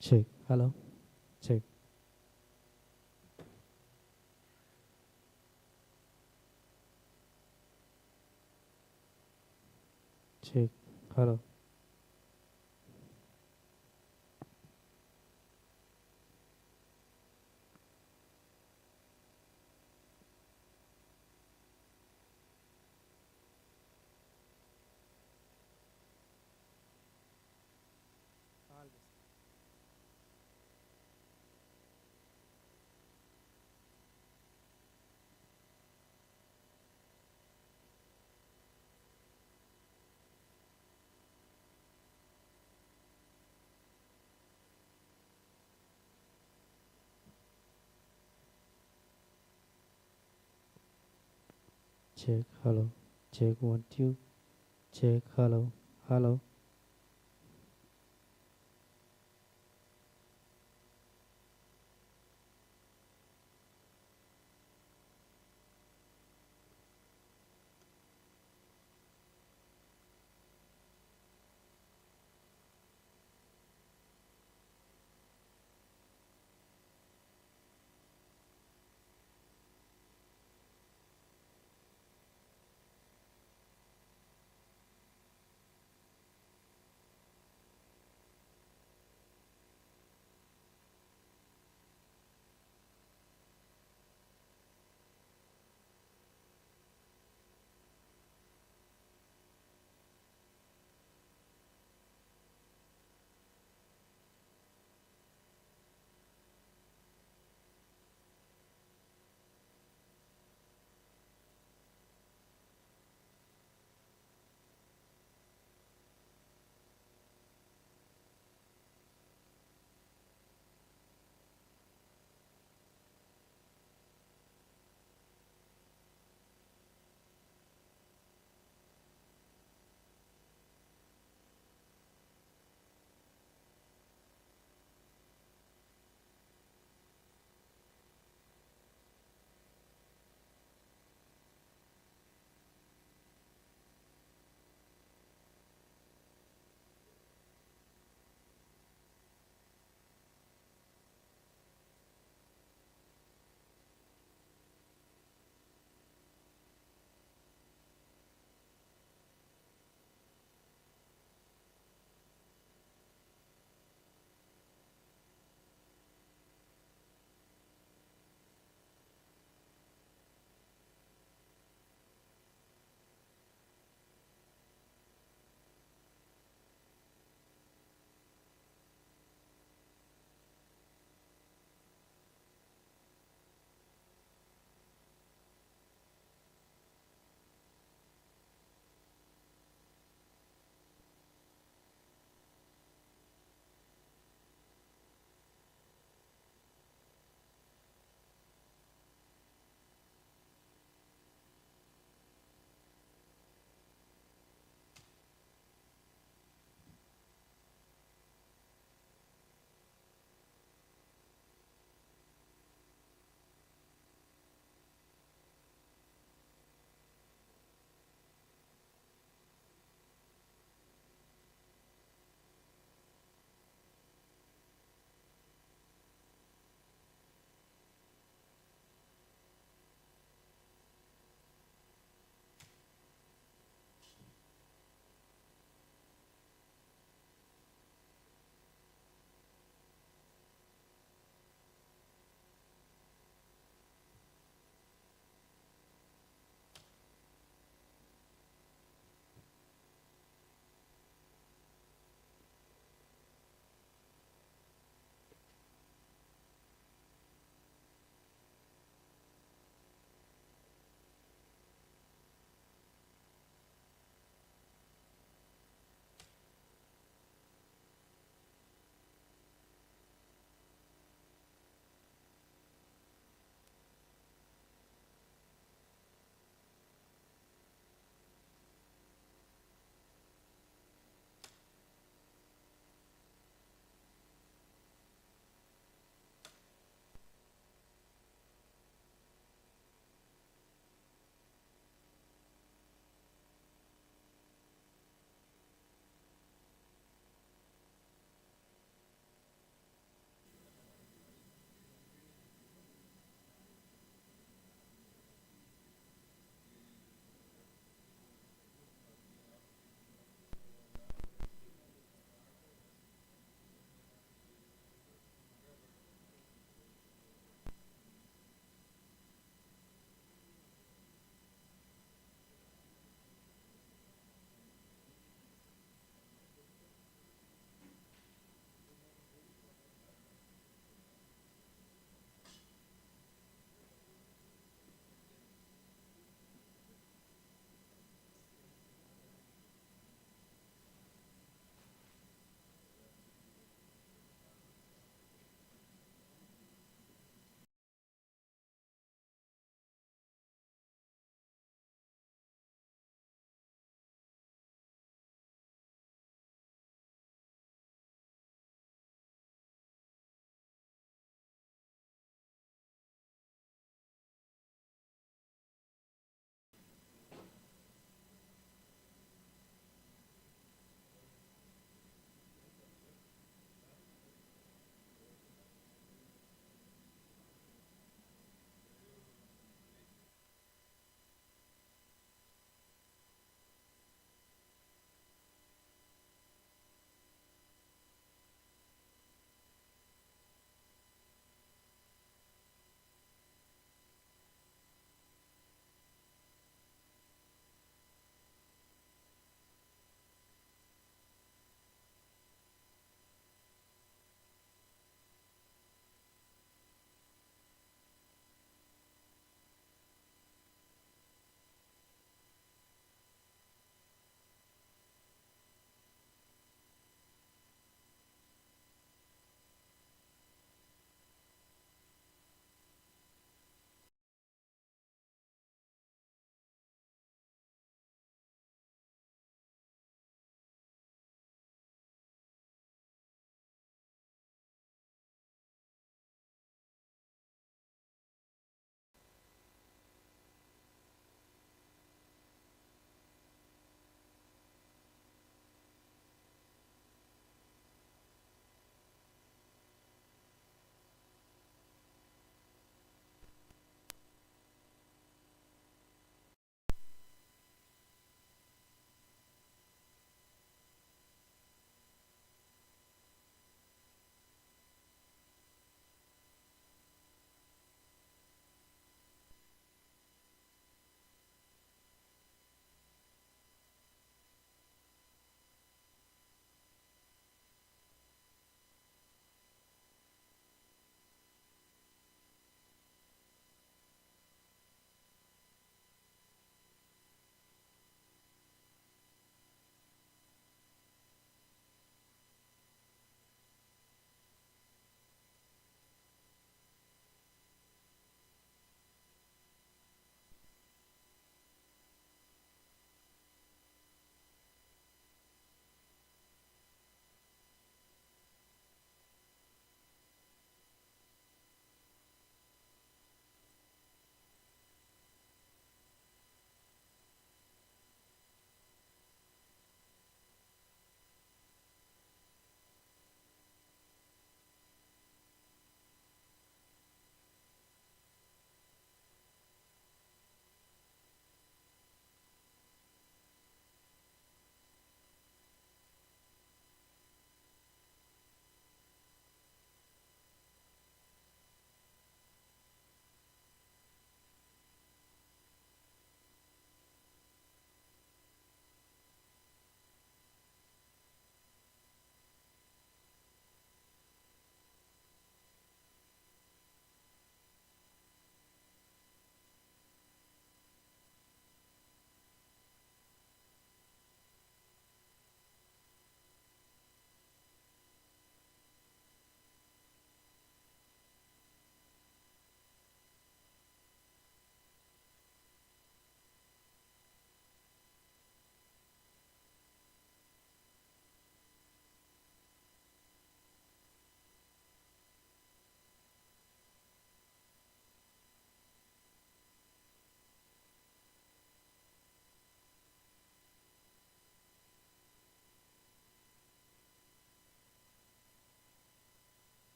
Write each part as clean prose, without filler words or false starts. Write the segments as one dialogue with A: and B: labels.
A: Check. Hello. Check. Check. Hello. Check. Hello. Check. 1 2. Check. Hello. Hello.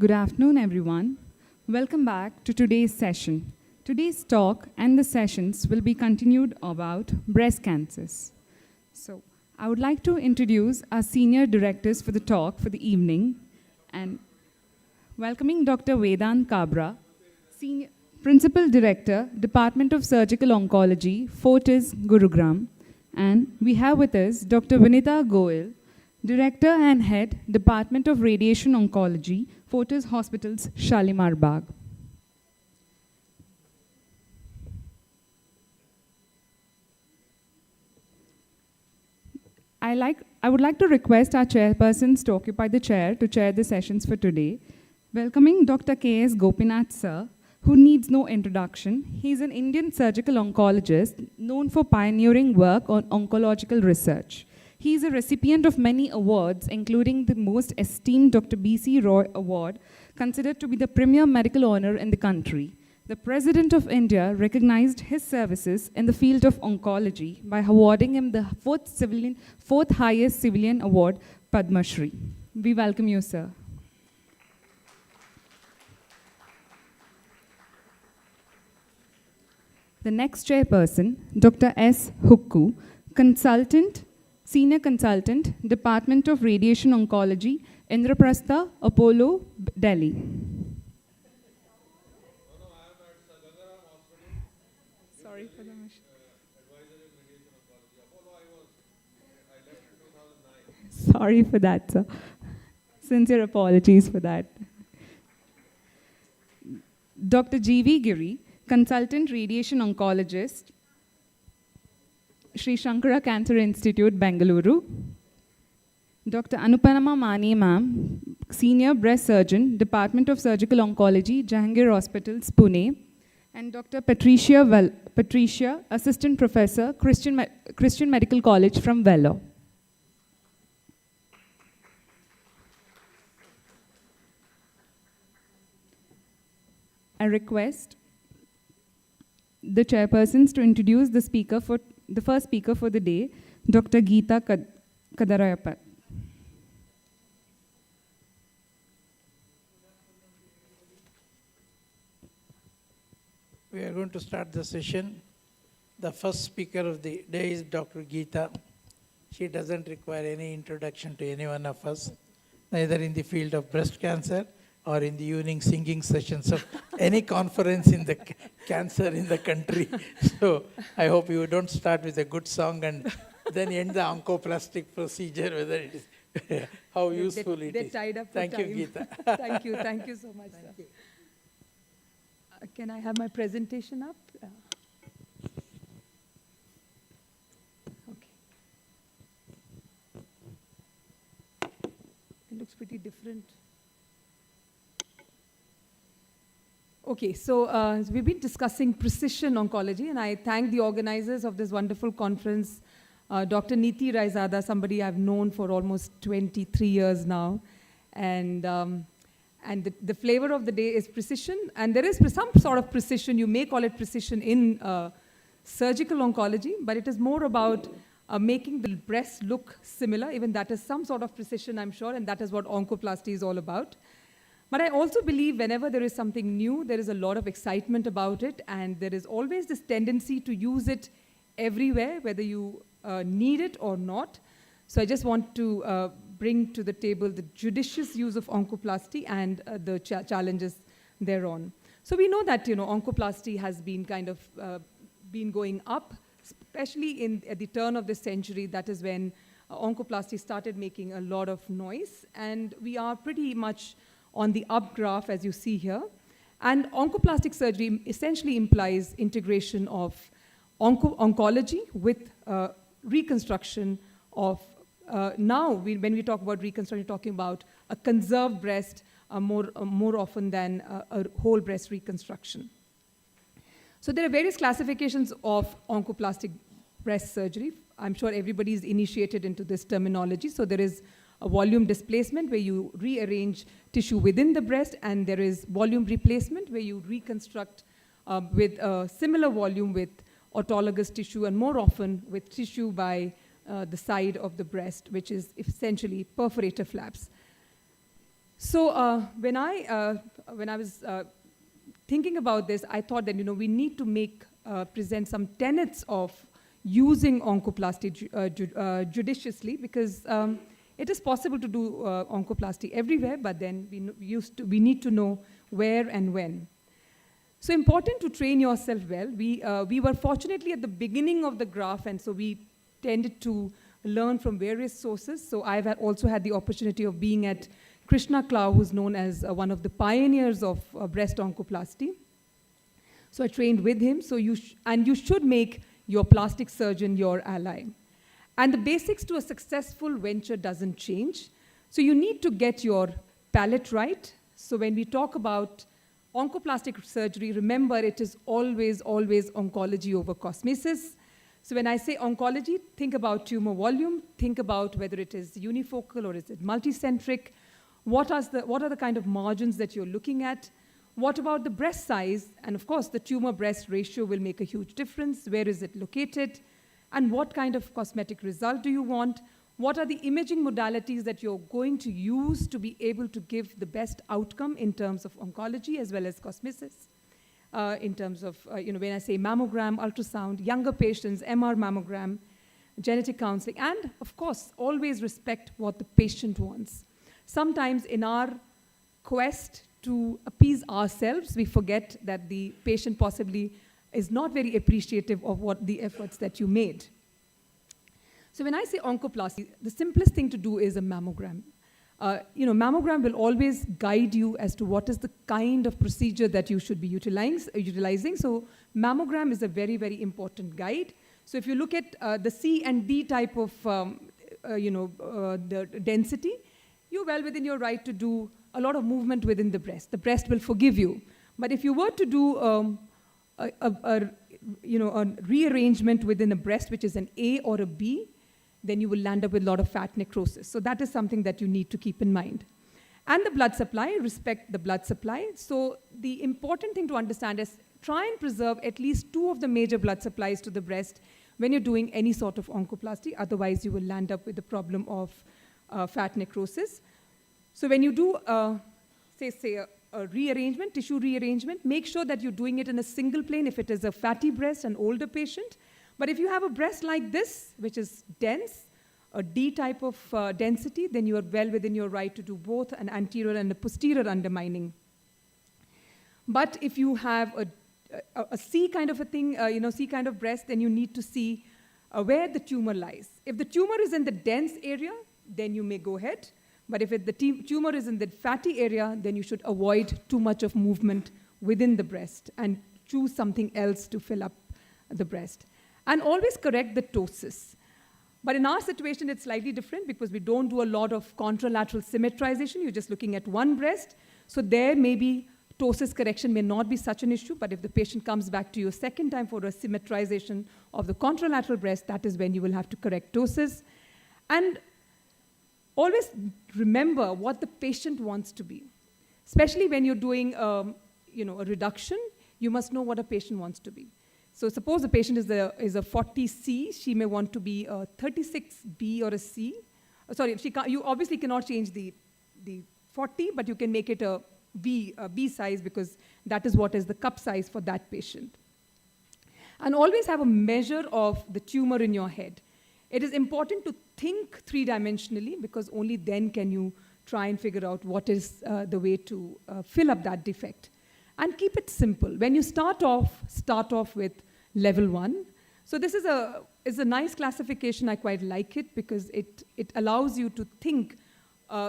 B: Good afternoon, everyone. Welcome back to today's session. Today's talk and the sessions will be continued about breast cancers. So, I would like to introduce our senior directors for the talk for the evening, and welcoming Dr. Vedant Kabra, Senior Principal Director, Department of Surgical Oncology, Fortis, Gurugram. And we have with us Dr. Vinita Goel, Director and Head, Department of Radiation Oncology, Fortis Hospitals, Shalimar Bagh. I would like to request our chairpersons to occupy the chair to chair the sessions for today. Welcoming Dr. K.S. Gopinath sir, who needs no introduction. He is an Indian surgical oncologist known for pioneering work on oncological research. He is a recipient of many awards, including the most esteemed Dr. B.C. Roy Award, considered to be the premier medical honor in the country. The President of India recognized his services in the field of oncology by awarding him the fourth highest civilian award, Padma Shri. We welcome you, sir. The next chairperson, Dr. S. Hukku, Senior Consultant, Department of Radiation Oncology, Indraprastha, Apollo, Delhi. Sorry for the mission. Sorry for that, sir. Sincere apologies for that. Dr. G.V. Giri, Consultant Radiation Oncologist, Sri Shankara Cancer Institute, Bengaluru. Dr. Anupanama Mani ma'am, Senior Breast Surgeon, Department of Surgical Oncology, Jahangir Hospitals, Pune. And Dr. Patricia, Assistant Professor, Christian Medical College from Vellore. I request the chairpersons to introduce the first speaker for the day, Dr. Geeta Kadarayappa.
C: We are going to start the session. The first speaker of the day is Dr. Geeta. She doesn't require any introduction to any one of us, neither in the field of breast cancer or in the evening singing sessions of any conference in the cancer in the country. So I hope you don't start with a good song and then end the oncoplastic procedure, whether it is how useful it is.
D: Tied up
C: Thank
D: for
C: you,
D: time.
C: Geeta.
D: Thank you so much, sir. Can I have my presentation up? Okay. It looks pretty different. Okay, so we've been discussing precision oncology, and I thank the organizers of this wonderful conference, Dr. Neeti Raizada, somebody I've known for almost 23 years now. And the flavor of the day is precision, and there is some sort of precision, you may call it precision in surgical oncology, but it is more about making the breast look similar. Even that is some sort of precision, I'm sure, and that is what oncoplasty is all about. But I also believe whenever there is something new, there is a lot of excitement about it, and there is always this tendency to use it everywhere, whether you need it or not. So I just want to bring to the table the judicious use of oncoplasty and the challenges thereon. So we know that oncoplasty has been kind of been going up, especially at the turn of this century. That is when oncoplasty started making a lot of noise, and we are pretty much on the up graph, as you see here. And oncoplastic surgery essentially implies integration of oncology with reconstruction of, when we talk about reconstruction, we're talking about a conserved breast more often than a whole breast reconstruction. So there are various classifications of oncoplastic breast surgery. I'm sure everybody's initiated into this terminology. So there is a volume displacement where you rearrange tissue within the breast, and there is volume replacement where you reconstruct with a similar volume with autologous tissue, and more often with tissue by the side of the breast, which is essentially perforator flaps. So when I was thinking about this, I thought that we need to present some tenets of using oncoplasty judiciously, because it is possible to do oncoplasty everywhere, but then we need to know where and when. So important to train yourself well. We were fortunately at the beginning of the graph, and so we tended to learn from various sources. So I've also had the opportunity of being at Krishna Klau, who's known as one of the pioneers of breast oncoplasty. So I trained with him. So you should make your plastic surgeon your ally. And the basics to a successful venture doesn't change. So you need to get your palette right. So when we talk about oncoplastic surgery, remember it is always, always oncology over cosmesis. So when I say oncology, think about tumor volume, think about whether it is unifocal or is it multicentric, what are the kind of margins that you're looking at, what about the breast size, and of course the tumor-breast ratio will make a huge difference, where is it located, and what kind of cosmetic result do you want, what are the imaging modalities that you're going to use to be able to give the best outcome in terms of oncology as well as cosmesis. In terms of, when I say mammogram, ultrasound, younger patients, MR mammogram, genetic counseling, and of course, always respect what the patient wants. Sometimes in our quest to appease ourselves, we forget that the patient possibly is not very appreciative of what the efforts that you made. So when I say oncoplasty, the simplest thing to do is a mammogram. Mammogram will always guide you as to what is the kind of procedure that you should be utilizing. So mammogram is a very, very important guide. So if you look at the C and D type of, the density, you're well within your right to do a lot of movement within the breast. The breast will forgive you. But if you were to do a rearrangement within a breast, which is an A or a B, then you will land up with a lot of fat necrosis. So that is something that you need to keep in mind. And the blood supply, respect the blood supply. So the important thing to understand is try and preserve at least 2 of the major blood supplies to the breast when you're doing any sort of oncoplasty. Otherwise, you will land up with the problem of fat necrosis. So when you do, say a rearrangement, tissue rearrangement, make sure that you're doing it in a single plane if it is a fatty breast, an older patient. But if you have a breast like this, which is dense, a D type of density, then you are well within your right to do both an anterior and a posterior undermining. But if you have a C kind of a thing, C kind of breast, then you need to see where the tumor lies. If the tumor is in the dense area, then you may go ahead. But if the tumor is in the fatty area, then you should avoid too much of movement within the breast and choose something else to fill up the breast. And always correct the ptosis. But in our situation, it's slightly different because we don't do a lot of contralateral symmetrization. You're just looking at one breast. So there maybe ptosis correction may not be such an issue, but if the patient comes back to you a second time for a symmetrization of the contralateral breast, that is when you will have to correct ptosis. And always remember what the patient wants to be. Especially when you're doing a reduction, you must know what a patient wants to be. So suppose the patient is a 40C, she may want to be a 36B or a C. You obviously cannot change the 40, but you can make it a B size because that is what is the cup size for that patient. And always have a measure of the tumor in your head. It is important to think 3-dimensionally because only then can you try and figure out what is the way to fill up that defect. And keep it simple. When you start off with level 1. So this is a nice classification. I quite like it because it allows you to think.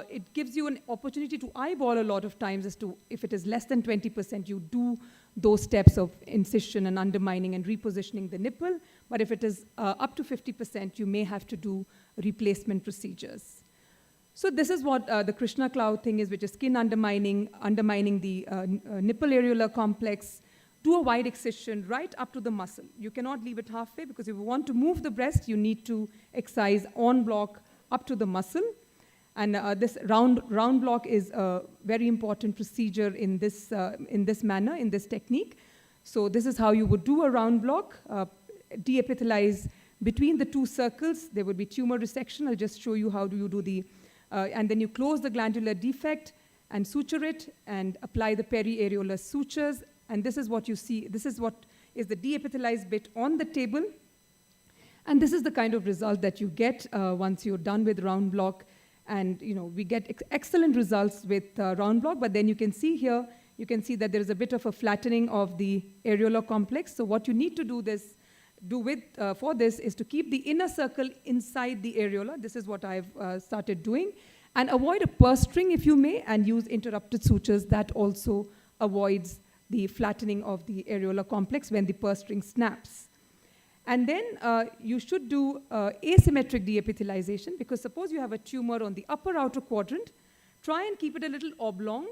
D: It gives you an opportunity to eyeball a lot of times as to if it is less than 20%, you do those steps of incision and undermining and repositioning the nipple. But if it is up to 50%, you may have to do replacement procedures. So this is what the Krishna Klau thing is, which is skin undermining the nipple areolar complex, do a wide excision right up to the muscle. You cannot leave it halfway because if you want to move the breast, you need to excise en bloc up to the muscle. And this round block is a very important procedure in this manner, in this technique. So this is how you would do a round block, deepithelize between the 2 circles. There would be tumor resection. I'll just show you how do you do the and then you close the glandular defect, and suture it and apply the periareolar sutures. And this is what you see. This is what is the deepithelialized bit on the table. And this is the kind of result that you get once you're done with round block. And we get excellent results with round block, but then you can see here, you can see that there is a bit of a flattening of the areolar complex. So what you need to for this is to keep the inner circle inside the areola. This is what I've started doing. And avoid a purse string if you may, and use interrupted sutures. That also avoids the flattening of the areolar complex when the purse string snaps. And then you should do asymmetric deepithelization, because suppose you have a tumor on the upper outer quadrant, try and keep it a little oblong,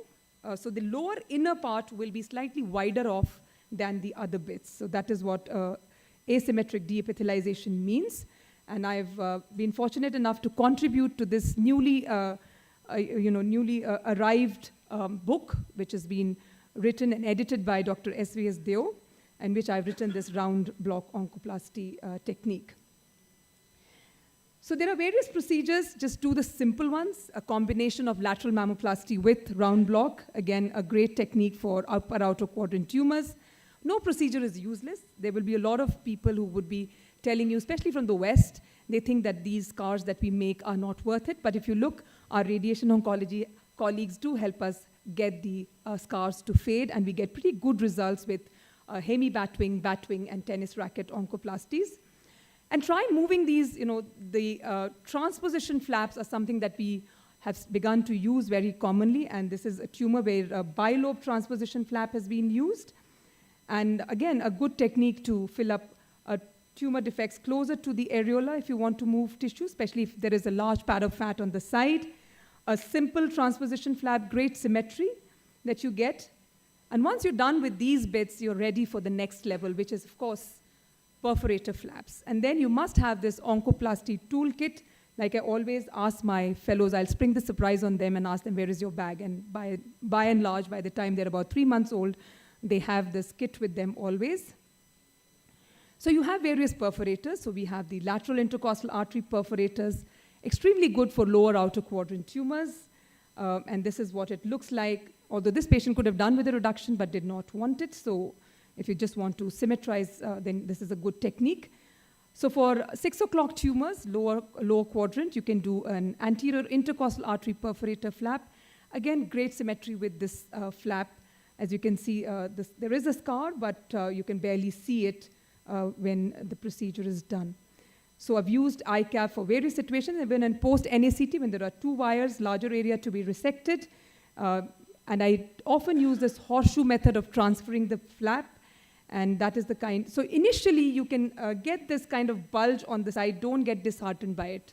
D: so the lower inner part will be slightly wider off than the other bits. So that is what asymmetric deepithelization means. And I've been fortunate enough to contribute to this newly arrived book, which has been written and edited by Dr. S.V.S. Deo, in which I've written this round block oncoplasty technique. So there are various procedures. Just do the simple ones, a combination of lateral mammoplasty with round block. Again, a great technique for upper outer quadrant tumors. No procedure is useless. There will be a lot of people who would be telling you, especially from the West, they think that these scars that we make are not worth it. But if you look, our radiation oncology colleagues do help us get the scars to fade, and we get pretty good results with hemi-batwing, batwing, and tennis racket oncoplasties. And try moving these, the transposition flaps are something that we have begun to use very commonly, and this is a tumor where a bilobe transposition flap has been used. And again, a good technique to fill up tumor defects closer to the areola if you want to move tissue, especially if there is a large pad of fat on the side. A simple transposition flap, great symmetry that you get. And once you're done with these bits, you're ready for the next level, which is, of course, perforator flaps. And then you must have this oncoplasty toolkit. Like I always ask my fellows, I'll spring the surprise on them and ask them, where is your bag? And by and large, by the time they're about 3 months old, they have this kit with them always. So you have various perforators. So we have the lateral intercostal artery perforators, extremely good for lower outer quadrant tumors. And this is what it looks like. Although this patient could have done with a reduction but did not want it. So if you just want to symmetrize, then this is a good technique. So for 6 o'clock tumors, lower quadrant, you can do an anterior intercostal artery perforator flap. Again, great symmetry with this flap. As you can see, there is a scar, but you can barely see it when the procedure is done. So I've used ICAP for various situations, even in post-NACT, when there are 2 wires, larger area to be resected. And I often use this horseshoe method of transferring the flap. And that is the kind. So initially, you can get this kind of bulge on the side. Don't get disheartened by it,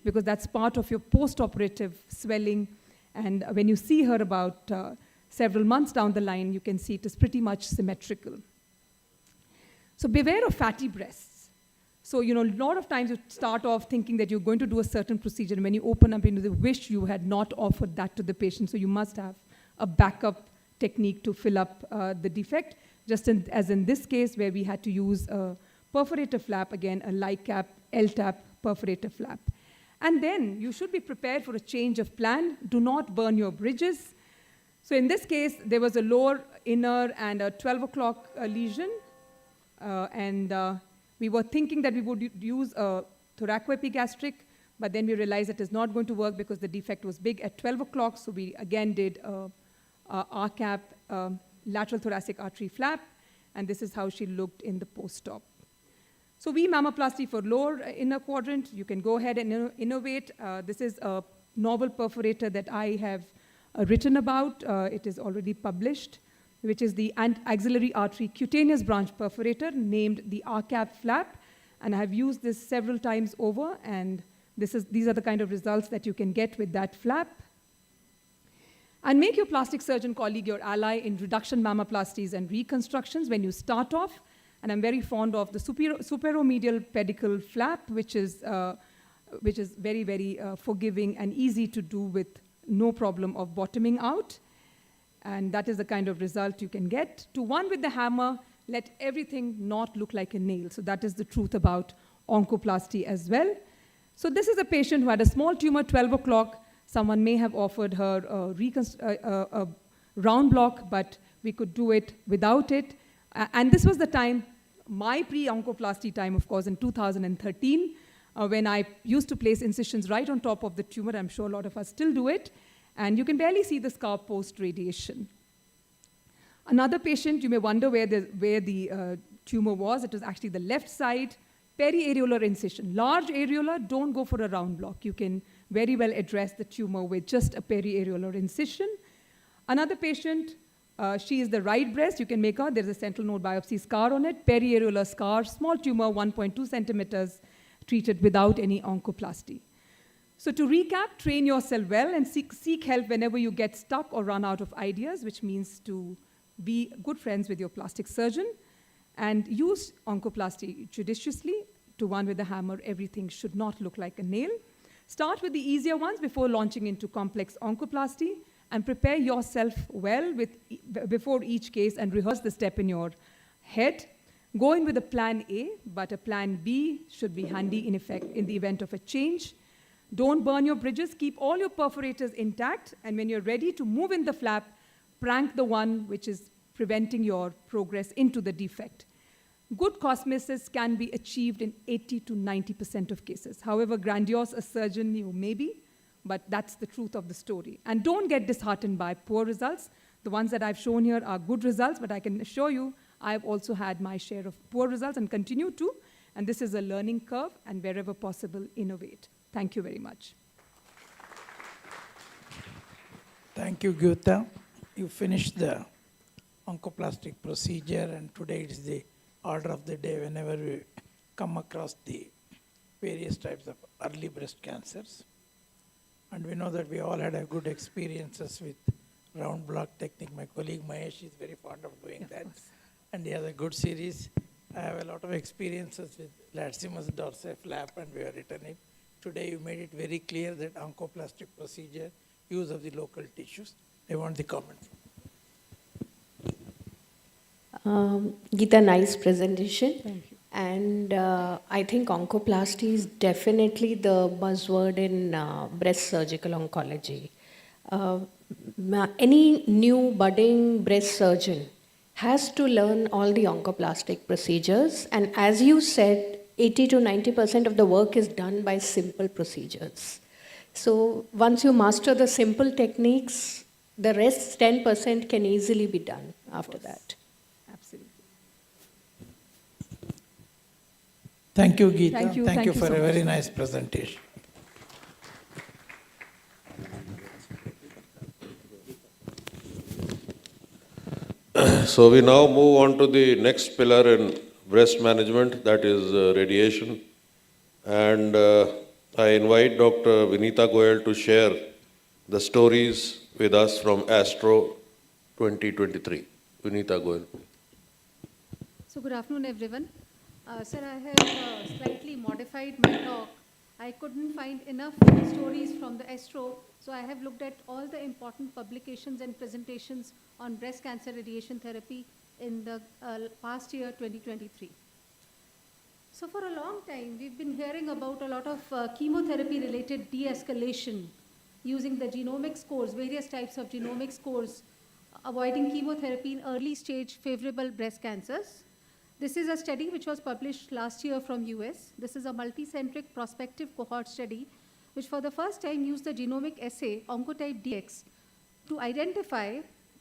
D: because that's part of your post-operative swelling. And when you see her about several months down the line, you can see it is pretty much symmetrical. So beware of fatty breasts. So, a lot of times you start off thinking that you're going to do a certain procedure, and when you open up into the wish you had not offered that to the patient. So you must have a backup technique to fill up the defect, just as in this case where we had to use a perforator flap, again, a LICAP, LTAP perforator flap. And then you should be prepared for a change of plan. Do not burn your bridges. So in this case, there was a lower inner and a 12 o'clock lesion. We were thinking that we would use a thoracoepigastric, but then we realized it is not going to work because the defect was big at 12 o'clock. So we again did RCAP, lateral thoracic artery flap, and this is how she looked in the post-op. So V mammoplasty for lower inner quadrant, you can go ahead and innovate. This is a novel perforator that I have written about. It is already published, which is the axillary artery cutaneous branch perforator named the RCAP flap. And I have used this several times over, and these are the kind of results that you can get with that flap. And make your plastic surgeon colleague your ally in reduction mammoplasties and reconstructions when you start off. And I'm very fond of the superomedial pedicle flap, which is very, very forgiving and easy to do with no problem of bottoming out. And that is the kind of result you can get. To one with the hammer, let everything not look like a nail. So that is the truth about oncoplasty as well. So this is a patient who had a small tumor, 12 o'clock, Someone may have offered her a round block, but we could do it without it. And this was the time, my pre-oncoplasty time, of course, in 2013, when I used to place incisions right on top of the tumor. I'm sure a lot of us still do it. And you can barely see the scar post-radiation. Another patient, you may wonder where the tumor was. It was actually the left side, periareolar incision. Large areolar, don't go for a round block. You can very well address the tumor with just a periareolar incision. Another patient, she is the right breast. You can make out there's a sentinel node biopsy scar on it, periareolar scar, small tumor, 1.2 centimeters, treated without any oncoplasty. So to recap, train yourself well and seek help whenever you get stuck or run out of ideas, which means to be good friends with your plastic surgeon and use oncoplasty judiciously. To one with a hammer, everything should not look like a nail. Start with the easier ones before launching into complex oncoplasty, and prepare yourself well before each case and rehearse the step in your head. Go in with a plan A, but a plan B should be handy in the event of a change. Don't burn your bridges. Keep all your perforators intact, and when you're ready to move in the flap, prank the one which is preventing your progress into the defect. Good cosmesis can be achieved in 80 to 90% of cases. However grandiose a surgeon you may be, but that's the truth of the story. And don't get disheartened by poor results. The ones that I've shown here are good results, but I can assure you I've also had my share of poor results and continue to. And this is a learning curve, and wherever possible, innovate. Thank you very much.
C: Thank you, Gyuta. You finished the oncoplastic procedure, and today it's the order of the day whenever we come across the various types of early breast cancers. And we know that we all had a good experiences with round block technique. My colleague Mahesh is very fond of doing that. And he has a good series. I have a lot of experiences with latissimus dorsi flap, and we have written it. Today you made it very clear that oncoplastic procedure, use of the local tissues. I want the comment.
E: Geeta, nice presentation.
D: Thank you.
E: And I think oncoplasty is definitely the buzzword in breast surgical oncology. Any new budding breast surgeon has to learn all the oncoplastic procedures. And as you said, 80 to 90% of the work is done by simple procedures. So once you master the simple techniques, the rest 10% can easily be done after that.
D: Absolutely.
C: Thank you, Geeta.
D: Thank you.
C: Thank you for
D: so
C: a
D: much.
C: very nice presentation.
F: So we now move on to the next pillar in breast management, that is radiation. And I invite Dr. Vinita Goyal to share the stories with us from ASTRO 2023. Vinita Goyal.
G: So good afternoon, everyone. Sir, I have slightly modified my talk. I couldn't find enough stories from the ASTRO, so I have looked at all the important publications and presentations on breast cancer radiation therapy in the past year, 2023. So for a long time, we've been hearing about a lot of chemotherapy-related de-escalation using the genomic scores, various types of genomic scores, avoiding chemotherapy in early stage favorable breast cancers. This is a study which was published last year from US. This is a multicentric prospective cohort study which for the first time used the genomic assay Oncotype DX to identify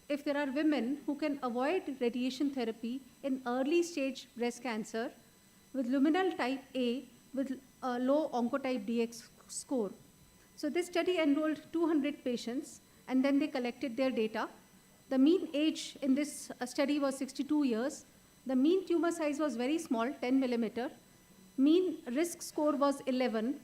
G: if there are women who can avoid radiation therapy in early stage breast cancer with luminal type A with a low Oncotype DX score. So this study enrolled 200 patients, and then they collected their data. The mean age in this study was 62 years. The mean tumor size was very small, 10 millimeter. Mean risk score was 11.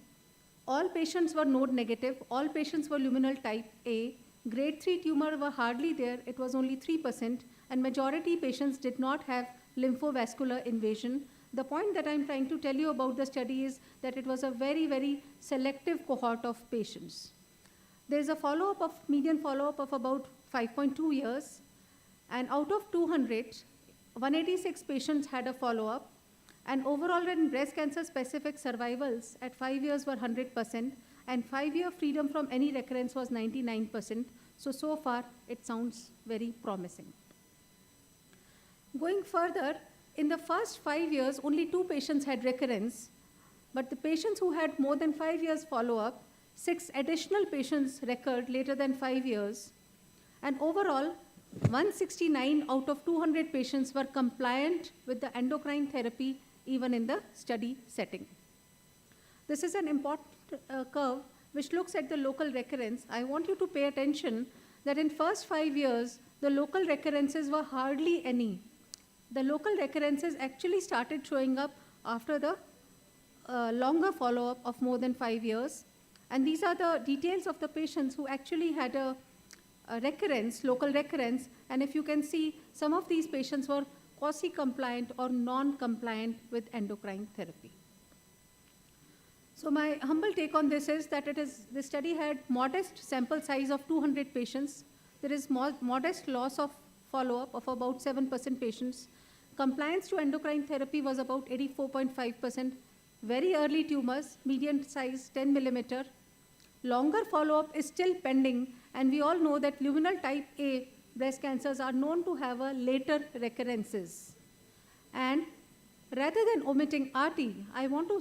G: All patients were node negative. All patients were luminal type A. Grade 3 tumor were hardly there. It was only 3%. And majority patients did not have lymphovascular invasion. The point that I'm trying to tell you about the study is that it was a very, very selective cohort of patients. There's a follow-up of, median follow-up of about 5.2 years. And out of 200, 186 patients had a follow-up, and overall in breast cancer specific survivals at 5 years were 100%, and 5-year freedom from any recurrence was 99%. So far, it sounds very promising. Going further, in the first 5 years, only 2 patients had recurrence, but the patients who had more than 5 years follow-up, 6 additional patients recurred later than 5 years, and overall, 169 out of 200 patients were compliant with the endocrine therapy even in the study setting. This is an important curve which looks at the local recurrence. I want you to pay attention that in first 5 years, the local recurrences were hardly any. The local recurrences actually started showing up after the longer follow-up of more than 5 years. And these are the details of the patients who actually had a recurrence, local recurrence. And if you can see, some of these patients were quasi-compliant or non-compliant with endocrine therapy. So my humble take on this is that this study had modest sample size of 200 patients. There is modest loss of follow-up of about 7% patients. Compliance to endocrine therapy was about 84.5%. Very early tumors, median size 10 millimeter. Longer follow-up is still pending, and we all know that luminal type A breast cancers are known to have a later recurrences. And rather than omitting RT, I want to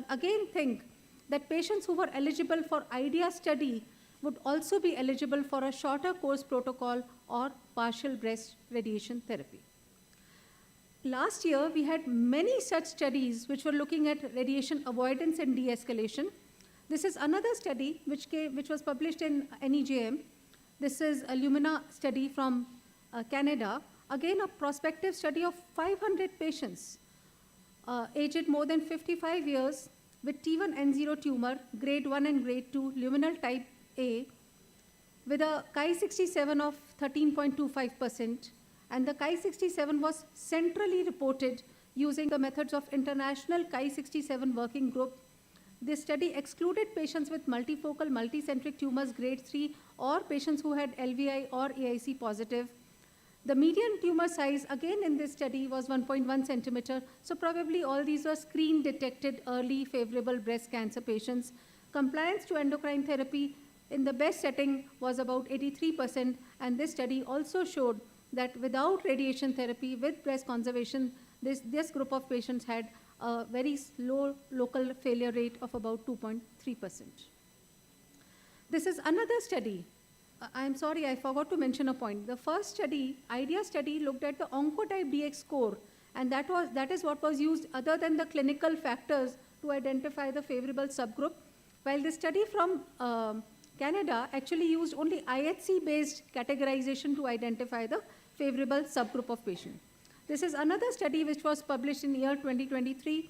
G: again think that patients who were eligible for IDEA study would also be eligible for a shorter course protocol or partial breast radiation therapy. Last year, we had many such studies which were looking at radiation avoidance and de-escalation. This is another study which was published in NEJM. This is a Lumina study from Canada. Again, a prospective study of 500 patients aged more than 55 years with T1N0 tumor, grade 1 and grade 2, luminal type A, with a Chi-67 of 13.25%. And the Chi-67 was centrally reported using the methods of International Chi-67 Working Group. This study excluded patients with multifocal, multicentric tumors grade 3 or patients who had LVI or AIC positive. The median tumor size, again in this study, was 1.1 centimeter. So probably all these were screen-detected early favorable breast cancer patients. Compliance to endocrine therapy in the best setting was about 83%. And this study also showed that without radiation therapy, with breast conservation, this group of patients had a very low local failure rate of about 2.3%. This is another study. I'm sorry, I forgot to mention a point. The first study, IDEA study, looked at the Oncotype DX score, and that is what was used other than the clinical factors to identify the favorable subgroup, while the study from Canada actually used only IHC-based categorization to identify the favorable subgroup of patients. This is another study which was published in year 2023.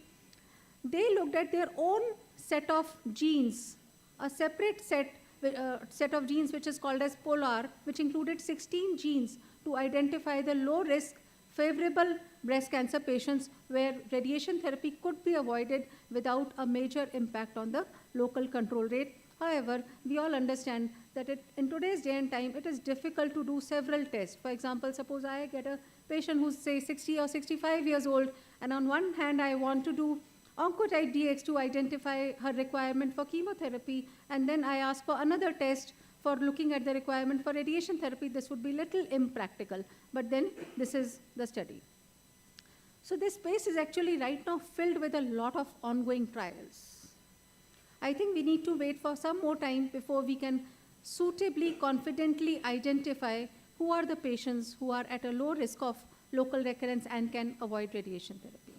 G: They looked at their own set of genes, a separate set of genes which is called as POLAR, which included 16 genes to identify the low-risk, favorable breast cancer patients where radiation therapy could be avoided without a major impact on the local control rate. However, we all understand that in today's day and time, it is difficult to do several tests. For example, suppose I get a patient who's, say, 60 or 65 years old, and on one hand, I want to do Oncotype DX to identify her requirement for chemotherapy, and then I ask for another test for looking at the requirement for radiation therapy. This would be little impractical, but then this is the study. So this space is actually right now filled with a lot of ongoing trials. I think we need to wait for some more time before we can suitably, confidently identify who are the patients who are at a low risk of local recurrence and can avoid radiation therapy.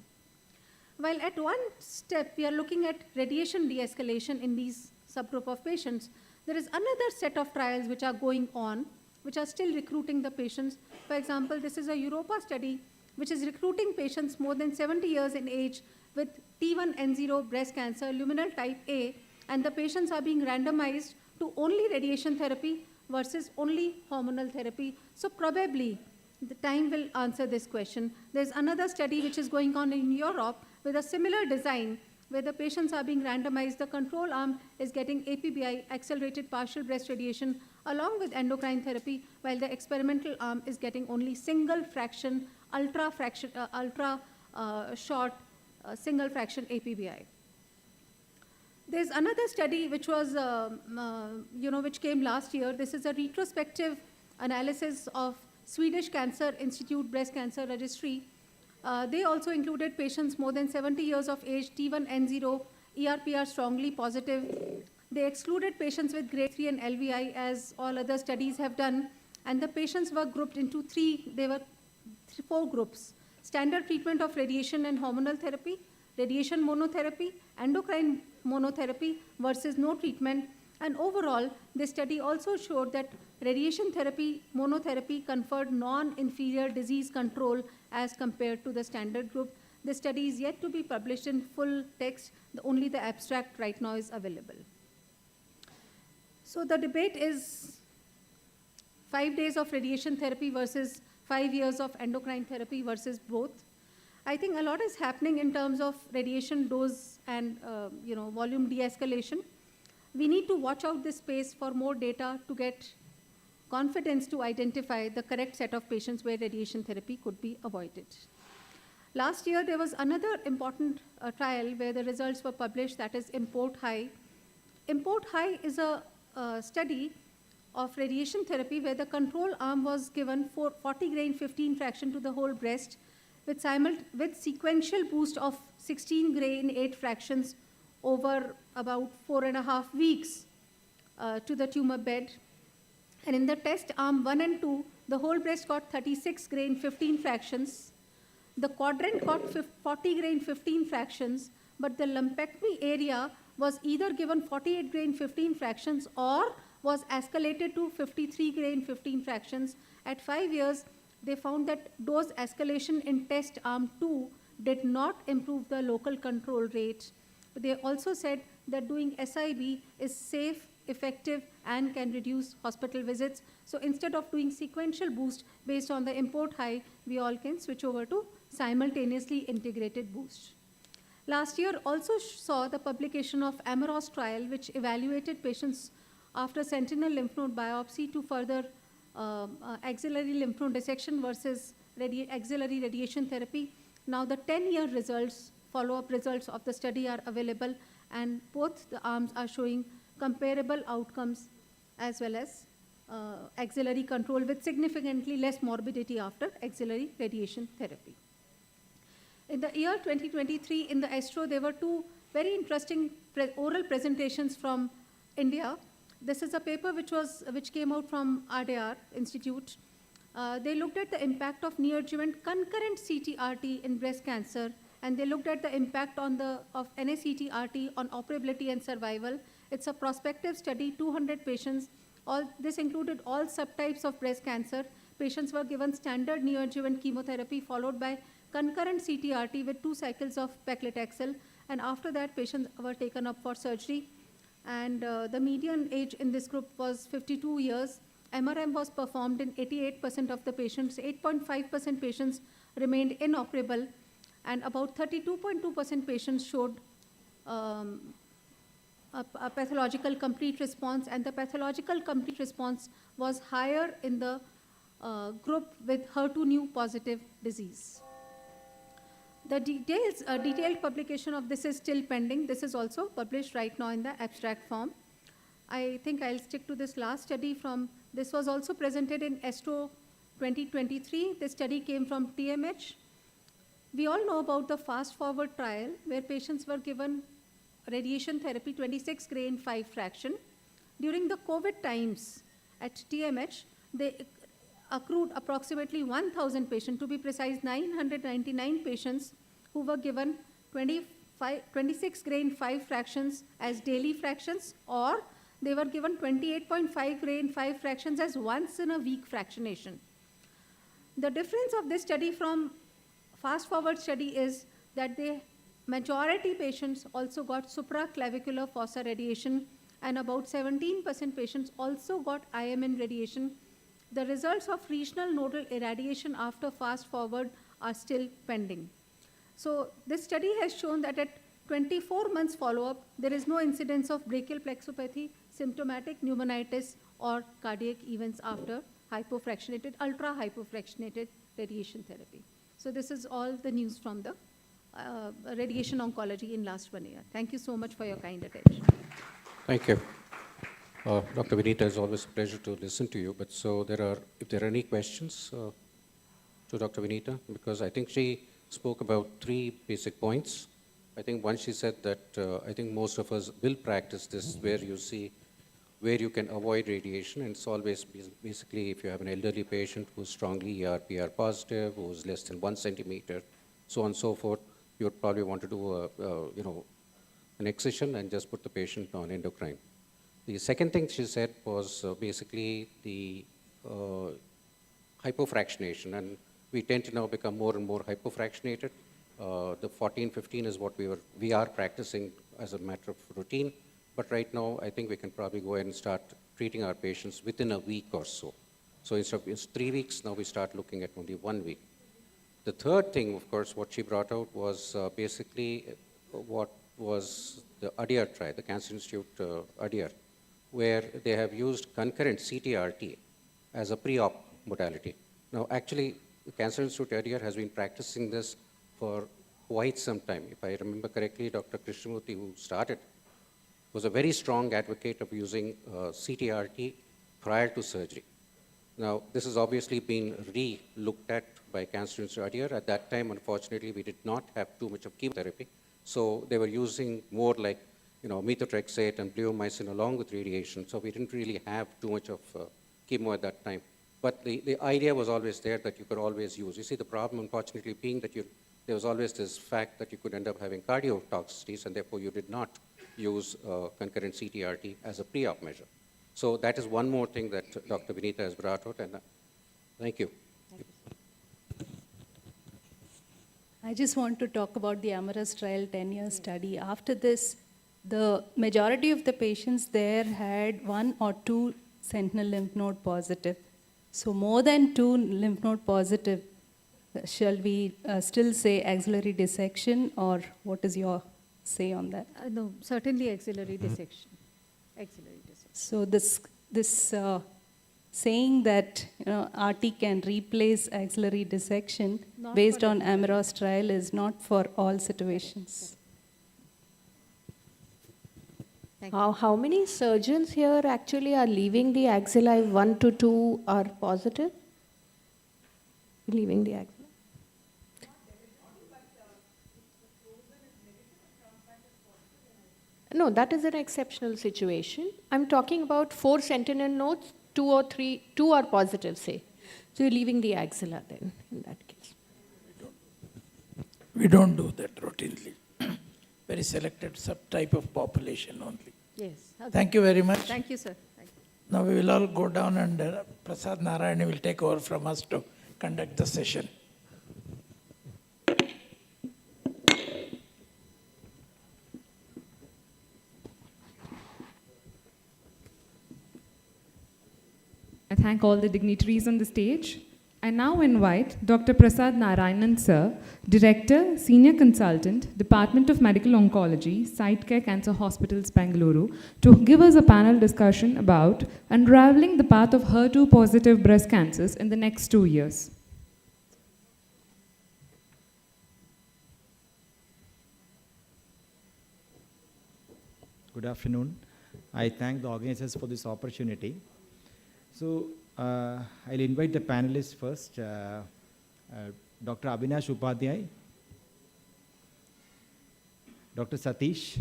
G: While at one step we are looking at radiation de-escalation in these subgroup of patients, there is another set of trials which are going on, which are still recruiting the patients. For example, this is a Europa study which is recruiting patients more than 70 years in age with T1N0 breast cancer, luminal type A, and the patients are being randomized to only radiation therapy versus only hormonal therapy. So probably the time will answer this question. There's another study which is going on in Europe with a similar design where the patients are being randomized. The control arm is getting APBI, accelerated partial breast radiation, along with endocrine therapy, while the experimental arm is getting only single fraction, ultra short single fraction APBI. There's another study which was, which came last year. This is a retrospective analysis of Swedish Cancer Institute Breast Cancer Registry. They also included patients more than 70 years of age, T1N0, ERPR strongly positive. They excluded patients with grade 3 and LVI, as all other studies have done. And the patients were grouped into four groups. Standard treatment of radiation and hormonal therapy, radiation monotherapy, endocrine monotherapy versus no treatment. And overall, the study also showed that radiation therapy, monotherapy conferred non-inferior disease control as compared to the standard group. The study is yet to be published in full text. Only the abstract right now is available. So the debate is 5 days of radiation therapy versus 5 years of endocrine therapy versus both. I think a lot is happening in terms of radiation dose and volume de-escalation. We need to watch out this space for more data to get confidence to identify the correct set of patients where radiation therapy could be avoided. Last year, there was another important trial where the results were published, that is Import High. Import High is a study of radiation therapy where the control arm was given 40 grain 15 fraction to the whole breast with sequential boost of 16 grain 8 fractions over about 4.5 weeks to the tumor bed. And in the test arm 1 and 2, the whole breast got 36 grain 15 fractions. The quadrant got 40 grain 15 fractions, but the lumpectomy area was either given 48 grain 15 fractions or was escalated to 53 grain 15 fractions. At 5 years, they found that dose escalation in test arm 2 did not improve the local control rate. But they also said that doing SIB is safe, effective, and can reduce hospital visits. So instead of doing sequential boost based on the Import High, we all can switch over to simultaneously integrated boost. Last year also saw the publication of AMAROS trial, which evaluated patients after sentinel lymph node biopsy to further axillary lymph node dissection versus axillary radiation therapy. Now the 10-year results, follow-up results of the study are available, and both the arms are showing comparable outcomes as well as axillary control with significantly less morbidity after axillary radiation therapy. In the year 2023, in the ASTRO, there were two very interesting oral presentations from India. This is a paper which came out from RDR Institute. They looked at the impact of neoadjuvant concurrent CT-RT in breast cancer, and they looked at the impact of NACT-RT on operability and survival. It's a prospective study, 200 patients. This included all subtypes of breast cancer. Patients were given standard neoadjuvant chemotherapy followed by concurrent CT-RT with 2 cycles of paclitaxel, and after that, patients were taken up for surgery. And the median age in this group was 52 years. MRM was performed in 88% of the patients. 8.5% patients remained inoperable, and about 32.2% patients showed a pathological complete response, and the pathological complete response was higher in the group with HER2-neu positive disease. The detailed publication of this is still pending. This is also published right now in the abstract form. I think I'll stick to this last study this was also presented in ASTRO 2023. This study came from TMH. We all know about the fast forward trial where patients were given radiation therapy 26 grain 5 fraction. During the COVID times at TMH, they accrued approximately 1,000 patients, to be precise 999 patients who were given 26 grain 5 fractions as daily fractions, or they were given 28.5 grain 5 fractions as once in a week fractionation. The difference of this study from fast forward study is that the majority patients also got supraclavicular fossa radiation, and about 17% patients also got IMN radiation. The results of regional nodal irradiation after fast forward are still pending. So this study has shown that at 24 months follow-up, there is no incidence of brachial plexopathy, symptomatic pneumonitis, or cardiac events after ultra-hypofractionated radiation therapy. So this is all the news from the radiation oncology in last 1 year. Thank you so much for your kind attention.
H: Thank you. Dr. Vinita, it's always a pleasure to listen to you. But so if there are any questions to Dr. Vinita, because I think she spoke about 3 basic points. I think one, she said that I think most of us will practice this where you see where you can avoid radiation. And it's always basically if you have an elderly patient who's strongly ER/PR positive, who's less than 1 centimeter, so on and so forth, you would probably want to do an excision and just put the patient on endocrine. The second thing she said was basically the hypofractionation, and we tend to now become more and more hypofractionated. The 14-15 is what we are practicing as a matter of routine, but right now I think we can probably go ahead and start treating our patients within a week or so. So instead of 3 weeks, now we start looking at only 1 week. The third thing, of course, what she brought out was basically what was the ADIAR trial, the Cancer Institute ADIAR, where they have used concurrent CTRT as a pre-op modality. Now, actually, the Cancer Institute ADIAR has been practicing this for quite some time. If I remember correctly, Dr. Krishnamurthy, who started, was a very strong advocate of using CTRT prior to surgery. Now, this has obviously been re-looked at by Cancer Institute ADIAR. At that time, unfortunately, we did not have too much of chemotherapy. So they were using more like, methotrexate and bleomycin along with radiation. So we didn't really have too much of chemo at that time. But the idea was always there that you could always use. You see, the problem, unfortunately, being that there was always this fact that you could end up having cardiotoxicities, and therefore you did not use concurrent CTRT as a pre-op measure. So that is one more thing that Dr. Vinita has brought out, and thank you.
I: I just want to talk about the Amaras trial 10-year study. After this, the majority of the patients there had 1 or 2 sentinel lymph node positive. So more than 2 lymph node positive, shall we still say axillary dissection, or what is your say on that?
G: No, certainly axillary dissection. Axillary dissection.
I: So this saying that RT can replace axillary dissection
G: Not
I: based
G: for
I: on Amaras trial is not for all situations.
G: Thank you.
E: How many surgeons here actually are leaving the axilla if 1 to 2 are positive? Leaving the axilla. No, that is an exceptional situation. I'm talking about 4 sentinel nodes, 2 or 3, 2 are positive, say. So you're leaving the axilla then, in that case.
C: We don't do that routinely. Very selected subtype of population only.
G: Yes. Okay.
C: Thank you very much.
G: Thank you, sir. Thank you.
C: Now we will all go down and Prasad Narayani will take over from us to conduct the session.
B: I thank all the dignitaries on the stage. I now invite Dr. Prasad Narayanan, sir, Director, Senior Consultant, Department of Medical Oncology, Site Care Cancer Hospitals, Bengaluru, to give us a panel discussion about unraveling the path of HER2-positive breast cancers in the next 2 years.
J: Good afternoon. I thank the organizers for this opportunity. So, I'll invite the panelists first. Dr. Avinash Upadhyay, Dr. Satish,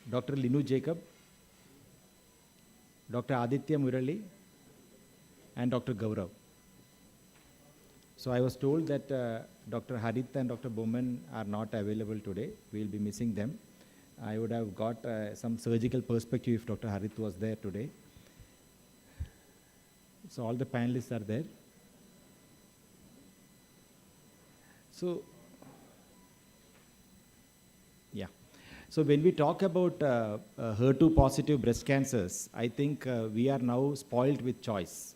J: Dr. Linu Jacob, Dr. Aditya Murali, and Dr. Gaurav. So I was told that Dr. Haritha and Dr. Bowman are not available today. We'll be missing them. I would have got some surgical perspective if Dr. Haritha was there today. So all the panelists are there. So, yeah. So when we talk about HER2 positive breast cancers, I think we are now spoiled with choice.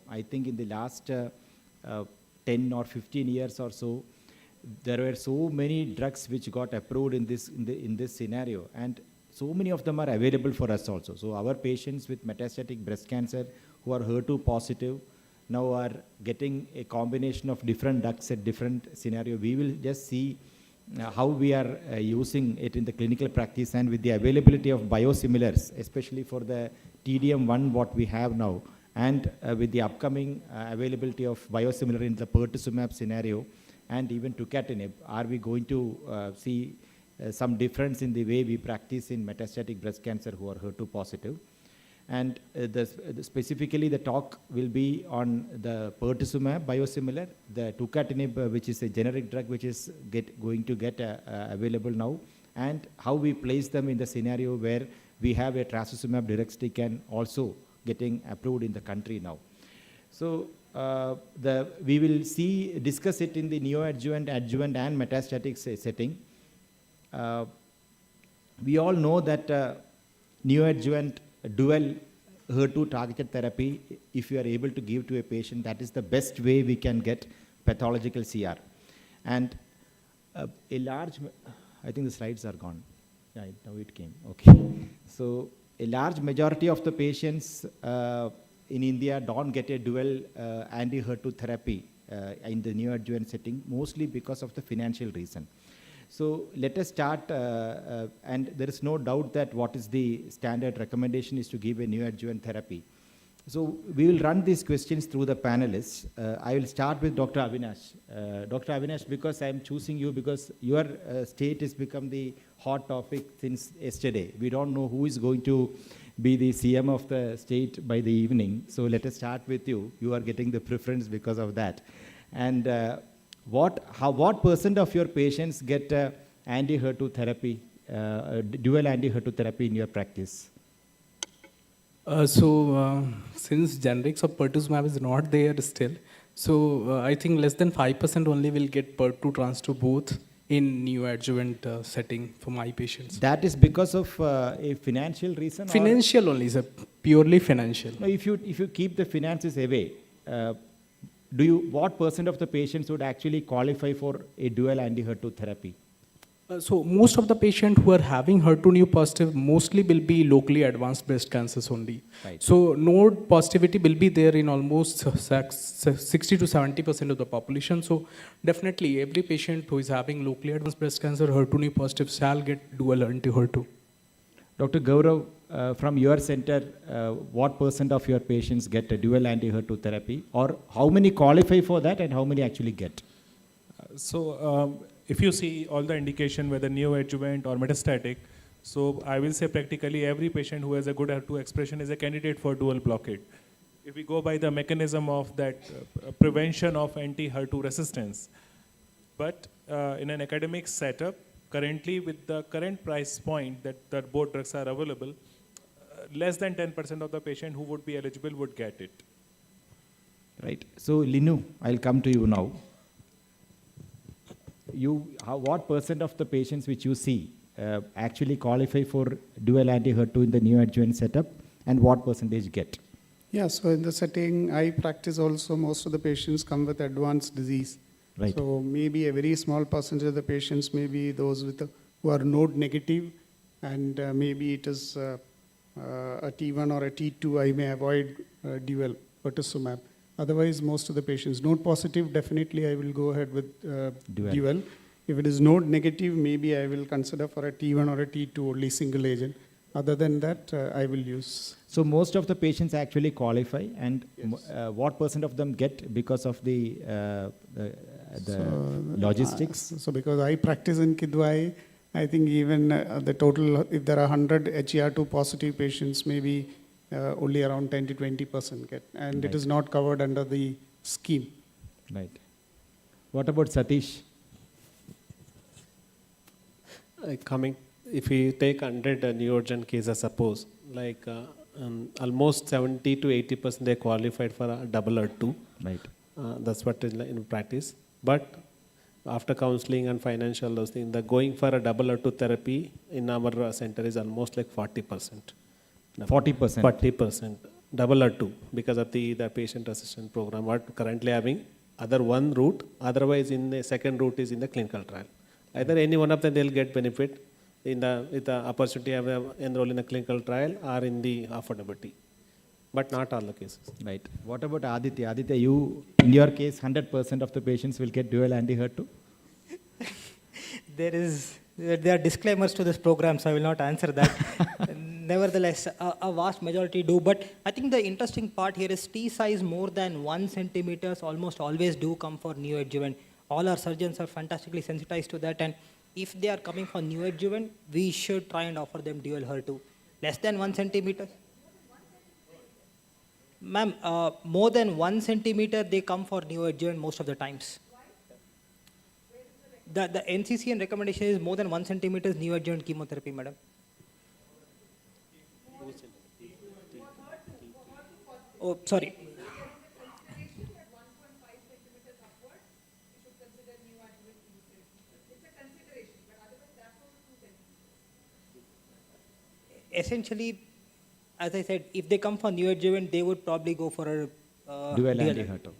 J: I think in the last 10 or 15 years or so, there were so many drugs which got approved in this scenario, and so many of them are available for us also. So our patients with metastatic breast cancer who are HER2 positive, now are getting a combination of different drugs at different scenario. We will just see how we are using it in the clinical practice, and with the availability of biosimilars, especially for the TDM1 what we have now, and with the upcoming availability of biosimilar in the pertuzumab scenario, and even tucatinib, are we going to see some difference in the way we practice in metastatic breast cancer who are HER2 positive? And specifically the talk will be on the pertuzumab biosimilar, the tucatinib, which is a generic drug which is going to get available now, and how we place them in the scenario where we have a trastuzumab deruxtecan also getting approved in the country now. So we will discuss it in the neoadjuvant, adjuvant and metastatic setting. We all know that neoadjuvant dual HER2 targeted therapy, if you are able to give to a patient, that is the best way we can get pathological CR. And a large, I think the slides are gone. Yeah, now it came, okay. So a large majority of the patients in India don't get a dual anti-HER2 therapy in the neoadjuvant setting, mostly because of the financial reason. So let us start, and there is no doubt that what is the standard recommendation is to give a neoadjuvant therapy. So we will run these questions through the panelists. I will start with Dr. Avinash. Dr. Avinash, because I am choosing you because your state has become the hot topic since yesterday. We don't know who is going to be the CM of the state by the evening. So let us start with you. You are getting the preference because of that. And what percent of your patients get anti-HER2 therapy, dual anti-HER2 therapy in your practice?
K: Since generics of pertuzumab is not there still, so I think less than 5% only will get per2 trans to both in neoadjuvant setting for my patients.
J: That is because of a financial reason?
K: Financial only, sir. Purely financial.
J: No, if you keep the finances away, what percent of the patients would actually qualify for a dual anti-HER2 therapy?
K: So most of the patients who are having HER2 neu positive mostly will be locally advanced breast cancers only.
J: Right.
K: So node positivity will be there in almost 60 to 70% of the population. So definitely every patient who is having locally advanced breast cancer HER2 neu positive shall get dual anti-HER2.
J: Dr. Gaurav, from your center, what percent of your patients get a dual anti-HER2 therapy, or how many qualify for that and how many actually get?
L: If you see all the indication, whether neoadjuvant or metastatic, so I will say practically every patient who has a good HER2 expression is a candidate for dual blockade. If we go by the mechanism of that prevention of anti-HER2 resistance. But in an academic setup, currently with the current price point that both drugs are available, less than 10% of the patient who would be eligible would get it.
J: Right. So Linu, I'll come to you now. What percent of the patients which you see actually qualify for dual anti-HER2 in the neoadjuvant setup, and what percentage get?
M: Yeah, so in the setting I practice also, most of the patients come with advanced disease.
J: Right.
M: So maybe a very small percentage of the patients may be those who are node negative, and maybe it is a T1 or a T2, I may avoid dual pertuzumab. Otherwise, most of the patients, node positive, definitely I will go ahead with dual. If it is node negative, maybe I will consider for a T1 or a T2 only single agent. Other than that, I will use.
J: So most of the patients actually qualify, and yes. What percent of them get because of the logistics?
M: So because I practice in Kidwai, I think even the total, if there are 100 HER2 positive patients, maybe only around 10 to 20% get, and right. It is not covered under the scheme.
J: Right. What about Satish?
N: If we take 100 neoadjuvant cases, suppose, almost 70 to 80% they qualified for a double HER2.
J: Right.
N: That's what is in practice. But after counseling and financial those things, the going for a double HER2 therapy in our center is almost like 40%.
J: 40%?
N: 40%. Double HER2 because of the patient assistance program. What currently having other one route, otherwise in the second route is in the clinical trial. Either any one of them they'll get benefit with the opportunity of enroll in a clinical trial or in the affordability. but not all the cases.
J: Right. What about Aditya? Aditya, you, in your case, 100% of the patients will get dual anti-HER2?
O: There are disclaimers to this program, so I will not answer that. Nevertheless, a vast majority do. But I think the interesting part here is T size more than 1 centimeters almost always do come for neoadjuvant. All our surgeons are fantastically sensitized to that, and if they are coming for neoadjuvant, we should try and offer them dual HER2. Less than 1 centimeter? Ma'am, more than 1 centimeter, they come for neoadjuvant most of the times. The NCCN recommendation is more than 1 centimeter is neoadjuvant chemotherapy, madam. Oh, sorry. Essentially, as I said, if they come for neoadjuvant, they would probably go for a
J: dual anti-HER2.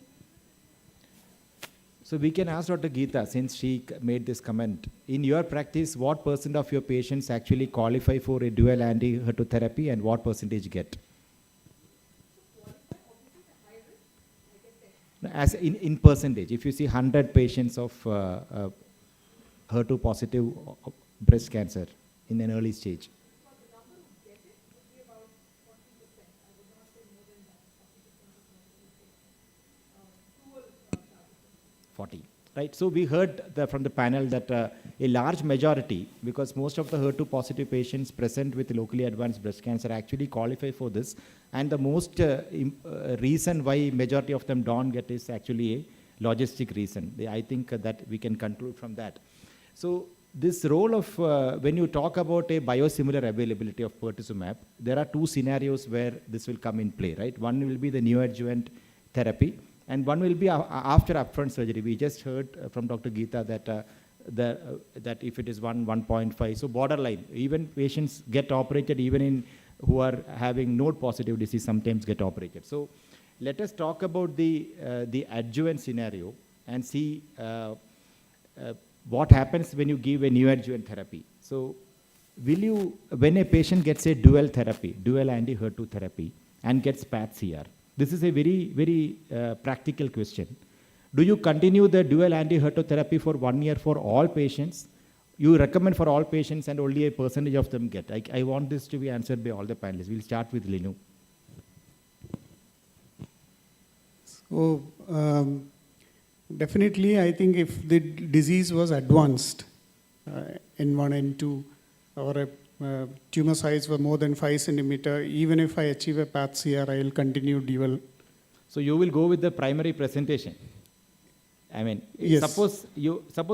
J: So we can ask Dr. Geeta, since she made this comment, in your practice, what % of your patients actually qualify for a dual anti-HER2 therapy and what percentage get? As in percentage, if you see 100 patients of HER2 positive breast cancer in an early stage. 40, right? So we heard from the panel that a large majority, because most of the HER2 positive patients present with locally advanced breast cancer actually qualify for this, and the most reason why majority of them don't get is actually a logistic reason. I think that we can conclude from that. So this role of, when you talk about a biosimilar availability of pertuzumab, there are two scenarios where this will come in play, right? One will be the neoadjuvant therapy, and one will be after upfront surgery. We just heard from Dr. Geeta that that if it is 1.5, so borderline, even patients get operated, even in who are having node positive disease sometimes get operated. So let us talk about the adjuvant scenario and see what happens when you give a neoadjuvant therapy. So will you, when a patient gets a dual therapy, dual anti-HER2 therapy, and gets PAT-CR, this is a very, very practical question. Do you continue the dual anti-HER2 therapy for 1 year for all patients? You recommend for all patients and only a percentage of them get. I want this to be answered by all the panelists. We'll start with Linu.
M: So definitely, I think if the disease was advanced, N1, N2, or a tumor size were more than 5 centimeter, even if I achieve a PAT-CR, I will continue dual.
J: So you will go with the primary presentation. I mean,
M: yes.
J: Suppose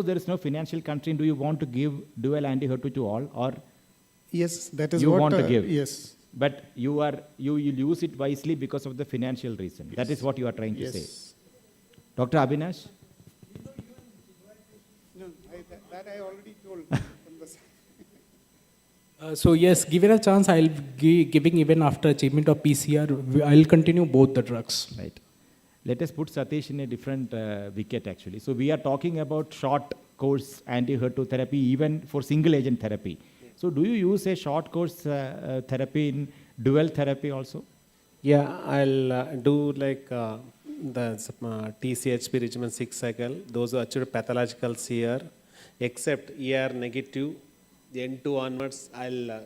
J: there is no financial constraint. Do you want to give dual anti-HER2 to all, or
M: yes, that is
J: you
M: what
J: want to give?
M: Yes.
J: But you will use it wisely because of the financial reason. Yes. That is what you are trying to say. Dr. Abhinash?
M: No, that I already told.
K: So yes, given a chance, I'll be giving even after achievement of PCR, I'll continue both the drugs.
J: Right. Let us put Satish in a different wicket actually. So we are talking about short course anti-HER2 therapy even for single agent therapy. So do you use a short course therapy in dual therapy also?
N: Yeah, I'll do like the TCHP regimen 6 cycle, those who achieve pathological CR, except ER negative, N2 onwards, I'll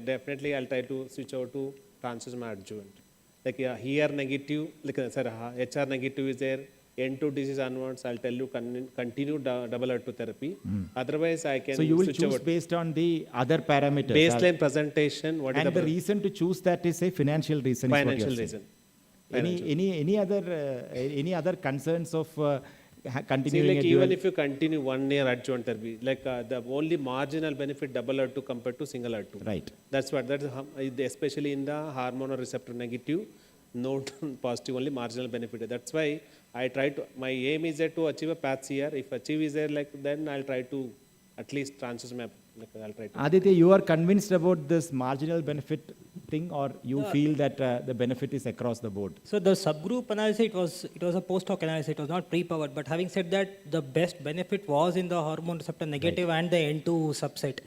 N: definitely I'll try to switch over to trastuzumab adjuvant. Like ER negative, HR negative is there, N2 disease onwards, I'll tell you continue double HER2 therapy. Otherwise, I can.
J: So you will
N: switch
J: choose
N: over
J: based on the other parameters.
N: Baseline presentation. What
J: and
N: is
J: the reason to choose that is a financial reason.
N: Financial reason.
J: Any other concerns of continuing?
N: See, like even if you continue 1 year adjuvant therapy, like the only marginal benefit double HER2 compared to single HER2.
J: Right.
N: That's especially in the hormonal receptor negative, node positive only marginal benefit. That's why I try to, my aim is there to achieve a PAT-CR. If achieve is there, then I'll try to at least trastuzumab. I'll try to.
J: Aditya, you are convinced about this marginal benefit thing, or you feel that the benefit is across the board?
O: So the subgroup analysis, it was a post-hoc analysis. It was not pre-powered. But having said that, the best benefit was in the hormone receptor negative and the N2 subset.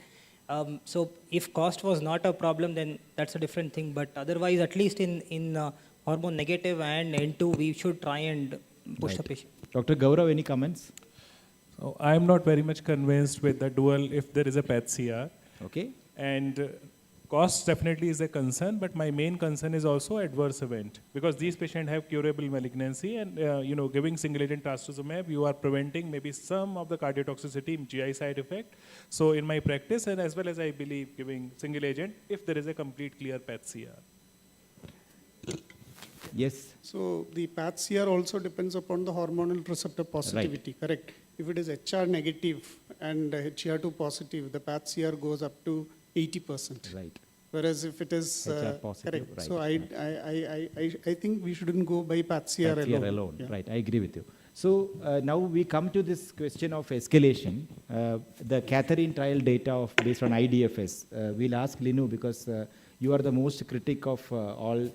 O: So if cost was not a problem, then that's a different thing. But otherwise, at least in hormone negative and N2, we should try and push the patient.
J: Dr. Gaurav, any comments?
L: So I'm not very much convinced with the dual if there is a PET-CR.
J: Okay.
L: And cost definitely is a concern, but my main concern is also adverse event, because these patients have curable malignancy, and giving single agent trastuzumab, you are preventing maybe some of the cardiotoxicity, GI side effect. So in my practice, and as well as I believe giving single agent, if there is a complete clear PET-CR.
J: Yes.
M: So the PAT-CR also depends upon the hormonal receptor positivity, correct? If it is HR negative and HER2 positive, the PAT-CR goes up to 80%.
J: Right.
M: Whereas if it is
J: HR positive,
M: correct,
J: right,
M: so I think we shouldn't go by PAT-CR alone. Yeah.
J: Right, I agree with you. So now we come to this question of escalation. The Catherine trial data based on IDFS. We'll ask Linu, because you are the most critic of all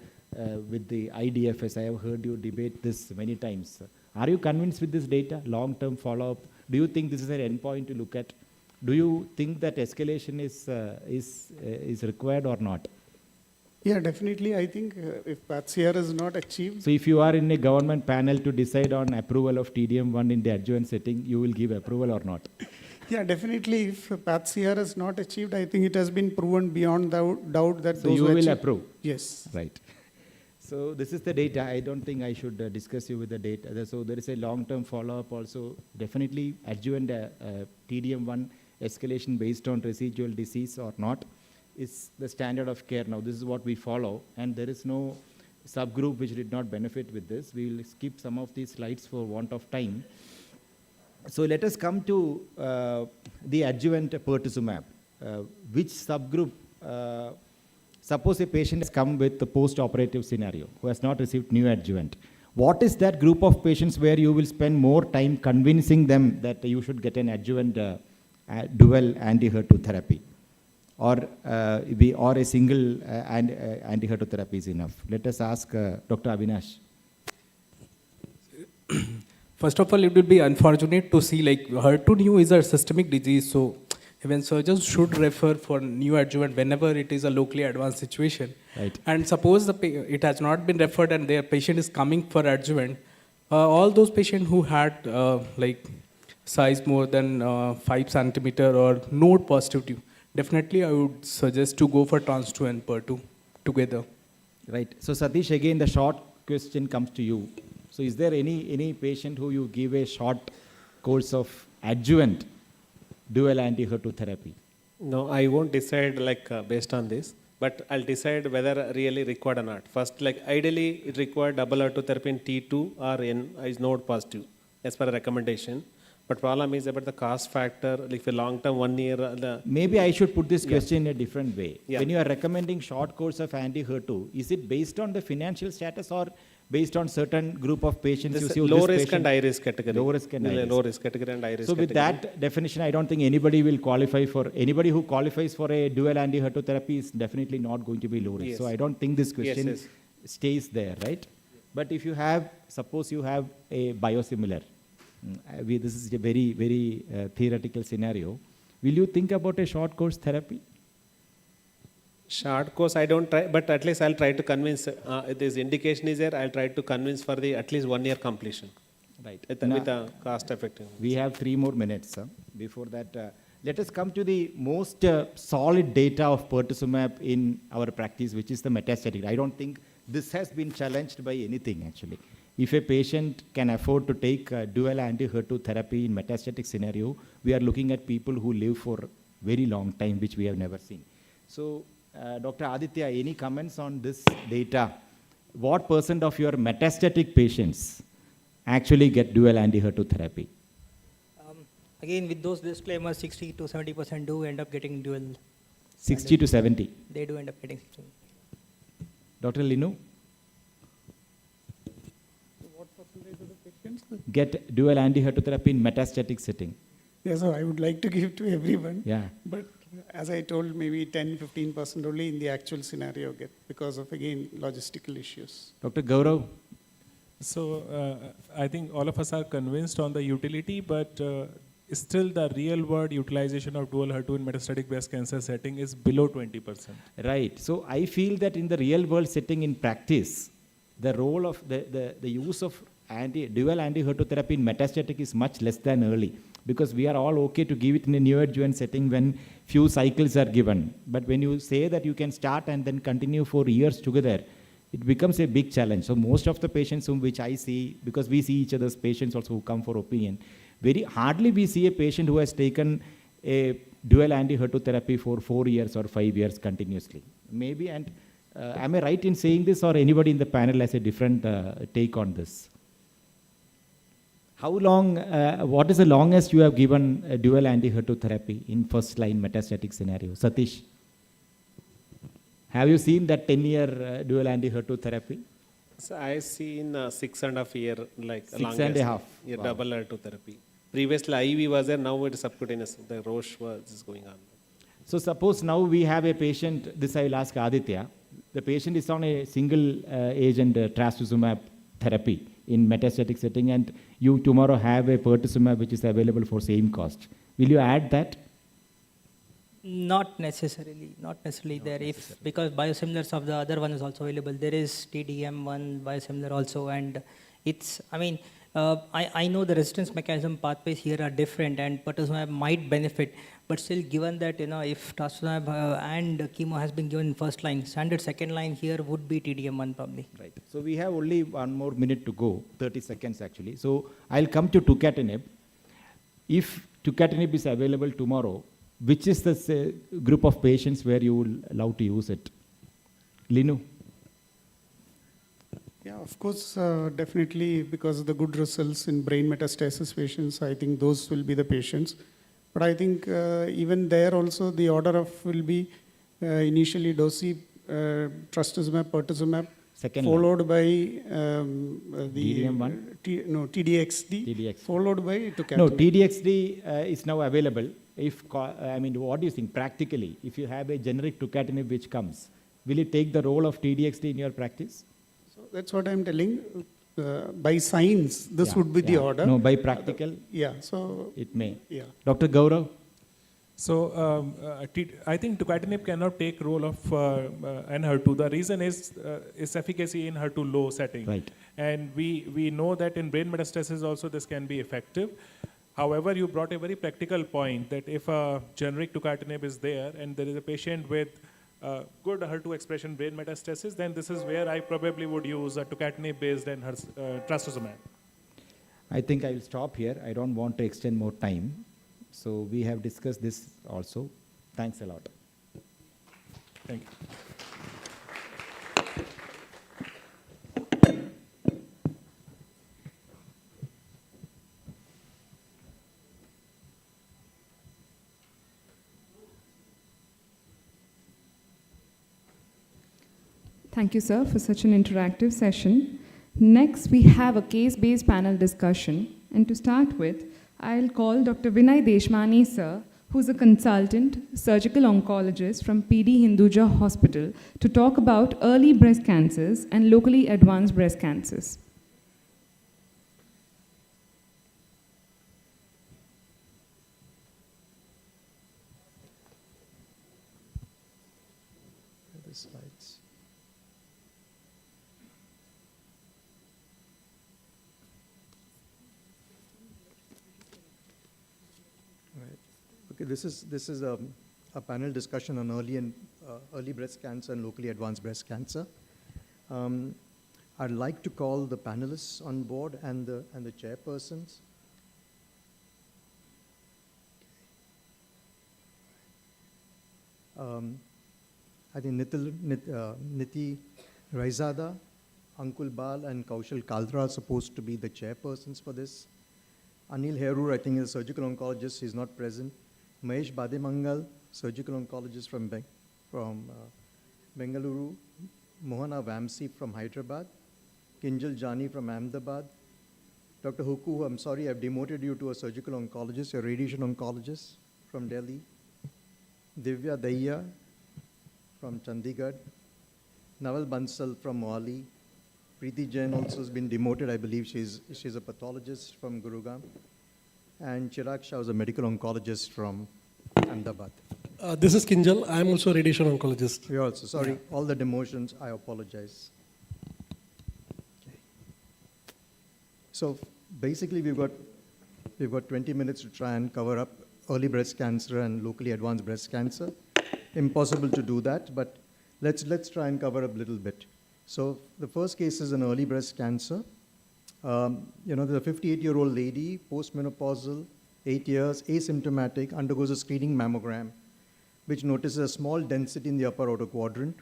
J: with the IDFS. I have heard you debate this many times. Are you convinced with this data, long-term follow-up? Do you think this is an endpoint to look at? Do you think that escalation is required or not?
M: Yeah, definitely. I think if PAT-CR is not achieved.
J: So if you are in a government panel to decide on approval of TDM1 in the adjuvant setting, you will give approval or not?
M: Yeah, definitely. If PAT-CR is not achieved, I think it has been proven beyond doubt that
J: so
M: those
J: you
M: who
J: will
M: achieve,
J: approve?
M: Yes.
J: Right. So this is the data. I don't think I should discuss you with the data. So there is a long-term follow-up also. Definitely adjuvant TDM1 escalation based on residual disease or not is the standard of care now. This is what we follow, and there is no subgroup which did not benefit with this. We will skip some of these slides for want of time. So let us come to the adjuvant pertuzumab. Which subgroup, suppose a patient has come with the post-operative scenario who has not received new adjuvant. What is that group of patients where you will spend more time convincing them that you should get an adjuvant dual anti-HER2 therapy? Or a single anti-HER2 therapy is enough? Let us ask Dr. Avinash.
K: First of all, it will be unfortunate to see like HER2 new is a systemic disease, so even surgeons should refer for new adjuvant whenever it is a locally advanced situation.
J: Right.
K: And suppose it has not been referred and their patient is coming for adjuvant, all those patients who had like size more than 5 centimeter or node positive, definitely I would suggest to go for trans 2 and PER2 together.
J: Right. So Satish, again the short question comes to you. So is there any patient who you give a short course of adjuvant dual anti-HER2 therapy?
N: No, I won't decide based on this, but I'll decide whether really required or not. First, ideally it required double HER2 therapy in T2 or N is node positive as per the recommendation. But problem is about the cost factor, like for long term 1 year.
J: Maybe I should put this question in a different way.
N: Yeah.
J: When you are recommending short course of anti-HER2, is it based on the financial status or based on certain group of patients?
N: This
J: you see
N: low risk and high risk category.
J: Low risk and high risk.
N: Low risk category and high risk
J: So with
N: category.
J: that definition, I don't think anybody will qualify for, anybody who qualifies for a dual anti-HER2 therapy is definitely not going to be low risk.
N: Yes.
J: So I don't think this question
N: Yes.
J: stays there, right? But if you have, suppose you have a biosimilar, this is a very, very theoretical scenario. Will you think about a short course therapy?
N: Short course, I don't try, but at least I'll try to convince, if this indication is there, I'll try to convince for the at least 1 year completion.
J: Right.
N: With a cost effective.
J: We have 3 more minutes. Before that, let us come to the most solid data of pertuzumab in our practice, which is the metastatic. I don't think this has been challenged by anything actually. If a patient can afford to take dual anti-HER2 therapy in metastatic scenario, we are looking at people who live for very long time, which we have never seen. So, Dr. Aditya, any comments on this data? What % of your metastatic patients actually get dual anti-HER2 therapy?
O: Again, with those disclaimers, 60 to 70% do end up getting dual.
J: 60 to 70?
O: They do end up getting.
J: Dr. Linu?
M: What percentage of the patients?
J: Get dual anti-HER2 therapy in metastatic setting?
M: Yeah, so I would like to give to everyone.
J: Yeah.
M: But as I told, maybe 10-15% only in the actual scenario get because of, again, logistical issues.
J: Dr. Gaurav?
L: So I think all of us are convinced on the utility, but still the real world utilization of dual HER2 in metastatic breast cancer setting is below 20%.
J: Right. So I feel that in the real world setting in practice, the role of the use of dual anti-HER2 therapy in metastatic is much less than early, because we are all okay to give it in a neoadjuvant setting when few cycles are given. But when you say that you can start and then continue for years together, it becomes a big challenge. So most of the patients which I see, because we see each other's patients also who come for opinion, very hardly we see a patient who has taken a dual anti-HER2 therapy for 4 years or 5 years continuously. Maybe, and am I right in saying this, or anybody in the panel has a different take on this? How long, what is the longest you have given a dual anti-HER2 therapy in first-line metastatic scenario? Satish, have you seen that 10-year dual anti-HER2 therapy?
N: So I seen 6.5 year, like
J: 6.5.
N: Yeah,
J: Wow.
N: double HER2 therapy. Previously IV was there, now it is subcutaneous. The Roche is going on.
J: So suppose now we have a patient, this I will ask Aditya, the patient is on a single agent trastuzumab therapy in metastatic setting, and you tomorrow have a pertuzumab which is available for same cost. Will you add that?
O: Not necessarily there. If because biosimilars of the other one is also available. There is TDM1 biosimilar also, and it's, I mean, I know the resistance mechanism pathways here are different, and pertuzumab might benefit, but still, given that, you know, if trastuzumab and chemo has been given in first line, standard second line here would be TDM1 probably.
J: Right. So we have only 1 more minute to go, 30 seconds actually. So I'll come to tucatinib. If tucatinib is available tomorrow, which is the group of patients where you will allow to use it? Linu?
M: Yeah, of course, definitely, because of the good results in brain metastasis patients, I think those will be the patients. But I think even there also the order of will be initially dosi, trastuzumab, pertuzumab, followed by the
J: DDM1?
M: TDXD, followed by tucatinib.
J: No, TDXD is now available. If, I mean, what do you think practically? If you have a generic tucatinib which comes, will it take the role of TDXD in your practice?
M: So that's what I'm telling. By science, this would be the order.
J: No, by practical?
M: Yeah, so.
J: It may.
M: Yeah.
J: Dr. Gaurav?
L: So I think tucatinib cannot take role of HER2. The reason is its efficacy in HER2 low setting.
J: Right.
L: And we know that in brain metastasis also this can be effective. However, you brought a very practical point that if a generic tucatinib is there and there is a patient with good HER2 expression brain metastasis, then this is where I probably would use a tucatinib based and trastuzumab.
J: I think I will stop here. I don't want to extend more time. So we have discussed this also. Thanks a lot.
L: Thank you.
B: Thank you, sir, for such an interactive session. Next, we have a case-based panel discussion. And to start with, I'll call Dr. Vinay Deshmani, sir, who's a consultant surgical oncologist from PD Hinduja Hospital, to talk about early breast cancers and locally advanced breast cancers.
P: The slides. Right. Okay, this is a panel discussion on early breast cancer and locally advanced breast cancer. I'd like to call the panelists on board and the chairpersons. I think Niti Raizada, Ankul Bal, and Kaushal Kaldra are supposed to be the chairpersons for this. Anil Herur, I think, is a surgical oncologist. He's not present. Mahesh Bademangal, surgical oncologist from Bengaluru. Mohana Vamsi from Hyderabad. Kinjal Jani from Ahmedabad. Dr. Huku, I'm sorry, I've demoted you to a surgical oncologist, a radiation oncologist from Delhi. Divya Daiya from Chandigarh. Naval Bansal from Mohali. Preeti Jain also has been demoted. I believe she's a pathologist from Gurugram. And Chirag Shah is a medical oncologist from Ahmedabad.
Q: This is Kinjal. I'm also a radiation oncologist.
N: You're also, sorry, all the demotions, I apologize.
P: So basically, we've got 20 minutes to try and cover up early breast cancer and locally advanced breast cancer. Impossible to do that, but let's try and cover up a little bit. So the first case is an early breast cancer. There's a 58-year-old lady, postmenopausal, 8 years, asymptomatic, undergoes a screening mammogram, which notices a small density in the upper outer quadrant.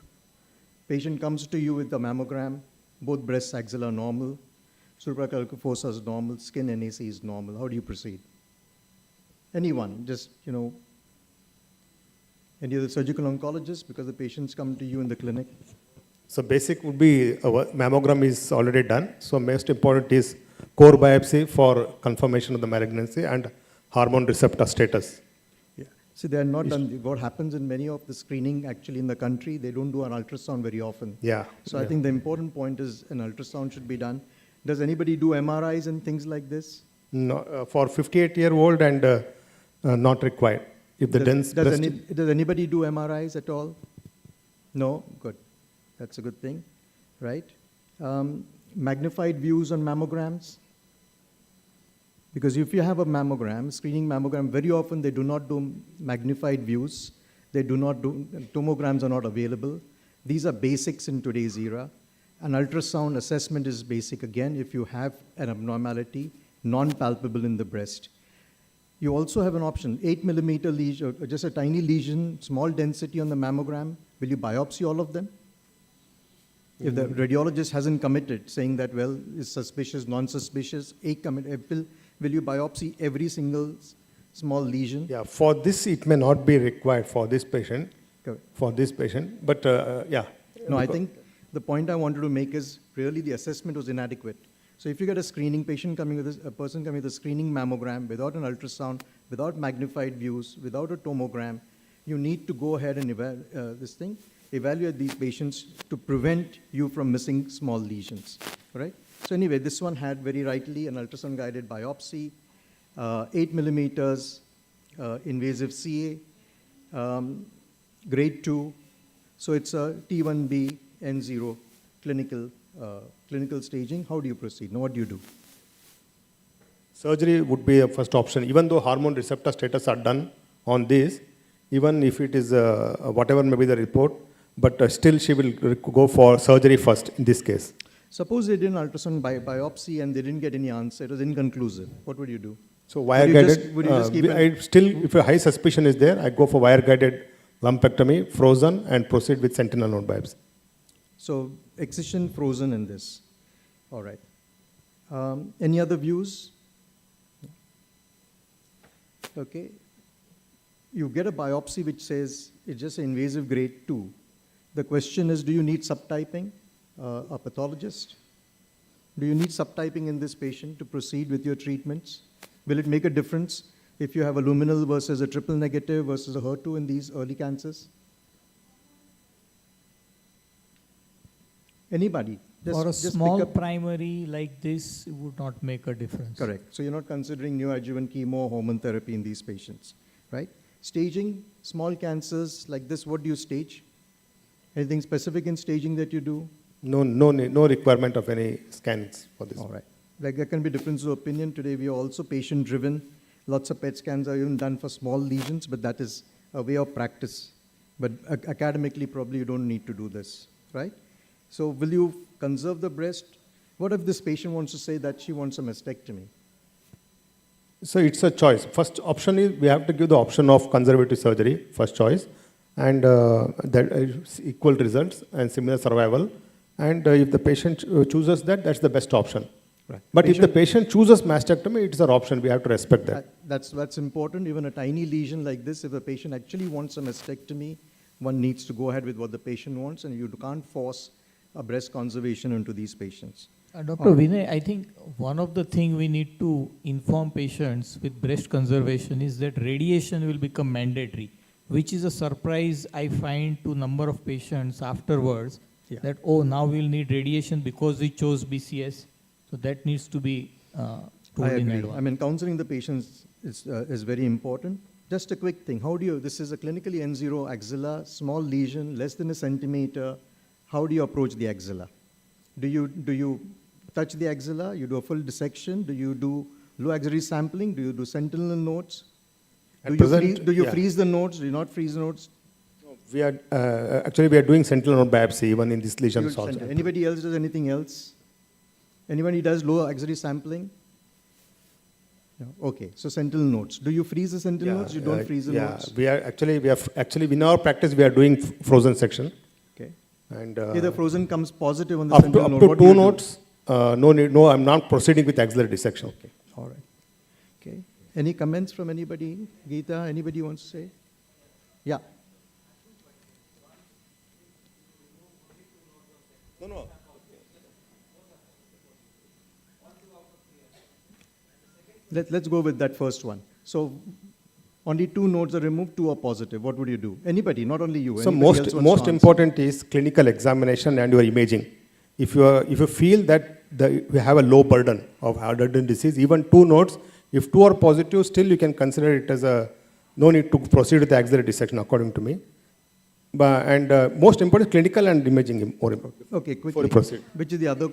P: Patient comes to you with the mammogram, both breast axilla normal, supraclavicular fossa is normal, skin NAC is normal. How do you proceed? Anyone, just, any other surgical oncologist, because the patients come to you in the clinic?
R: So basic would be our mammogram is already done. So most important is core biopsy for confirmation of the malignancy and hormone receptor status.
P: Yeah. See, they are not done. What happens in many of the screening actually in the country, they don't do an ultrasound very often.
R: Yeah.
P: So I think the important point is an ultrasound should be done. Does anybody do MRIs and things like this?
R: No, for 58-year-old and not required. If the
P: does anybody do MRIs at all? No? Good. That's a good thing, right? Magnified views on mammograms? Because if you have a mammogram, screening mammogram, very often they do not do magnified views. They do not do, tomograms are not available. These are basics in today's era. An ultrasound assessment is basic again if you have an abnormality, non-palpable in the breast. You also have an option, 8 millimeter lesion, or just a tiny lesion, small density on the mammogram. Will you biopsy all of them? If the radiologist hasn't committed, saying that, well, is suspicious, non-suspicious, will you biopsy every single small lesion?
R: Yeah, for this it may not be required for this patient.
P: Correct.
R: For this patient, but yeah.
P: No, I think the point I wanted to make is really the assessment was inadequate. So if you get a screening patient coming with a person coming with a screening mammogram without an ultrasound, without magnified views, without a tomogram, you need to go ahead and evaluate these patients to prevent you from missing small lesions, right? So anyway, this one had very rightly an ultrasound-guided biopsy, 8 millimeters invasive CA, grade 2. So it's a T1B N0 clinical staging. How do you proceed? Now, what do you do?
R: Surgery would be a first option. Even though hormone receptor status are done on this, even if it is whatever may be the report, but still she will go for surgery first in this case.
P: Suppose they did an ultrasound biopsy and they didn't get any answer, it was inconclusive. What would you do?
R: So wire-guided, if a high suspicion is there, I go for wire-guided lumpectomy, frozen, and proceed with sentinel node biopsy.
P: So excision frozen in this. All right. Any other views? Okay. You get a biopsy which says it's just an invasive grade 2. The question is, do you need subtyping? A pathologist? Do you need subtyping in this patient to proceed with your treatments? Will it make a difference if you have a luminal versus a triple negative versus a HER2 in these early cancers? Anybody?
S: For a small primary like this, it would not make a difference.
P: Correct. So you're not considering neoadjuvant chemo, hormone therapy in these patients, right? Staging, small cancers like this, what do you stage? Anything specific in staging that you do?
R: No requirement of any scans for this.
P: All right. Like there can be difference of opinion. Today we are also patient-driven. Lots of PET scans are even done for small lesions, but that is a way of practice. But academically, probably you don't need to do this, right? So will you conserve the breast? What if this patient wants to say that she wants a mastectomy?
R: So it's a choice. First option is we have to give the option of conservative surgery, first choice, and that equal results and similar survival. And if the patient chooses that, that's the best option.
P: Right.
R: But if the patient chooses mastectomy, it's our option. We have to respect that.
P: That's important. Even a tiny lesion like this, if a patient actually wants a mastectomy, one needs to go ahead with what the patient wants, and you can't force a breast conservation into these patients.
S: Dr. Vinay, I think one of the things we need to inform patients with breast conservation is that radiation will become mandatory, which is a surprise I find to number of patients afterwards, that, oh, now we'll need radiation because we chose BCS. So that needs to be told in advance.
P: I mean, counseling the patients is very important. Just a quick thing. How do you, this is a clinically N0 axilla, small lesion, less than a centimeter. How do you approach the axilla? Do you touch the axilla? You do a full dissection? Do you do low axillary sampling? Do you do sentinel nodes? Do you freeze the nodes? Do you not freeze the nodes?
R: We are actually we are doing sentinel node biopsy even in this lesion also.
P: Anybody else does anything else? Anybody does low axillary sampling? No. Okay, so sentinel nodes. Do you freeze the sentinel nodes? You don't freeze the nodes?
R: We are actually in our practice we are doing frozen section.
P: Okay.
R: And
P: if the frozen comes positive on the sentinel node,
R: up to 2 nodes, no, I'm not proceeding with axillary dissection.
P: Okay, all right. Okay. Any comments from anybody? Geeta, anybody wants to say? Yeah.
R: No.
P: Let's go with that first one. So only 2 nodes are removed, 2 are positive. What would you do? Anybody, not only you.
R: So most important is clinical examination and your imaging. If you feel that you have a low burden of Harden disease, even 2 nodes, if 2 are positive, still you can consider it as no need to proceed with the axillary dissection according to me. And most important, clinical and imaging more important.
P: Okay, quickly.
R: Proceed.
P: Which is the other?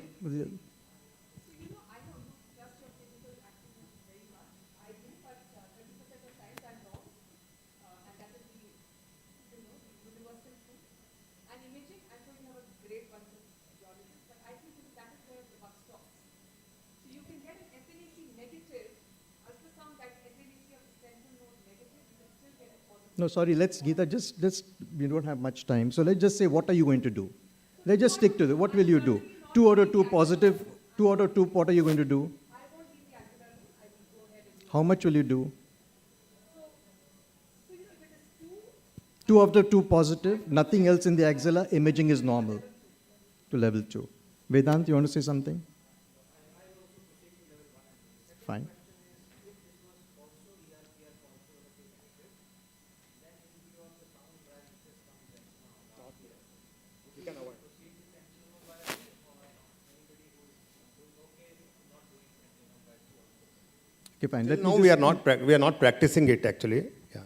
P: No, sorry, Geeta, just, we don't have much time. So let's just say, what are you going to do? Let's just stick to it. What will you do? 2 out of 2 positive, 2 out of 2, what are you going to do? How much will you do? 2 out of 2 positive, nothing else in the axilla, imaging is normal to level 2. Vedant, you want to say something? Fine. Okay, fine.
R: No, we are not practicing it actually.
P: Yeah.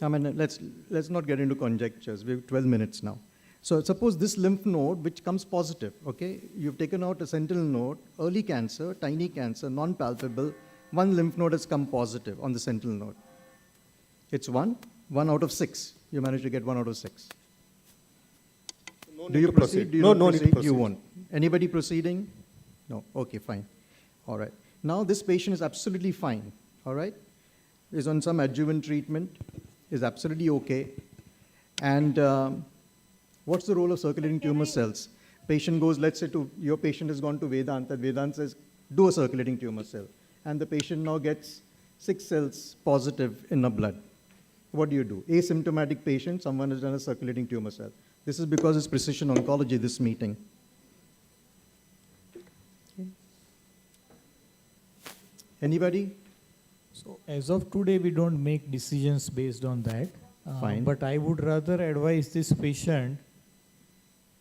P: I mean, let's not get into conjectures. We have 12 minutes now. So suppose this lymph node, which comes positive, okay? You've taken out a sentinel node, early cancer, tiny cancer, non-palpable. 1 lymph node has come positive on the sentinel node. It's 1 out of 6. You managed to get 1 out of 6. Do you proceed? Do you
R: no
P: proceed?
R: Need to proceed.
P: You won't. Anybody proceeding? No. Okay, fine. All right. Now this patient is absolutely fine. All right. Is on some adjuvant treatment. Is absolutely okay. And what's the role of circulating tumor cells? Patient goes, let's say your patient has gone to Vedant, and Vedant says, do a circulating tumor cell. And the patient now gets 6 cells positive in the blood. What do you do? Asymptomatic patient, someone has done a circulating tumor cell. This is because it's precision oncology, this meeting. Okay. Anybody?
S: So as of today, we don't make decisions based on that.
P: Fine.
S: But I would rather advise this patient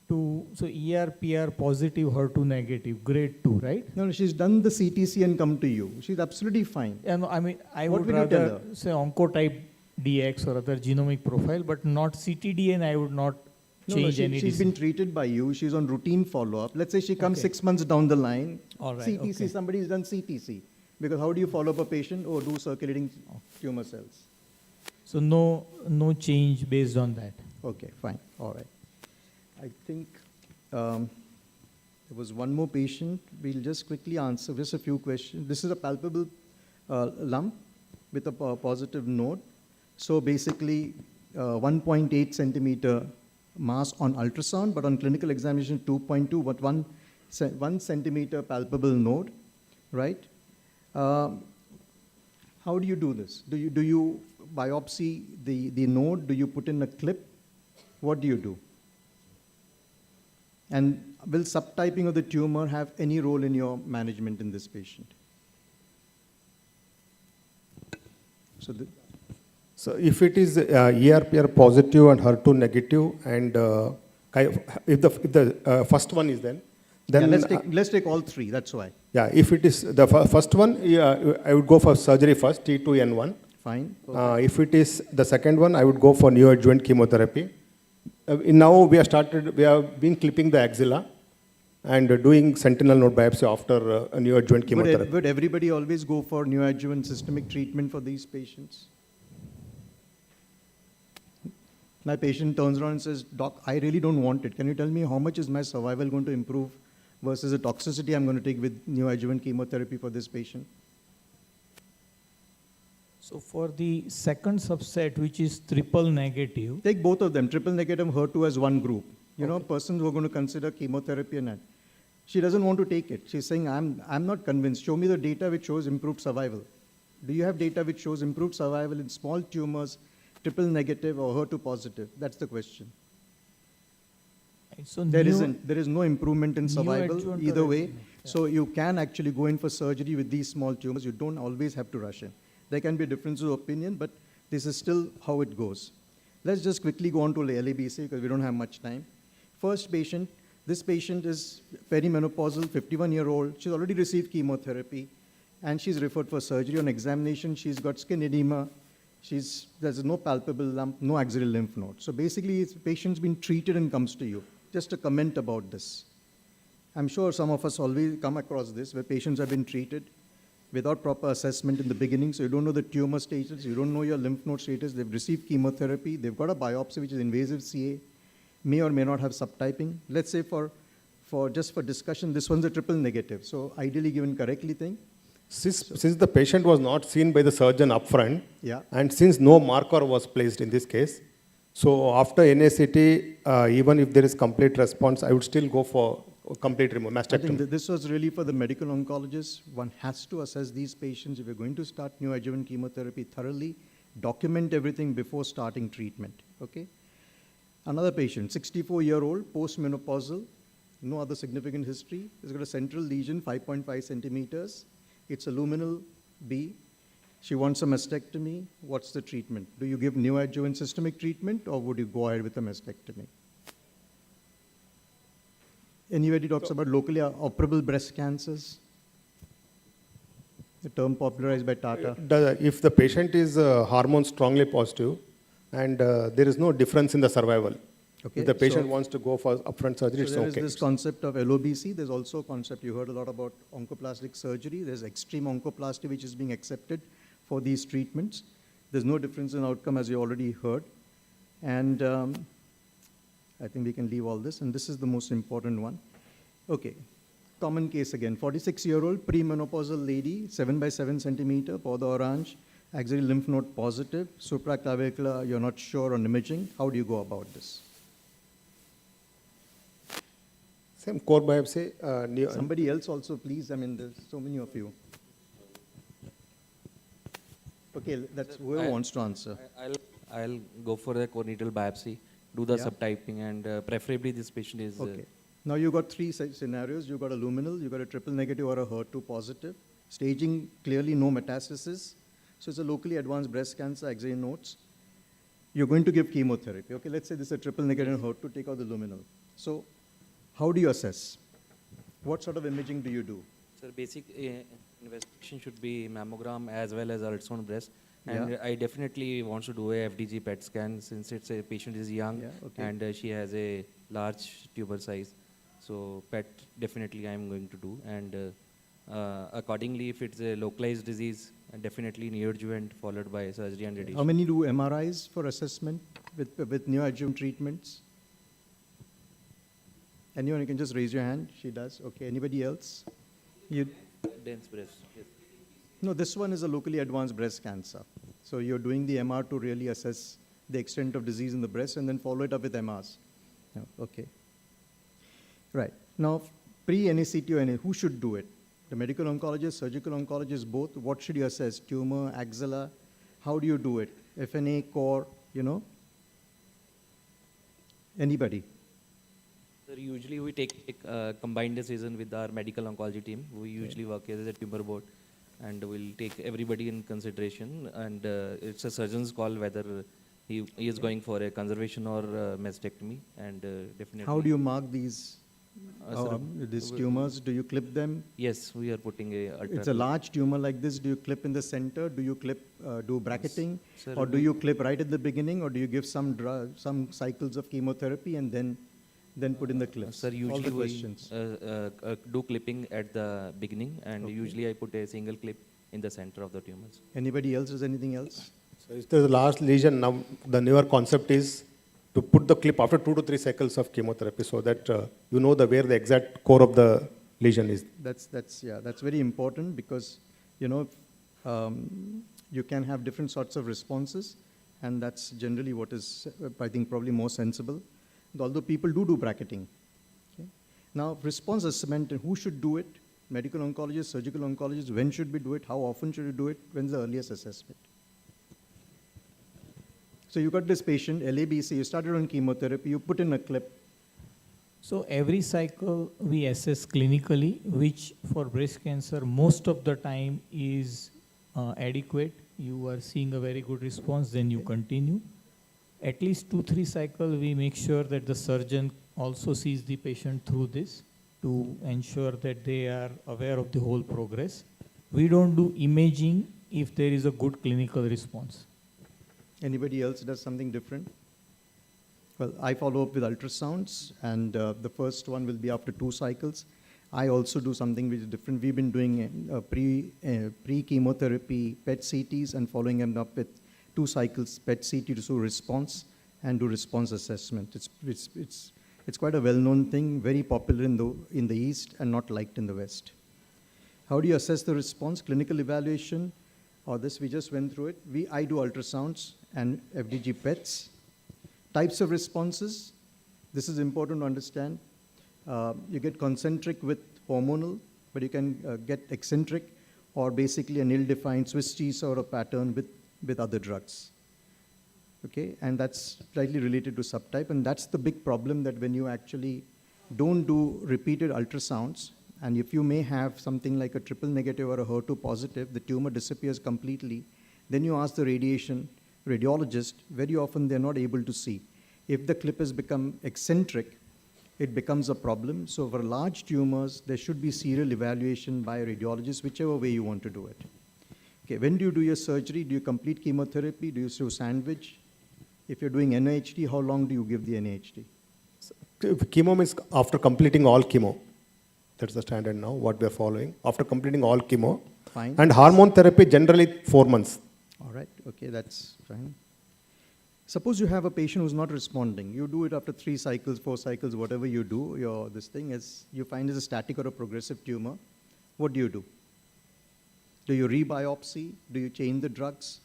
S: to, so ER, PR positive, HER2 negative, grade 2, right?
P: No, she's done the CTC and come to you. She's absolutely fine.
S: Yeah, no, I mean, I
P: What
S: would
P: will you tell
S: rather
P: her?
S: say oncotype DX or other genomic profile, but not CTD, and I would not change any
P: she's been treated by you. She's on routine follow-up. Let's say she comes 6 months down the line.
S: All right,
P: CTC,
S: okay.
P: somebody's done CTC. Because how do you follow up a patient? Or do circulating tumor cells.
S: So no change based on that.
P: Okay, fine. All right. I think there was one more patient. We'll just quickly answer just a few questions. This is a palpable lump with a positive node. So basically 1.8 centimeter mass on ultrasound, but on clinical examination 2.2, but 1 centimeter palpable node, right? How do you do this? Do you biopsy the node? Do you put in a clip? What do you do? And will subtyping of the tumor have any role in your management in this patient?
R: So if it is ERPR positive and HER2 negative, and if the first one is then
P: yeah, let's take all 3. That's why.
R: Yeah, if it is the first one, I would go for surgery first, T2N1.
P: Fine.
R: If it is the second one, I would go for neoadjuvant chemotherapy. Now we have been clipping the axilla. and doing sentinel node biopsy after a neoadjuvant chemotherapy.
P: Would everybody always go for neoadjuvant systemic treatment for these patients? My patient turns around and says, Doc, I really don't want it. Can you tell me how much is my survival going to improve versus the toxicity I'm going to take with neoadjuvant chemotherapy for this patient?
S: So for the second subset, which is triple negative.
P: Take both of them, triple negative HER2 as one group. You know, persons who are going to consider chemotherapy and that. She doesn't want to take it. She's saying, I'm not convinced. Show me the data which shows improved survival. Do you have data which shows improved survival in small tumors, triple negative or HER2 positive? That's the question.
S: So
P: there is no improvement in survival either way.
S: Yeah.
P: So you can actually go in for surgery with these small tumors. You don't always have to rush in. There can be a difference of opinion, but this is still how it goes. Let's just quickly go on to the LABC because we don't have much time. First patient, this patient is perimenopausal, 51-year-old. She's already received chemotherapy and she's referred for surgery. On examination, she's got skin edema. There's no palpable lump, no axillary lymph node. So basically, the patient's been treated and comes to you. Just a comment about this. I'm sure some of us always come across this where patients have been treated without proper assessment in the beginning, so you don't know the tumor status, you don't know your lymph node status, they've received chemotherapy, they've got a biopsy which is invasive CA, may or may not have subtyping. Let's say just for discussion, this one's a triple negative, so ideally given correctly thing.
R: Since the patient was not seen by the surgeon upfront,
P: yeah.
R: and since no marker was placed in this case, so after NACT, even if there is complete response, I would still go for complete removal, mastectomy.
P: I think that this was really for the medical oncologist. One has to assess these patients. If you're going to start neoadjuvant chemotherapy thoroughly, document everything before starting treatment, okay? Another patient, 64-year-old, postmenopausal, no other significant history. He's got a central lesion, 5.5 centimeters. It's a luminal B. She wants a mastectomy. What's the treatment? Do you give neoadjuvant systemic treatment or would you go ahead with a mastectomy? Anybody talks about locally operable breast cancers? The term popularized by Tata.
R: If the patient is hormone strongly positive and there is no difference in the survival,
P: okay,
R: if the patient wants to go for upfront surgery,
P: so
R: it's
P: there
R: okay.
P: is this concept of LOBC. There's also a concept, you heard a lot about oncoplastic surgery. There's extreme oncoplasty which is being accepted for these treatments. There's no difference in outcome as you already heard. And I think we can leave all this. And this is the most important one. Okay, common case again. 46-year-old premenopausal lady, 7 by 7 centimeter, Poda orange, axillary lymph node positive, supraclavicular, you're not sure on imaging. How do you go about this?
R: Same core biopsy.
P: Somebody else also, please. I mean, there's so many of you. Okay, that's whoever wants to answer.
T: I'll go for a corneal biopsy, do the subtyping, and preferably this patient is...
P: Okay. Now you've got three scenarios. You've got a luminal, you've got a triple negative or a HER2 positive. Staging, clearly no metastasis. So it's a locally advanced breast cancer, axillary nodes. You're going to give chemotherapy. Okay, let's say this is a triple negative and HER2, take out the luminal. So how do you assess? What sort of imaging do you do?
T: Sir, basic investigation should be mammogram as well as ultrasound breast. And I definitely want to do a FDG PET scan since it's a patient is young and she has a large tumor size. So PET definitely I'm going to do. And accordingly, if it's a localized disease, definitely neoadjuvant followed by surgery and radiation.
P: How many do MRIs for assessment with neoadjuvant treatments? Anyone, you can just raise your hand. She does. Okay, anybody else?
T: Dense breast, yes.
P: No, this one is a locally advanced breast cancer. So you're doing the MR to really assess the extent of disease in the breast and then follow it up with MRs. Okay. Right. Now, pre-NACT or NA, who should do it? The medical oncologist, surgical oncologist, both? What should you assess? Tumor, axilla? How do you do it? FNA, core, you know? Anybody?
T: Sir, usually we take combined decision with our medical oncology team. We usually work as a tumor board and we'll take everybody in consideration. And it's a surgeon's call whether he is going for a conservation or mastectomy. And definitely.
P: How do you mark these tumors? Do you clip them?
T: Yes, we are putting a...
P: It's a large tumor like this. Do you clip in the center? Do you clip, do bracketing?
T: Yes. Sir,
P: or do you clip right at the beginning? Or do you give some cycles of chemotherapy and then then put in the clips?
T: Sir,
P: All
T: usually
P: the
T: we
P: questions.
T: do clipping at the beginning, and
P: Okay.
T: usually I put a single clip in the center of the tumors.
P: Anybody else has anything else?
R: So if there's a large lesion, now the newer concept is to put the clip after 2 to 3 cycles of chemotherapy so that you know where the exact core of the lesion is.
P: That's very important because, you know, you can have different sorts of responses, and that's generally what is, I think, probably more sensible. Although people do bracketing. Okay? Now, response assessment, who should do it? Medical oncologist, surgical oncologist, when should we do it? How often should we do it? When's the earliest assessment? So you got this patient, LABC, you started on chemotherapy, you put in a clip.
S: So every cycle we assess clinically, which for breast cancer most of the time is adequate. You are seeing a very good response, then you continue. At least 2-3 cycles we make sure that the surgeon also sees the patient through this to ensure that they are aware of the whole progress. We don't do imaging if there is a good clinical response.
P: Anybody else does something different? Well, I follow up with ultrasounds, and the first one will be after 2 cycles. I also do something which is different. We've been doing pre-chemotherapy PET CTs and following them up with 2 cycles PET CT to show response and do response assessment. It's quite a well-known thing, very popular in the East and not liked in the West. How do you assess the response? Clinical evaluation, or this we just went through it. I do ultrasounds and FDG PETs. Types of responses, this is important to understand. You get concentric with hormonal, but you can get eccentric or basically an ill-defined Swiss cheese sort of pattern with other drugs. Okay, and that's slightly related to subtype, and that's the big problem, that when you actually don't do repeated ultrasounds, and if you may have something like a triple negative or a HER2 positive, the tumor disappears completely, then you ask the radiologist, very often they're not able to see. If the clip has become eccentric, it becomes a problem. So for large tumors, there should be serial evaluation by a radiologist, whichever way you want to do it. Okay, when do you do your surgery? Do you complete chemotherapy? Do you do sandwich? If you're doing NIHT, how long do you give the NIHT?
R: Chemo means after completing all chemo. That's the standard now, what we are following. After completing all chemo.
P: Fine.
R: And hormone therapy, generally 4 months.
P: All right, okay, that's fine. Suppose you have a patient who's not responding. You do it after 3 cycles, 4 cycles, whatever you do, this thing is, you find it's a static or a progressive tumor. What do? Do you rebiopsy? Do you change the drugs?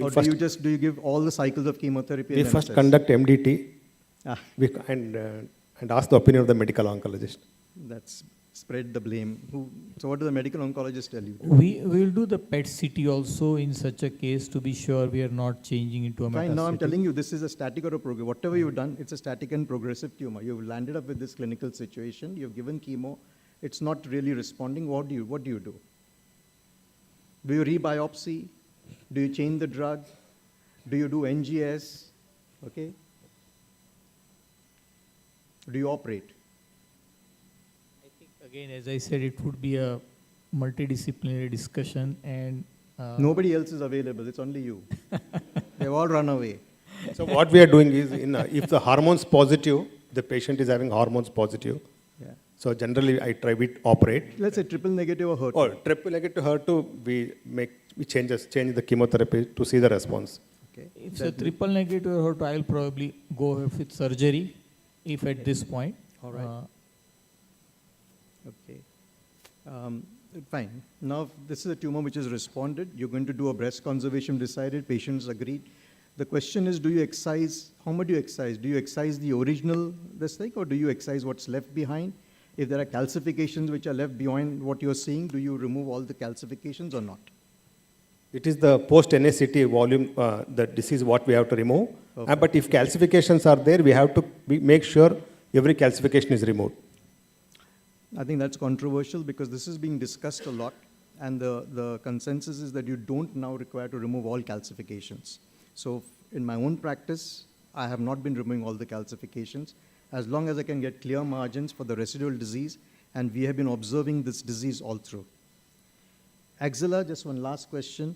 P: Or do you give all the cycles of chemotherapy?
R: We first conduct MDT and ask the opinion of the medical oncologist.
P: That's spread the blame. So what do the medical oncologists tell you?
S: We will do the PET CT also in such a case to be sure we are not changing into a metastatic.
P: Fine, now I'm telling you, this is a static or a progressive. Whatever you've done, it's a static and progressive tumor. You've landed up with this clinical situation. You've given chemo. It's not really responding. What do you do? Do you rebiopsy? Do you change the drug? Do you do NGS? Okay. Do you operate?
S: I think, again, as I said, it would be a multidisciplinary discussion, and
P: nobody else is available. It's only you. They've all run away.
R: So what we are doing is, if the hormone's positive, the patient is having hormones positive.
P: Yeah.
R: So generally, I try to operate.
P: Let's say triple negative or HER2.
R: Or triple negative HER2, we change the chemotherapy to see the response.
P: Okay.
S: If it's a triple negative HER2, I'll probably go with surgery, if at this point.
P: All right. Okay. Fine. Now, this is a tumor which has responded. You're going to do a breast conservation decided. Patients agreed. The question is, do you excise? How much do you excise? Do you excise the original or do you excise what's left behind? If there are calcifications which are left behind what you're seeing, do you remove all the calcifications or not?
R: It is the post-NACT volume, the disease what we have to remove. Okay. But if calcifications are there, we have to make sure every calcification is removed.
P: I think that's controversial because this is being discussed a lot, and the consensus is that you don't now require to remove all calcifications. So in my own practice, I have not been removing all the calcifications as long as I can get clear margins for the residual disease, and we have been observing this disease all through. Axilla, just one last question.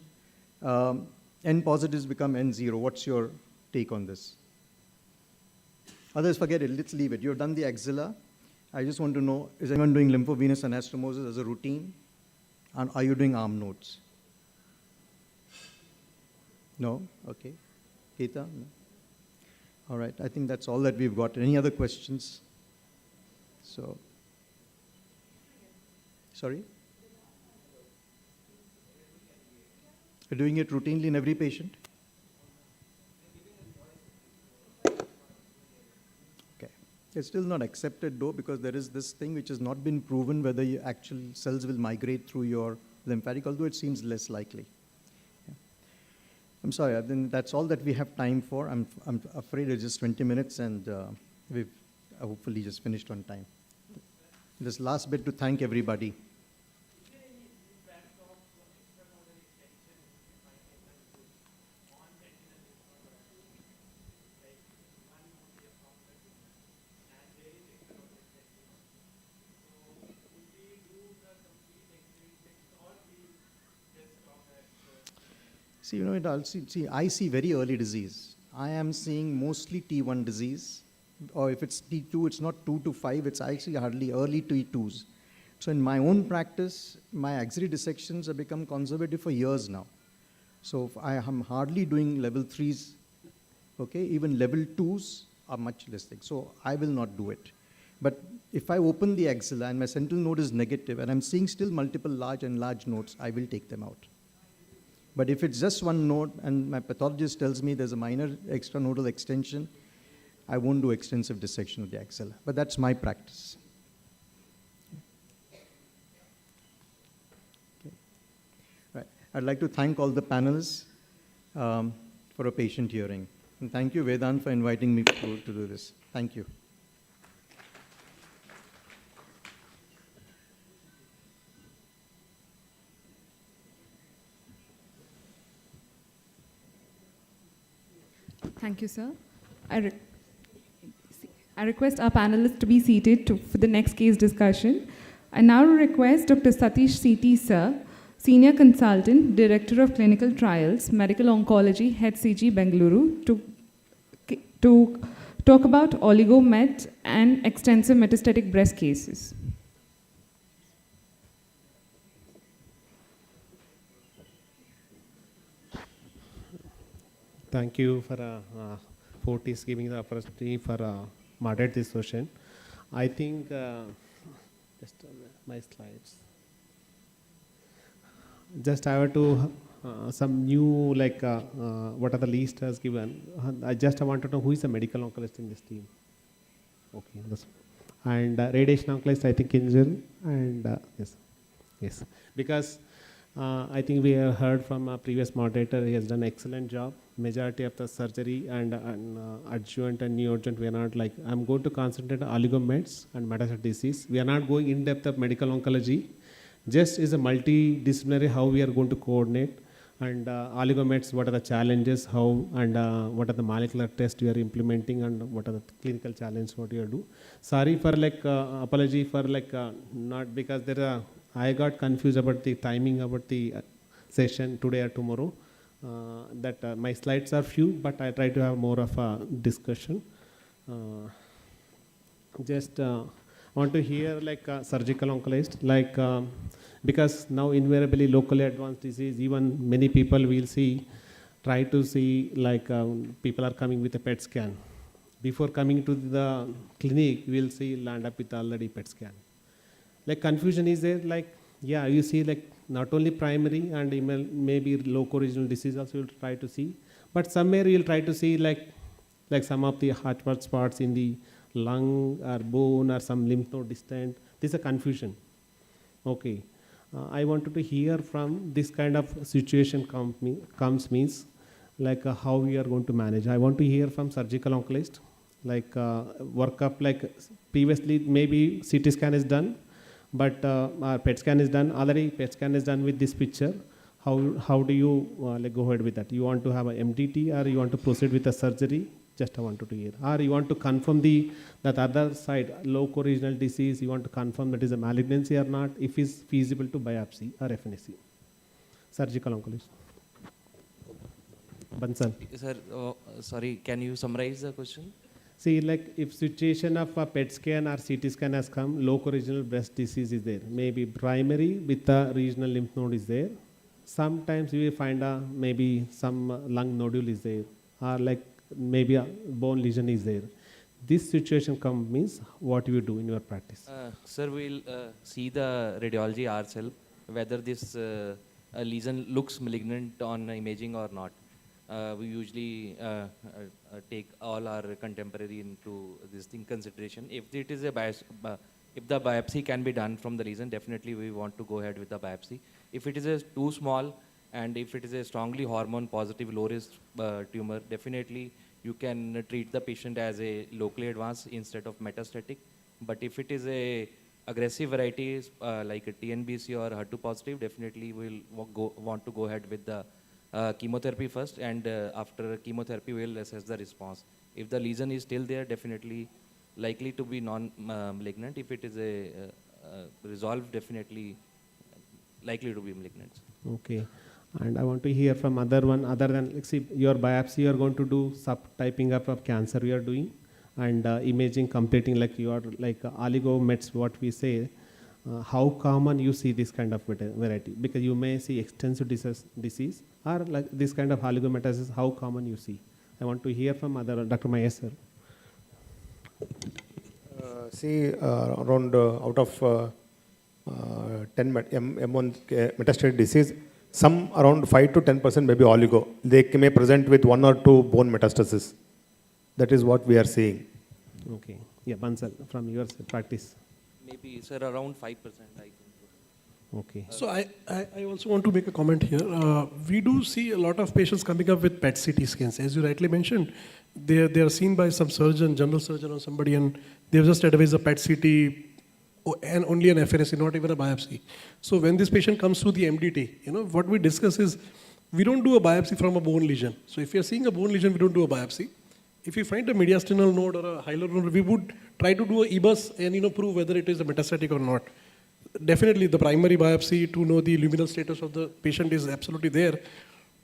P: N positives become N0. What's your take on this? Others forget it, let's leave it. You've done the axilla. I just want to know, is anyone doing lymphovenous anastomosis as a routine? And are you doing arm nodes? No? Okay. Geeta? No? All right, I think that's all that we've got. Any other questions? So, sorry? You're doing it routinely in every patient? Okay. It's still not accepted though, because there is this thing which has not been proven whether your actual cells will migrate through your lymphatic, although it seems less likely. Yeah. I'm sorry, I think that's all that we have time for. I'm afraid it's just 20 minutes and we've hopefully just finished on time. This last bit to thank everybody. See, I see very early disease. I am seeing mostly T1 disease, or if it's T2, it's not 2 to 5, it's actually hardly early T2s. So in my own practice, my axillary dissections have become conservative for years now. So I am hardly doing level 3s, okay? Even level 2s are much less thick. So I will not do it. But if I open the axilla and my sentinel node is negative and I'm seeing still multiple large and large nodes, I will take them out. But if it's just one node and my pathologist tells me there's a minor extranodal extension, I won't do extensive dissection of the axilla. But that's my practice. Okay. Right. I'd like to thank all the panelists for a patient hearing. And thank you, Vedant, for inviting me to do this. Thank you.
B: Thank you, sir. I request our panelists to be seated for the next case discussion. I now request Dr. Satish C.T. Sir, Senior Consultant, Director of Clinical Trials, Medical Oncology, HCG, Bengaluru, to talk about oligomet and extensive metastatic breast cases.
N: Thank you for Fortis giving the opportunity for moderate this session. I think just my slides. Just I have to some new what are the list has given. I just want to know who is a medical oncologist in this team. Okay, and radiation oncologist I think Kinjal and yes, because I think we have heard from a previous moderator. He has done an excellent job. Majority of the surgery and adjuvant and neoadjuvant, we are not like, I'm going to concentrate on oligomets and metastatic disease. We are not going in depth of medical oncology. Just is a multidisciplinary how we are going to coordinate, and oligomets, what are the challenges, how and what are the molecular tests we are implementing, and what are the clinical challenges what you are do. Sorry for apology for not because there are, I got confused about the timing about the session today or tomorrow. My slides are few, but I try to have more of a discussion. Just want to hear surgical oncologist, because now invariably locally advanced disease, even many people will try to see people are coming with a PET scan. Before coming to the clinic, we'll land up with already PET scan. Confusion is there, yeah, you see not only primary and maybe local regional disease also you'll try to see, but somewhere you'll try to see some of the hotspot spots in the lung or bone or some lymph node distant. This is a confusion. Okay, I wanted to hear from this kind of situation comes means how we are going to manage. I want to hear from surgical oncologist, workup previously maybe CT scan is done, but our PET scan is done already. PET scan is done with this picture. How do you go ahead with that? You want to have a MDT or you want to proceed with a surgery? Just I wanted to hear. Or you want to confirm that other side, local regional disease, you want to confirm that is a malignancy or not, if it's feasible to biopsy or FNAC. Surgical oncologist. Bansal.
T: Sir, sorry, can you summarize the question?
N: See, like if situation of a PET scan or CT scan has come, local regional breast disease is there. Maybe primary with a regional lymph node is there. Sometimes we find maybe some lung nodule is there, or like maybe a bone lesion is there. This situation come means what you do in your practice?
T: Sir, we'll see the radiology ourselves, whether this lesion looks malignant on imaging or not. We usually take all our contemporary into this thing consideration. If it is if the biopsy can be done from the lesion, definitely we want to go ahead with the biopsy. If it is too small and if it is a strongly hormone positive low risk tumor, definitely you can treat the patient as a locally advanced instead of metastatic. But if it is a aggressive variety like a TNBC or HER2 positive, definitely we'll want to go ahead with the chemotherapy first, and after chemotherapy we'll assess the response. If the lesion is still there, definitely likely to be non-malignant. If it is a resolved, definitely likely to be malignant.
N: Okay. And I want to hear from other than, like, see, your biopsy you are going to do subtyping up of cancer you are doing, and imaging completing like your oligomets, what we say. How common you see this kind of variety? Because you may see extensive disease or like this kind of oligometastasis, how common you see? I want to hear from other, Dr. Mahesh sir.
R: See, around out of 10 M1 metastatic disease, some around 5 to 10% may be oligo. They may present with 1 or 2 bone metastasis. That is what we are seeing.
N: Okay. Yeah, Bansal, from your practice.
T: Maybe, sir, around 5%, I think.
N: Okay.
Q: So I also want to make a comment here. We do see a lot of patients coming up with PET CT scans. As you rightly mentioned, they are seen by some surgeon, general surgeon or somebody, and they've just advised a PET CT and only an FNAC, not even a biopsy. So when this patient comes to the MDT, what we discuss is we don't do a biopsy from a bone lesion. So if you're seeing a bone lesion, we don't do a biopsy. If we find a mediastinal node or a hilar node, we would try to do a EBUS and prove whether it is a metastatic or not. Definitely the primary biopsy to know the luminal status of the patient is absolutely there.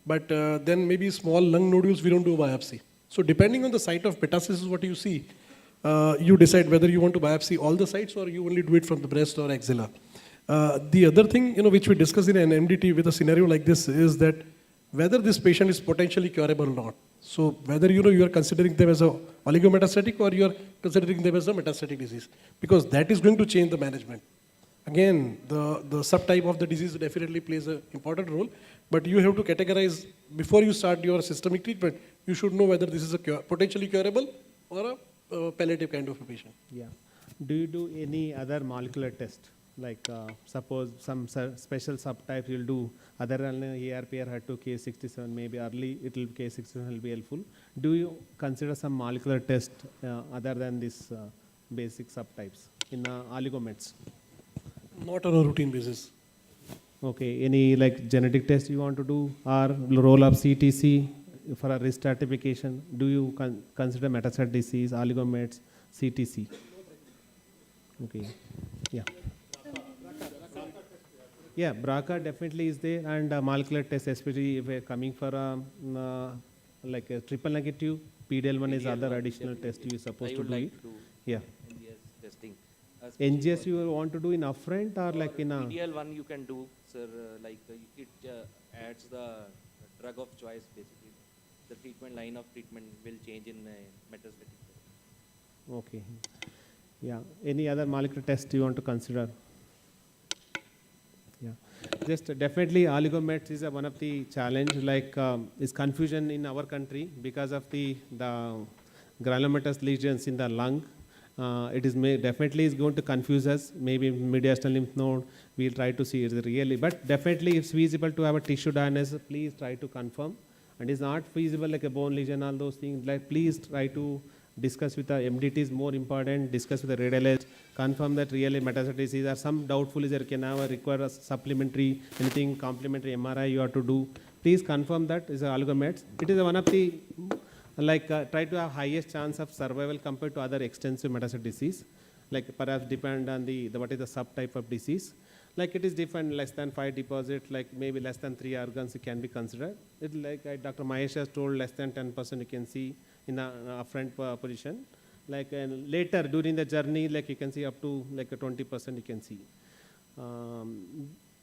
Q: But then maybe small lung nodules, we don't do a biopsy. So depending on the site of metastasis, what you see, you decide whether you want to biopsy all the sites or you only do it from the breast or axilla. The other thing, which we discuss in an MDT with a scenario like this is that whether this patient is potentially curable or not. So whether you are considering them as a oligometastatic or you are considering them as a metastatic disease, because that is going to change the management. Again, the subtype of the disease definitely plays an important role, but you have to categorize before you start your systemic treatment. You should know whether this is a potentially curable or a palliative kind of a patient.
N: Yeah. Do you do any other molecular test? Like suppose some special subtypes you'll do other than ERP or HER2 K67, maybe early K67 will be helpful. Do you consider some molecular test other than this basic subtypes in oligomets?
Q: Not on a routine basis.
N: Okay. Any like genetic test you want to do or roll up CTC for a risk stratification? Do you consider metastatic disease, oligomets, CTC? Okay. Yeah. Yeah, BRCA definitely is there, and molecular test, especially if we're coming for like a triple negative, PDL1 is other additional test you're supposed to do it. Yeah.
T: NGS testing.
N: NGS you want to do in upfront or like in a...
T: PDL1 you can do, sir, it adds the drug of choice basically. The treatment line of treatment will change in metastatic.
N: Okay. Yeah. Any other molecular test you want to consider? Yeah. Just definitely oligomets is one of the challenge, like is confusion in our country because of the granulomatous lesions in the lung. It is definitely is going to confuse us. Maybe mediastinal lymph node, we'll try to see it really. But definitely it's feasible to have a tissue diagnosis, please try to confirm. And it's not feasible like a bone lesion, all those things, like please try to discuss with the MDT is more important, discuss with the radiologist, confirm that really metastatic disease or some doubtful is there can now require a supplementary, anything complementary MRI you have to do. Please confirm that is oligomets. It is one of the, try to have highest chance of survival compared to other extensive metastatic disease. Like perhaps depend on what is the subtype of disease. Like it is different, less than 5 deposit, like maybe less than 3 organs it can be considered. It like Dr. Mahesh has told, less than 10% you can see in the upfront position. Like later during the journey, like you can see up to like a 20% you can see.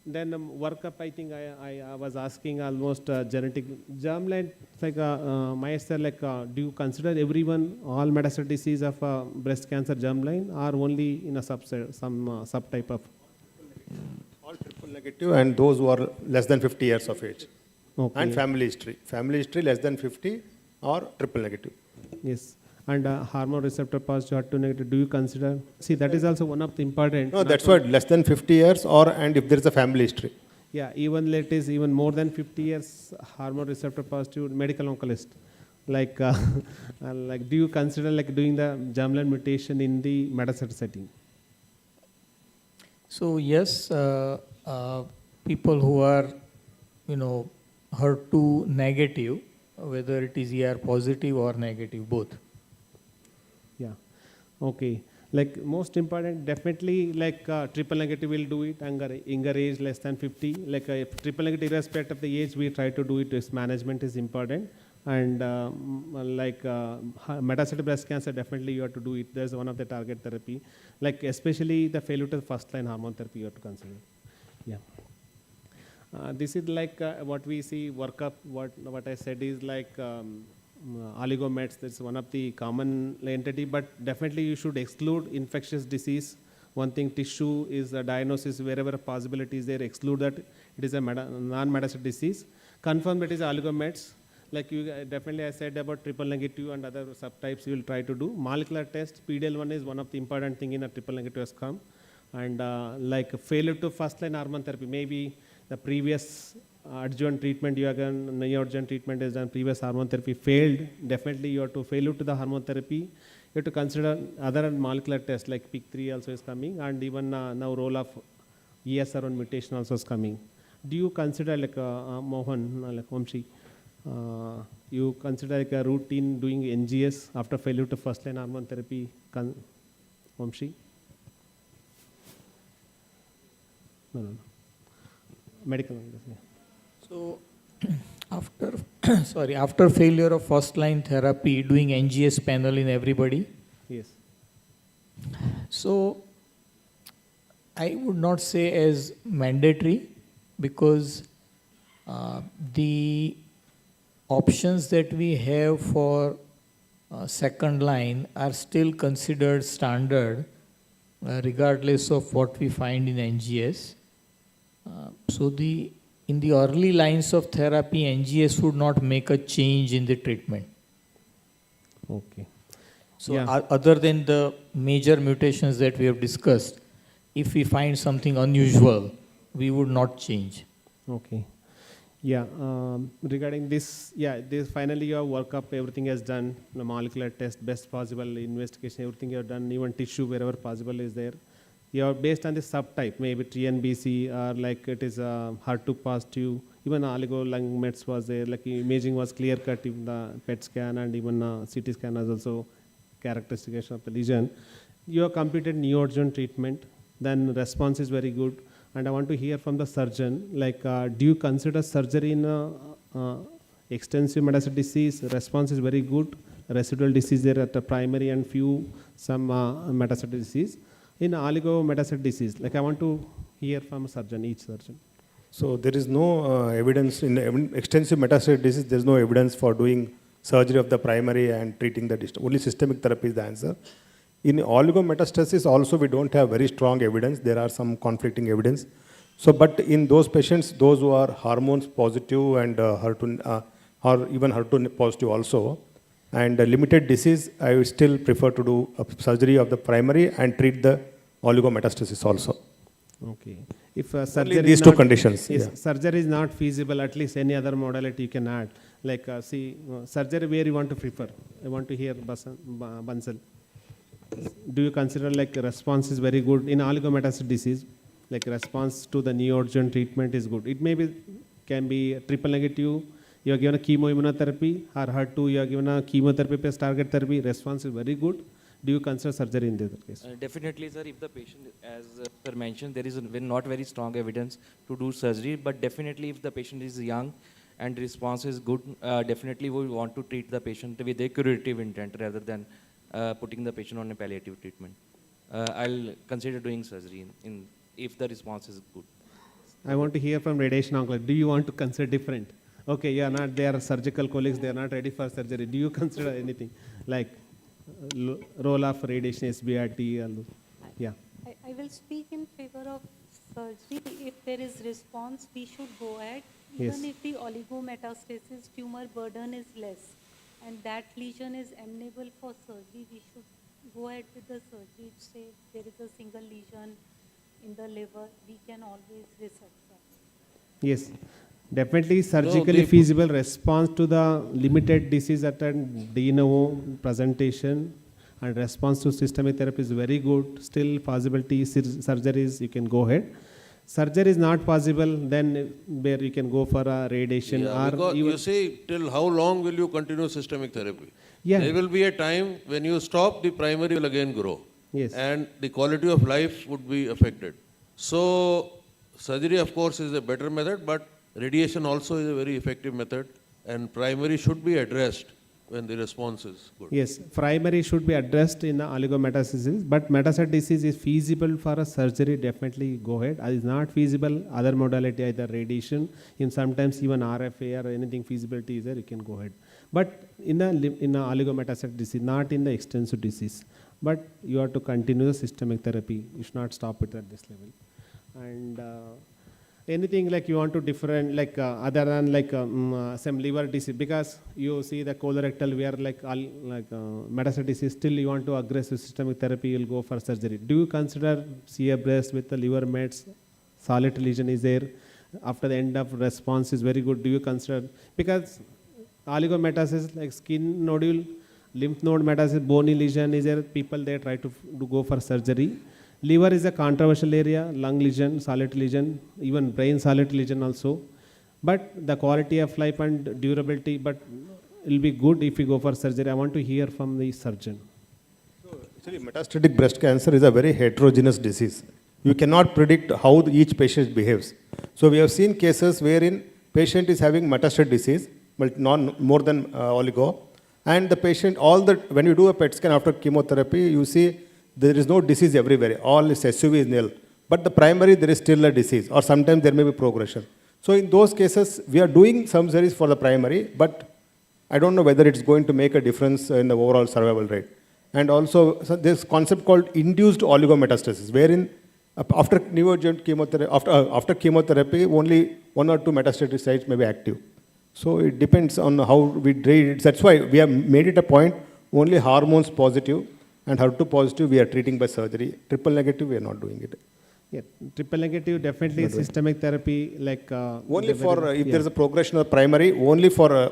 N: Then workup, I think I was asking almost genetic germline, like myself, like do you consider everyone, all metastatic disease of breast cancer germline, or only in a subset, some subtype of?
R: All triple negative and those who are less than 50 years of age.
N: Okay.
R: And family history. Family history less than 50 or triple negative.
N: Yes. And hormone receptor positive, HER2 negative, do you consider? See, that is also one of the important.
R: No, that's what, less than 50 years or, and if there is a family history.
N: Yeah, even it is even more than 50 years, hormone receptor positive, medical oncologist. Like, like, do you consider like doing the germline mutation in the metastatic setting?
S: So yes, people who are, HER2 negative, whether it is ER positive or negative, both.
N: Yeah. Okay. Like most important, definitely like triple negative will do it, younger age less than 50. Like triple negative irrespective of the age, we try to do it. This management is important. And like metastatic breast cancer, definitely you have to do it. There's one of the target therapy. Like especially the failure to first line hormone therapy you have to consider. Yeah. This is like what we see workup. What I said is like oligomets. That's one of the common entity, but definitely you should exclude infectious disease. One thing, tissue is a diagnosis wherever possibility is there. Exclude that it is a non-metastatic disease. Confirm that it is oligomets. Like you definitely I said about triple negative and other subtypes you will try to do. Molecular test, PD-L1 is one of the important thing in a triple negative scum. And like failure to first line hormone therapy, maybe the previous adjuvant treatment you are going, neoadjuvant treatment is done, previous hormone therapy failed, definitely you have to failure to the hormone therapy. You have to consider other molecular tests like PIK3 also is coming, and even now role of ESR1 mutation also is coming. Do you consider like Mohan, like Vamshi, you consider like a routine doing NGS after failure to first line hormone therapy, Vamshi? No. Medical. Yeah.
S: So after failure of first line therapy, doing NGS panel in everybody.
N: Yes.
S: So I would not say as mandatory, because the options that we have for second line are still considered standard, regardless of what we find in NGS. So in the early lines of therapy, NGS would not make a change in the treatment.
N: Okay.
S: So other than the major mutations that we have discussed, if we find something unusual, we would not change.
N: Okay. Yeah. Regarding this, this finally your workup, everything is done. The molecular test, best possible investigation, everything you have done, even tissue wherever possible is there. You are based on the subtype, maybe TNBC or like it is HER2 positive. Even oligo lung mets was there. Like imaging was clear cut in the PET scan, and even CT scan has also characterization of the lesion. You have completed neoadjuvant treatment, then response is very good. And I want to hear from the surgeon, like do you consider surgery in extensive metastatic disease? Response is very good. Residual disease there at the primary and some metastatic disease. In oligo metastatic disease, like I want to hear from a surgeon, each surgeon.
R: So there is no evidence in extensive metastatic disease. There is no evidence for doing surgery of the primary and treating the distal. Only systemic therapy is the answer. In oligometastasis also we don't have very strong evidence. There are some conflicting evidence. So, but in those patients, those who are hormones positive and HER2 or even HER2 positive also, and limited disease, I would still prefer to do a surgery of the primary and treat the oligometastasis also.
N: Okay. If surgery
R: these two conditions.
N: Yes, surgery is not feasible, at least any other modality you can add. Like surgery where you want to prefer. I want to hear Bansal. Do you consider like response is very good in oligometastatic disease? Like response to the neoadjuvant treatment is good. It can be triple negative. You are given a chemoimmunotherapy, or HER2, you are given a chemotherapy plus target therapy. Response is very good. Do you consider surgery in this case?
T: Definitely, sir. If the patient, as sir mentioned, there is not very strong evidence to do surgery, but definitely if the patient is young and response is good, definitely we want to treat the patient with a curative intent rather than putting the patient on a palliative treatment. I'll consider doing surgery if the response is good.
N: I want to hear from radiation oncology. Do you want to consider different? Okay, you are not, they are surgical colleagues, they are not ready for surgery. Do you consider anything like role of radiation, SBRT? Yeah.
U: I will speak in favor of surgery. If there is response, we should go ahead. Even if the oligometastasis tumor burden is less and that lesion is amenable for surgery, we should go ahead with the surgery. Say there is a single lesion in the liver, we can always resect that.
N: Yes, definitely surgically feasible response to the limited disease at a de novo presentation, and response to systemic therapy is very good. Still possibility surgeries, you can go ahead. Surgery is not possible, then where you can go for a radiation or
F: because
N: even
F: you see, till how long will you continue systemic therapy?
N: Yeah.
F: There will be a time when you stop, the primary will again grow.
N: Yes.
F: And the quality of life would be affected. So surgery, of course, is a better method, but radiation also is a very effective method, and primary should be addressed when the response is good.
N: Yes, primary should be addressed in the oligometastasis, but metastatic disease is feasible for a surgery, definitely go ahead. It is not feasible, other modality, either radiation, in sometimes even RFA or anything feasibility is there, you can go ahead. But in a oligometastatic disease, not in the extensive disease, but you have to continue the systemic therapy. You should not stop it at this level. And anything like you want to different, like other than like some liver disease, because you see the colorectal where like metastatic disease, still you want to aggressive systemic therapy, you'll go for surgery. Do you consider CA breast with the liver mets, solid lesion is there, after the end of response is very good, do you consider, because oligometastasis like skin nodule, lymph node metastasis, bony lesion is there, people they try to go for surgery. Liver is a controversial area, lung lesion, solid lesion, even brain solid lesion also. But the quality of life and durability, but it will be good if you go for surgery. I want to hear from the surgeon.
R: So actually metastatic breast cancer is a very heterogeneous disease. You cannot predict how each patient behaves. So we have seen cases wherein patient is having metastatic disease, but not more than oligo. And the patient, when you do a PET scan after chemotherapy, you see there is no disease everywhere. All is SUV is nil. But the primary, there is still a disease, or sometimes there may be progression. So in those cases, we are doing surgeries for the primary, but I don't know whether it's going to make a difference in the overall survival rate. And also, so this concept called induced oligometastasis, wherein after neoadjuvant chemotherapy, after chemotherapy, only 1 or 2 metastatic sites may be active. So it depends on how we treat it. That's why we have made it a point, only hormones positive and HER2 positive we are treating by surgery. Triple negative, we are not doing it.
N: Yeah, triple negative, definitely systemic therapy, like...
R: only for, if there is a progression of primary, only for a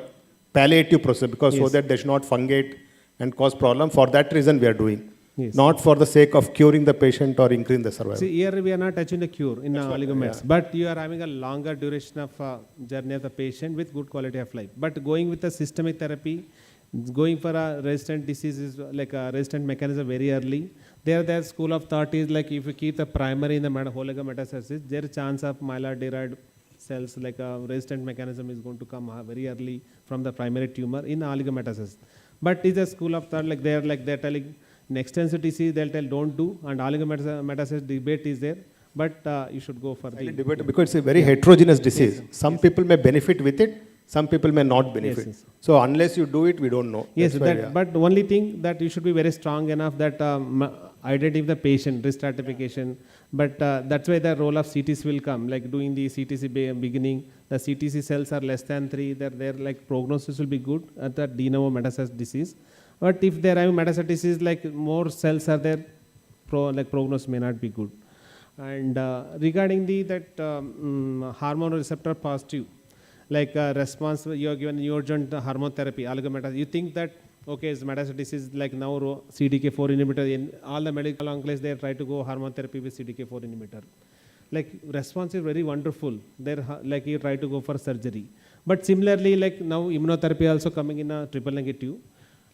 R: palliative process, because so that they should not fungate and cause problem. For that reason, we are doing. Not for the sake of curing the patient or increasing the survival.
N: See, here we are not touching the cure in oligomets, but you are having a longer duration of journey of the patient with good quality of life. But going with the systemic therapy, going for a resistant disease is like a resistant mechanism very early. Their school of thought is like if you keep the primary in the oligometastasis, there is chance of myeloid-derived cells like a resistant mechanism is going to come very early from the primary tumor in oligometastasis. But is a school of thought like they're telling in extensive disease they'll tell don't do, and oligometastasis debate is there. But you should go for the
R: debate because it's a very heterogeneous disease. Some people may benefit with it. Some people may not benefit. So unless you do it, we don't know.
N: Yes, but the only thing that you should be very strong enough that identify the patient, risk stratification. But that's why the role of CTC will come, like doing the CTC beginning. The CTC cells are less than 3, their like prognosis will be good at the de novo metastatic disease. But if they are having metastatic disease, like more cells are there, prognosis may not be good. And regarding that hormone receptor positive, like response, you are given neoadjuvant hormone therapy, oligometastasis. You think that, okay, it's metastatic disease, like now CDK4 inhibitor, in all the medical oncologists, they try to go hormone therapy with CDK4 inhibitor. Like response is very wonderful. They're like you try to go for surgery. But similarly, like now immunotherapy also coming in a triple negative.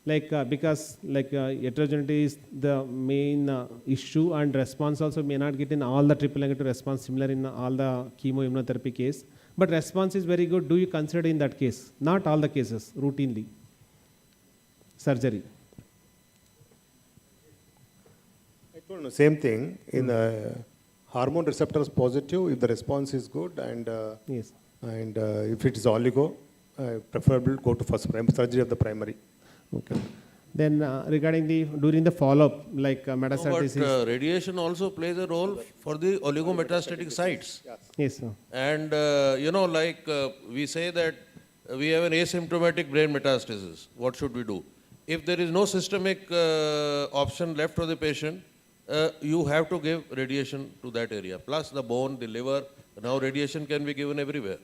N: Like because like heterogeneity is the main issue, and response also may not get in all the triple negative response similar in all the chemoimmunotherapy case. But response is very good. Do you consider in that case? Not all the cases, routinely. Surgery.
R: No, same thing. In hormone receptors positive, if the response is good, and
N: Yes.
R: and if it is oligo, preferable go to first surgery of the primary.
N: Okay. Then regarding during the follow-up, like metastasis.
F: But radiation also plays a role for the oligometastatic sites.
N: Yes, sir.
F: And we say that we have an asymptomatic brain metastasis. What should we do? If there is no systemic option left for the patient, you have to give radiation to that area. Plus the bone, the liver, now radiation can be given everywhere.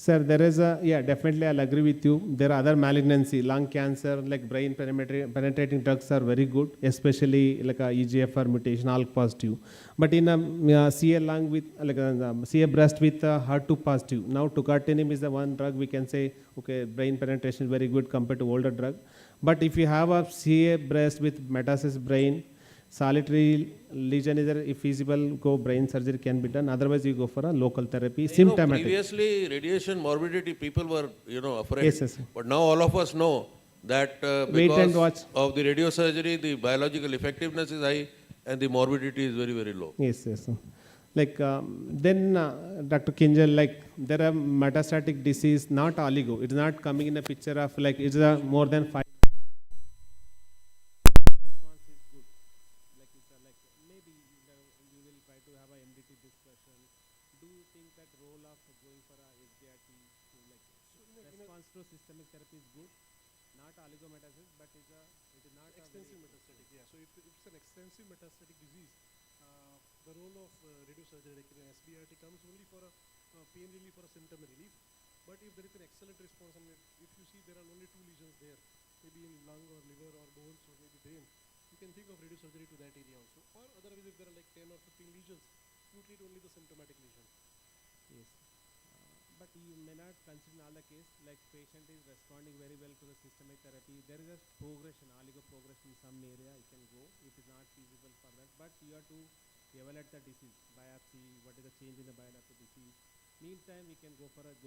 N: Sir, there is definitely I'll agree with you. There are other malignancy, lung cancer, like brain penetrating drugs are very good, especially like a EGFR mutation, ALK positive. But in a CA lung with, CA breast with HER2 positive, now tucatinib is the one drug we can say, okay, brain penetration is very good compared to older drug. But if you have a CA breast with metastasis brain, solitary lesion is there, if feasible, go brain surgery can be done. Otherwise, you go for a local therapy, symptomatic.
F: Previously, radiation morbidity, people were, afraid.
N: Yes, yes.
F: But now all of us know that
N: Wait and
F: because
N: watch.
F: of the radiosurgery, the biological effectiveness is high and the morbidity is very, very low.
N: Yes, yes. Like then, Dr. Kinjal, like there are metastatic disease, not oligo. It's not coming in a picture of like it's a more than 5. Systemic therapy is good, not oligometastasis, but it is not
Q: extensive metastatic. Yeah, so if it's an extensive metastatic disease, the role of radiosurgery, like SBRT, comes only for a pain relief or a symptom relief. But if there is an excellent response, and if you see there are only 2 lesions there, maybe in lung or liver or bones or maybe brain, you can think of radiosurgery to that area also. Or otherwise, if there are like 10 or 15 lesions, you treat only the symptomatic lesion.
N: Yes. But you may not consider all the case, like patient is responding very well to the systemic therapy. There is a progression, oligo progression in some area, you can go. It is not feasible for that, but you have to evaluate the disease, biopsy, what is the change in the biological disease. Meantime, we can go for adding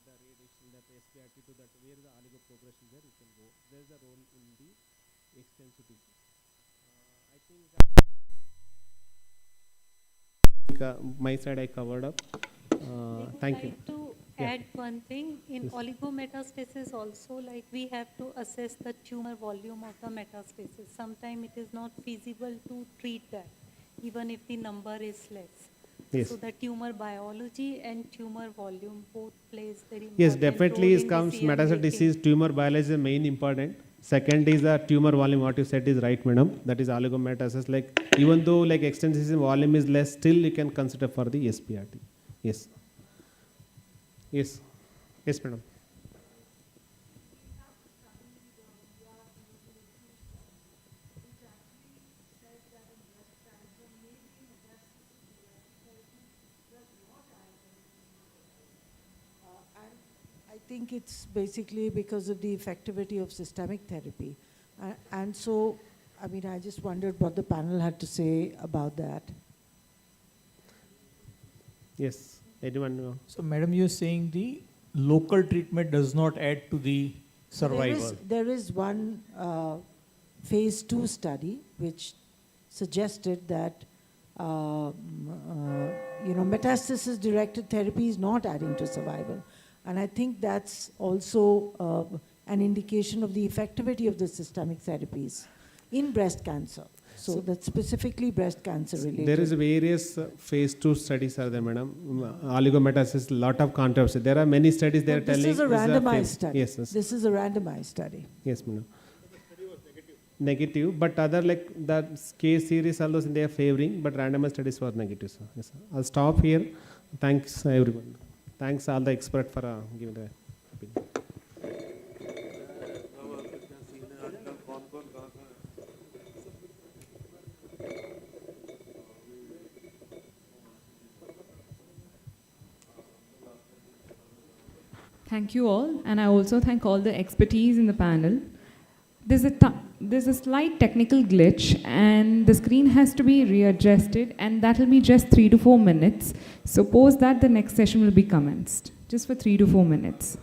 N: the radiation, that SBRT to that, where the oligo progression there, you can go. There is a role in the extensive disease. I think my side I covered up. Thank you.
U: To add one thing, in oligometastasis also, like we have to assess the tumor volume of the metastasis. Sometimes it is not feasible to treat that, even if the number is less.
N: Yes.
U: So the tumor biology and tumor volume both plays very important
N: Yes, definitely
U: role
N: it comes
U: in decision
N: metastatic
U: making.
N: disease, tumor biology is the main important. Second is the tumor volume, what you said is right, madam. That is oligometastasis. Like even though like extensive volume is less, still you can consider for the SBRT. Yes. Yes. Yes, madam.
A: I think it's basically because of the effectivity of systemic therapy. And so, I mean, I just wondered what the panel had to say about that.
N: Yes. Anyone know?
S: So, madam, you're saying the local treatment does not add to the survival.
A: There is one phase 2 study which suggested that metastasis-directed therapy is not adding to survival. And I think that's also an indication of the effectivity of the systemic therapies in breast cancer. So that's specifically breast cancer related.
N: There is various phase 2 studies are there, madam. Oligometastasis, lot of controversy. There are many studies they are telling.
A: This is a randomized study.
N: Yes, yes.
A: This is a randomized study.
N: Yes, madam. Negative, but other like the case series, all those they are favoring, but randomized studies were negative. Sir. Yes, sir. I'll stop here. Thanks, everyone. Thanks all the experts for giving the opinion.
B: Thank you all, and I also thank all the expertise in the panel. There's a slight technical glitch, and the screen has to be readjusted, and that will be just 3 to 4 minutes. Suppose that the next session will be commenced, just for 3 to 4 minutes.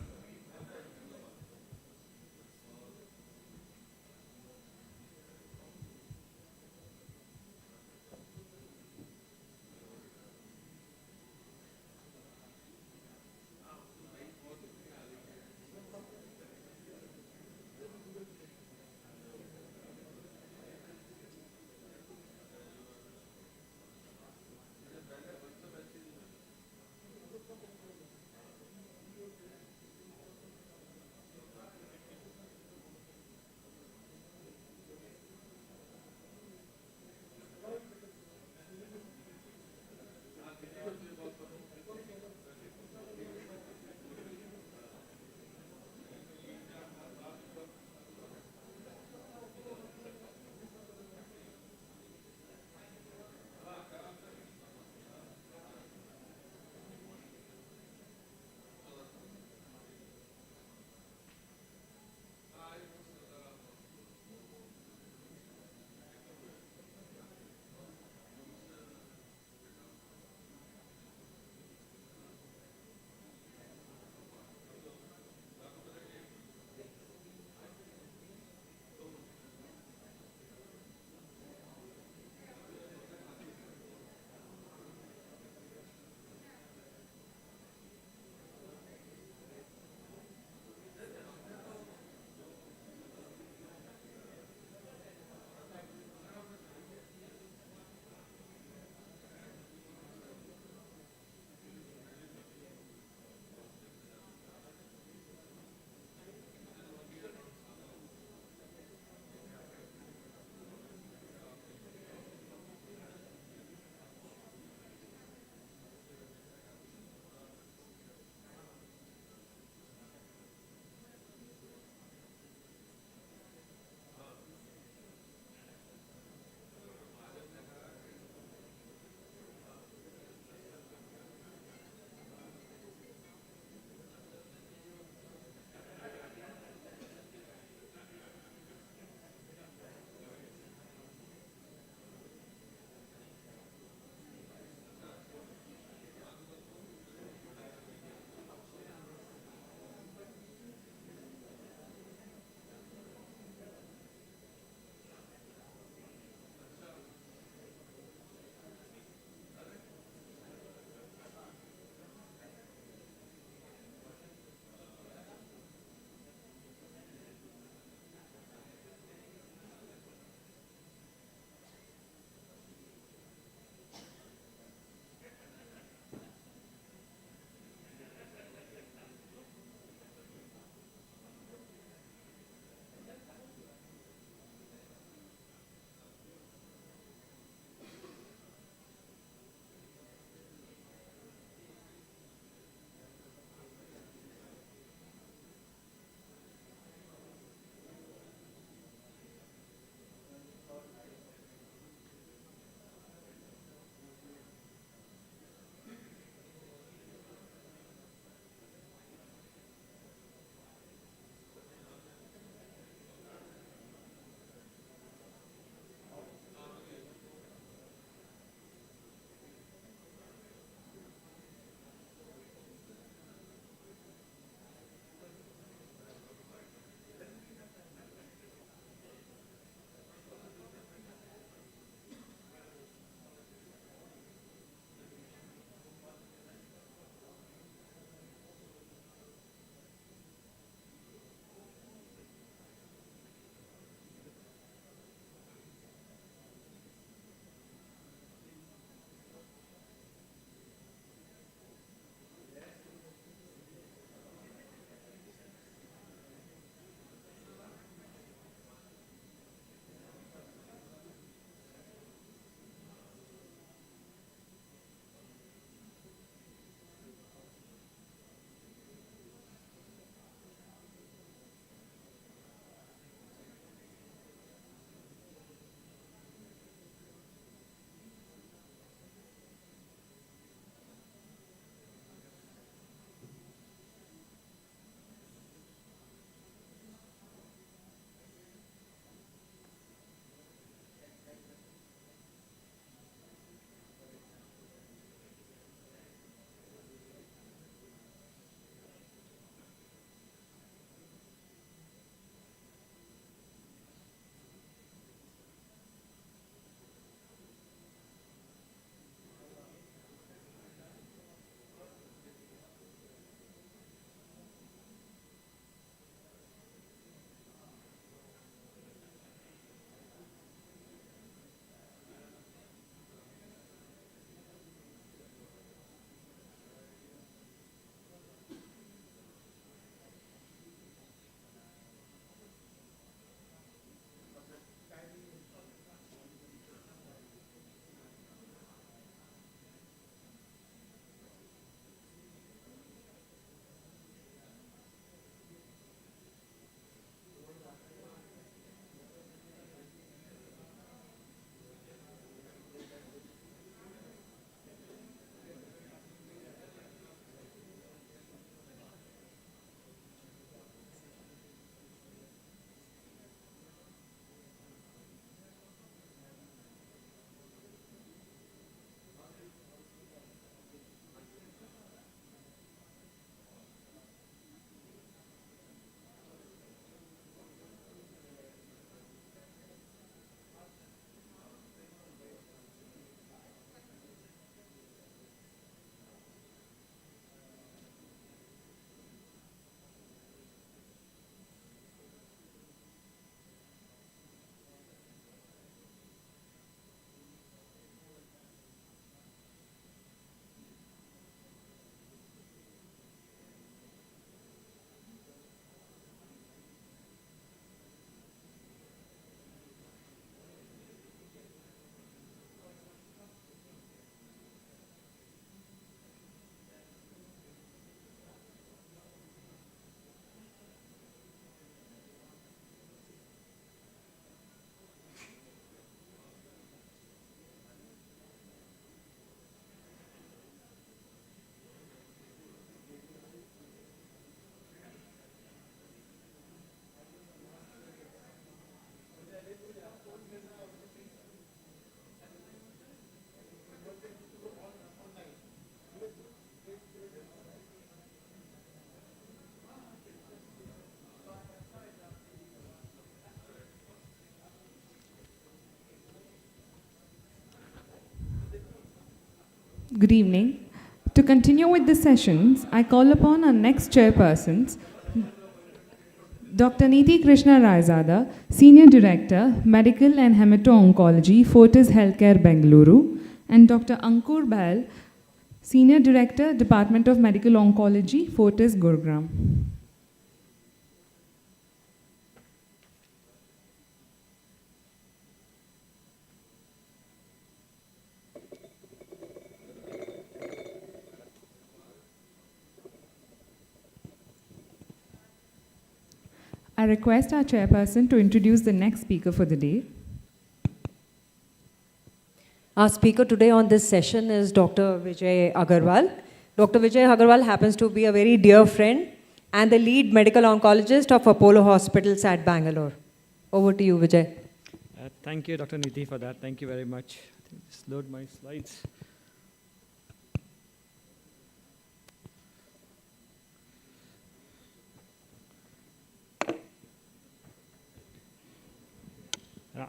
B: Good evening. To continue with the sessions, I call upon our next chairpersons, Dr. Niti Krishna Raizada, Senior Director, Medical and Hemato-Oncology, Fortis Healthcare, Bengaluru, and Dr. Ankur Bahl, Senior Director, Department of Medical Oncology, Fortis, Gurugram. I request our chairperson to introduce the next speaker for the day.
D: Our speaker today on this session is Dr. Vijay Agarwal. Dr. Vijay Agarwal happens to be a very dear friend and the lead medical oncologist of Apollo Hospitals at Bangalore. Over to you, Vijay.
V: Thank you, Dr. Niti, for that. Thank you very much. I think just load my slides.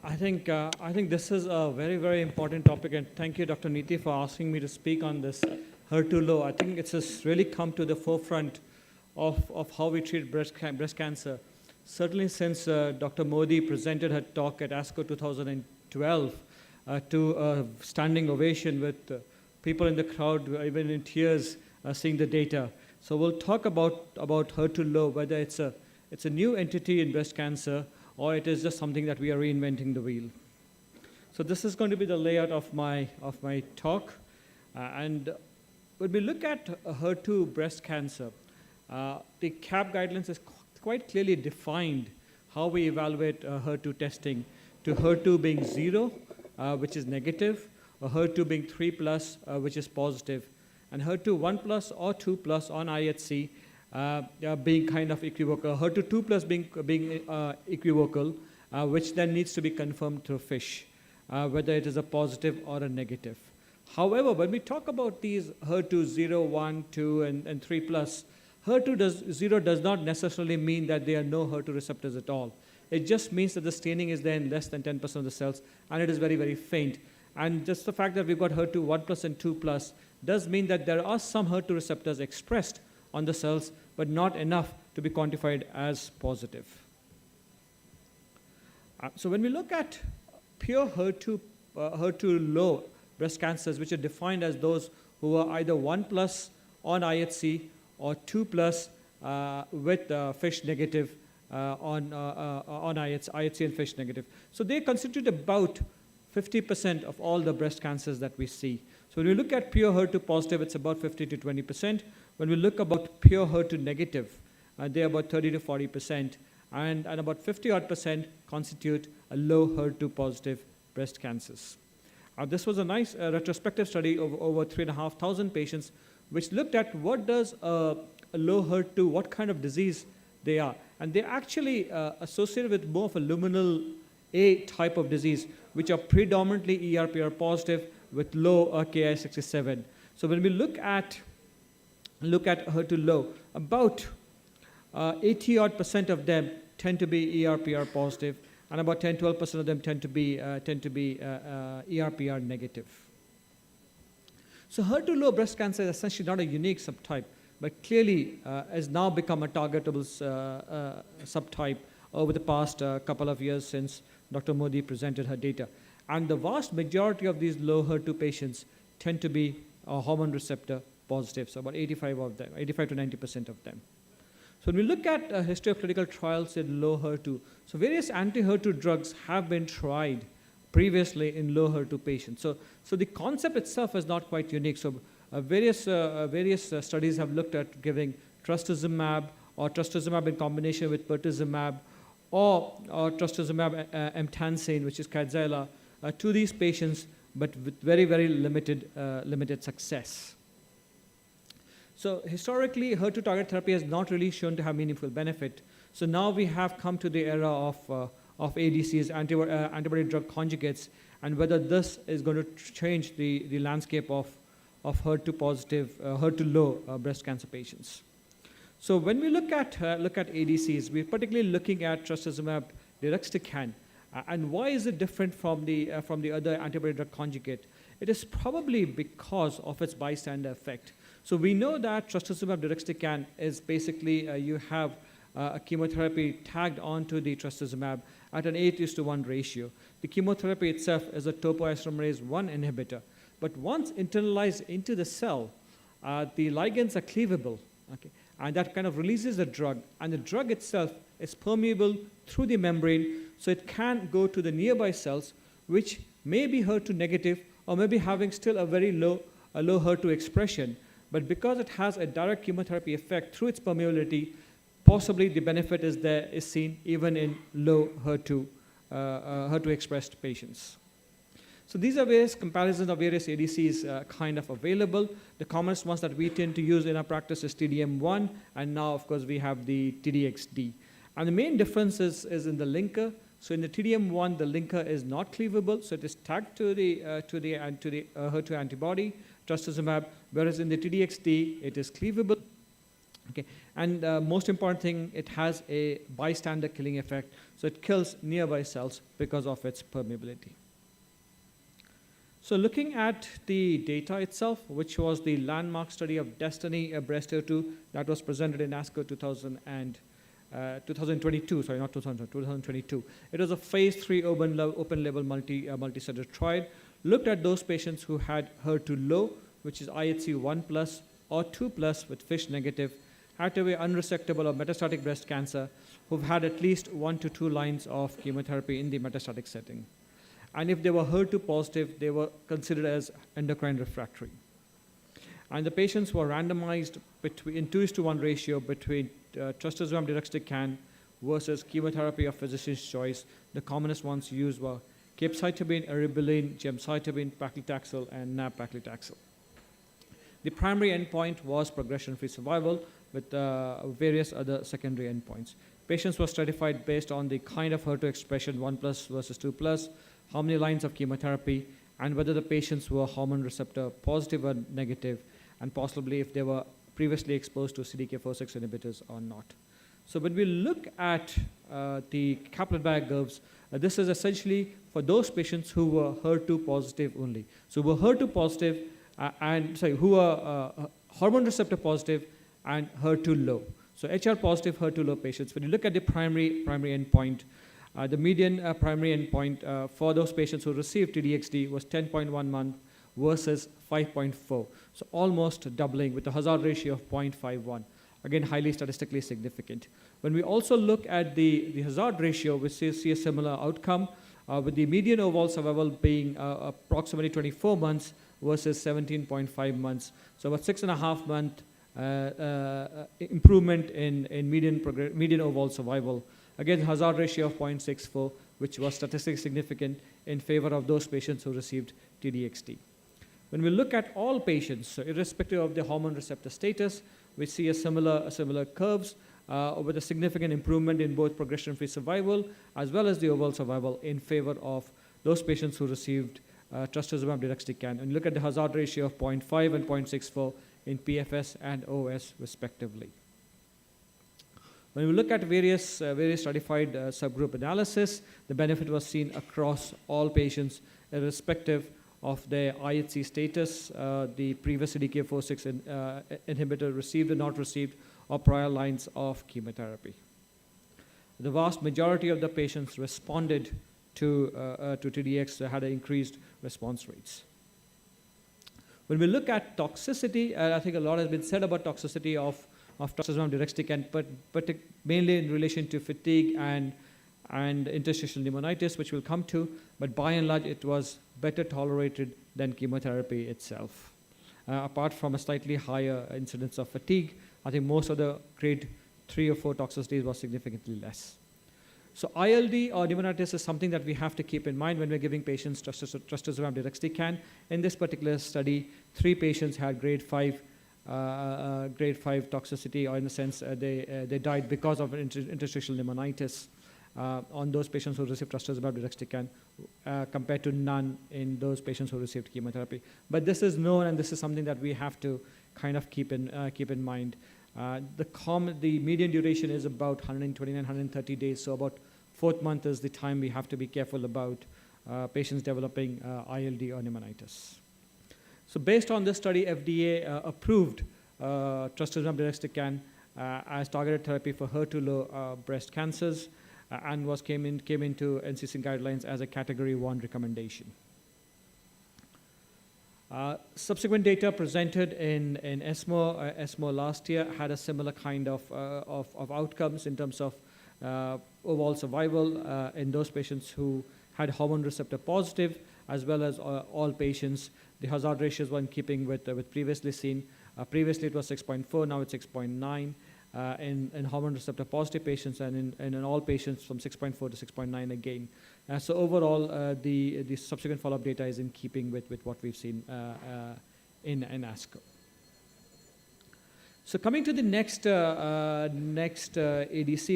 V: I think this is a very, very important topic, and thank you, Dr. Niti, for asking me to speak on this HER2 low. I think it's just really come to the forefront of how we treat breast cancer. Certainly since Dr. Modi presented her talk at ASCO 2012 to a standing ovation with people in the crowd, even in tears, seeing the data. So we'll talk about HER2 low, whether it's a new entity in breast cancer or it is just something that we are reinventing the wheel. So this is going to be the layout of my talk. And when we look at HER2 breast cancer, the CAP guidelines is quite clearly defined how we evaluate HER2 testing, to HER2 being 0, which is negative, or HER2 being 3+, which is positive, and HER2 1+ or 2+ on IHC being kind of equivocal, HER2 2+ being equivocal, which then needs to be confirmed through FISH, whether it is a positive or a negative. However, when we talk about these HER2 0, 1, 2, and 3+, HER2 0 does not necessarily mean that there are no HER2 receptors at all. It just means that the staining is there in less than 10% of the cells, and it is very, very faint. And just the fact that we've got HER2 1+ and 2+ does mean that there are some HER2 receptors expressed on the cells, but not enough to be quantified as positive. So when we look at pure HER2 low breast cancers, which are defined as those who are either 1+ on IHC or 2+ with FISH negative on IHC and FISH negative. So they constitute about 50% of all the breast cancers that we see. So when we look at pure HER2 positive, it's about 50 to 20%. When we look about pure HER2 negative, they're about 30 to 40%, and about 50% constitute a low HER2 positive breast cancers. This was a nice retrospective study of over 3,500 patients, which looked at what does a low HER2, what kind of disease they are. And they're actually associated with more of a luminal A type of disease, which are predominantly ERPR positive with low Ki67. So when we look at HER2 low, about 80% of them tend to be ERPR positive, and about 10-12% of them tend to be ERPR negative. So HER2 low breast cancer is essentially not a unique subtype, but clearly has now become a targetable subtype over the past couple of years since Dr. Modi presented her data. And the vast majority of these low HER2 patients tend to be hormone receptor positive, so about 85 to 90% of them. So when we look at a history of clinical trials in low HER2, so various anti-HER2 drugs have been tried previously in low HER2 patients. So the concept itself is not quite unique. So various studies have looked at giving trastuzumab or trastuzumab in combination with pertuzumab or trastuzumab emtansine, which is Kadcyla, to these patients, but with very, very limited success. So historically, HER2 target therapy has not really shown to have meaningful benefit. So now we have come to the era of ADCs, antibody drug conjugates, and whether this is going to change the landscape of HER2 positive, HER2 low breast cancer patients. So when we look at ADCs, we're particularly looking at trastuzumab deruxtecan. And why is it different from the other antibody drug conjugate? it is probably because of its bystander effect. So we know that trastuzumab deruxtecan is basically, you have a chemotherapy tagged onto the trastuzumab at an 8:1 ratio. The chemotherapy itself is a topoisomerase 1 inhibitor. But once internalized into the cell, the ligands are cleavable, okay? And that kind of releases the drug. And the drug itself is permeable through the membrane, so it can go to the nearby cells, which may be HER2 negative or maybe having still a very low HER2 expression. But because it has a direct chemotherapy effect through its permeability, possibly the benefit is seen even in low HER2 expressed patients. So these are various comparisons of various ADCs kind of available. The commonest ones that we tend to use in our practice is TDM1, and now of course we have the TDXD. And the main difference is in the linker. So in the TDM1, the linker is not cleavable, so it is tagged to the HER2 antibody, trastuzumab, whereas in the TDXD, it is cleavable. Okay. And most important thing, it has a bystander killing effect, so it kills nearby cells because of its permeability. So looking at the data itself, which was the landmark study of Destiny Breast 2 that was presented in ASCO 2022, sorry, not 2022. It was a phase 3 open label multi-center trial, looked at those patients who had HER2 low, which is IHC 1+ or 2+ with FISH negative, had to be unresectable or metastatic breast cancer, who've had at least 1 to 2 lines of chemotherapy in the metastatic setting. And if they were HER2 positive, they were considered as endocrine refractory. And the patients were randomized in 2:1 ratio between trastuzumab deruxtecan versus chemotherapy of physician's choice. The commonest ones used were capecitabine, eribulin, gemcitabine, paclitaxel, and nab-paclitaxel. The primary endpoint was progression-free survival with various other secondary endpoints. Patients were stratified based on the kind of HER2 expression, 1+ versus 2+, how many lines of chemotherapy, and whether the patients were hormone receptor positive or negative, and possibly if they were previously exposed to CDK4/6 inhibitors or not. So when we look at the Kaplan-Meier curves, this is essentially for those patients who were HER2 positive only. So who were HER2 positive who are hormone receptor positive and HER2 low. So HR positive, HER2 low patients. When you look at the primary endpoint, the median primary endpoint for those patients who received TDXD was 10.1 month versus 5.4. So almost doubling with a hazard ratio of 0.51. Again, highly statistically significant. When we also look at the hazard ratio, we see a similar outcome with the median overall survival being approximately 24 months versus 17.5 months. So about 6.5 month improvement in median overall survival. Again, hazard ratio of 0.64, which was statistically significant in favor of those patients who received TDXD. When we look at all patients, so irrespective of the hormone receptor status, we see a similar curves with a significant improvement in both progression-free survival as well as the overall survival in favor of those patients who received trastuzumab deruxtecan. And look at the hazard ratio of 0.5 and 0.64 in PFS and OS respectively. When we look at various stratified subgroup analysis, the benefit was seen across all patients irrespective of their IHC status, the previous CDK4/6 inhibitor received or not received, or prior lines of chemotherapy. The vast majority of the patients responded to TDX, had increased response rates. When we look at toxicity, I think a lot has been said about toxicity of trastuzumab deruxtecan, but mainly in relation to fatigue and interstitial pneumonitis, which we'll come to, but by and large, it was better tolerated than chemotherapy itself. Apart from a slightly higher incidence of fatigue, I think most of the grade 3 or 4 toxicities was significantly less. So ILD or pneumonitis is something that we have to keep in mind when we're giving patients trastuzumab deruxtecan. In this particular study, 3 patients had grade 5 toxicity, or in the sense they died because of interstitial pneumonitis on those patients who received trastuzumab deruxtecan compared to none in those patients who received chemotherapy. But this is known, and this is something that we have to kind of keep in mind. The median duration is about 129, 130 days, so about 4th month is the time we have to be careful about patients developing ILD or pneumonitis. So based on this study, FDA approved trastuzumab deruxtecan as targeted therapy for HER2-low breast cancers and came into NCCN guidelines as a Category 1 recommendation. Subsequent data presented in ESMO last year had a similar kind of outcomes in terms of overall survival in those patients who had hormone receptor positive, as well as all patients. The hazard ratios were in keeping with previously seen. Previously it was 6.4, now it's 6.9 in hormone receptor positive patients, and in all patients from 6.4 to 6.9 again. So overall, the subsequent follow-up data is in keeping with what we've seen in ASCO. So coming to the next ADC,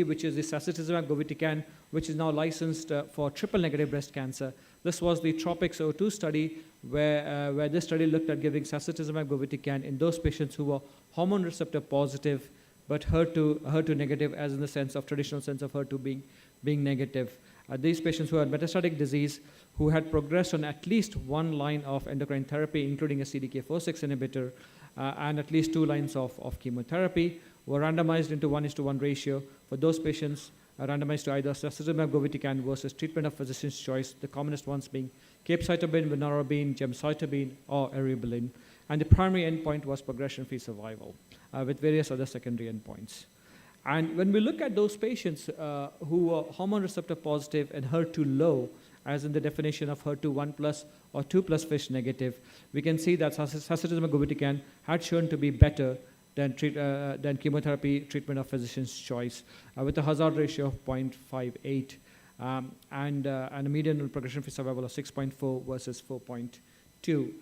V: which is the sacituzumab govitecan, which is now licensed for triple-negative breast cancer. This was the TROPICS-02 study, where this study looked at giving sacituzumab govitecan in those patients who were hormone receptor positive, but HER2 negative, as in the sense of traditional sense of HER2 being negative. These patients who had metastatic disease, who had progressed on at least one line of endocrine therapy, including a CDK4/6 inhibitor, and at least 2 lines of chemotherapy, were randomized into 1:1 ratio. For those patients, randomized to either sacituzumab govitecan versus treatment of physician's choice, the commonest ones being capecitabine, vinorabine, gemcitabine, or eribulin. And the primary endpoint was progression-free survival, with various other secondary endpoints. And when we look at those patients who were hormone receptor positive and HER2 low, as in the definition of HER2 1+ or 2+ FISH negative, we can see that sacituzumab govitecan had shown to be better than chemotherapy treatment of physician's choice, with a hazard ratio of 0.58 and a median progression-free survival of 6.4 versus 4.2.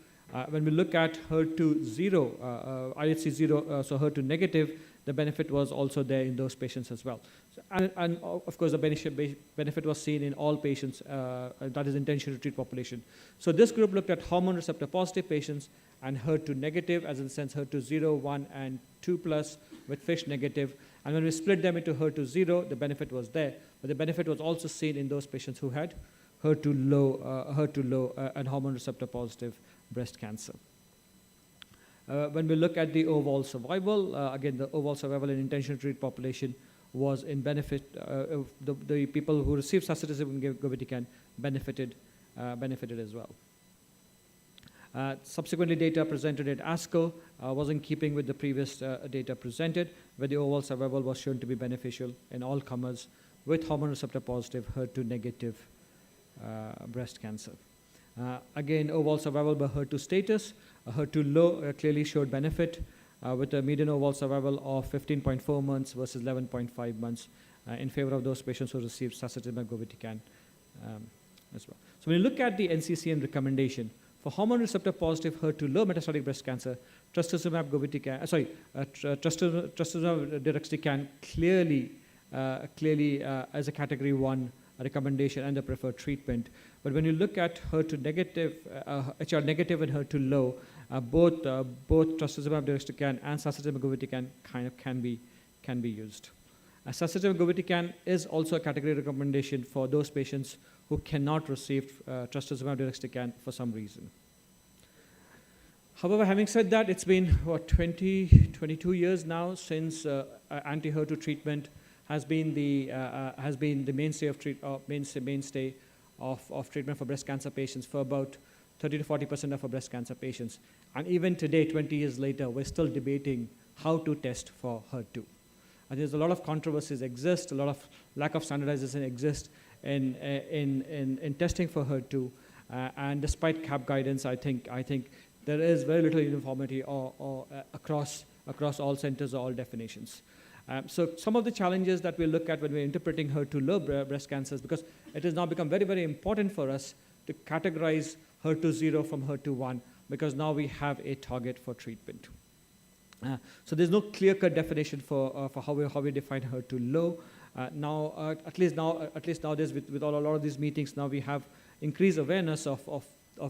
V: When we look at HER2 0, IHC 0, so HER2 negative, the benefit was also there in those patients as well. So, and of course, the benefit was seen in all patients, that is intention to treat population. So this group looked at hormone receptor positive patients and HER2 negative, as in the sense HER2 0, 1, and 2+ with FISH negative. And when we split them into HER2 0, the benefit was there. But the benefit was also seen in those patients who had HER2 low and hormone receptor positive breast cancer. When we look at the overall survival, again, the overall survival in intention to treat population was in benefit. The people who received sacituzumab govitecan benefited as well. Subsequently, data presented at ASCO was in keeping with the previous data presented, where the overall survival was shown to be beneficial in all comers with hormone receptor positive, HER2 negative breast cancer. Again, overall survival by HER2 status, HER2 low clearly showed benefit with a median overall survival of 15.4 months versus 11.5 months in favor of those patients who received sacituzumab govitecan as well. So when you look at the NCCN recommendation for hormone receptor positive HER2 low metastatic breast cancer, trastuzumab deruxtecan clearly as a Category 1 recommendation and the preferred treatment. But when you look at HER2 negative, HR negative and HER2 low, both trastuzumab deruxtecan and sacituzumab govitecan kind of can be used. Sacituzumab govitecan is also a category recommendation for those patients who cannot receive trastuzumab deruxtecan for some reason. However, having said that, it's been 22 years now since anti-HER2 treatment has been the mainstay of treatment for breast cancer patients for about 30 to 40% of our breast cancer patients. And even today, 20 years later, we're still debating how to test for HER2. And there's a lot of controversies exist, a lot of lack of standardization exists in testing for HER2. And despite CAP guidance, I think there is very little uniformity or across all centers or all definitions. So some of the challenges that we look at when we're interpreting HER2 low breast cancers, because it has now become very, very important for us to categorize HER2 0 from HER2 1, because now we have a target for treatment. So there's no clear-cut definition for how we define HER2 low. At least nowadays, with a lot of these meetings, now we have increased awareness of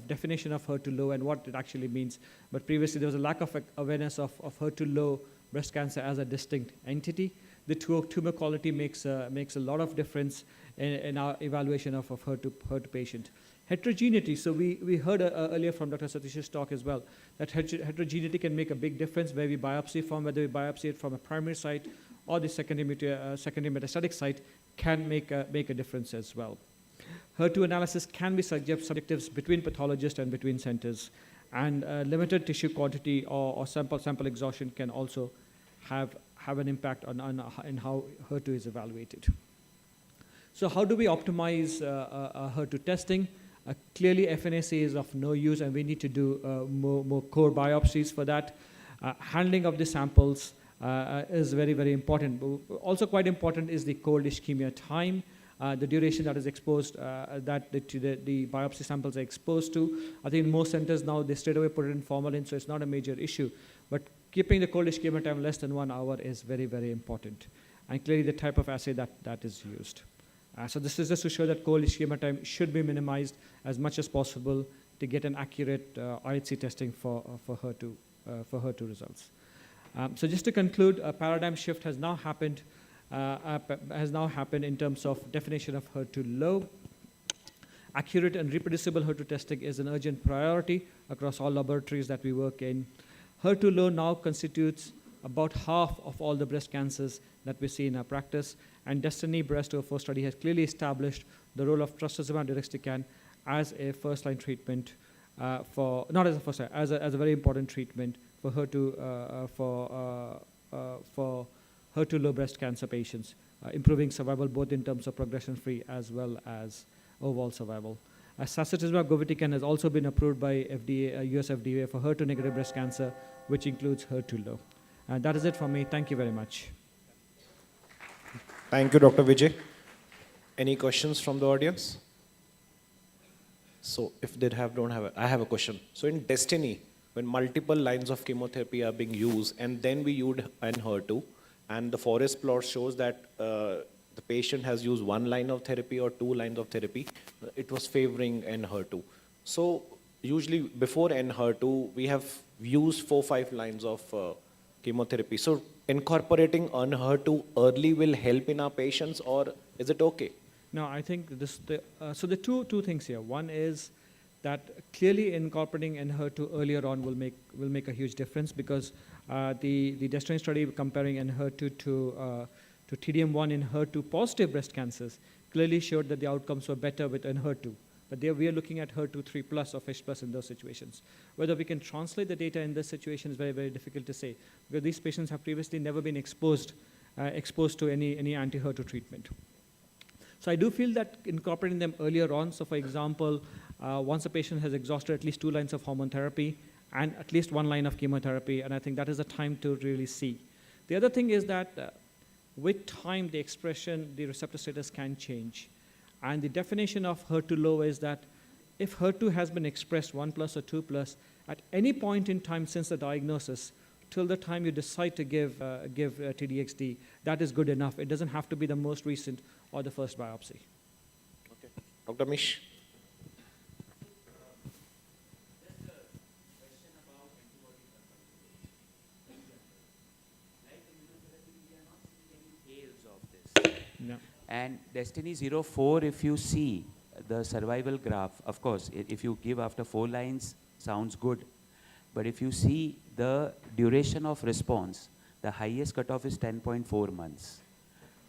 V: definition of HER2 low and what it actually means. But previously, there was a lack of awareness of HER2 low breast cancer as a distinct entity. The tumor quality makes a lot of difference in our evaluation of HER2 patient. Heterogeneity, so we heard earlier from Dr. Satish's talk as well, that heterogeneity can make a big difference where we biopsy from, whether we biopsy it from a primary site or the secondary metastatic site can make a difference as well. HER2 analysis can be subjective between pathologists and between centers, and limited tissue quantity or sample exhaustion can also have an impact on how HER2 is evaluated. So how do we optimize HER2 testing? Clearly, FNAC is of no use, and we need to do more core biopsies for that. Handling of the samples is very, very important. Also quite important is the cold ischemia time, the duration that is exposed, that the biopsy samples are exposed to. I think in most centers now, they straight away put it in formalin, so it's not a major issue. But keeping the cold ischemia time less than 1 hour is very, very important. And clearly the type of assay that is used. So this is just to show that cold ischemia time should be minimized as much as possible to get an accurate IHC testing for HER2 results. So just to conclude, a paradigm shift has now happened in terms of definition of HER2 low. Accurate and reproducible HER2 testing is an urgent priority across all laboratories that we work in. HER2 low now constitutes about half of all the breast cancers that we see in our practice, and Destiny Breast 04 study has clearly established the role of trastuzumab deruxtecan as a first-line treatment not as a first line, as a very important treatment for HER2 low breast cancer patients, improving survival both in terms of progression-free as well as overall survival. Sacituzumab govitecan has also been approved by US FDA for HER2 negative breast cancer, which includes HER2 low. That is it from me. Thank you very much.
H: Thank you, Dr. Vijay. Any questions from the audience? So if they don't have, I have a question. So in Destiny, when multiple lines of chemotherapy are being used, and then we used HER2, and the Fortis plot shows that the patient has used 1 line of therapy or 2 lines of therapy, it was favoring HER2. So usually before HER2, we have used 4-5 lines of chemotherapy. So incorporating HER2 early will help in our patients, or is it okay?
V: No, I think so the two things here. One is that clearly incorporating HER2 earlier on will make a huge difference, because the Destiny study comparing HER2 to TDM1 in HER2 positive breast cancers clearly showed that the outcomes were better with HER2. But there we are looking at HER2 3+ or FISH+ in those situations. Whether we can translate the data in this situation is very, very difficult to say, because these patients have previously never been exposed to any anti-HER2 treatment. So I do feel that incorporating them earlier on, so for example, once a patient has exhausted at least 2 lines of hormone therapy and at least 1 line of chemotherapy, and I think that is the time to really see. The other thing is that with time, the expression, the receptor status can change. And the definition of HER2 low is that if HER2 has been expressed 1+ or 2+, at any point in time since the diagnosis, till the time you decide to give TDXD, that is good enough. It doesn't have to be the most recent or the first biopsy.
H: Okay. Dr. Mish?
V: Yeah.
I: And Destiny 04, if you see the survival graph, of course, if you give after 4 lines, sounds good. But if you see the duration of response, the highest cutoff is 10.4 months.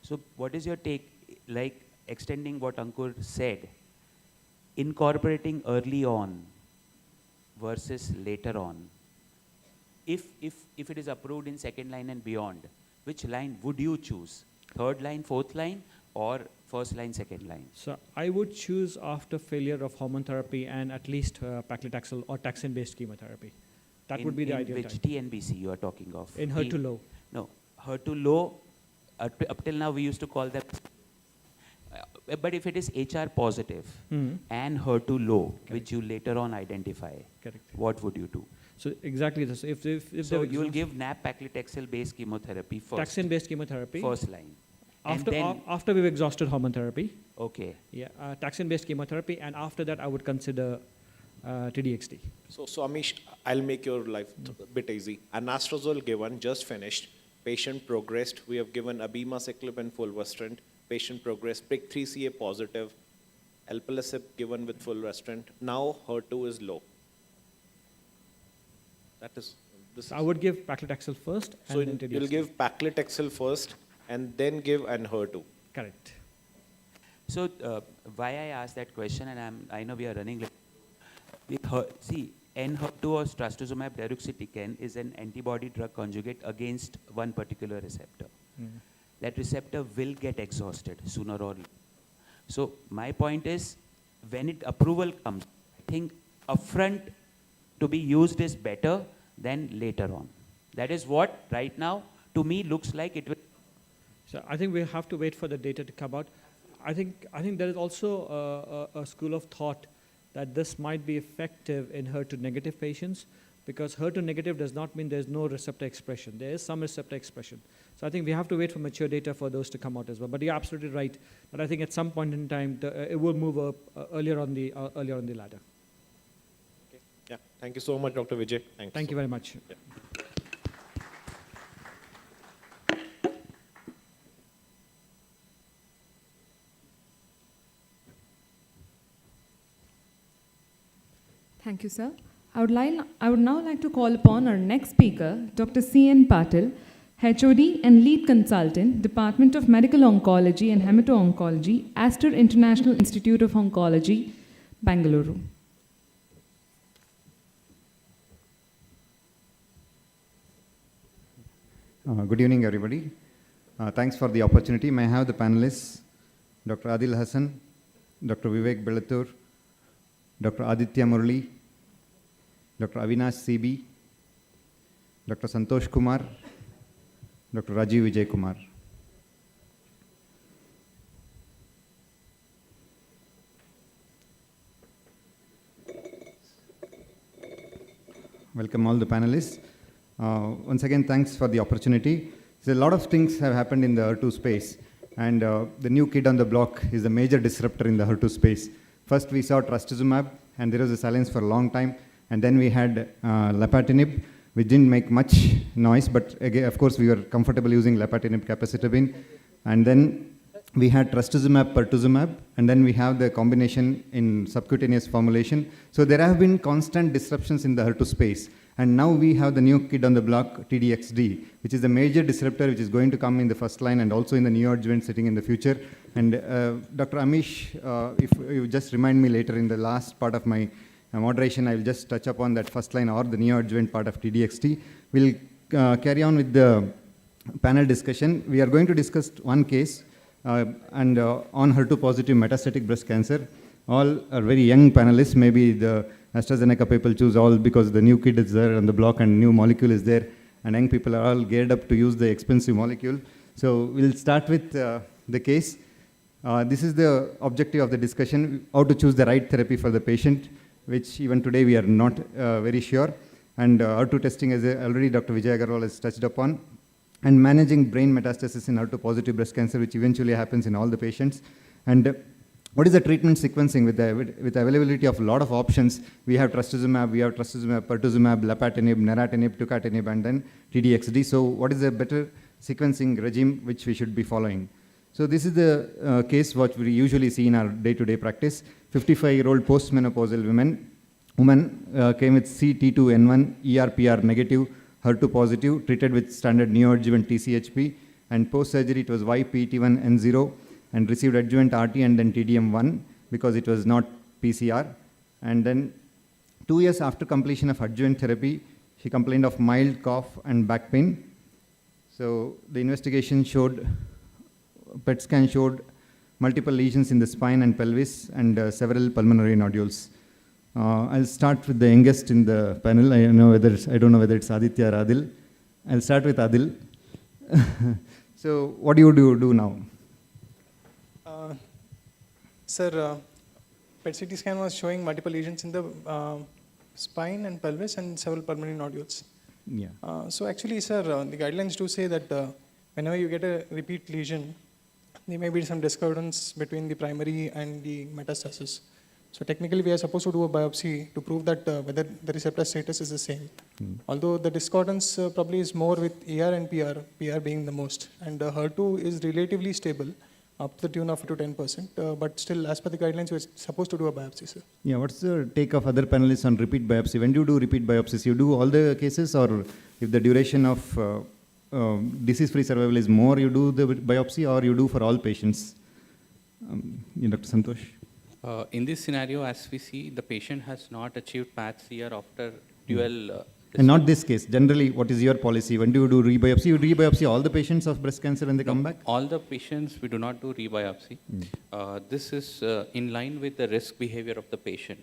I: So what is your take, like extending what Ankur said, incorporating early on versus later on? If it is approved in 2nd line and beyond, which line would you choose? 3rd line, 4th line, or 1st line, 2nd line?
V: So I would choose after failure of hormone therapy and at least paclitaxel or taxane-based chemotherapy. That would be the ideal
I: which
V: time.
I: TNBC you are talking of?
V: In HER2 low.
I: No, HER2 low, up till now we used to call them, but if it is HR positive and HER2 low,
V: correct,
I: which you later on identify,
V: correct,
I: what would you do?
V: So exactly this. If
I: so you will give nab-paclitaxel based chemotherapy first.
V: Taxane-based chemotherapy.
I: 1st line.
V: After we've exhausted hormone therapy.
I: Okay.
V: Yeah, taxane-based chemotherapy, and after that I would consider TDXD.
H: So Amish, I'll make your life a bit easy. Anastrozole given, just finished. Patient progressed. We have given abemaciclib and fulvestrant. Patient progressed. PIK3CA positive. alpelisib given with full restraint. Now HER2 is low. That is, this
V: So I would give paclitaxel first.
H: so
V: and then
H: you'll
V: TDX.
H: give paclitaxel first and then give an HER2.
V: Correct.
I: So why I asked that question, and I know we are running late. See, N-HER2 or trastuzumab deruxtecan is an antibody drug conjugate against one particular receptor. That receptor will get exhausted sooner or later. So my point is, when approval comes, I think upfront to be used is better than later on. That is what right now to me looks like it will.
V: So I think we have to wait for the data to come out. I think there is also a school of thought that this might be effective in HER2 negative patients, because HER2 negative does not mean there's no receptor expression. There is some receptor expression. So I think we have to wait for mature data for those to come out as well. But you're absolutely right. But I think at some point in time, it will move up earlier on the ladder.
H: Okay. Yeah. Thank you so much, Dr. Vijay.
V: Thank you very much.
H: Yeah.
B: Thank you, sir. I would now like to call upon our next speaker, Dr. C.N. Patil, HOD and Lead Consultant, Department of Medical Oncology and Hemato-Oncology, Aster International Institute of Oncology, Bangalore.
E: Good evening, everybody. Thanks for the opportunity. May I have the panelists, Dr. Adil Hassan, Dr. Vivek Belatur, Dr. Aditya Murali, Dr. Avinash CB, Dr. Santosh Kumar, Dr. Rajiv Vijay Kumar. Welcome all the panelists. Once again, thanks for the opportunity. So a lot of things have happened in the HER2 space, and the new kid on the block is a major disruptor in the HER2 space. First, we saw trastuzumab, and there was a silence for a long time, and then we had lapatinib, which didn't make much noise, but again, of course, we were comfortable using lapatinib capecitabine, and then we had trastuzumab, pertuzumab, and then we have the combination in subcutaneous formulation. So there have been constant disruptions in the HER2 space. And now we have the new kid on the block, TDXD, which is a major disruptor which is going to come in the first line and also in the neoadjuvant setting in the future. And Dr. Amish, if you just remind me later in the last part of my moderation, I will just touch upon that first line or the neoadjuvant part of TDXD. We'll carry on with the panel discussion. We are going to discuss one case on HER2 positive metastatic breast cancer. All are very young panelists. Maybe the AstraZeneca people choose all because the new kid is there on the block and new molecule is there, and young people are all geared up to use the expensive molecule. So we'll start with the case. This is the objective of the discussion, how to choose the right therapy for the patient, which even today we are not very sure. And HER2 testing, as already Dr. Vijay Agarwal has touched upon, and managing brain metastasis in HER2 positive breast cancer, which eventually happens in all the patients. And what is the treatment sequencing? With the availability of a lot of options, we have trastuzumab, pertuzumab, lapatinib, neratinib, tucatinib, and then TDXD. So what is the better sequencing regime which we should be following? So this is the case what we usually see in our day-to-day practice. 55-year-old postmenopausal woman came with CT2N1, ERPR negative, HER2 positive, treated with standard neoadjuvant TCHP, and post-surgery it was YPT1N0, and received adjuvant RT and then TDM1 because it was not PCR. And then 2 years after completion of adjuvant therapy, she complained of mild cough and back pain. So the investigation showed, PET scan showed multiple lesions in the spine and pelvis and several pulmonary nodules. I'll start with the youngest in the panel. I don't know whether it's Aditya or Adil. I'll start with Adil. So what do you do now?
G: Sir, PET-CT scan was showing multiple lesions in the spine and pelvis and several pulmonary nodules.
E: Yeah.
G: So actually, sir, the guidelines do say that whenever you get a repeat lesion, there may be some discordance between the primary and the metastasis. So technically, we are supposed to do a biopsy to prove that whether the receptor status is the same. Although the discordance probably is more with ER and PR, PR being the most. And HER2 is relatively stable. up to the tune of to 10%. But still, as per the guidelines, we're supposed to do a biopsy, sir.
E: Yeah, what's the take of other panelists on repeat biopsy? When do you do repeat biopsies? You do all the cases, or if the duration of disease-free survival is more, you do the biopsy, or you do for all patients? Dr. Santosh?
C: In this scenario, as we see, the patient has not achieved PAT-CR after dual.
E: And not this case. Generally, what is your policy? When do you do rebiopsy? You rebiopsy all the patients of breast cancer when they come back?
C: All the patients, we do not do rebiopsy. This is in line with the risk behavior of the patient.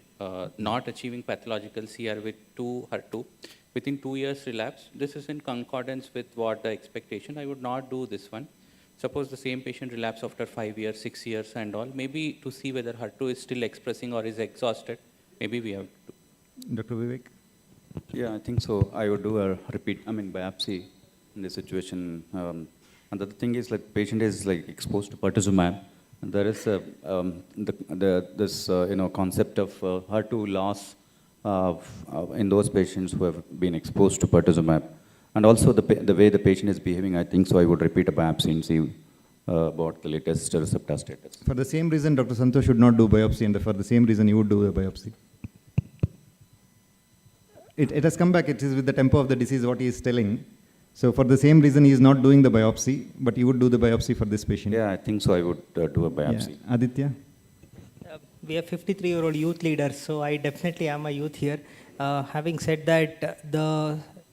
C: Not achieving pathological CR with HER2 within 2 years relapse. This is in concordance with what the expectation. I would not do this one. Suppose the same patient relapse after 5 years, 6 years and all, maybe to see whether HER2 is still expressing or is exhausted, maybe we have to.
E: Dr. Vivek?
K: Yeah, I think so. I would do a biopsy in this situation. And the thing is, like, patient is like exposed to pertuzumab. And there is this concept of HER2 loss in those patients who have been exposed to pertuzumab. And also the way the patient is behaving, I think so. I would repeat a biopsy and see about the latest receptor status.
E: For the same reason, Dr. Santosh should not do biopsy, and for the same reason, you would do a biopsy. It has come back. It is with the tempo of the disease what he is telling. So for the same reason, he is not doing the biopsy, but you would do the biopsy for this patient.
K: Yeah, I think so. I would do a biopsy.
E: Yeah. Aditya?
O: We are 53-year-old youth leaders, so I definitely am a youth here. Having said that,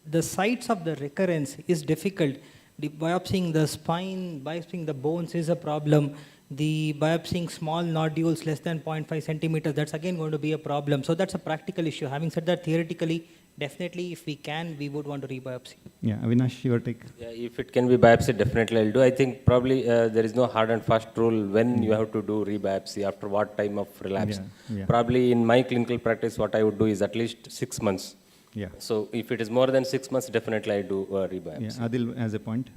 O: the sites of the recurrence is difficult. The biopsying the spine, biopsying the bones is a problem. The biopsying small nodules less than 0.5 centimeters, that's again going to be a problem. So that's a practical issue. Having said that, theoretically, definitely if we can, we would want to rebiopsy.
E: Yeah, Avinash, your take.
W: Yeah, if it can be biopsy, definitely I'll do. I think probably there is no hard and fast rule when you have to do rebiopsy, after what time of relapse.
E: Yeah.
W: Probably in my clinical practice, what I would do is at least 6 months.
E: Yeah.
W: So if it is more than 6 months, definitely I do rebiopsy.
E: Yeah, Adil has a point.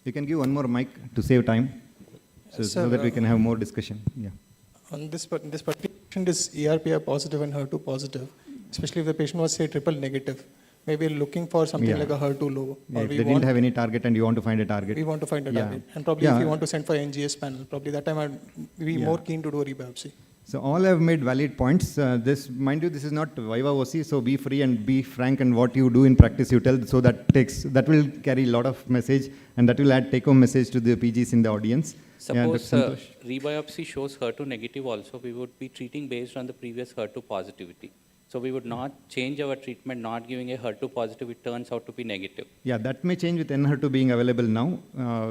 E: You can give one more mic to save time, so that we can have more discussion. Yeah.
G: On this particular patient is ERPR positive and HER2 positive, especially if the patient was, say, triple negative. Maybe looking for something like a HER2 low.
E: Yeah, if they didn't have any target and you want to find a target.
G: We want to find a target. And probably if you want to send for NGS panel, probably that time I'd be more keen to do a rebiopsy.
E: So all have made valid points. Mind you, this is not Viva OC, so be free and be frank, and what you do in practice you tell, so that will carry a lot of message, and that will add take-home message to the PGs in the audience.
C: Suppose rebiopsy shows HER2 negative also, we would be treating based on the previous HER2 positivity. So we would not change our treatment, not giving a HER2 positive, it turns out to be negative.
E: Yeah, that may change with NHER2 being available now.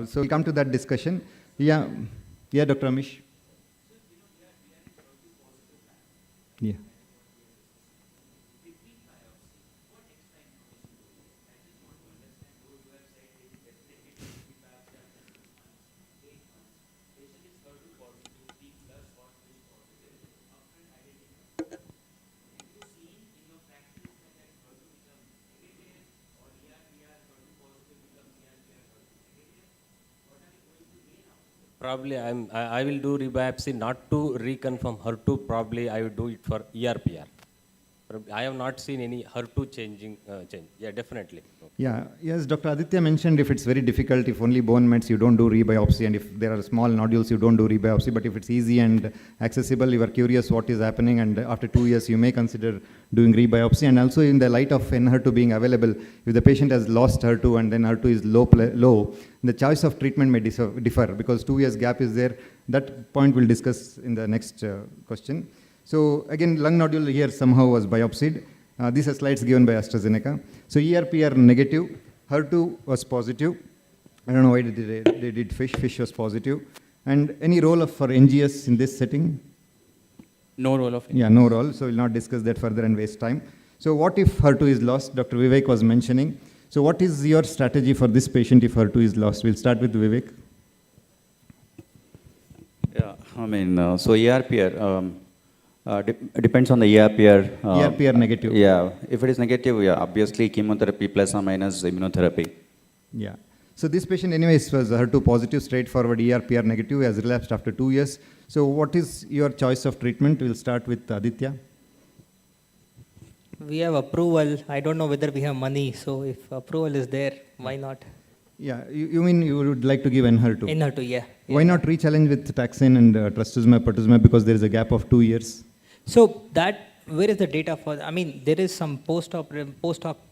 E: So we'll come to that discussion. Yeah, Dr. Amish. Yeah.
W: Probably I will do rebiopsy not to reconfirm HER2, probably I will do it for ERPR. I have not seen any HER2 change. Yeah, definitely. Okay.
E: Yeah, yes, Dr. Aditya mentioned if it's very difficult, if only bone mets, you don't do rebiopsy, and if there are small nodules, you don't do rebiopsy, but if it's easy and accessible, you are curious what is happening, and after 2 years, you may consider doing rebiopsy. And also in the light of NHER2 being available, if the patient has lost HER2 and then HER2 is low, the choice of treatment may differ because 2 years gap is there. That point we'll discuss in the next question. So again, lung nodule here somehow was biopsied. These are slides given by AstraZeneca. So ERPR negative, HER2 was positive. I don't know why they did fish. Fish was positive. And any role for NGS in this setting?
C: No role of NGS.
E: Yeah, no role. So we'll not discuss that further and waste time. So what if HER2 is lost? Dr. Vivek was mentioning. So what is your strategy for this patient if HER2 is lost? We'll start with Vivek.
K: Yeah, I mean, so ERPR, depends on the ERPR.
E: ERPR negative.
K: Yeah, if it is negative, yeah, obviously chemotherapy plus or minus immunotherapy.
E: Yeah. So this patient anyways was HER2 positive, straightforward ERPR negative, has relapsed after 2 years. So what is your choice of treatment? We'll start with Aditya.
O: We have approval. I don't know whether we have money, so if approval is there, why not?
E: Yeah, you mean you would like to give Enhertu?
O: Enhertu, yeah.
E: Why not re-challenge with taxane and trastuzumab, pertuzumab, because there is a gap of 2 years?
O: So that, where is the data for, I mean, there is some post-hoc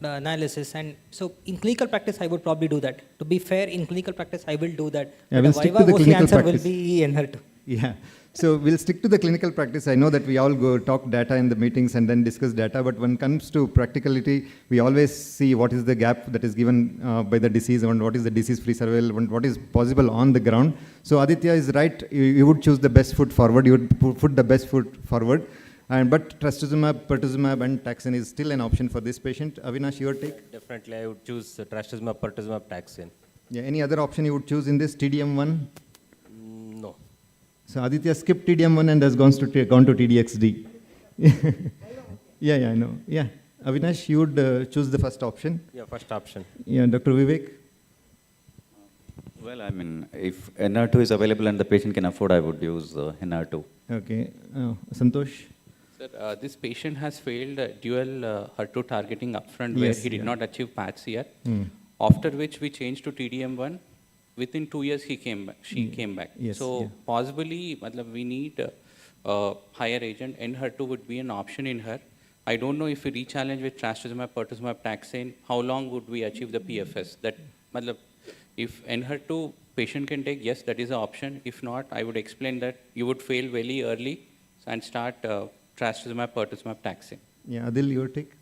O: analysis, and so in clinical practice, I would probably do that. To be fair, in clinical practice, I will do that.
E: Yeah,
O: But
E: we'll
O: the
E: stick to
O: viva
E: the
O: voce
E: clinical
O: answer
E: practice.
O: will be Enhertu.
E: Yeah, so we'll stick to the clinical practice. I know that we all go talk data in the meetings and then discuss data, but when it comes to practicality, we always see what is the gap that is given by the disease and what is the disease-free survival and what is possible on the ground. So Aditya is right, you would choose the best foot forward, you would put the best foot forward. But trastuzumab, pertuzumab and taxane is still an option for this patient. Avinash, your take?
W: Definitely, I would choose trastuzumab, pertuzumab, taxane.
E: Yeah, any other option you would choose in this, TDM1?
W: No.
E: So Aditya skipped TDM1 and has gone to TDXD. Yeah, I know. Yeah, Avinash, you would choose the first option?
W: Yeah, first option.
E: Yeah, Dr. Vivek?
K: Well, I mean, if NR2 is available and the patient can afford, I would use NR2.
E: Okay. Santosh?
C: Sir, this patient has failed dual HER2 targeting upfront where
E: Yes,
C: he did
E: yeah.
C: not achieve PAT-CR,
E: Hmm.
C: after which we changed to TDM1. Within 2 years, she came back.
E: Yes,
C: So
E: yeah.
C: possibly, we need a higher agent, and HER2 would be an option in her. I don't know if we re-challenge with trastuzumab, pertuzumab, taxane, how long would we achieve the PFS? That, if Enhertu patient can take, yes, that is an option. If not, I would explain that you would fail very early and start trastuzumab, pertuzumab, taxane.
E: Yeah, Adil, your take?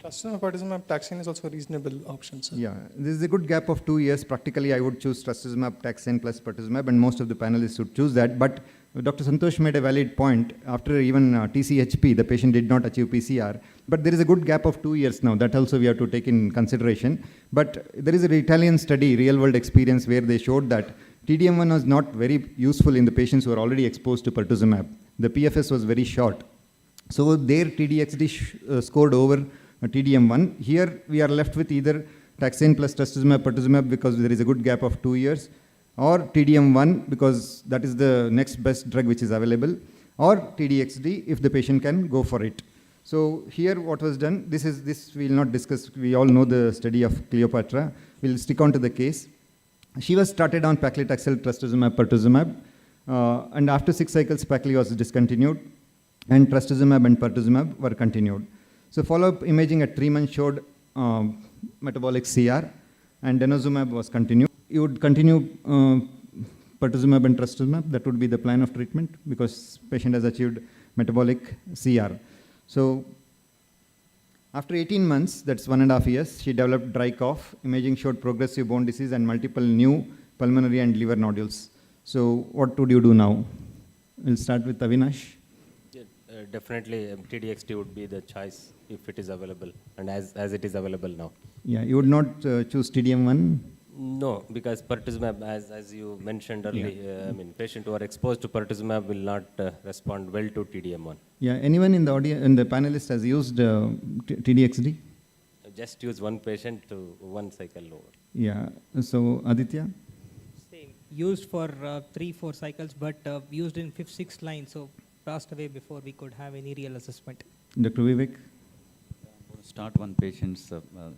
G: Trastuzumab, pertuzumab, taxane is also a reasonable option, sir.
E: Yeah, this is a good gap of 2 years. Practically, I would choose trastuzumab, taxane plus pertuzumab, and most of the panelists would choose that. But Dr. Santosh made a valid point. After even TCHP, the patient did not achieve PCR. But there is a good gap of 2 years now. That also we have to take in consideration. But there is an Italian study, real-world experience, where they showed that TDM1 was not very useful in the patients who were already exposed to pertuzumab. The PFS was very short. So their TDXD scored over TDM1. Here we are left with either taxane plus trastuzumab, pertuzumab, because there is a good gap of 2 years, or TDM1 because that is the next best drug which is available, or TDXD if the patient can go for it. So here what was done, this we will not discuss, we all know the study of Cleopatra, we'll stick on to the case. She was started on paclitaxel, trastuzumab, pertuzumab, and after 6 cycles Pacli was discontinued, and trastuzumab and pertuzumab were continued. So follow-up imaging at 3 months showed metabolic CR, and denosumab was continued. You would continue pertuzumab and trastuzumab, that would be the plan of treatment because patient has achieved metabolic CR. So after 18 months, that's 1.5 years, she developed dry cough. Imaging showed progressive bone disease and multiple new pulmonary and liver nodules. So what would you do now? We'll start with Avinash.
W: Yeah, definitely TDXD would be the choice if it is available and as it is available now.
E: Yeah, you would not choose TDM1?
W: No, because pertuzumab, as you mentioned earlier, patients who are exposed to pertuzumab will not respond well to TDM1.
E: Yeah, anyone in the audience, in the panelist has used TDXD?
W: Just use one patient to 1 cycle over.
E: Yeah, so Aditya?
O: Same. Used for 3-4 cycles, but used in 5th, 6th line, so passed away before we could have any real assessment.
E: Dr. Vivek?
K: Start one patient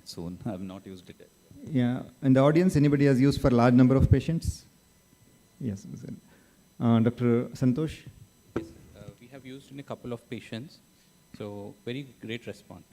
K: soon. I have not used it yet.
E: Yeah, in the audience, anybody has used for large number of patients? Yes. Dr. Santosh?
C: Yes, we have used in a couple of patients, so very great response.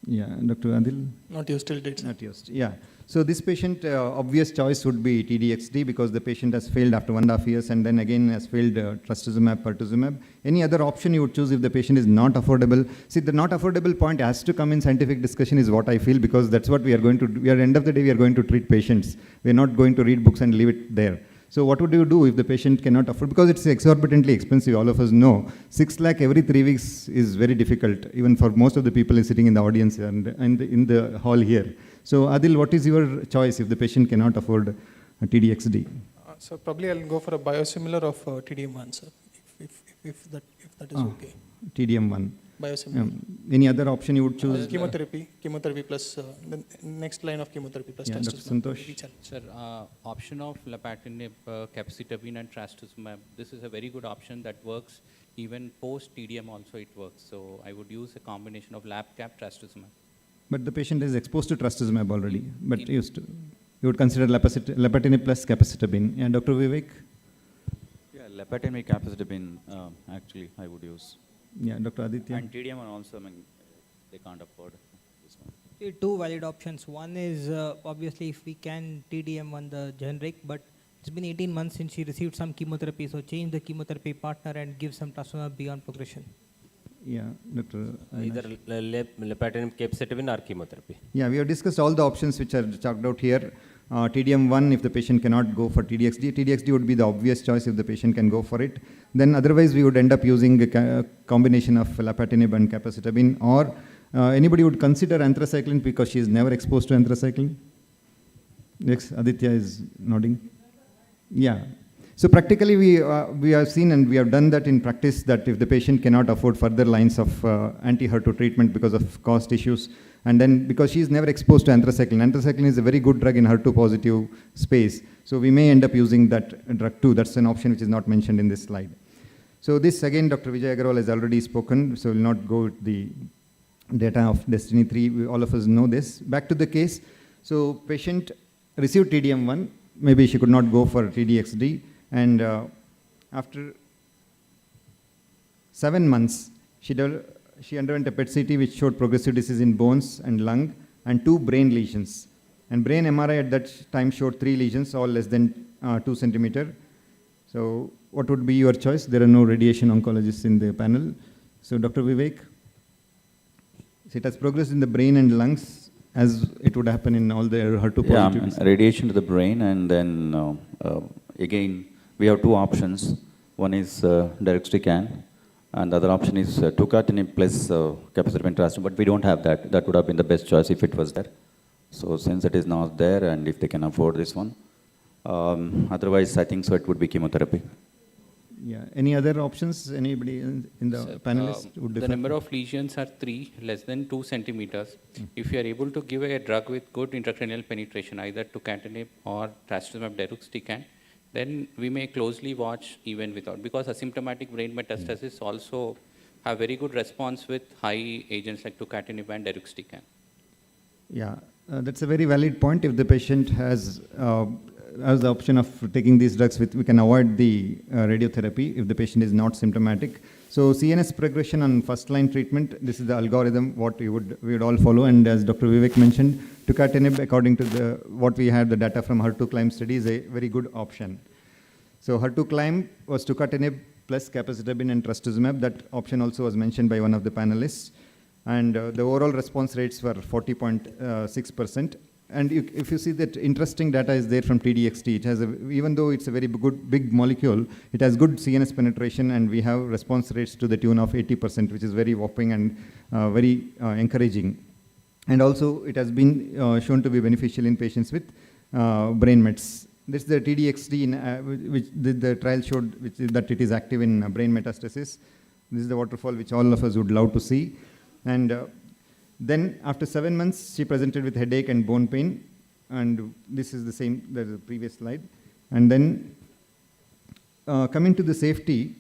E: Yeah, Dr. Adil?
G: Not used till date.
E: Not used, yeah. So this patient, obvious choice would be TDXD because the patient has failed after 1.5 years and then again has failed trastuzumab, pertuzumab. Any other option you would choose if the patient is not affordable? See, the not affordable point has to come in scientific discussion is what I feel because that's what we are going to do. We are, at the end of the day, we are going to treat patients. We are not going to read books and leave it there. So what would you do if the patient cannot afford? Because it's exorbitantly expensive, all of us know. 6 lakh every 3 weeks is very difficult, even for most of the people sitting in the audience and in the hall here. So Adil, what is your choice if the patient cannot afford a TDXD?
G: So probably I'll go for a biosimilar of TDM1, sir, if that is okay.
E: TDM1.
G: Biosimilar.
E: Any other option you would choose?
G: Chemotherapy plus the next line of chemotherapy plus
E: Dr. Santosh.
C: Sir, option of lapatinib, capecitabine and trastuzumab, this is a very good option that works even post TDM also it works. So I would use a combination of lap cap trastuzumab.
E: But the patient is exposed to trastuzumab already, but used to. You would consider lapatinib plus capecitabine. Yeah, Dr. Vivek?
K: Yeah, lapatinib, capecitabine, actually, I would use.
E: Yeah, Dr. Aditya?
K: And TDM also, I mean, they can't afford this one.
O: Two valid options. One is obviously if we can TDM on the generic, but it's been 18 months since she received some chemotherapy, so change the chemotherapy partner and give some trastuzumab beyond progression.
E: Yeah, Dr.
W: Either lapatinib, capecitabine or chemotherapy.
E: Yeah, we have discussed all the options which are chalked out here. TDM1 if the patient cannot go for TDXD. TDXD would be the obvious choice if the patient can go for it. Then otherwise we would end up using a combination of lapatinib and capecitabine, or anybody would consider anthracycline because she is never exposed to anthracycline. Yes, Aditya is nodding. Yeah. So practically we have seen and we have done that in practice, that if the patient cannot afford further lines of anti-HER2 treatment because of cost issues, and then because she is never exposed to anthracycline is a very good drug in HER2 positive space. So we may end up using that drug too. That's an option which is not mentioned in this slide. So this again, Dr. Vijay Agarwal has already spoken, so we'll not go with the data of Destiny 3. All of us know this. Back to the case. So patient received TDM1, maybe she could not go for TDXD, and after 7 months, she underwent a PET CT which showed progressive disease in bones and lung and 2 brain lesions. And brain MRI at that time showed 3 lesions, all less than 2 centimeter. So what would be your choice? There are no radiation oncologists in the panel. So Dr. Vivek, it has progressed in the brain and lungs as it would happen in all the HER2 positive.
K: Yeah, radiation to the brain, and then again, we have 2 options. One is deruxtecan, and the other option is tucatinib plus capecitabine trastuzumab, but we don't have that. That would have been the best choice if it was there. So since it is not there, and if they can afford this one, otherwise I think so it would be chemotherapy.
E: Yeah. Any other options? Anybody in the panelists would
C: the
E: differ?
C: number of lesions are 3, less than 2 centimeters. If you are able to give a drug with good intracranial penetration, either tucatinib or trastuzumab deruxtecan, then we may closely watch even without, because asymptomatic brain metastasis also have very good response with high agents like tucatinib and deruxtecan.
E: Yeah, that's a very valid point. If the patient has the option of taking these drugs, we can avoid the radiotherapy if the patient is not symptomatic. So CNS progression on first-line treatment, this is the algorithm what we would all follow. And as Dr. Vivek mentioned, tucatinib, according to what we had the data from HER2-CLIMB study, is a very good option. So HER2-CLIMB was tucatinib plus capecitabine and trastuzumab. That option also was mentioned by one of the panelists. And the overall response rates were 40.6%. And if you see that interesting data is there from TDXT, it has even though it's a very good big molecule, it has good CNS penetration, and we have response rates to the tune of 80%, which is very whopping and very encouraging. And also it has been shown to be beneficial in patients with brain mets. This is the TDXT which the trial showed that it is active in brain metastasis. This is the waterfall which all of us would love to see. And then after 7 months, she presented with headache and bone pain. And this is the same, the previous slide. And then coming to the safety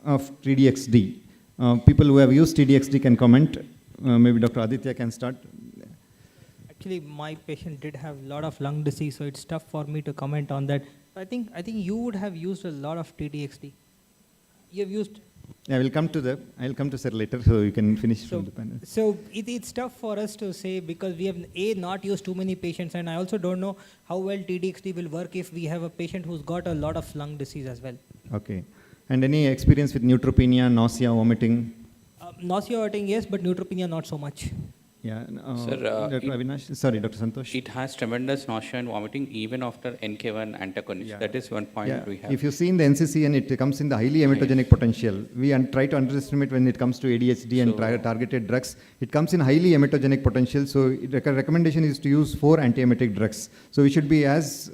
E: of TDXD, people who have used TDXD can comment. Maybe Dr. Aditya can start.
O: Actually, my patient did have a lot of lung disease, so it's tough for me to comment on that. I think you would have used a lot of TDXD. You have used.
E: Yeah, I'll come to sir later, so you can finish from the panel.
O: So it's tough for us to say because we have not used too many patients, and I also don't know how well TDXD will work if we have a patient who's got a lot of lung disease as well.
E: Okay. And any experience with neutropenia, nausea, vomiting?
O: Nausea, vomiting, yes, but neutropenia not so much.
E: Yeah,
C: Sir,
E: Dr. Avinash, sorry, Dr. Santosh.
C: It has tremendous nausea and vomiting even after NK1 antagonist. Yeah. That is one point we have.
E: If you see in the NCCN, it comes in the highly emetogenic potential. We try to underestimate when it comes to ADHD and targeted drugs. It comes in highly emetogenic potential. So the recommendation is to use 4 anti-emetic drugs. So we should be as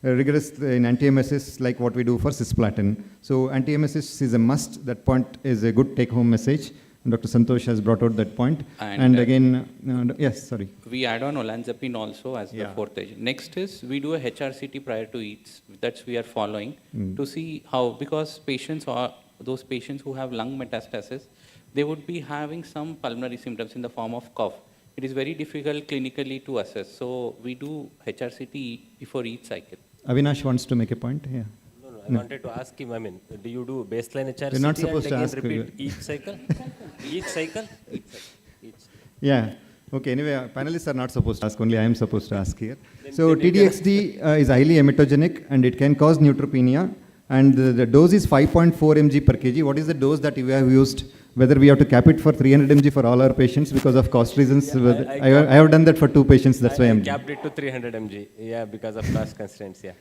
E: rigorous in anti-emesis like what we do for cisplatin. So anti-emesis is a must. That point is a good take-home message. Dr. Santosh has brought out that point. And again, yes, sorry.
C: We add on olanzapine also as the 4th agent. Next is we do a HRCT prior to eats. That's we are following to see how, because those patients who have lung metastasis, they would be having some pulmonary symptoms in the form of cough. it is very difficult clinically to assess. So we do HRCT before each cycle.
E: Avinash wants to make a point. Yeah.
W: I wanted to ask him, I mean, do you do baseline HRCT
E: You're not supposed to
W: and
E: ask.
W: again repeat each cycle? Each cycle? Each.
E: Yeah. Okay. Anyway, panelists are not supposed to ask. Only I am supposed to ask here.
W: Then-
E: So
W: then you
E: TDXD is highly emetogenic and it can cause neutropenia. And the dose is 5.4 mg per kg. What is the dose that you have used? Whether we have to cap it for 300 mg for all our patients because of cost reasons?
W: Yeah,
E: I have done that for 2 patients. That's why
W: I
E: I'm.
W: capped it to 300 mg. Yeah, because of cost constraints. Yeah.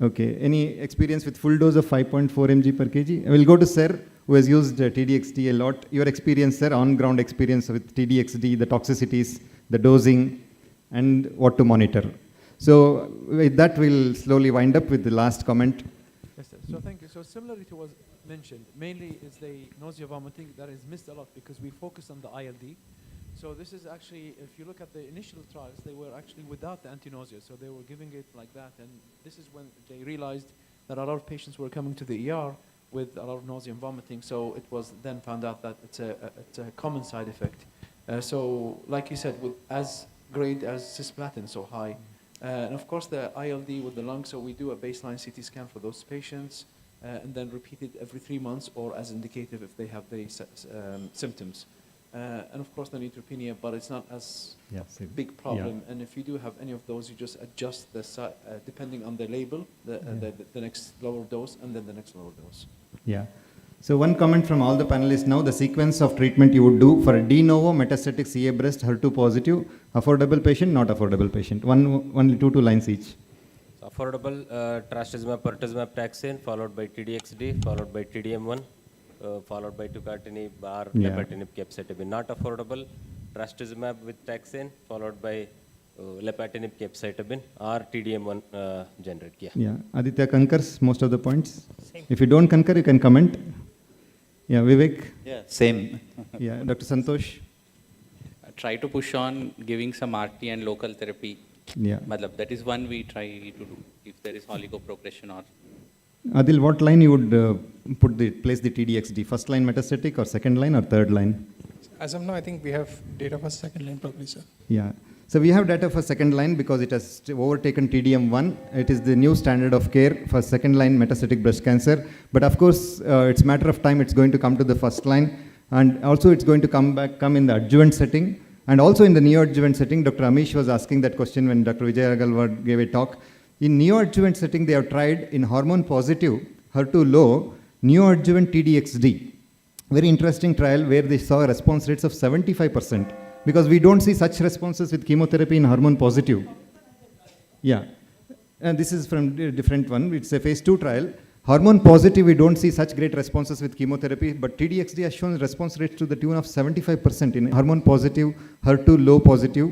E: Okay. Any experience with full dose of 5.4 mg per kg? I will go to Sir, who has used TDXD a lot. Your experience, sir, on-ground experience with TDXD, the toxicities, the dosing, and what to monitor. So with that, we'll slowly wind up with the last comment.
J: Yes, sir. So thank you. So similarly to what was mentioned, mainly is the nausea vomiting that is missed a lot because we focus on the ILD. So this is actually, if you look at the initial trials, they were actually without the anti-nausea. So they were giving it like that. And this is when they realized that a lot of patients were coming to the ER with a lot of nausea and vomiting. So it was then found out that it's a common side effect. So like you said, with as grade as cisplatin, so high. And of course the ILD with the lung, so we do a baseline CT scan for those patients and then repeat it every 3 months or as indicative if they have the symptoms. And of course the neutropenia, but it's not as big problem. Yeah. And if you do have any of those, you just adjust the depending on the label, the next lower dose and then the next lower dose.
E: Yeah. So one comment from all the panelists now, the sequence of treatment you would do for a de novo metastatic CA breast, HER2 positive, affordable patient, not affordable patient. Only two lines each.
W: So affordable trastuzumab, pertuzumab, taxane, followed by TDXD, followed by TDM1, followed by tucatinib or lepatinib, capecitabine. Not affordable, trastuzumab with taxane, followed by lepatinib, capecitabine or TDM1 generic. Yeah.
E: Yeah. Aditya concurs most of the points. Same. If you don't concur, you can comment. Yeah, Vivek?
K: Yeah, same.
E: Yeah, Dr. Santosh?
C: Try to push on giving some RT and local therapy.
E: Yeah.
C: That is one we try to do if there is oligoprogression or.
E: Adil, what line you would place the TDXD? First line metastatic or second line or third line?
G: As of now, I think we have data for second line probably, sir.
E: Yeah. So we have data for second line because it has overtaken TDM1. It is the new standard of care for second line metastatic breast cancer. But of course, it's a matter of time. It's going to come to the first line. And also it's going to come in the adjuvant setting. And also in the neoadjuvant setting, Dr. Amish was asking that question when Dr. Vijay Agarwal gave a talk. In neoadjuvant setting, they have tried in hormone positive, HER2 low, neoadjuvant TDXD. Very interesting trial where they saw response rates of 75%. Because we don't see such responses with chemotherapy in hormone positive. Yeah. And this is from a different one. It's a phase 2 trial. Hormone positive, we don't see such great responses with chemotherapy, but TDXD has shown response rates to the tune of 75% in hormone positive, HER2 low positive,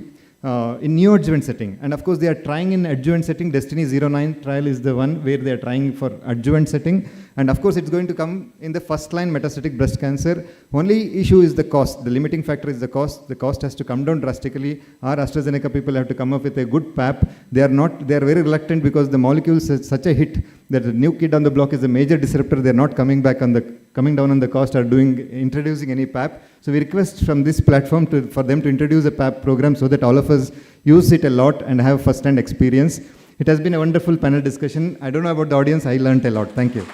E: in neoadjuvant setting. And of course, they are trying in adjuvant setting. Destiny 09 trial is the one where they are trying for adjuvant setting. And of course, it's going to come in the first line metastatic breast cancer. Only issue is the cost. The limiting factor is the cost. The cost has to come down drastically. Our AstraZeneca people have to come up with a good PAP. They are very reluctant because the molecule is such a hit that the new kid on the block is a major disruptor. They are not coming down on the cost or introducing any PAP. So we request from this platform for them to introduce a PAP program so that all of us use it a lot and have first-hand experience. It has been a wonderful panel discussion. I don't know about the audience. I learned a lot. Thank you.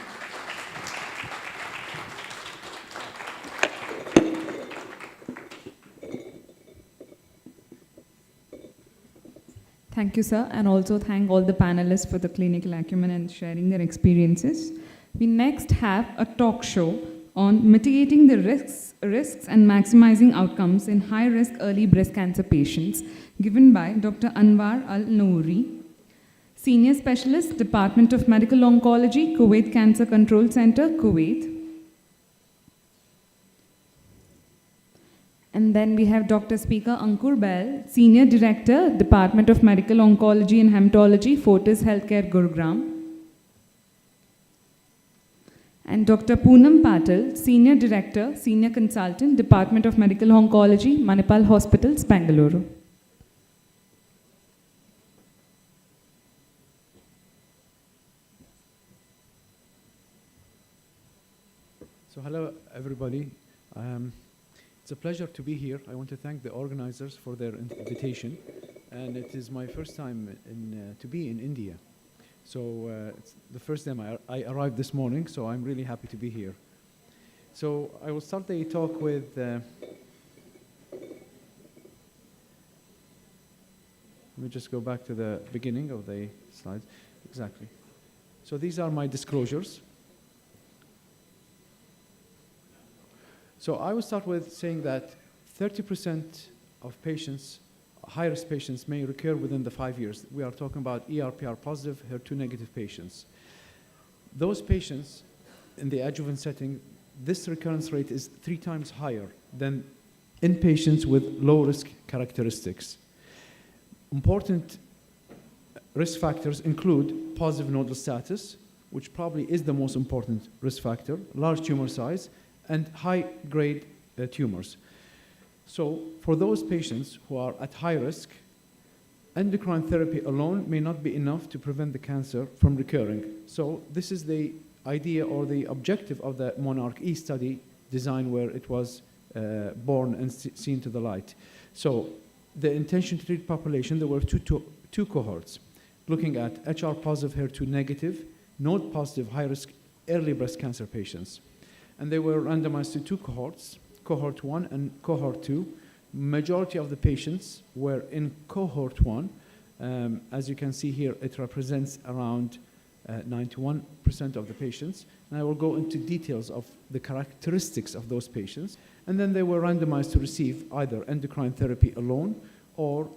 B: Thank you, sir, and also thank all the panelists for the clinical acumen and sharing their experiences. We next have a talk show on mitigating the risks and maximizing outcomes in high-risk early breast cancer patients, given by Dr. Anwar Al-Nouri, Senior Specialist, Department of Medical Oncology, Kuwait Cancer Control Center, Kuwait. And then we have Dr. Speaker Ankur Bell, Senior Director, Department of Medical Oncology and Hematology, Fortis Healthcare, Gurugram. And Dr. Poonam Patil, Senior Director, Senior Consultant, Department of Medical Oncology, Manipal Hospitals, Bangalore.
J: So hello, everybody. It's a pleasure to be here. I want to thank the organizers for their invitation. And it is my first time to be in India. So it's the first time I arrived this morning, so I'm really happy to be here. So I will start the talk with let me just go back to the beginning of the slides. Exactly. So these are my disclosures. So I will start with saying that 30% of patients, high-risk patients, may recur within the 5 years. We are talking about ER/PR positive, HER2 negative patients. Those patients in the adjuvant setting, this recurrence rate is 3 times higher than in patients with low-risk characteristics. Important risk factors include positive nodal status, which probably is the most important risk factor, large tumor size, and high-grade tumors. So for those patients who are at high risk, endocrine therapy alone may not be enough to prevent the cancer from recurring. So this is the idea or the objective of the Monarch-E study design, where it was born and seen to the light. So the intention to treat population, there were two cohorts, looking at HR positive, HER2 negative, node positive, high risk early breast cancer patients. And they were randomized to 2 cohorts, cohort 1 and cohort 2. Majority of the patients were in cohort 1. As you can see here, it represents around 91% of the patients. And I will go into details of the characteristics of those patients. And then they were randomized to receive either endocrine therapy alone or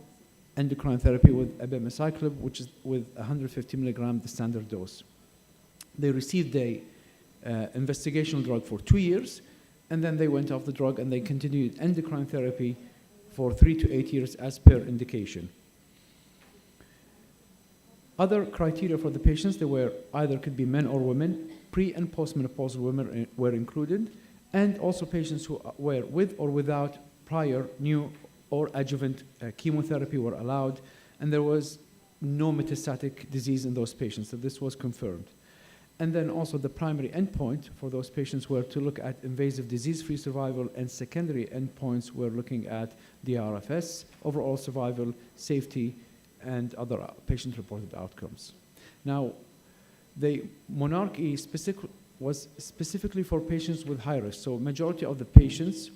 J: endocrine therapy with abemaciclib, which is with 150 milligram, the standard dose. They received the investigational drug for 2 years, and then they went off the drug and they continued endocrine therapy for 3 to 8 years as per indication. Other criteria for the patients, they were either could be men or women, pre and postmenopausal women were included, and also patients who were with or without prior new or adjuvant chemotherapy were allowed, and there was no metastatic disease in those patients, so this was confirmed. And then also the primary endpoint for those patients were to look at invasive disease-free survival, and secondary endpoints were looking at the RFS, overall survival, safety, and other patient-reported outcomes. Now, the Monarch-E was specifically for patients with high risk, so majority of the patients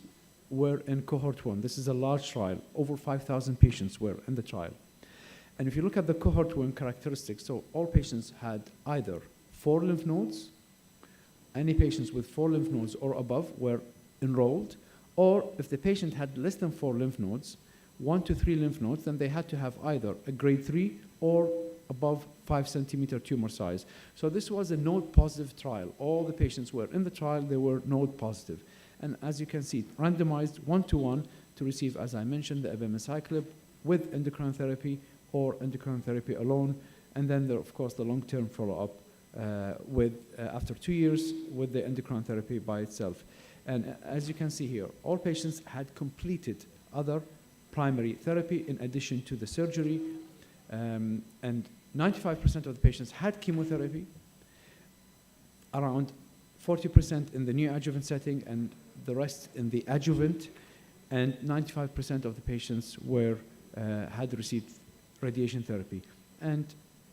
J: were in cohort 1. This is a large trial. Over 5,000 patients were in the trial. And if you look at the cohort 1 characteristics, so all patients had either 4 lymph nodes, any patients with 4 lymph nodes or above were enrolled, or if the patient had less than 4 lymph nodes, 1 to 3 lymph nodes, then they had to have either a grade 3 or above 5 centimeter tumor size. So this was a node positive trial. All the patients were in the trial, they were node positive. And as you can see, randomized 1-to-1 to receive, as I mentioned, the abemaciclib with endocrine therapy or endocrine therapy alone, and then there, of course, the long-term follow-up after 2 years with the endocrine therapy by itself. And as you can see here, all patients had completed other primary therapy in addition to the surgery, and 95% of the patients had chemotherapy, around 40% in the neoadjuvant setting, and the rest in the adjuvant, and 95% of the patients had received radiation therapy. And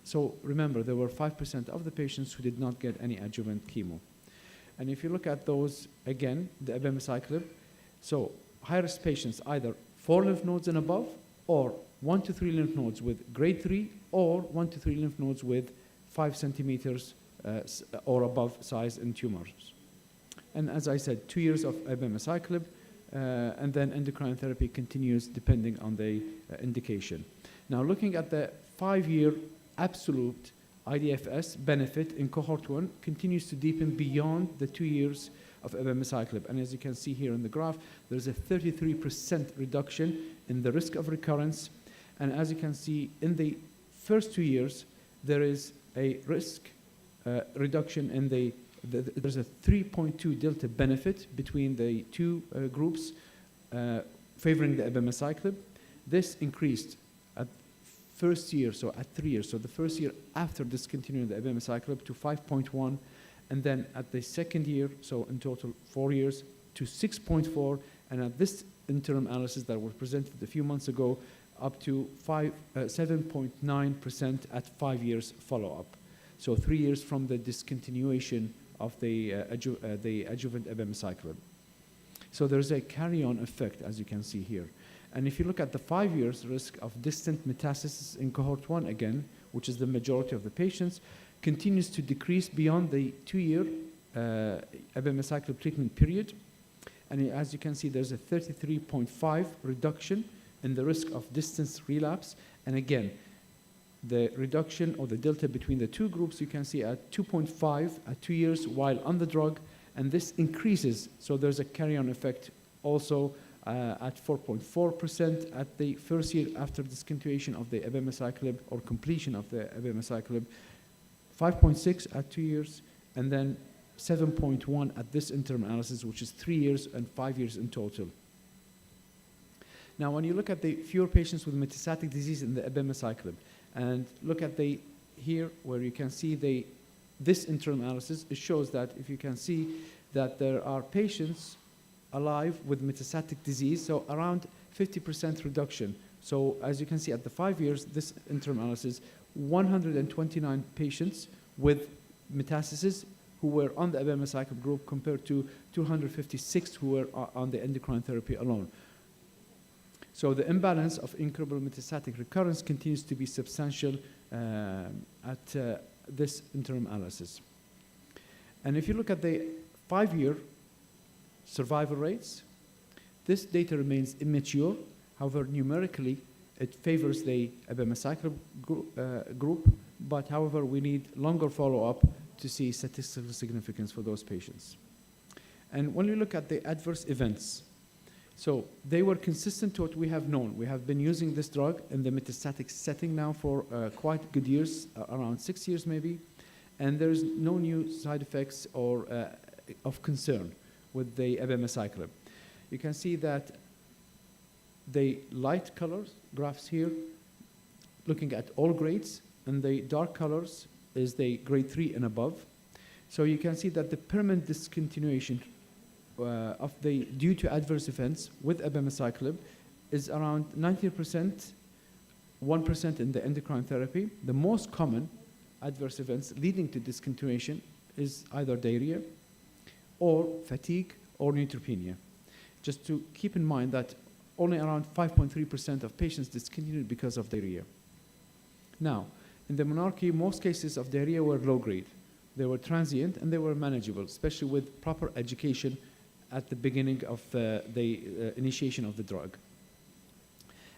J: so remember, there were 5% of the patients who did not get any adjuvant chemo. And if you look at those, again, the abemaciclib, so high-risk patients, either 4 lymph nodes and above, or 1 to 3 lymph nodes with grade 3, or 1 to 3 lymph nodes with 5 centimeters or above size in tumors. And as I said, 2 years of abemaciclib, and then endocrine therapy continues depending on the indication. Now, looking at the 5-year absolute IDFS benefit in cohort 1 continues to deepen beyond the 2 years of abemaciclib. And as you can see here in the graph, there's a 33% reduction in the risk of recurrence. And as you can see, in the first 2 years, there is a risk reduction in there's a 3.2 delta benefit between the two groups favoring the abemaciclib. This increased at first year, so at 3 years, so the first year after discontinuing the abemaciclib to 5.1, and then at the second year, so in total 4 years, to 6.4, And at this interim analysis that was presented a few months ago, up to 7.9% at 5 years follow-up. So 3 years from the discontinuation of the adjuvant abemaciclib. So there's a carry-on effect, as you can see here. And if you look at the 5 years risk of distant metastasis in cohort 1 again, which is the majority of the patients, continues to decrease beyond the 2-year abemaciclib treatment period. And as you can see, there's a 33.5 reduction in the risk of distance relapse. And again, the reduction or the delta between the two groups, you can see at 2.5 at 2 years while on the drug, and this increases. So there's a carry-on effect also at 4.4% at the first year after discontinuation of the abemaciclib or completion of the abemaciclib, 5.6 at 2 years, and then 7.1 at this interim analysis, which is 3 years and 5 years in total. Now, when you look at the fewer patients with metastatic disease in the abemaciclib, and look at the here where you can see this interim analysis, it shows that if you can see that there are patients alive with metastatic disease, so around 50% reduction. So as you can see at the 5 years, this interim analysis, 129 patients with metastasis who were on the abemaciclib group compared to 256 who were on the endocrine therapy alone. So the imbalance of incurable metastatic recurrence continues to be substantial at this interim analysis. And if you look at the 5-year survival rates, this data remains immature. However, numerically, it favors the abemaciclib group, but however, we need longer follow-up to see statistical significance for those patients. And when we look at the adverse events, so they were consistent to what we have known. We have been using this drug in the metastatic setting now for quite good years, around 6 years maybe, and there's no new side effects or of concern with the abemaciclib. You can see that the light colors graphs here, looking at all grades, and the dark colors is the grade 3 and above. So you can see that the permanent discontinuation due to adverse events with abemaciclib is around 90%, 1% in the endocrine therapy. The most common adverse events leading to discontinuation is either diarrhea or fatigue or neutropenia. Just to keep in mind that only around 5.3% of patients discontinued because of diarrhea. Now, in the monarchy, most cases of diarrhea were low grade. They were transient and they were manageable, especially with proper education at the beginning of the initiation of the drug.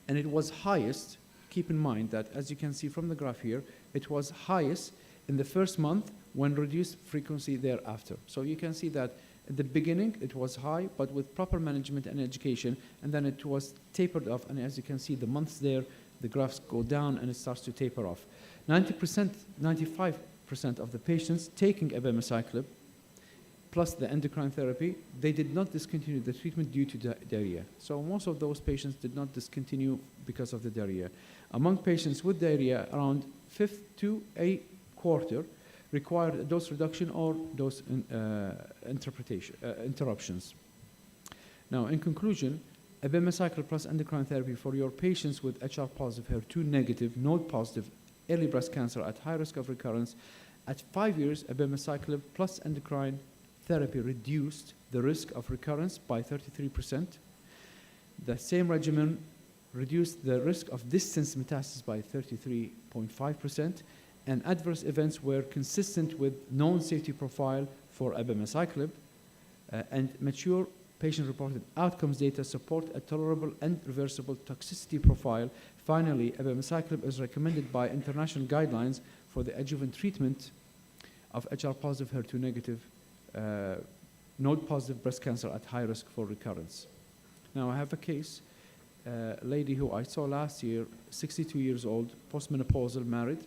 J: And it was highest, keep in mind that as you can see from the graph here, it was highest in the first month when reduced frequency thereafter. So you can see that at the beginning it was high, but with proper management and education, and then it was tapered off, and as you can see the months there, the graphs go down and it starts to taper off. 90%, 95% of the patients taking abemaciclib plus the endocrine therapy, they did not discontinue the treatment due to diarrhea. So most of those patients did not discontinue because of the diarrhea. Among patients with diarrhea, around 1/5 to a quarter required a dose reduction or dose interruptions. Now, in conclusion, abemaciclib plus endocrine therapy for your patients with HR positive, HER2 negative, node positive, early breast cancer at high risk of recurrence, at 5 years, abemaciclib plus endocrine therapy reduced the risk of recurrence by 33%. The same regimen reduced the risk of distance metastasis by 33.5%, and adverse events were consistent with known safety profile for abemaciclib, and mature patient-reported outcomes data support a tolerable and reversible toxicity profile. Finally, abemaciclib is recommended by international guidelines for the adjuvant treatment of HR positive, HER2 negative, node positive breast cancer at high risk for recurrence. Now I have a case, a lady who I saw last year, 62 years old, postmenopausal, married.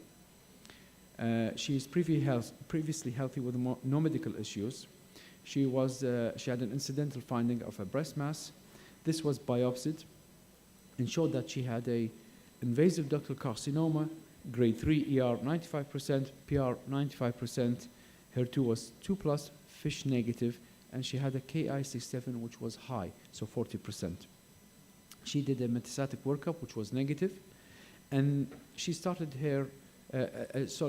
J: She is previously healthy with no medical issues. She had an incidental finding of a breast mass. This was biopsied and showed that she had a invasive ductal carcinoma, grade 3 ER 95%, PR 95%, HER2 was 2+, FISH negative, and she had a Ki-67 which was high, so 40%. She did a metastatic workup which was negative, and she started her,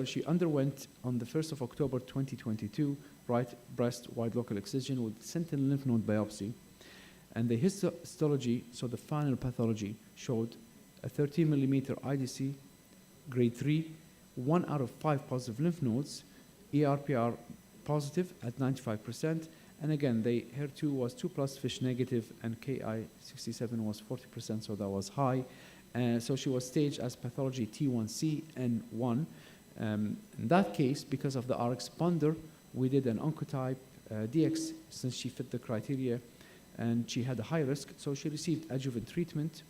J: she underwent on the 1st of October 2022 right breast wide local excision with sentinel lymph node biopsy. And the histology, so the final pathology, showed a 13 millimeter IDC, grade 3, 1 out of 5 positive lymph nodes, ERPR positive at 95%, and again, the HER2 was 2+ FISH negative, and Ki-67 was 40%, so that was high. So she was staged as pathology T1C and 1. In that case, because of the RX ponder, we did an oncotype DX since she fit the criteria, and she had a high risk, so she received adjuvant treatment,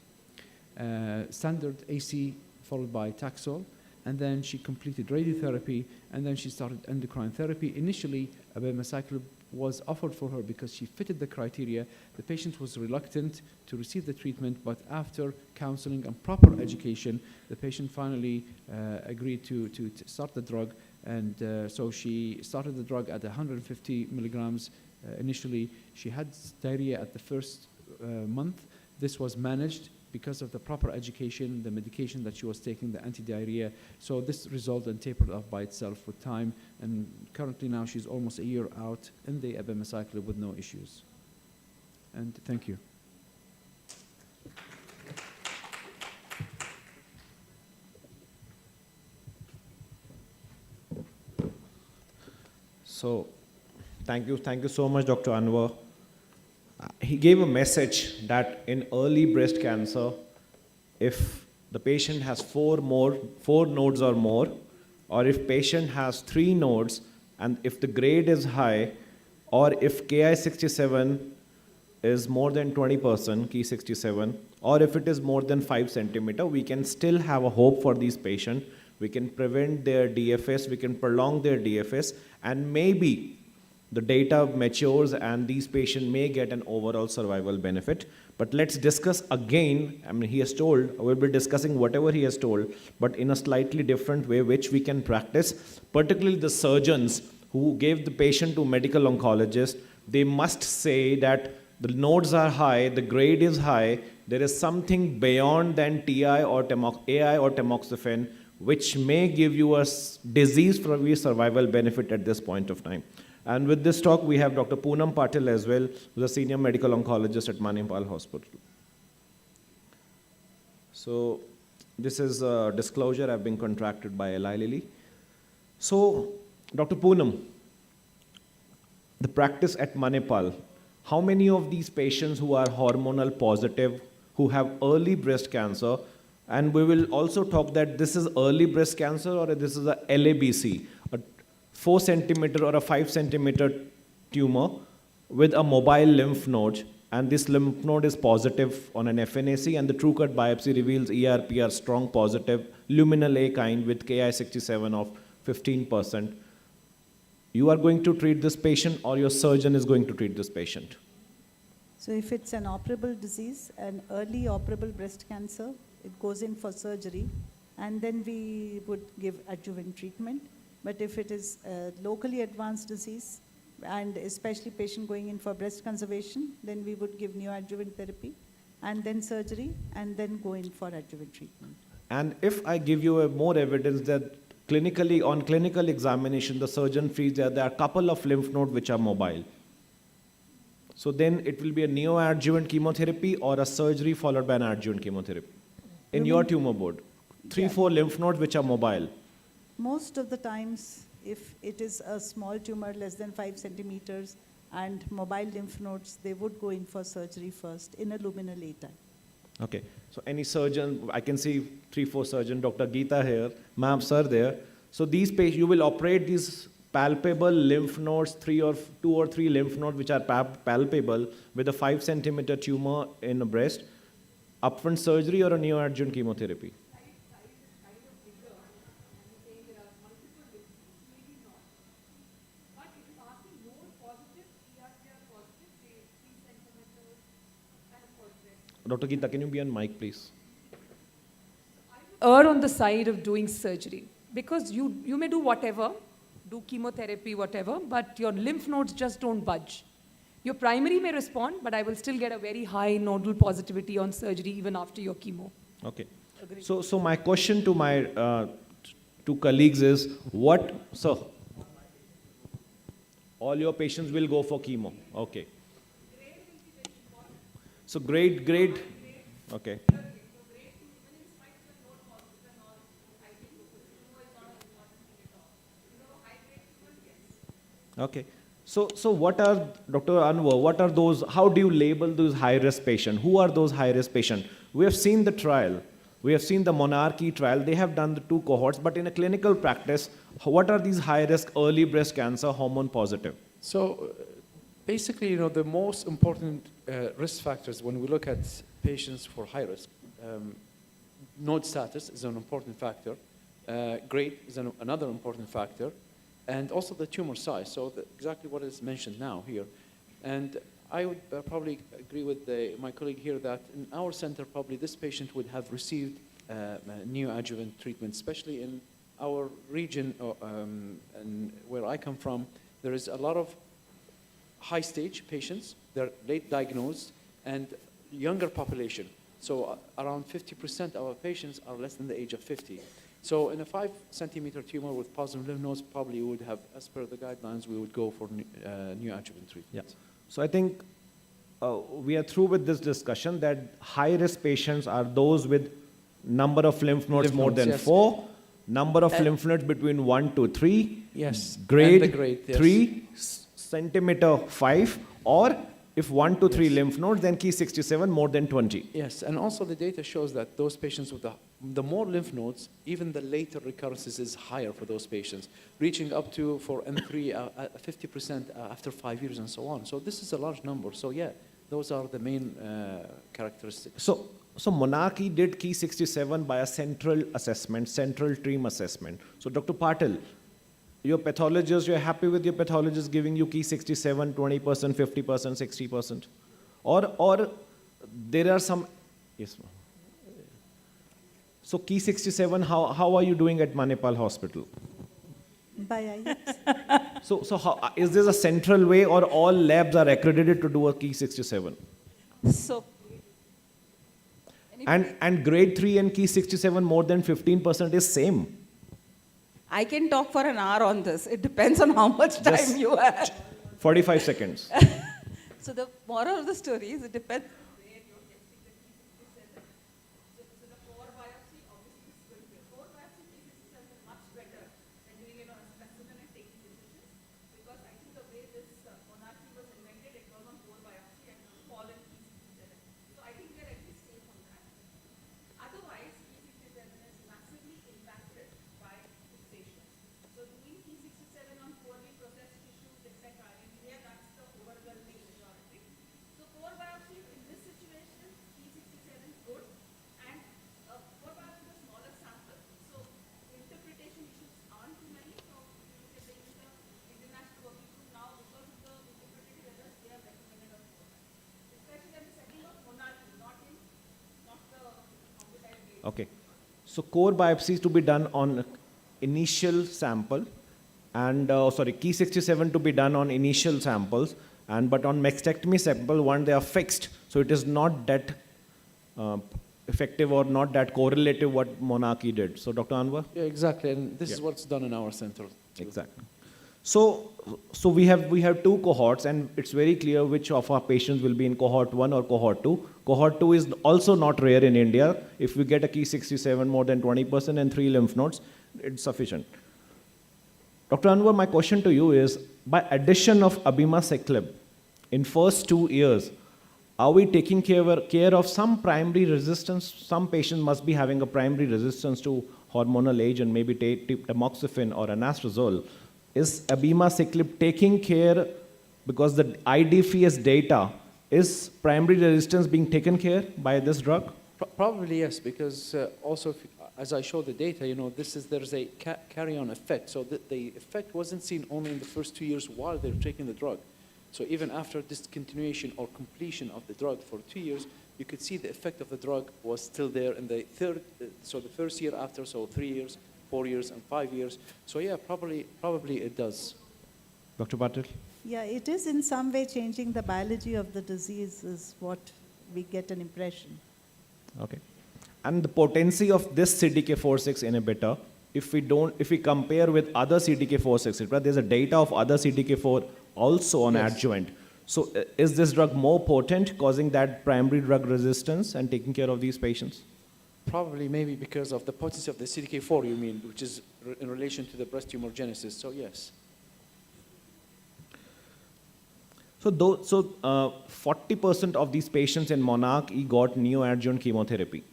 J: standard AC followed by Taxol, and then she completed radiotherapy, and then she started endocrine therapy. Initially, abemaciclib was offered for her because she fitted the criteria. The patient was reluctant to receive the treatment, but after counseling and proper education, the patient finally agreed to start the drug, and so she started the drug at 150 milligrams initially. She had diarrhea at the first month. This was managed because of the proper education, the medication that she was taking, the anti-diarrhea. So this resolved and tapered off by itself with time. And currently now she's almost a year out in the abemaciclib with no issues. And thank you.
H: So, thank you so much, Dr. Anwar. He gave a message that in early breast cancer, if the patient has four nodes or more, or if patient has 3 nodes, and if the grade is high, or if Ki-67 is more than 20%, Ki-67, or if it is more than 5 centimeter, we can still have a hope for these patients. We can prevent their DFS, we can prolong their DFS, and maybe the data matures and these patients may get an overall survival benefit. But let's discuss again, I mean, he has told, we'll be discussing whatever he has told, but in a slightly different way, which we can practice, particularly the surgeons who gave the patient to medical oncologist. They must say that the nodes are high, the grade is high, there is something beyond than TI or AI or tamoxifen, which may give you a disease-free survival benefit at this point of time. And with this talk, we have Dr. Poonam Patil as well, who's a senior medical oncologist at Manipal Hospital. So this is a disclosure. I've been contracted by Eli Lilly. So, Dr. Poonam, the practice at Manipal, how many of these patients who are hormonal positive, who have early breast cancer, and we will also talk that this is early breast cancer or this is a LABC, a 4 centimeter or a 5 centimeter tumor with a mobile lymph node, and this lymph node is positive on an FNAC, and the true cut biopsy reveals ERPR strong positive, luminal A kind with Ki-67 of 15%. You are going to treat this patient or your surgeon is going to treat this patient?
L: So if it's an operable disease, an early operable breast cancer, it goes in for surgery, and then we would give adjuvant treatment. But if it is a locally advanced disease, and especially patient going in for breast conservation, then we would give neoadjuvant therapy, and then surgery, and then go in for adjuvant treatment.
H: And if I give you more evidence that clinically, on clinical examination, the surgeon feels that there are a couple of lymph nodes which are mobile, so then it will be a neoadjuvant chemotherapy or a surgery followed by an adjuvant chemotherapy. In your tumor board, 3-4 lymph nodes which are mobile.
L: Most of the times, if it is a small tumor less than 5 centimeters and mobile lymph nodes, they would go in for surgery first in a luminal A type.
H: Okay, so any surgeon, I can see 3-4 surgeons, Dr. Geeta here, ma'am, sir there. So these patients, you will operate these palpable lymph nodes, 2 or 3 lymph nodes which are palpable with a 5 centimeter tumor in a breast, upfront surgery or a neoadjuvant chemotherapy? Dr. Geeta, can you be on mic, please?
M: Err on the side of doing surgery, because you may do whatever, do chemotherapy, whatever, but your lymph nodes just don't budge. Your primary may respond, but I will still get a very high nodal positivity on surgery even after your chemo.
H: Okay. So my question to my two colleagues is, what, sir? All your patients will go for chemo. Okay. So grade, okay. Okay. So what are, Dr. Anwar, what are those, how do you label those high-risk patients? Who are those high-risk patients? We have seen the trial. We have seen the Monarchy trial. They have done the 2 cohorts, but in a clinical practice, what are these high-risk early breast cancer hormone positive?
J: So basically, the most important risk factors when we look at patients for high risk, node status is an important factor, grade is another important factor, and also the tumor size. So exactly what is mentioned now here. And I would probably agree with my colleague here that in our center, probably this patient would have received neoadjuvant treatment, especially in our region and where I come from. There is a lot of high stage patients, they're late diagnosed, and younger population. So around 50% of our patients are less than the age of 50. So in a 5-centimeter tumor with positive lymph nodes, probably you would have, as per the guidelines, we would go for neoadjuvant treatment.
H: Yeah. So I think we are through with this discussion that high-risk patients are those with number of lymph nodes more than
J: yes.
H: 4, number of lymph nodes between 1 to 3,
J: yes,
H: grade,
J: and the grade, yes.
H: 3, centimeter 5, or if 1 to 3 lymph nodes, then Ki67 more than 20.
J: Yes, and also the data shows that those patients with the more lymph nodes, even the later recurrences is higher for those patients, reaching up to, for M3, 50% after 5 years and so on. So this is a large number. So yeah, those are the main characteristics.
H: So Monarchy did Ki67 by a central assessment, central team assessment. So Dr. Patil, your pathologist, you're happy with your pathologist giving you Ki67, 20%, 50%, 60%? Or there are some, yes ma'am. So Ki67, how are you doing at Manipal Hospital?
L: Biologics.
H: So how, is this a central way or all labs are accredited to do a Ki67?
P: So,
H: And grade 3 and Ki67 more than 15% is same.
P: I can talk for an hour on this. It depends on how much time
H: Just
P: you have.
H: 45 seconds.
P: So the moral of the story is it depends.
H: Okay. So core biopsies to be done on initial sample and, Ki67 to be done on initial samples, but on mastectomy sample, one, they are fixed. So it is not that effective or not that correlative what Monarchy did. So Dr. Anwar?
J: Yeah, exactly. And this is what's done in our center.
H: Exactly. So we have 2 cohorts, and it's very clear which of our patients will be in cohort 1 or cohort 2. Cohort 2 is also not rare in India. If we get a Ki67 more than 20% and 3 lymph nodes, it's sufficient. Dr. Anwar, my question to you is, by addition of abemaciclib in first 2 years, are we taking care of some primary resistance? Some patients must be having a primary resistance to hormonal agent, maybe tamoxifen or anastrozole. Is abemaciclib taking care, because the IDFS data, is primary resistance being taken care by this drug?
J: Probably yes, because also, as I show the data, there's a carry-on effect. So the effect wasn't seen only in the first 2 years while they're taking the drug. So even after discontinuation or completion of the drug for 2 years, you could see the effect of the drug was still there in the the first year after, so 3 years, 4 years, and 5 years. So yeah, probably it does.
H: Dr. Patil?
L: Yeah, it is in some way changing the biology of the disease is what we get an impression.
H: Okay. And the potency of this CDK4/6 inhibitor, if we compare with other CDK4/6, etc., there's a data of other CDK4 also on
J: Yes.
H: adjuvant. So is this drug more potent, causing that primary drug resistance and taking care of these patients?
J: Probably maybe because of the potency of the CDK4, you mean, which is in relation to the breast tumor genesis. So yes.
H: So 40% of these patients in Monarch E got neoadjuvant chemotherapy.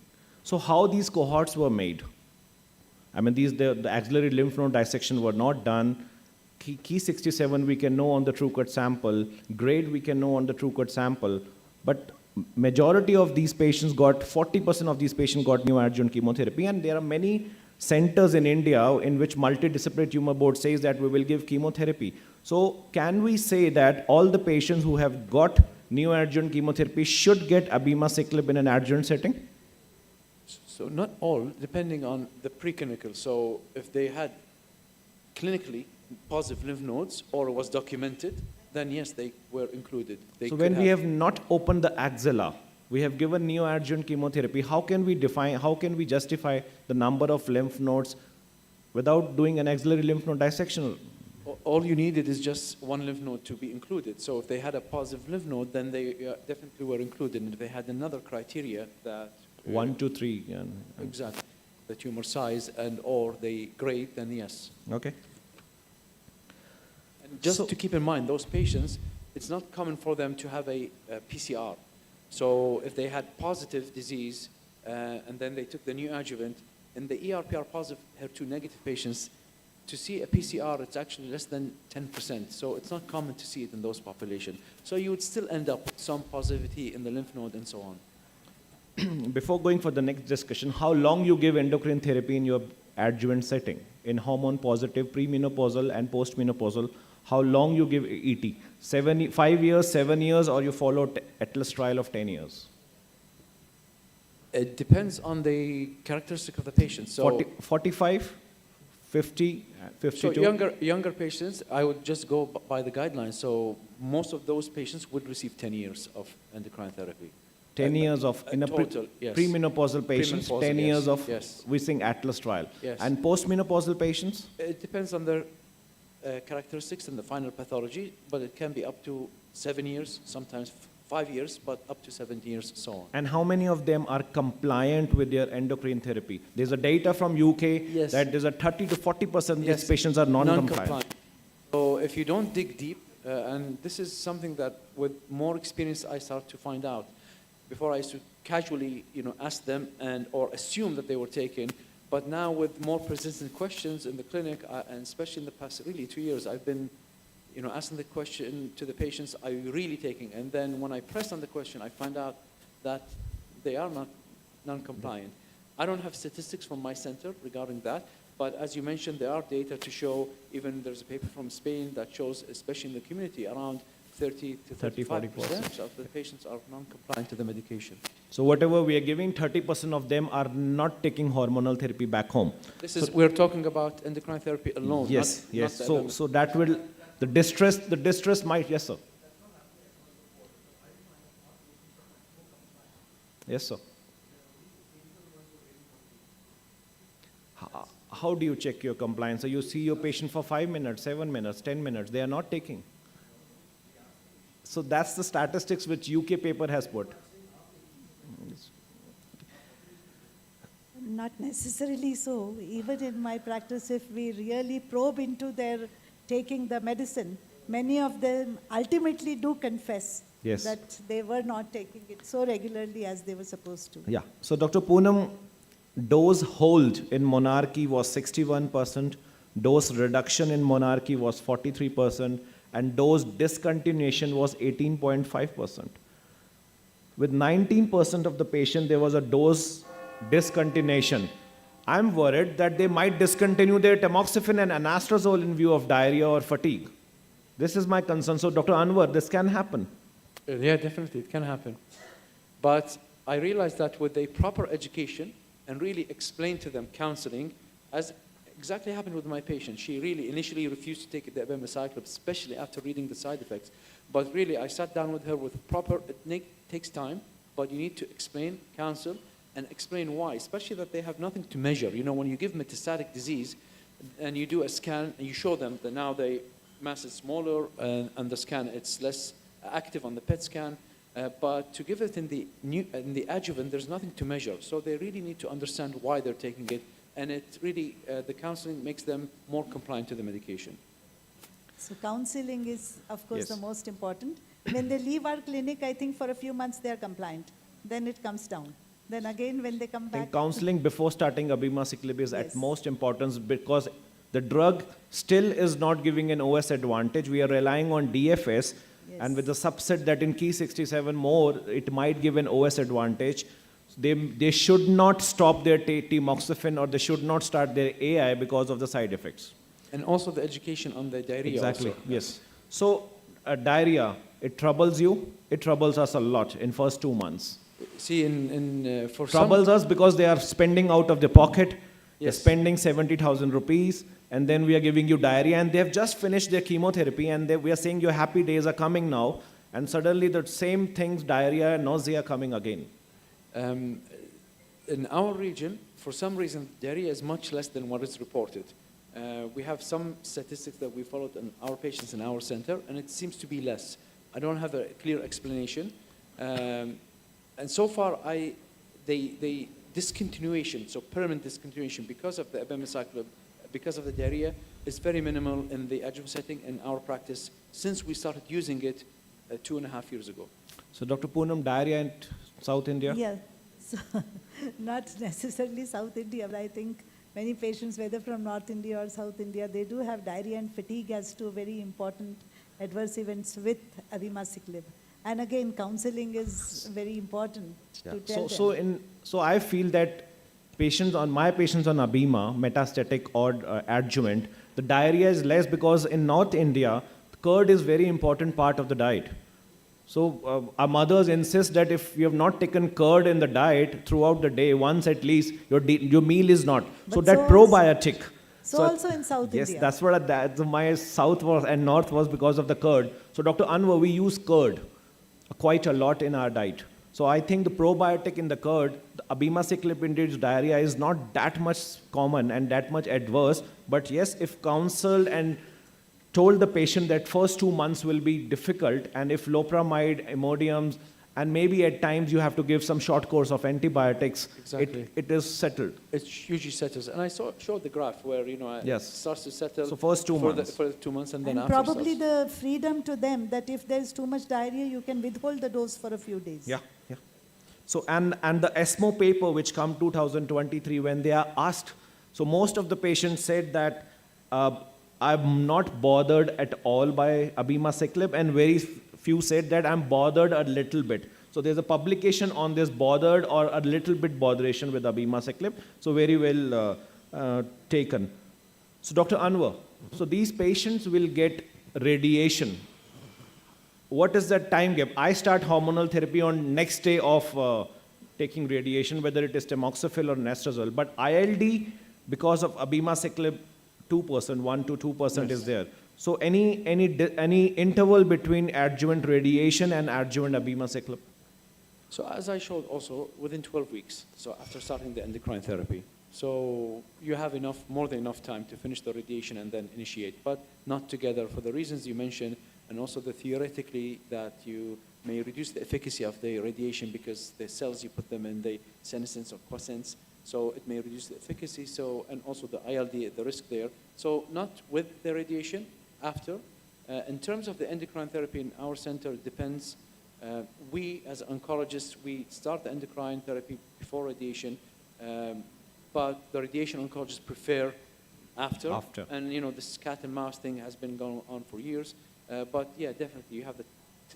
H: So how these cohorts were made? I mean, the axillary lymph node dissection were not done. Key 67 we can know on the TrueCut sample. Grade we can know on the TrueCut sample. But majority of these patients 40% of these patients got neoadjuvant chemotherapy, and there are many centers in India in which multidisciplinary tumor board says that we will give chemotherapy. So can we say that all the patients who have got neoadjuvant chemotherapy should get abemaciclib in an adjuvant setting?
J: So not all, depending on the preclinical. So if they had clinically positive lymph nodes or was documented, then yes, they were included.
H: So when we have not opened the axilla, we have given neoadjuvant chemotherapy, how can we justify the number of lymph nodes without doing an axillary lymph node dissection?
J: All you needed is just one lymph node to be included. So if they had a positive lymph node, then they definitely were included. And if they had another criteria that
H: 1 to 3. Yeah.
J: Exactly. The tumor size and or the grade, then yes.
H: Okay.
J: And just to keep in mind, those patients, it's not common for them to have a PCR. So if they had positive disease and then they took the neoadjuvant, in the ERPR positive HER2 negative patients, to see a PCR, it's actually less than 10%. So it's not common to see it in those populations. So you would still end up with some positivity in the lymph node and so on.
H: Before going for the next discussion, how long you give endocrine therapy in your adjuvant setting? In hormone positive, premenopausal and postmenopausal, how long you give ET? 5 years, 7 years, or you follow Atlas trial of 10 years?
J: It depends on the characteristic of the patient. So
H: 45, 50, 52?
J: So younger patients, I would just go by the guidelines. So most of those patients would receive 10 years of endocrine therapy.
H: 10 years of in a
J: total, yes.
H: premenopausal patients,
J: Premenopausal,
H: 10 years
J: yes,
H: of
J: yes.
H: Wissing Atlas trial.
J: Yes.
H: And postmenopausal patients?
J: It depends on their characteristics and the final pathology, but it can be up to 7 years, sometimes 5 years, but up to 7 years, so on.
H: And how many of them are compliant with their endocrine therapy? There's a data from UK that there's a 30 to 40% these patients are non-compliant.
J: So if you don't dig deep, and this is something that with more experience I start to find out. Before I used to casually, ask them or assume that they were taken, but now with more persistent questions in the clinic, and especially in the past really 2 years, I've been, asking the question to the patients, are you really taking? And then when I press on the question, I find out that they are not non-compliant. I don't have statistics from my center regarding that, but as you mentioned, there are data to show, even there's a paper from Spain that shows, especially in the community, around 30 to 35% of the patients are non-compliant to the medication.
H: So whatever we are giving, 30% of them are not taking hormonal therapy back home.
J: We're talking about endocrine therapy alone.
H: Yes,
J: not,
H: yes.
J: Not
H: So that will, the distress might, yes sir. Yes sir. How do you check your compliance? So you see your patient for 5 minutes, 7 minutes, 10 minutes, they are not taking. So that's the statistics which UK paper has put.
L: Not necessarily so. Even in my practice, if we really probe into their taking the medicine, many of them ultimately do confess that they were not taking it so regularly as they were supposed to.
H: Yeah. So Dr. Poonam, dose hold in monarchy was 61%, dose reduction in monarchy was 43%, and dose discontinuation was 18.5%. With 19% of the patient, there was a dose discontinuation. I'm worried that they might discontinue their tamoxifen and anastrozole in view of diarrhea or fatigue. This is my concern. So Dr. Anwar, this can happen.
J: Yeah, definitely, it can happen. But I realized that with a proper education and really explain to them counseling, as exactly happened with my patient. She really initially refused to take the abemaciclib, especially after reading the side effects. But really, I sat down with her with proper, takes time, but you need to explain, counsel, and explain why, especially that they have nothing to measure. You know, when you give metastatic disease and you do a scan and you show them that now the mass is smaller and the scan, it's less active on the PET scan, but to give it in the adjuvant, there's nothing to measure. So they really need to understand why they're taking it, and it really, the counseling makes them more compliant to the medication.
L: So counseling is, of course,
H: Yes.
L: the most important. When they leave our clinic, I think for a few months they are compliant. Then it comes down. Then again, when they come
H: I think
L: back.
H: counseling before starting abemaciclib is at
L: Yes.
H: most importance because the drug still is not giving an OS advantage. We are relying on DFS, and with the subset that in Key 67 more, it might give an OS advantage. They should not stop their tamoxifen or they should not start their AI because of the side effects.
J: And also the education on the diarrhea.
H: Exactly,
J: also.
H: yes. So diarrhea, it troubles you, it troubles us a lot in first 2 months.
J: See, for
H: Troubles
J: some,
H: us because they are spending out of their pocket, they're
J: Yes.
H: spending 70,000 rupees, and then we are giving you diarrhea, and they have just finished their chemotherapy, and we are saying your happy days are coming now, and suddenly the same things, diarrhea and nausea coming again.
J: In our region, for some reason, diarrhea is much less than what is reported. We have some statistics that we followed on our patients in our center, and it seems to be less. I don't have a clear explanation. And so far, the discontinuation, so permanent discontinuation because of the abemaciclib, because of the diarrhea, is very minimal in the adjuvant setting in our practice since we started using it 2.5 years ago.
H: So Dr. Poonam, diarrhea in South India?
L: Yeah, so not necessarily South India, but I think many patients, whether from North India or South India, they do have diarrhea and fatigue as two very important adverse events with abemaciclib. And again, counseling is very important to tell them.
H: So I feel that my patients on abema, metastatic or adjuvant, the diarrhea is less because in North India, curd is very important part of the diet. So our mothers insist that if you have not taken curd in the diet throughout the day, once at least, your meal is not. So
L: But
H: that
L: so
H: probiotic.
L: So also in South
H: yes,
L: India.
H: that's what my south was and north was because of the curd. So Dr. Anwar, we use curd quite a lot in our diet. So I think the probiotic in the curd, the abemaciclib-induced diarrhea is not that much common and that much adverse. But yes, if counseled and told the patient that first 2 months will be difficult, and if loperamide, Imodiums, and maybe at times you have to give some short course of antibiotics,
J: Exactly.
H: it is settled.
J: It usually settles. And I showed the graph where, it
H: Yes.
J: starts to settle.
H: So first 2
J: for
H: months.
J: For 2 months and then
L: And
J: after
L: probably
J: starts.
L: the freedom to them that if there is too much diarrhea, you can withhold the dose for a few days.
H: Yeah. So, and the ESMO paper which come 2023, when they are asked, so most of the patients said that I'm not bothered at all by abemaciclib, and very few said that I'm bothered a little bit. So there's a publication on this bothered or a little bit botheration with abemaciclib, so very well taken. So Dr. Anwar, so these patients will get radiation. What is that time gap? I start hormonal therapy on next day of taking radiation, whether it is tamoxifen or anastrozole. But ILD, because of abemaciclib, 2%, 1 to 2% is there. So any interval between adjuvant radiation and adjuvant abemaciclib?
J: So as I showed also, within 12 weeks, so after starting the endocrine therapy. So you have more than enough time to finish the radiation and then initiate, but not together for the reasons you mentioned, and also theoretically that you may reduce the efficacy of the radiation because the cells you put them in, the senescence or quiescence, so it may reduce the efficacy, so, and also the ILD, the risk there. So not with the radiation, after. In terms of the endocrine therapy in our center, it depends. We, as oncologists, we start the endocrine therapy before radiation, but the radiation oncologists prefer after. And this cat and mouse thing has been going on for years. But yeah, definitely, you have the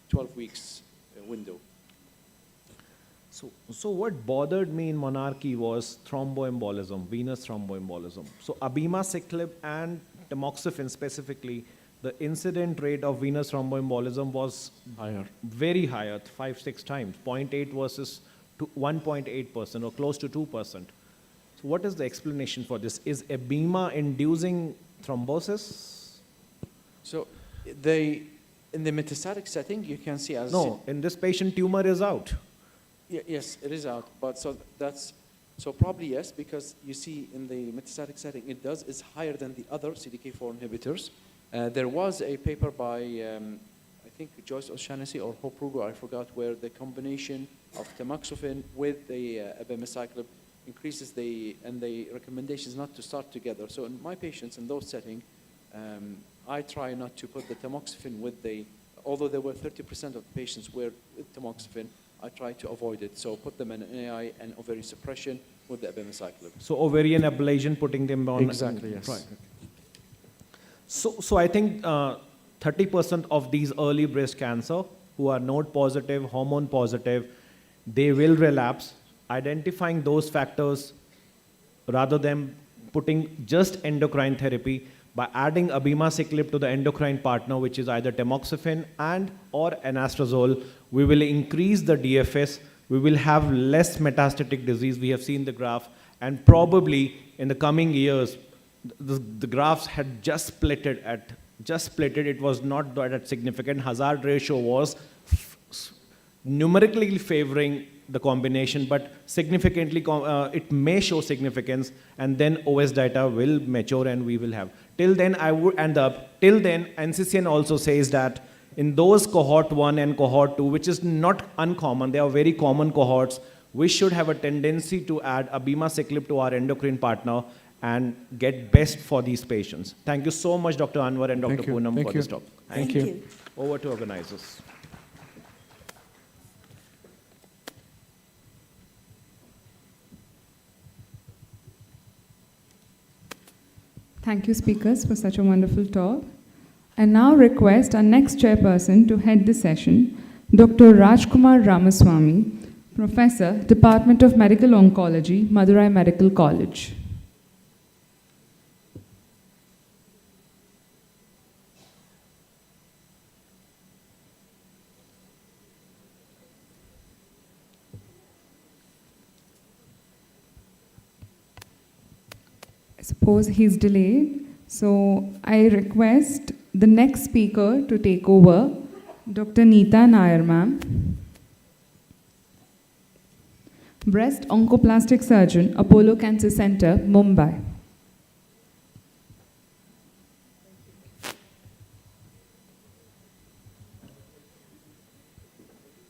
J: 12 weeks window.
H: So what bothered me in monarchy was thromboembolism, venous thromboembolism. So abemaciclib and tamoxifen specifically, the incident rate of venous thromboembolism was very higher, 5-6 times, 0.8 versus 1.8% or close to 2%. So what is the explanation for this? Is edema inducing thrombosis?
J: So in the metastatic setting, you can see as...
H: No, in this patient, tumor is out.
J: Yes, it is out. But so probably yes, because you see in the metastatic setting, is higher than the other CDK4 inhibitors. There was a paper by, I think, Joyce O'Shaughnessy or Hope Rugo, I forgot, where the combination of tamoxifen with the abemaciclib increases and the recommendation is not to start together. So in my patients in those settings, I try not to put the tamoxifen with although there were 30% of the patients were with tamoxifen, I try to avoid it. So put them in AI and ovarian suppression with the abemaciclib.
H: So ovarian ablation, putting them on...
J: Exactly, yes.
H: Right. So I think 30% of these early breast cancer who are node positive, hormone positive, they will relapse. Identifying those factors rather than putting just endocrine therapy, by adding abemaciclib to the endocrine partner, which is either tamoxifen and or anastrozole, we will increase the DFS, we will have less metastatic disease. We have seen the graph, and probably in the coming years, the graphs had just splitted. It was not that significant. Hazard ratio was numerically favoring the combination, but significantly it may show significance, and then OS data will mature and we will have. Till then, NCCN also says that in those cohort 1 and cohort 2, which is not uncommon, they are very common cohorts, we should have a tendency to add abemaciclib to our endocrine partner and get best for these patients. Thank you so much, Dr. Anwar and Dr. Poonam, for this talk.
L: Thank you.
H: Over to organizers.
B: Thank you, speakers, for such a wonderful talk. I now request our next chairperson to head the session, Dr. Rajkumar Ramaswamy, Professor, Department of Medical Oncology, Madurai Medical College. I suppose he's delayed, so I request the next speaker to take over, Dr. Neeta Nair, ma'am. Breast Oncoplastic Surgeon, Apollo Cancer Center, Mumbai.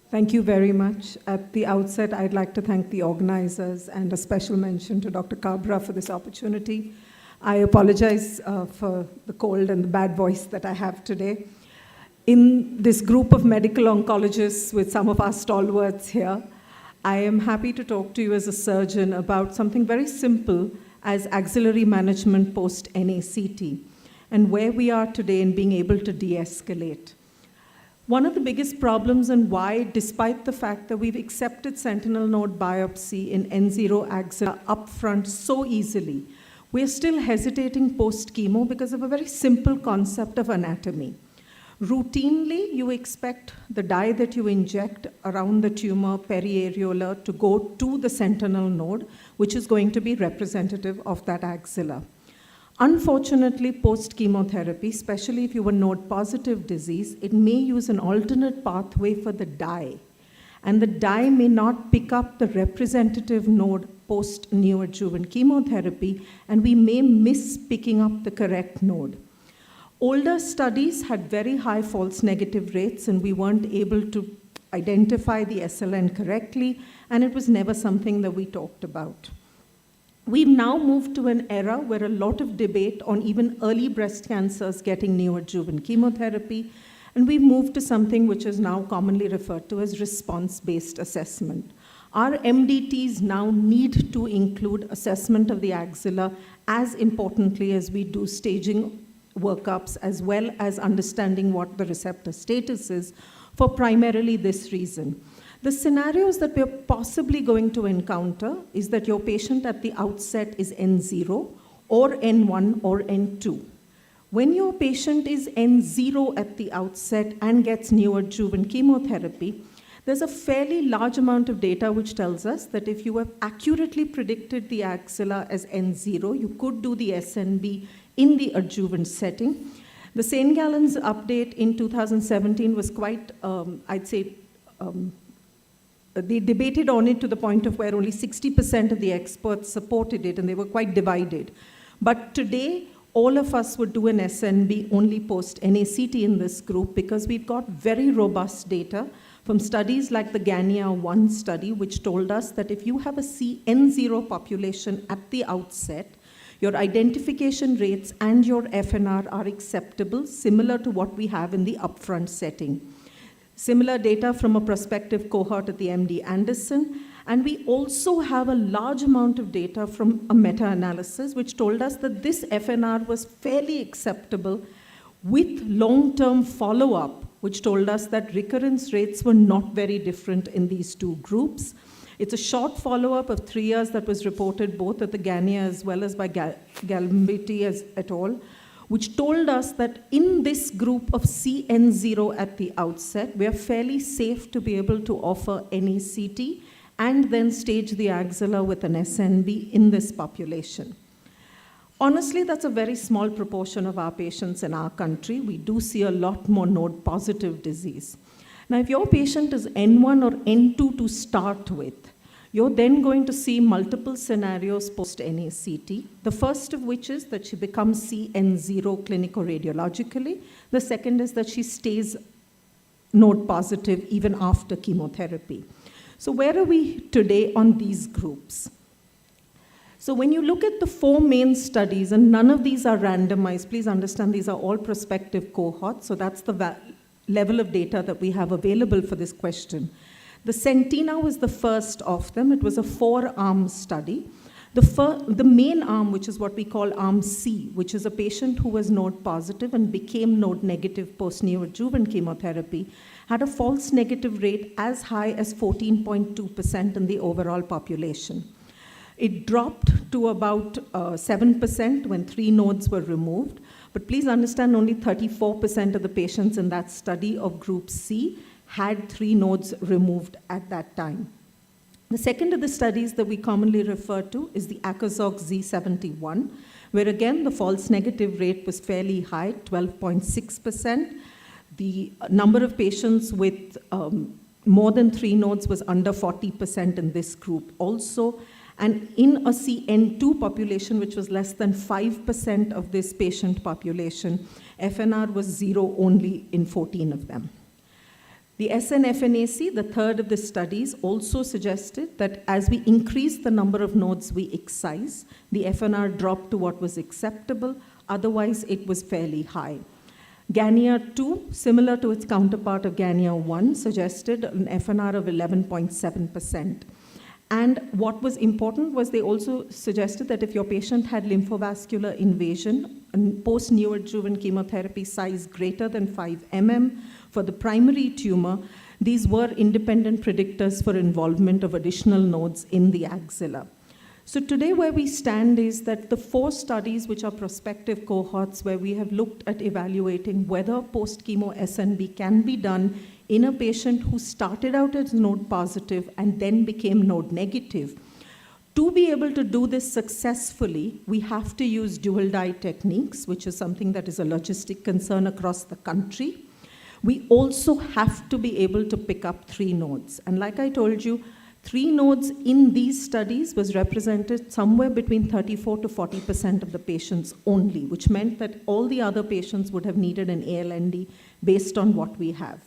F: Thank you very much. At the outset, I'd like to thank the organizers and a special mention to Dr. Kabra for this opportunity. I apologize for the cold and the bad voice that I have today. In this group of medical oncologists with some of our stalwarts here, I am happy to talk to you as a surgeon about something very simple as axillary management post-NACT and where we are today in being able to de-escalate. One of the biggest problems and why, despite the fact that we've accepted sentinel node biopsy in N0 axilla upfront so easily, we're still hesitating post-chemo because of a very simple concept of anatomy. Routinely, you expect the dye that you inject around the tumor periareolar to go to the sentinel node, which is going to be representative of that axilla. Unfortunately, post-chemotherapy, especially if you were node-positive disease, it may use an alternate pathway for the dye. And the dye may not pick up the representative node post-neoadjuvant chemotherapy, and we may miss picking up the correct node. Older studies had very high false negative rates, and we weren't able to identify the SLN correctly, and it was never something that we talked about. We've now moved to an era where a lot of debate on even early breast cancers getting neoadjuvant chemotherapy, and we've moved to something which is now commonly referred to as response-based assessment. Our MDTs now need to include assessment of the axilla as importantly as we do staging workups, as well as understanding what the receptor status is, for primarily this reason. The scenarios that we're possibly going to encounter is that your patient at the outset is N0 or N1 or N2. When your patient is N0 at the outset and gets neoadjuvant chemotherapy, there's a fairly large amount of data which tells us that if you have accurately predicted the axilla as N0, you could do the SNB in the adjuvant setting. The St. Gallen's update in 2017 was quite, I'd say, they debated on it to the point of where only 60% of the experts supported it, and they were quite divided. But today, all of us would do an SNB only post NACT in this group because we've got very robust data from studies like the GANIA-1 study, which told us that if you have a N0 population at the outset, your identification rates and your FNR are acceptable, similar to what we have in the upfront setting. Similar data from a prospective cohort at the MD Anderson, and we also have a large amount of data from a meta-analysis which told us that this FNR was fairly acceptable with long-term follow-up, which told us that recurrence rates were not very different in these two groups. It's a short follow-up of 3 years that was reported both at the GANIA as well as by Galambiti et al., which told us that in this group of CN0 at the outset, we are fairly safe to be able to offer NACT and then stage the axilla with an SNB in this population. Honestly, that's a very small proportion of our patients in our country. We do see a lot more node-positive disease. Now, if your patient is N1 or N2 to start with, you're then going to see multiple scenarios post-NACT, the first of which is that she becomes CN0 clinico-radiologically. The second is that she stays node-positive even after chemotherapy. So where are we today on these groups? So when you look at the 4 main studies, and none of these are randomized, please understand these are all prospective cohorts, so that's the level of data that we have available for this question. The Sentina was the first of them. It was a 4-arm study. The main arm, which is what we call arm C, which is a patient who was node positive and became node negative post-neoadjuvant chemotherapy, had a false negative rate as high as 14.2% in the overall population. It dropped to about 7% when 3 nodes were removed. But please understand, only 34% of the patients in that study of group C had 3 nodes removed at that time. The second of the studies that we commonly refer to is the ACOSOG Z71, where again the false negative rate was fairly high, 12.6%. The number of patients with more than 3 nodes was under 40% in this group also. And in a CN2 population, which was less than 5% of this patient population, FNR was 0 only in 14 of them. The SNFNAC, the third of the studies, also suggested that as we increase the number of nodes we excise, the FNR dropped to what was acceptable. Otherwise, it was fairly high. GANIA-2, similar to its counterpart of GANIA-1, suggested an FNR of 11.7%. And what was important was they also suggested that if your patient had lymphovascular invasion and post-neoadjuvant chemotherapy size greater than 5 mm for the primary tumor, these were independent predictors for involvement of additional nodes in the axilla. So today where we stand is that the 4 studies, which are prospective cohorts where we have looked at evaluating whether post-chemo SNB can be done in a patient who started out as node positive and then became node negative. To be able to do this successfully, we have to use dual dye techniques, which is something that is a logistic concern across the country. We also have to be able to pick up 3 nodes. And like I told you, 3 nodes in these studies was represented somewhere between 34 to 40% of the patients only, which meant that all the other patients would have needed an ALND based on what we have.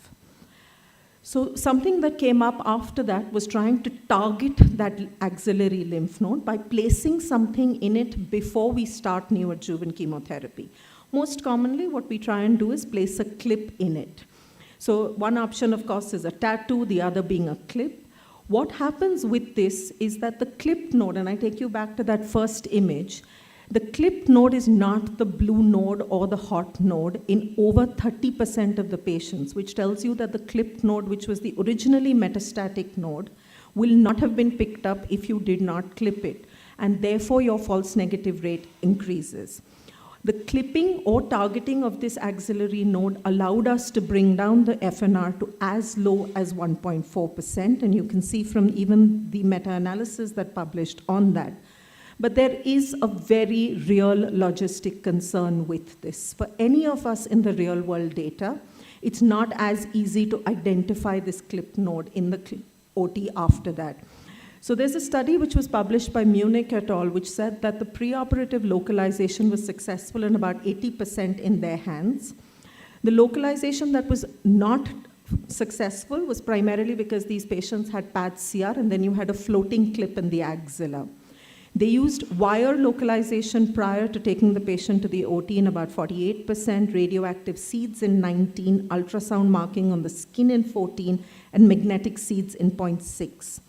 F: So something that came up after that was trying to target that axillary lymph node by placing something in it before we start neoadjuvant chemotherapy. Most commonly, what we try and do is place a clip in it. So one option, of course, is a tattoo, the other being a clip. What happens with this is that the clipped node, and I take you back to that first image, the clipped node is not the blue node or the hot node in over 30% of the patients, which tells you that the clipped node, which was the originally metastatic node, will not have been picked up if you did not clip it, and therefore your false negative rate increases. The clipping or targeting of this axillary node allowed us to bring down the FNR to as low as 1.4%, and you can see from even the meta-analysis that published on that. But there is a very real logistic concern with this. For any of us in the real world data, it's not as easy to identify this clip node in the OT after that. So there's a study which was published by Munich et al., which said that the preoperative localization was successful in about 80% in their hands. The localization that was not successful was primarily because these patients had pad CR and then you had a floating clip in the axilla. They used wire localization prior to taking the patient to the OT in about 48%, radioactive seeds in 19%, ultrasound marking on the skin in 14%, and magnetic seeds in 0.6%.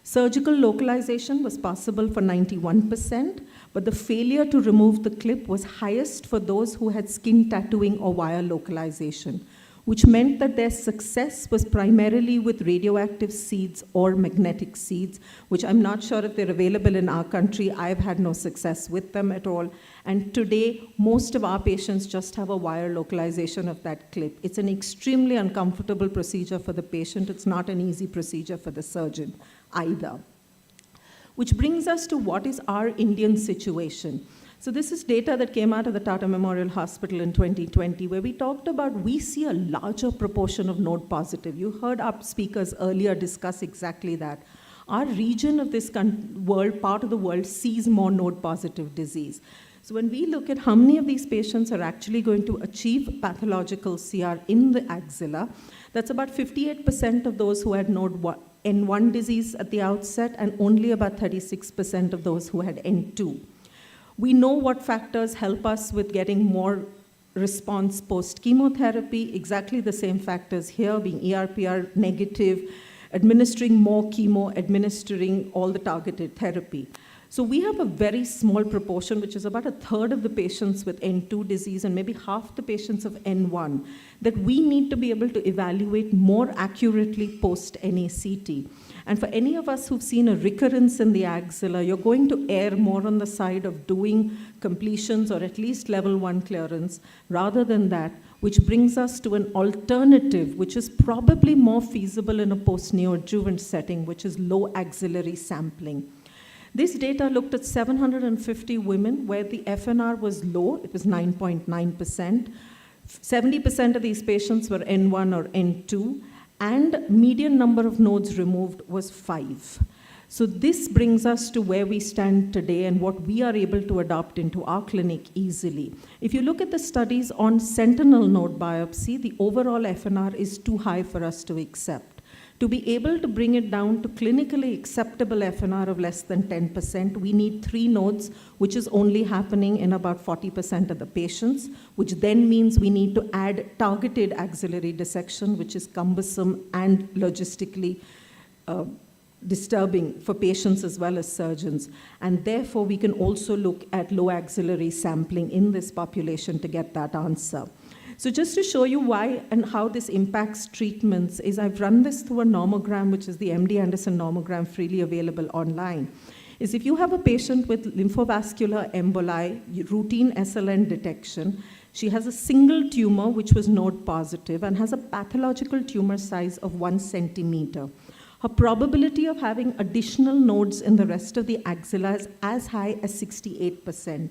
F: Surgical localization was possible for 91%, but the failure to remove the clip was highest for those who had skin tattooing or wire localization, which meant that their success was primarily with radioactive seeds or magnetic seeds, which I'm not sure if they're available in our country. I've had no success with them at all. And today, most of our patients just have a wire localization of that clip. It's an extremely uncomfortable procedure for the patient. It's not an easy procedure for the surgeon either. Which brings us to what is our Indian situation. So this is data that came out of the Tata Memorial Hospital in 2020, where we talked about we see a larger proportion of node positive. You heard our speakers earlier discuss exactly that. Our region of this world, part of the world, sees more node positive disease. So when we look at how many of these patients are actually going to achieve pathological CR in the axilla, that's about 58% of those who had node N1 disease at the outset, and only about 36% of those who had N2. We know what factors help us with getting more response post-chemotherapy, exactly the same factors here, being ERPR negative, administering more chemo, administering all the targeted therapy. So we have a very small proportion, which is about a third of the patients with N2 disease and maybe half the patients of N1, that we need to be able to evaluate more accurately post-NACT. And for any of us who've seen a recurrence in the axilla, you're going to err more on the side of doing completions or at least level 1 clearance rather than that, which brings us to an alternative, which is probably more feasible in a post-neoadjuvant setting, which is low axillary sampling. This data looked at 750 women where the FNR was low, it was 9.9%. 70% of these patients were N1 or N2, and median number of nodes removed was 5. So this brings us to where we stand today and what we are able to adopt into our clinic easily. If you look at the studies on sentinel node biopsy, the overall FNR is too high for us to accept. To be able to bring it down to clinically acceptable FNR of less than 10%, we need 3 nodes, which is only happening in about 40% of the patients, which then means we need to add targeted axillary dissection, which is cumbersome and logistically disturbing for patients as well as surgeons. And therefore, we can also look at low axillary sampling in this population to get that answer. So just to show you why and how this impacts treatments is I've run this through a nomogram, which is the MD Anderson nomogram freely available online. Is if you have a patient with lymphovascular emboli, routine SLN detection, she has a single tumor which was node positive and has a pathological tumor size of 1 centimeter. Her probability of having additional nodes in the rest of the axilla is as high as 68%.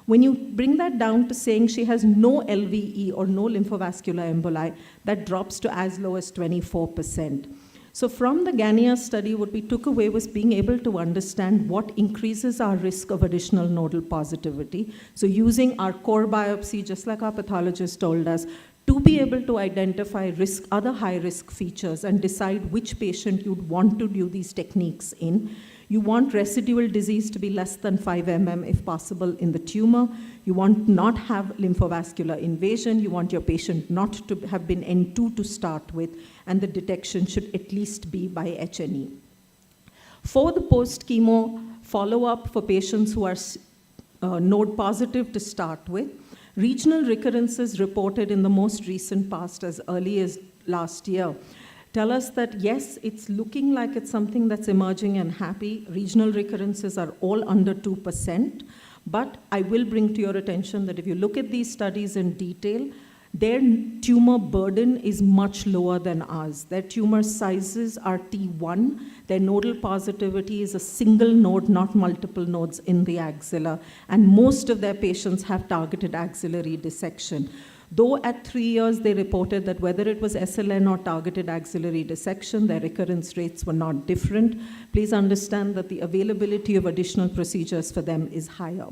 F: When you bring that down to saying she has no LVE or no lymphovascular emboli, that drops to as low as 24%. So from the Gania study, what we took away was being able to understand what increases our risk of additional nodal positivity. So using our core biopsy, just like our pathologist told us, to be able to identify other high-risk features and decide which patient you'd want to do these techniques in. You want residual disease to be less than 5 mm if possible in the tumor. You want not have lymphovascular invasion. You want your patient not to have been N2 to start with, and the detection should at least be by H&E. For the post-chemo follow-up for patients who are node positive to start with, regional recurrences reported in the most recent past as early as last year tell us that yes, it's looking like it's something that's emerging and happy. Regional recurrences are all under 2%, But I will bring to your attention that if you look at these studies in detail, their tumor burden is much lower than ours. Their tumor sizes are T1. Their nodal positivity is a single node, not multiple nodes in the axilla. And most of their patients have targeted axillary dissection. Though at 3 years they reported that whether it was SLN or targeted axillary dissection, their recurrence rates were not different. Please understand that the availability of additional procedures for them is higher.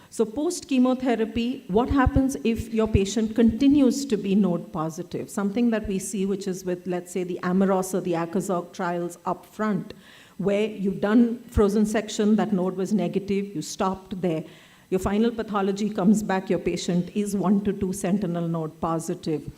F: So post-chemotherapy, what happens if your patient continues to be node positive? Something that we see, which is with, let's say, the Amaros or the Acazog trials up front, where you've done frozen section, that node was negative, you stopped there. Your final pathology comes back, your patient is 1 to 2 sentinel node positive.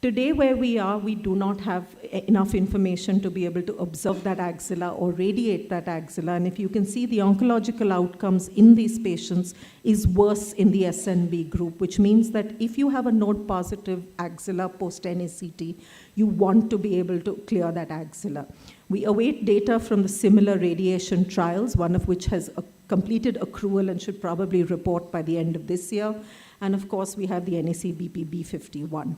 F: Today, where we are, we do not have enough information to be able to observe that axilla or radiate that axilla. And if you can see, the oncological outcomes in these patients is worse in the SNB group, which means that if you have a node-positive axilla post-NACT, you want to be able to clear that axilla. We await data from the similar radiation trials, one of which has completed accrual and should probably report by the end of this year. And of course, we have the NAC-BP B51.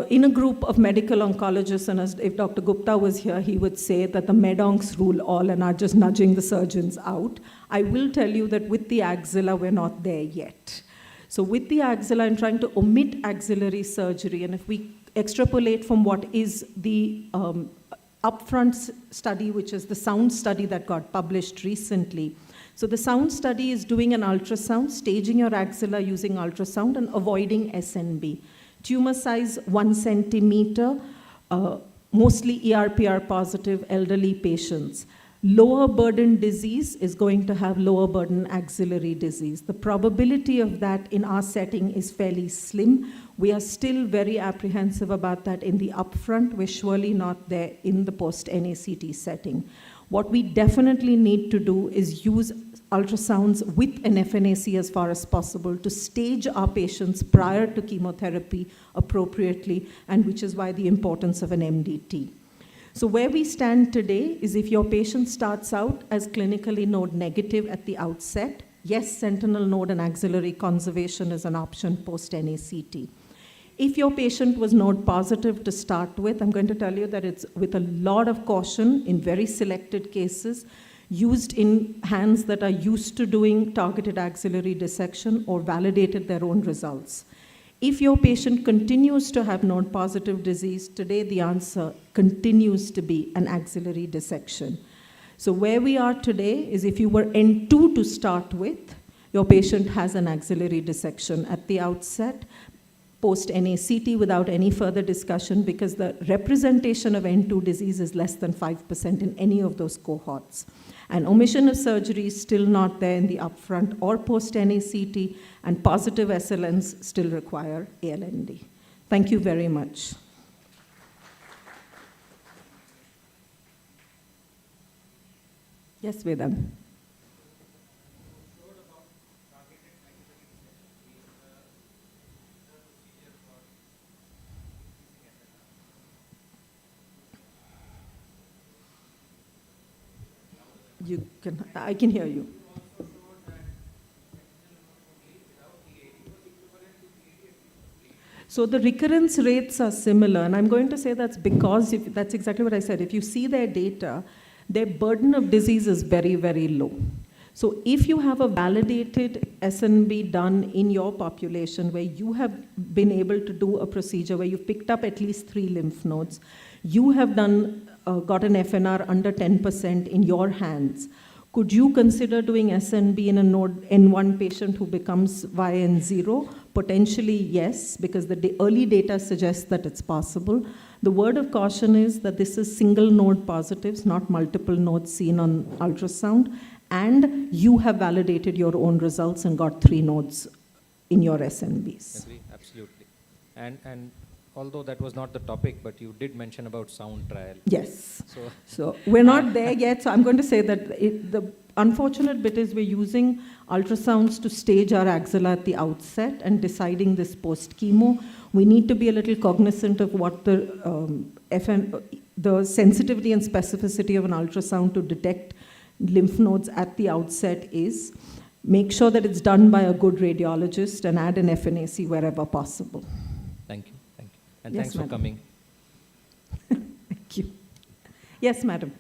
F: In a group of medical oncologists, and if Dr. Gupta was here, he would say that the medoncs rule all and are just nudging the surgeons out. I will tell you that with the axilla, we're not there yet. So with the axilla, I'm trying to omit axillary surgery, and if we extrapolate from what is the upfront study, which is the sound study that got published recently. So the sound study is doing an ultrasound, staging your axilla using ultrasound and avoiding SNB. Tumor size 1 centimeter, mostly ERPR positive elderly patients. Lower burden disease is going to have lower burden axillary disease. The probability of that in our setting is fairly slim. We are still very apprehensive about that in the upfront. We're surely not there in the post-NACT setting. What we definitely need to do is use ultrasounds with an FNAC as far as possible to stage our patients prior to chemotherapy appropriately, and which is why the importance of an MDT. So where we stand today is if your patient starts out as clinically node negative at the outset, yes, sentinel node and axillary conservation is an option post-NACT. If your patient was node positive to start with, I'm going to tell you that it's with a lot of caution in very selected cases, used in hands that are used to doing targeted axillary dissection or validated their own results. If your patient continues to have node positive disease, today the answer continues to be an axillary dissection. So where we are today is if you were N2 to start with, your patient has an axillary dissection at the outset, post-NACT without any further discussion, because the representation of N2 disease is less than 5% in any of those cohorts. And omission of surgery is still not there in the upfront or post-NACT, and positive SLNs still require ALND. Thank you very much. Yes, Vedant. I can hear you. So the recurrence rates are similar, and I'm going to say that's because, that's exactly what I said. If you see their data, their burden of disease is very, very low. So if you have a validated SNB done in your population where you have been able to do a procedure where you've picked up at least 3 lymph nodes, you have done, got an FNR under 10% in your hands, could you consider doing SNB in a node N1 patient who becomes YN0? Potentially, yes, because the early data suggests that it's possible. The word of caution is that this is single node positives, not multiple nodes seen on ultrasound, and you have validated your own results and got 3 nodes in your SNBs.
Q: Agree, absolutely. And although that was not the topic, but you did mention about sound trial.
F: Yes. So we're not there yet. So I'm going to say that the unfortunate bit is we're using ultrasounds to stage our axilla at the outset and deciding this post-chemo. We need to be a little cognizant of what the sensitivity and specificity of an ultrasound to detect lymph nodes at the outset is. make sure that it's done by a good radiologist and add an FNAC wherever possible.
Q: Thank you. Thank you. And
F: Yes,
Q: thanks for
F: madam.
Q: coming.
F: Thank you. Yes, madam.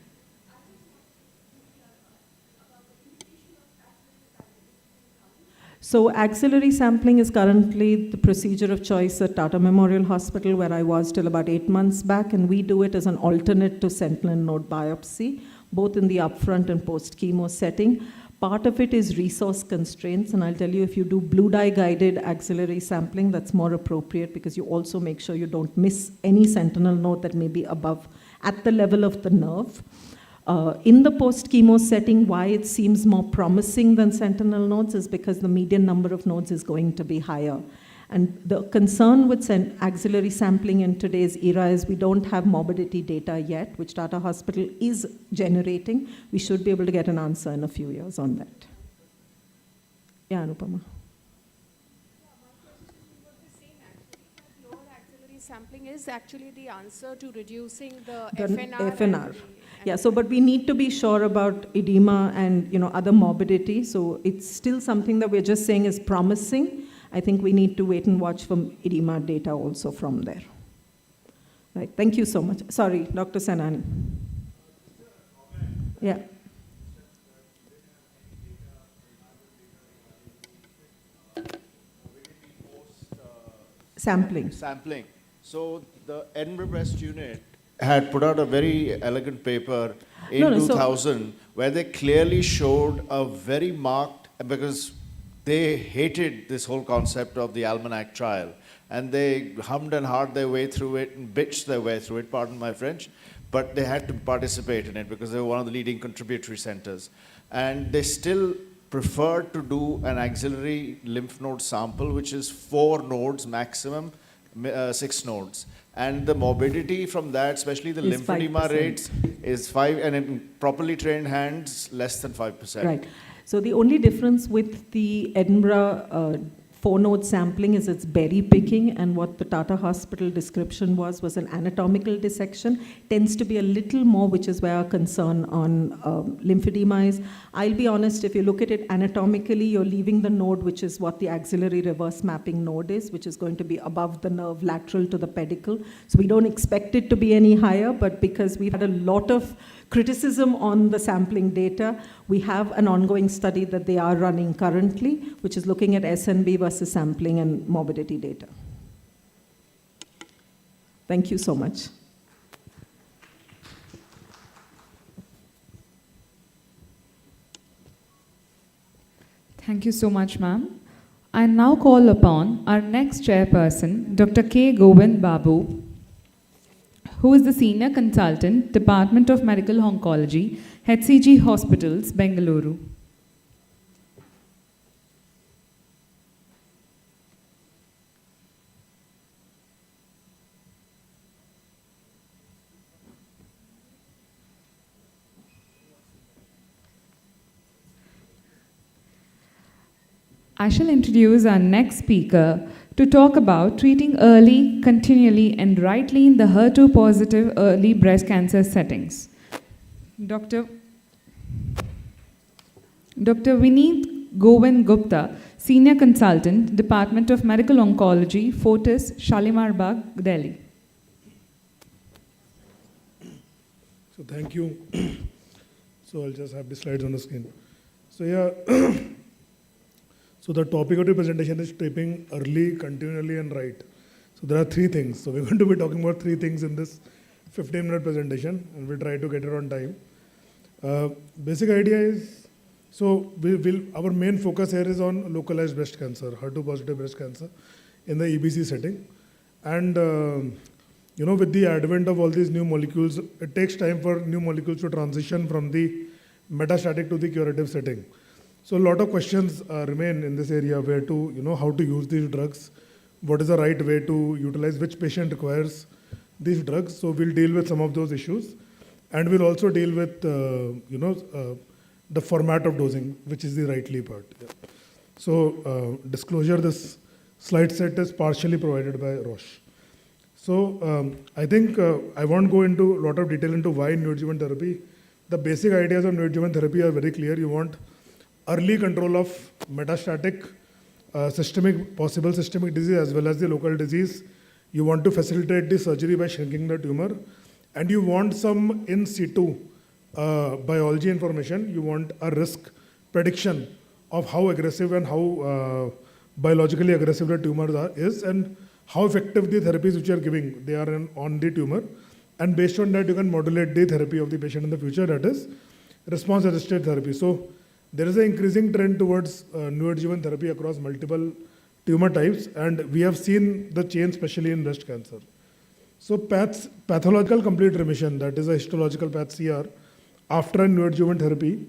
F: So axillary sampling is currently the procedure of choice at Tata Memorial Hospital, where I was till about 8 months back, and we do it as an alternate to sentinel node biopsy, both in the upfront and post-chemo setting. Part of it is resource constraints, and I'll tell you, if you do blue dye guided axillary sampling, that's more appropriate because you also make sure you don't miss any sentinel node that may be above, at the level of the nerve. In the post-chemo setting, why it seems more promising than sentinel nodes is because the median number of nodes is going to be higher. And the concern with axillary sampling in today's era is we don't have morbidity data yet, which Tata Hospital is generating. We should be able to get an answer in a few years on that. Yeah, Anupama.
R: Sampling is actually the answer to reducing the
F: FNR.
R: FNR.
F: Yeah, so but we need to be sure about edema and other morbidity. So it's still something that we're just saying is promising. I think we need to wait and watch for edema data also from there. Right, thank you so much. Sorry, Dr. Senani. Yeah. Sampling.
T: So the Edinburgh Breast Unit had put out a very elegant paper in 2000 where they clearly showed a very marked, because they hated this whole concept of the Almanac trial, and they hummed and hawed their way through it and bitched their way through it, pardon my French, but they had to participate in it because they were one of the leading contributory centers. And they still preferred to do an axillary lymph node sample, which is 4 nodes maximum, 6 nodes. And the morbidity from that, especially the lymphedema rates, is 5, and in properly trained hands, less than 5%.
F: Right. So the only difference with the Edinburgh 4-node sampling is it's berry picking, and what the Tata Hospital description was an anatomical dissection. Tends to be a little more, which is where our concern on lymphedema is. I'll be honest, if you look at it anatomically, you're leaving the node, which is what the axillary reverse mapping node is, which is going to be above the nerve, lateral to the pedicle. So we don't expect it to be any higher, but because we've had a lot of criticism on the sampling data, we have an ongoing study that they are running currently, which is looking at SNB versus sampling and morbidity data. Thank you so much.
B: Thank you so much, ma'am. I now call upon our next chairperson, Dr. K. Govind Babu, who is the Senior Consultant, Department of Medical Oncology, HCG Hospitals, Bengaluru. I shall introduce our next speaker to talk about treating early, continually, and rightly in the HER2-positive early breast cancer settings. Dr. Vineet Govind Gupta, Senior Consultant, Department of Medical Oncology, Fortis, Shalimar Bagh, Delhi.
U: So thank you. So I'll just have the slides on the screen. So yeah. So the topic of the presentation is treating early, continually, and right. So there are 3 things. So we're going to be talking about 3 things in this 15-minute presentation, and we'll try to get it on time. Basic idea is, so our main focus here is on localized breast cancer, HER2-positive breast cancer in the EBC setting. And with the advent of all these new molecules, it takes time for new molecules to transition from the metastatic to the curative setting. So a lot of questions remain in this area, where to, how to use these drugs, what is the right way to utilize, which patient requires these drugs. So we'll deal with some of those issues, and we'll also deal with, the format of dosing, which is the rightly part. Yeah. So disclosure, this slide set is partially provided by Roche. So I think I won't go into a lot of detail into why neoadjuvant therapy. The basic ideas of neoadjuvant therapy are very clear. You want early control of metastatic possible systemic disease as well as the local disease. You want to facilitate the surgery by shrinking the tumor, and you want some in situ biology information. You want a risk prediction of how aggressive and how biologically aggressive the tumor is, and how effective the therapies which you are giving they are on the tumor. And based on that, you can modulate the therapy of the patient in the future, that is response-adjusted therapy. So there is an increasing trend towards neoadjuvant therapy across multiple tumor types, and we have seen the change especially in breast cancer. So pathological complete remission, that is a histological path CR, after a neoadjuvant therapy,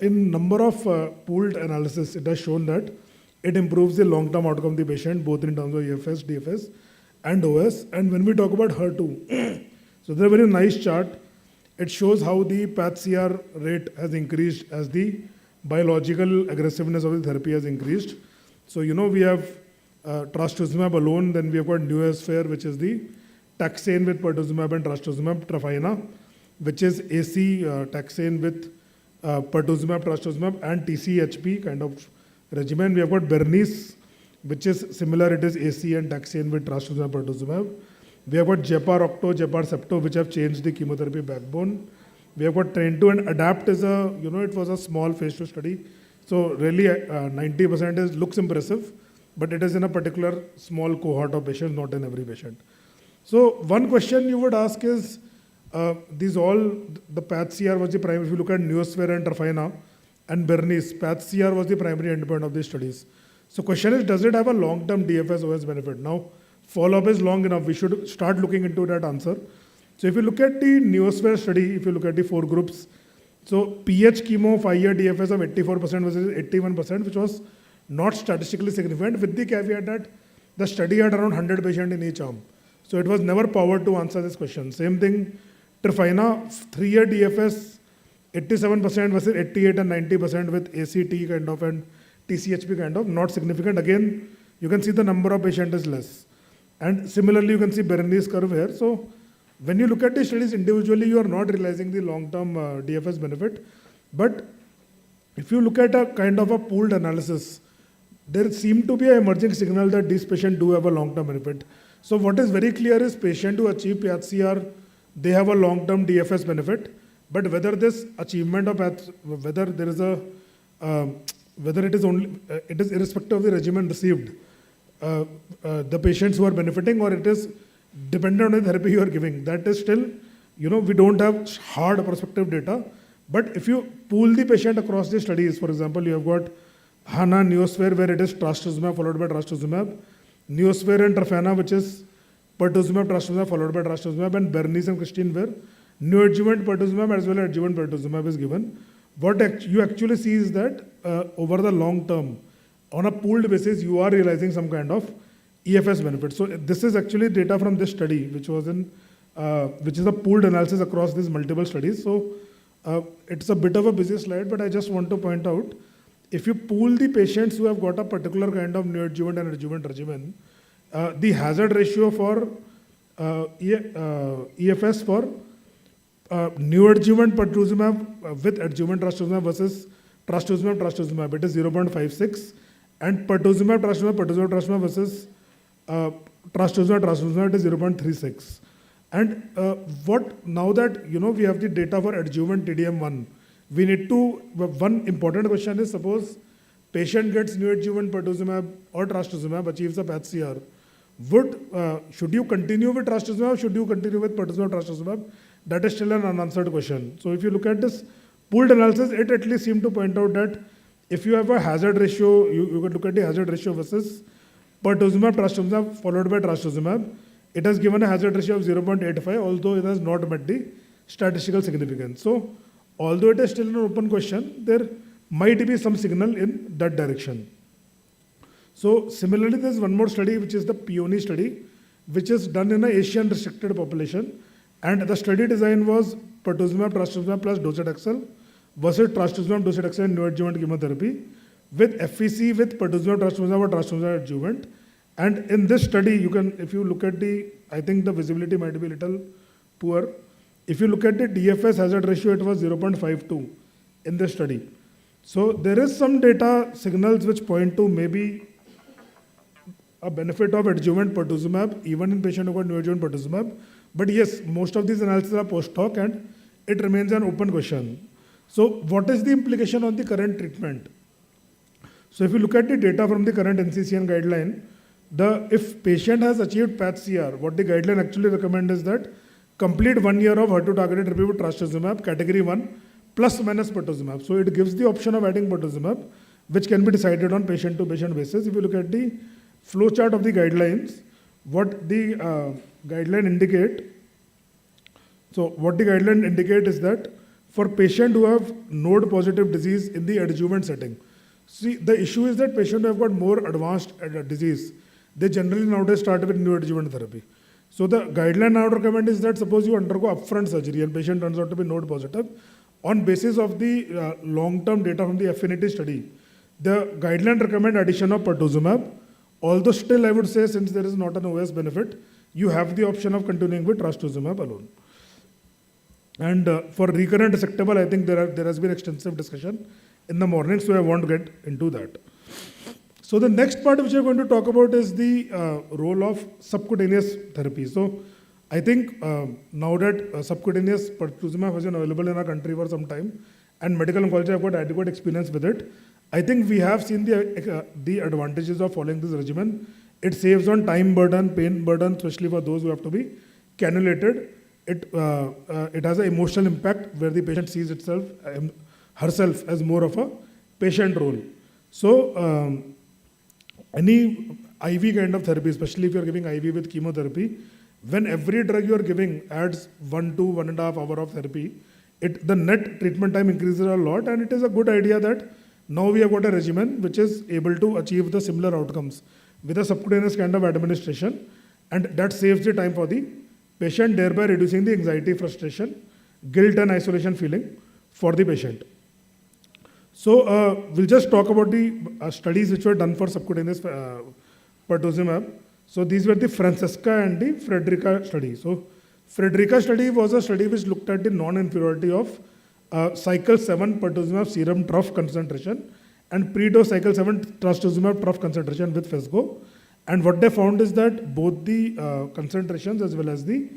U: in number of pooled analysis, it has shown that it improves the long-term outcome of the patient, both in terms of EFS, DFS, and OS. And when we talk about HER2, so there's a very nice chart. It shows how the path CR rate has increased as the biological aggressiveness of the therapy has increased. So, we have trastuzumab alone, then we have got Neosphere, which is the taxane with pertuzumab and trastuzumab, Trafina, which is AC taxane with pertuzumab, trastuzumab, and TCHP kind of regimen. We have got Bernice, which is similar, it is AC and taxane with trastuzumab, pertuzumab. We have got Jepar Octo, Jepar Septo, which have changed the chemotherapy backbone. We have got Train 2, and ADAPT is it was a small phase 2 study. So really 90% looks impressive, but it is in a particular small cohort of patients, not in every patient. So one question you would ask is, the path CR was the primary. If you look at Neosphere and Trafina and Bernice, path CR was the primary endpoint of these studies. So question is, does it have a long-term DFS OS benefit? Now, follow-up is long enough. We should start looking into that answer. So if you look at the Neosphere study, if you look at the 4 groups, so PH chemo 5-year DFS of 84% versus 81%, which was not statistically significant, with the caveat that the study had around 100 patients in each arm. So it was never powered to answer this question. Same thing, Trafina 3-year DFS 87% versus 88 and 90% with ACT kind of and TCHP kind of, not significant. Again, you can see the number of patients is less. And similarly, you can see Berenice curve here. So when you look at the studies individually, you are not realizing the long-term DFS benefit. But if you look at a kind of a pooled analysis, there seemed to be an emerging signal that these patients do have a long-term benefit. So what is very clear is patients who achieve PHCR, they have a long-term DFS benefit. But whether this achievement of whether there is a whether it is only it is irrespective of the regimen received, the patients who are benefiting, or it is dependent on the therapy you are giving. That is still, we don't have hard prospective data. But if you pool the patient across the studies, for example, you have got HANA Neosphere, where it is trastuzumab followed by trastuzumab, Neosphere and Trafana, which is pertuzumab, trastuzumab followed by trastuzumab, and Bernice and Christine, where neoadjuvant pertuzumab as well as adjuvant pertuzumab is given. What you actually see is that over the long term, on a pooled basis, you are realizing some kind of EFS benefit. So this is actually data from this study, which was which is a pooled analysis across these multiple studies. So it's a bit of a busy slide, but I just want to point out, if you pool the patients who have got a particular kind of neoadjuvant and adjuvant regimen, the hazard ratio for EFS for neoadjuvant pertuzumab with adjuvant trastuzumab versus trastuzumab, it is 0.56, and pertuzumab versus trastuzumab, it is 0.36. And now that we have the data for adjuvant TDM1, we need to, one important question is, suppose patient gets neoadjuvant pertuzumab or trastuzumab, achieves a path CR, should you continue with trastuzumab, should you continue with pertuzumab, trastuzumab? That is still an unanswered question. So if you look at this pooled analysis, it at least seemed to point out that if you have a hazard ratio, you could look at the hazard ratio versus pertuzumab, trastuzumab followed by trastuzumab. It has given a hazard ratio of 0.85, although it has not met the statistical significance. So although it is still an open question, there might be some signal in that direction. So similarly, there is one more study, which is the Peony study, which is done in an Asian restricted population. And the study design was pertuzumab, trastuzumab plus docetaxel versus trastuzumab, docetaxel and neoadjuvant chemotherapy with FEC with pertuzumab, trastuzumab or trastuzumab adjuvant. And in this study, if you look at I think the visibility might be a little poor. If you look at the DFS hazard ratio, it was 0.52 in this study. So there is some data signals which point to maybe a benefit of adjuvant pertuzumab, even in patient who got neoadjuvant pertuzumab. But yes, most of these analyses are post hoc and it remains an open question. So what is the implication on the current treatment? So if you look at the data from the current NCCN guideline, if patient has achieved PATH-CR, what the guideline actually recommends is that complete 1 year of HER2 targeted therapy with trastuzumab, category 1, plus minus pertuzumab. So it gives the option of adding pertuzumab, which can be decided on patient-to-patient basis. If you look at the flow chart of the guidelines, what the guideline indicate, is that for patient who have node-positive disease in the adjuvant setting, see, the issue is that patients who have got more advanced disease, they generally nowadays start with neoadjuvant therapy. So the guideline now recommend is that suppose you undergo upfront surgery and patient turns out to be node positive, on basis of the long-term data from the affinity study, the guideline recommend addition of pertuzumab. Although still I would say, since there is not an OS benefit, you have the option of continuing with trastuzumab alone. And for recurrent resectable, I think there has been extensive discussion in the morning, so I won't get into that. So the next part which we're going to talk about is the role of subcutaneous therapy. So I think now that subcutaneous pertuzumab has been available in our country for some time, and medical oncology have got adequate experience with it, I think we have seen the advantages of following this regimen. It saves on time burden, pain burden, especially for those who have to be cannulated. It has an emotional impact where the patient sees herself as more of a patient role. So any IV kind of therapy, especially if you're giving IV with chemotherapy, when every drug you're giving adds 1 to 1.5 hours of therapy, the net treatment time increases a lot, and it is a good idea that now we have got a regimen which is able to achieve the similar outcomes with a subcutaneous kind of administration, and that saves the time for the patient, thereby reducing the anxiety, frustration, guilt and isolation feeling for the patient. So we'll just talk about the studies which were done for subcutaneous pertuzumab. So these were the Francesca and the Frederica study. So Frederica study was a study which looked at the non-inferiority of cycle 7 pertuzumab serum trough concentration and pre-dose cycle 7 trastuzumab trough concentration with Fesgo. And what they found is that both the concentrations as well as the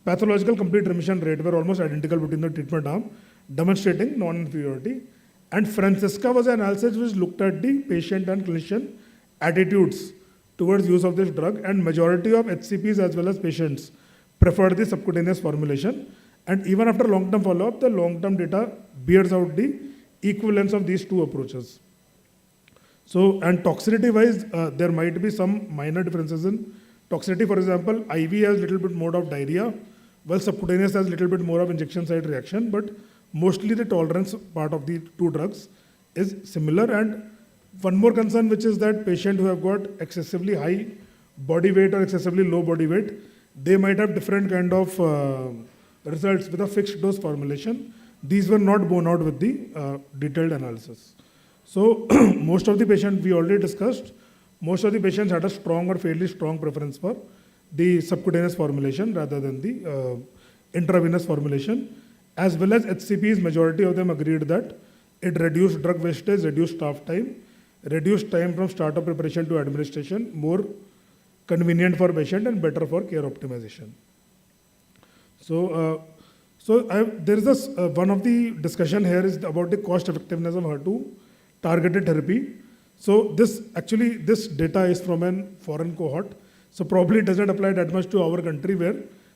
U: pathological complete remission rate were almost identical between the treatment arm, demonstrating non-inferiority. And Francesca was an analysis which looked at the patient and clinician attitudes towards use of this drug, and majority of HCPs as well as patients preferred the subcutaneous formulation. And even after long-term follow-up, the long-term data bears out the equivalence of these two approaches. So, and toxicity-wise, there might be some minor differences in toxicity. For example, IV has little bit more of diarrhea, while subcutaneous has little bit more of injection site reaction, but mostly the tolerance part of the two drugs is similar. And one more concern, which is that patients who have got excessively high body weight or excessively low body weight, they might have different kind of results with a fixed dose formulation. These were not borne out with the detailed analysis. So most of the patients we already discussed, most of the patients had a strong or fairly strong preference for the subcutaneous formulation rather than the intravenous formulation, as well as HCPs, majority of them agreed that it reduced drug wastage, reduced staff time, reduced time from startup preparation to administration, more convenient for patient and better for care optimization. So, there is this, one of the discussion here is about the cost effectiveness of HER2 targeted therapy. So this data is from a foreign cohort. So probably it doesn't apply that much to our country, where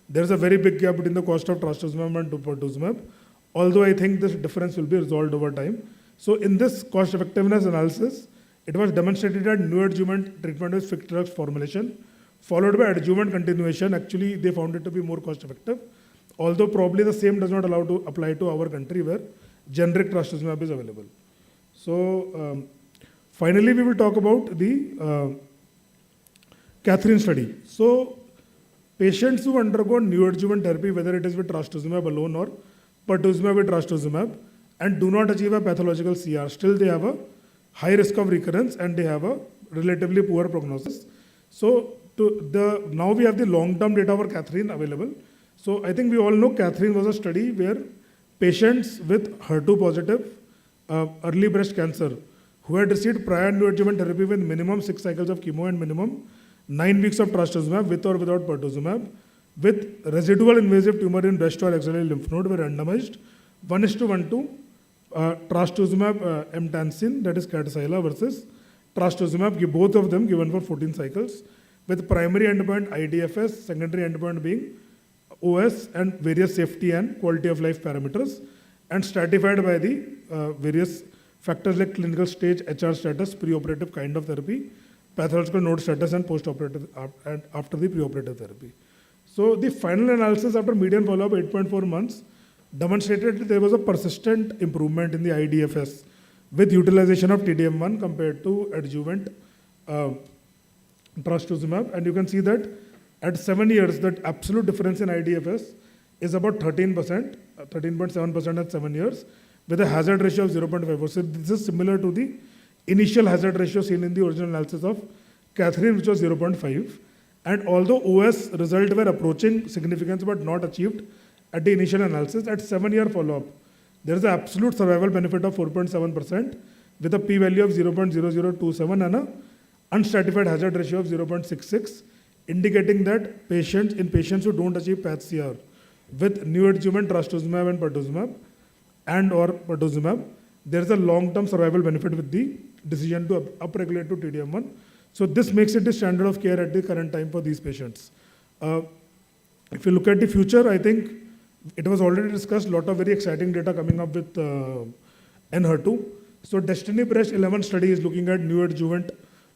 U: there's a very big gap between the cost of trastuzumab and pertuzumab. Although I think this difference will be resolved over time. So in this cost effectiveness analysis, it was demonstrated that neoadjuvant treatment with fixed drug formulation followed by adjuvant continuation. Actually, they found it to be more cost effective. Although probably the same does not allow to apply to our country, where generic trastuzumab is available. So finally, we will talk about the Catherine study. So patients who undergo neoadjuvant therapy, whether it is with trastuzumab alone or pertuzumab with trastuzumab, and do not achieve a pathological CR, still they have a high risk of recurrence and they have a relatively poor prognosis. So now we have the long-term data for Catherine available. So I think we all know Catherine was a study where patients with HER2 positive early breast cancer who had received prior neoadjuvant therapy with minimum 6 cycles of chemo and minimum 9 weeks of trastuzumab with or without pertuzumab, with residual invasive tumor in breast or axillary lymph node were randomized 1:1 to trastuzumab emtansine, that is Kadcyla, versus trastuzumab, both of them given for 14 cycles, with primary endpoint IDFS, secondary endpoint being OS, and various safety and quality of life parameters, and stratified by the various factors like clinical stage, HR status, preoperative kind of therapy, pathological node status, and postoperative and after the preoperative therapy. So the final analysis after median follow-up 8.4 months demonstrated that there was a persistent improvement in the IDFS with utilization of TDM1 compared to adjuvant trastuzumab, and you can see that at 7 years, that absolute difference in IDFS is about 13%, 13.7% at 7 years, with a hazard ratio of 0.54. So this is similar to the initial hazard ratio seen in the original analysis of Catherine, which was 0.5. And although OS results were approaching significance but not achieved at the initial analysis, at 7-year follow-up, there is an absolute survival benefit of 4.7% with a p-value of 0.0027 and an unstratified hazard ratio of 0.66, indicating that patients who don't achieve PATH-CR with neoadjuvant trastuzumab and pertuzumab or pertuzumab, there is a long-term survival benefit with the decision to upregulate to TDM1. So this makes it the standard of care at the current time for these patients. If you look at the future, I think it was already discussed, a lot of very exciting data coming up with Enhertu. So Destiny Breast 11 study is looking at neoadjuvant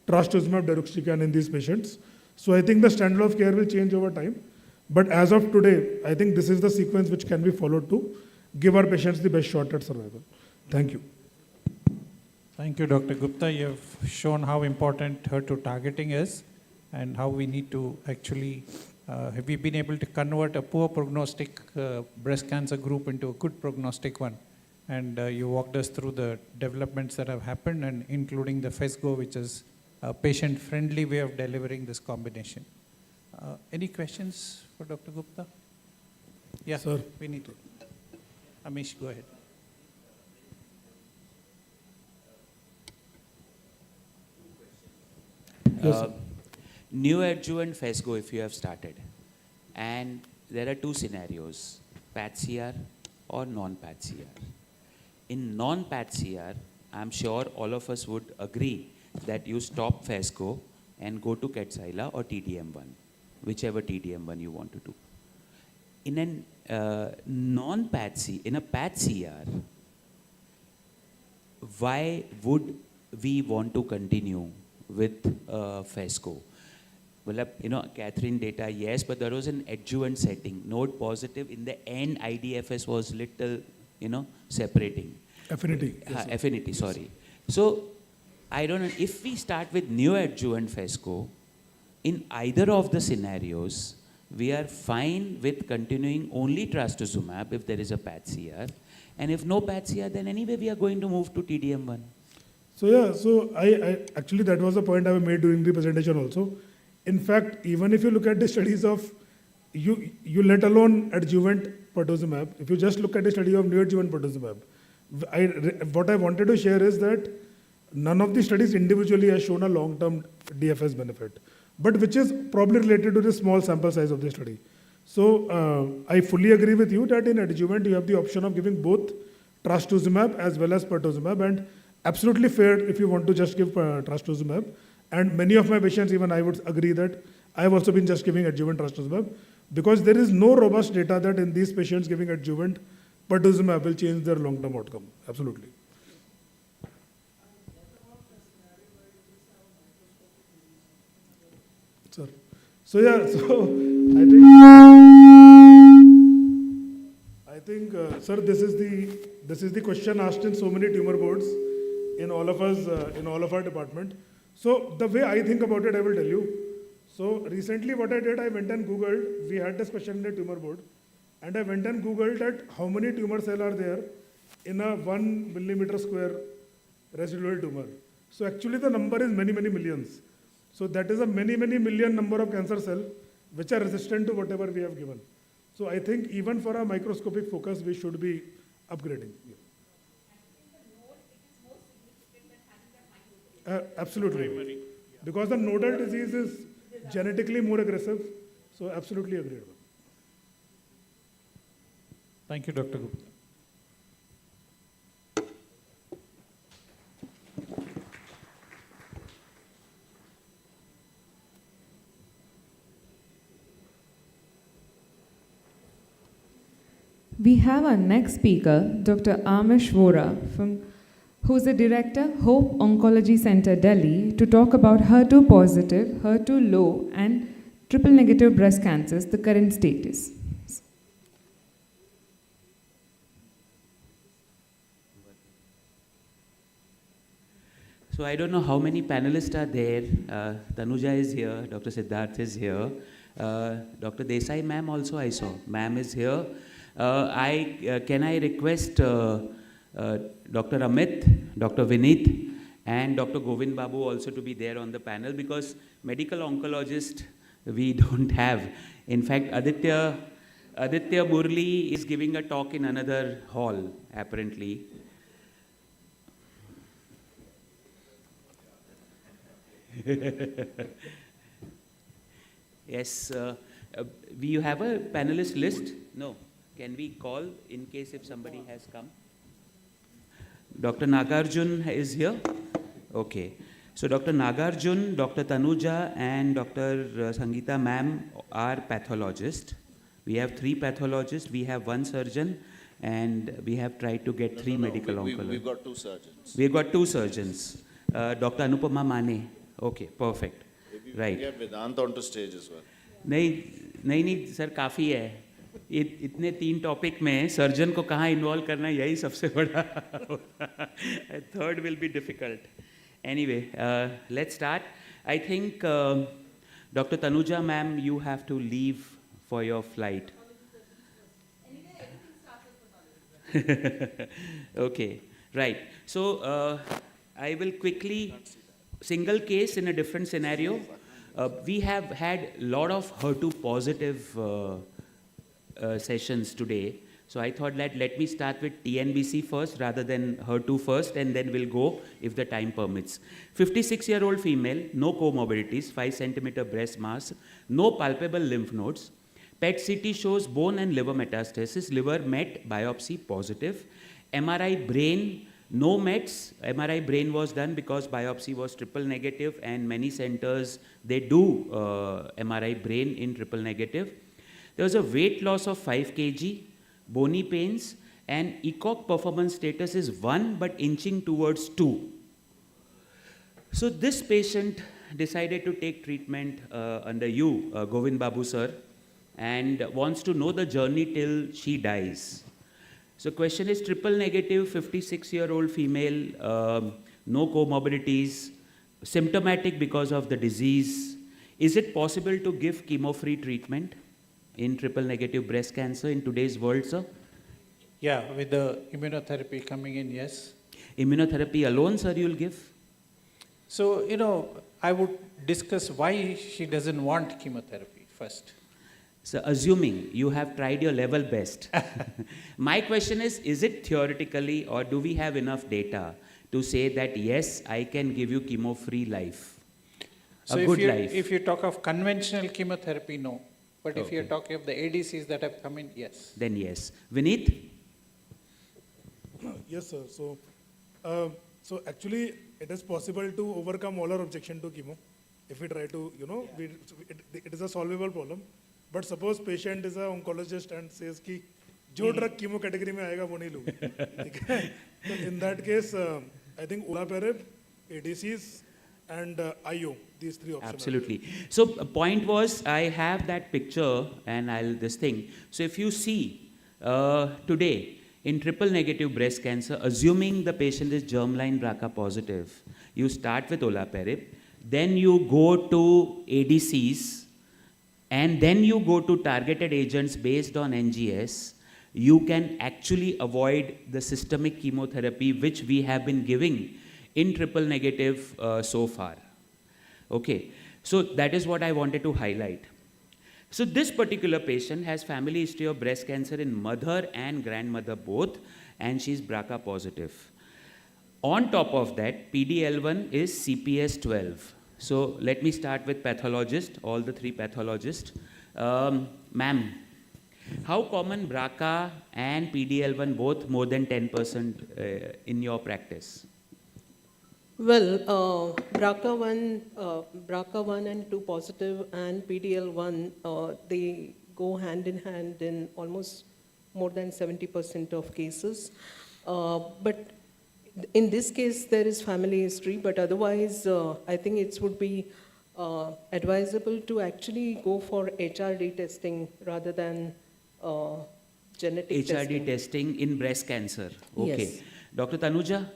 U: trastuzumab deruxtecan in these patients. So I think the standard of care will change over time. But as of today, I think this is the sequence which can be followed to give our patients the best shot at survival. Thank you.
A: Thank you, Dr. Gupta. You have shown how important HER2 targeting is and how we need to actually, have we been able to convert a poor prognostic breast cancer group into a good prognostic one. And you walked us through the developments that have happened, and including the FESGO, which is a patient-friendly way of delivering this combination. Any questions for Dr. Gupta? Yeah,
U: sir.
A: We need to. Amish, go ahead.
I: Neoadjuvant FESGO, if you have started, and there are two scenarios, PATH-CR or non-PATH-CR. In non-PATH-CR, I'm sure all of us would agree that you stop FESGO and go to Kadcyla or TDM1, whichever TDM1 you want to do. In a in a PATH-CR, why would we want to continue with FESGO? Well, Catherine data, yes, but there was an adjuvant setting, node positive. In the end, IDFS was little, separating.
U: Affinity.
I: Yes, affinity, sorry. So, I don't know, if we start with neoadjuvant FESGO, in either of the scenarios, we are fine with continuing only trastuzumab if there is a PATH-CR. And if no PATH-CR, then anyway we are going to move to TDM1.
U: So yeah, so I actually that was the point I made during the presentation also. In fact, even if you look at the studies of, you let alone adjuvant pertuzumab, if you just look at the study of neoadjuvant pertuzumab, what I wanted to share is that none of the studies individually has shown a long-term DFS benefit, but which is probably related to the small sample size of the study. So I fully agree with you that in adjuvant you have the option of giving both trastuzumab as well as pertuzumab, and absolutely fair if you want to just give trastuzumab. And many of my patients, even I would agree that I have also been just giving adjuvant trastuzumab, because there is no robust data that in these patients giving adjuvant pertuzumab will change their long-term outcome. Absolutely. Sir. So yeah, so I think, sir, this is the question asked in so many tumor boards in all of us, in all of our department. So the way I think about it, I will tell you. So recently what I did, I went and Googled, we had this question in the tumor board, and I went and Googled that how many tumor cells are there in a 1 millimeter square residual tumor. So actually the number is many, many millions. So that is a many, many million number of cancer cells which are resistant to whatever we have given. So I think even for a microscopic focus, we should be upgrading. Yeah. absolutely. Because the nodal disease is genetically more aggressive, so absolutely agreed.
A: Thank you, Dr. Gupta.
B: We have our next speaker, Dr. Amish Vora, who's the director, Hope Oncology Center, Delhi, to talk about HER2 positive, HER2 low, and triple negative breast cancers, the current status.
I: So I don't know how many panelists are there. Tanuja is here, Dr. Siddharth is here. Dr. Desai ma'am also I saw. Ma'am is here. Can I request Dr. Amit, Dr. Vineet, and Dr. Govind Babu also to be there on the panel, because medical oncologist we don't have. In fact, Aditya Murli is giving a talk in another hall, apparently. Yes, you have a panelist list? No. Can we call in case if somebody has come? Dr. Nagarjun is here? Okay. So Dr. Nagarjun, Dr. Tanuja, and Dr. Sangeeta ma'am are pathologists. We have 3 pathologists, we have 1 surgeon, and we have tried to get 3 medical oncologists.
T: We've got 2 surgeons.
I: We've got 2 surgeons. Dr. Anupama Mane. Okay, perfect.
T: Maybe
I: right.
T: We get Vedant onto stage as well.
I: नहीं sir काफ़ी है. इतने 3 topic में surgeon को कहाँ involve करना है, यही सबसे बड़ा. Third will be difficult. Anyway, let's start. I think Dr. Tanuja ma'am, you have to leave for your flight. Okay, right. So I will quickly, single case in a different scenario. We have had a lot of HER2 positive sessions today. So I thought that let me start with TNBC first rather than HER2 first, and then we'll go if the time permits. 56-year-old female, no comorbidities, 5 centimeter breast mass, no palpable lymph nodes. PET CT shows bone and liver metastasis, liver met, biopsy positive. MRI brain, no mets. MRI brain was done because biopsy was triple negative, and many centers, they do MRI brain in triple negative. There was a weight loss of 5 kg, bony pains, and ECOG performance status is 1 but inching towards 2. So this patient decided to take treatment under you, Govind Babu sir, and wants to know the journey till she dies. So question is triple negative, 56-year-old female, no comorbidities, symptomatic because of the disease. Is it possible to give chemo-free treatment in triple negative breast cancer in today's world, sir?
A: Yeah, with the immunotherapy coming in, yes.
I: Immunotherapy alone, sir, you'll give?
A: So, I would discuss why she doesn't want chemotherapy first.
I: So assuming you have tried your level best, my question is it theoretically or do we have enough data to say that yes, I can give you chemo-free life,
A: So
I: a good life?
A: if you talk of conventional chemotherapy, no. But if you're talking of the ADCs that have come in, yes.
I: Then yes. Vineet?
U: Yes, sir. So actually, it is possible to overcome all our objection to chemo if we try to, it is a solvable problem. But suppose patient is an oncologist and says कि जो drug chemo category में आएगा वो नहीं लूँगा. So in that case, I think olaparib, ADCs, and IO, these 3 options.
I: Absolutely. So point was, I have that picture and this thing. So if you see today in triple negative breast cancer, assuming the patient is germline BRCA positive, you start with olaparib, then you go to ADCs, and then you go to targeted agents based on NGS. You can actually avoid the systemic chemotherapy which we have been giving in triple negative so far. Okay, so that is what I wanted to highlight. So this particular patient has family history of breast cancer in mother and grandmother both, and she's BRCA positive. On top of that, PDL1 is CPS 12. So let me start with pathologists, all the three pathologists. Ma'am, how common BRCA and PDL1 both more than 10% in your practice?
D: Well, BRCA1 and 2 positive and PDL1, they go hand in hand in almost more than 70% of cases. But in this case, there is family history, but otherwise, I think it would be advisable to actually go for HRD testing rather than genetic
I: HRD testing in breast cancer. Okay.
D: Yes.
I: Dr. Tanuja,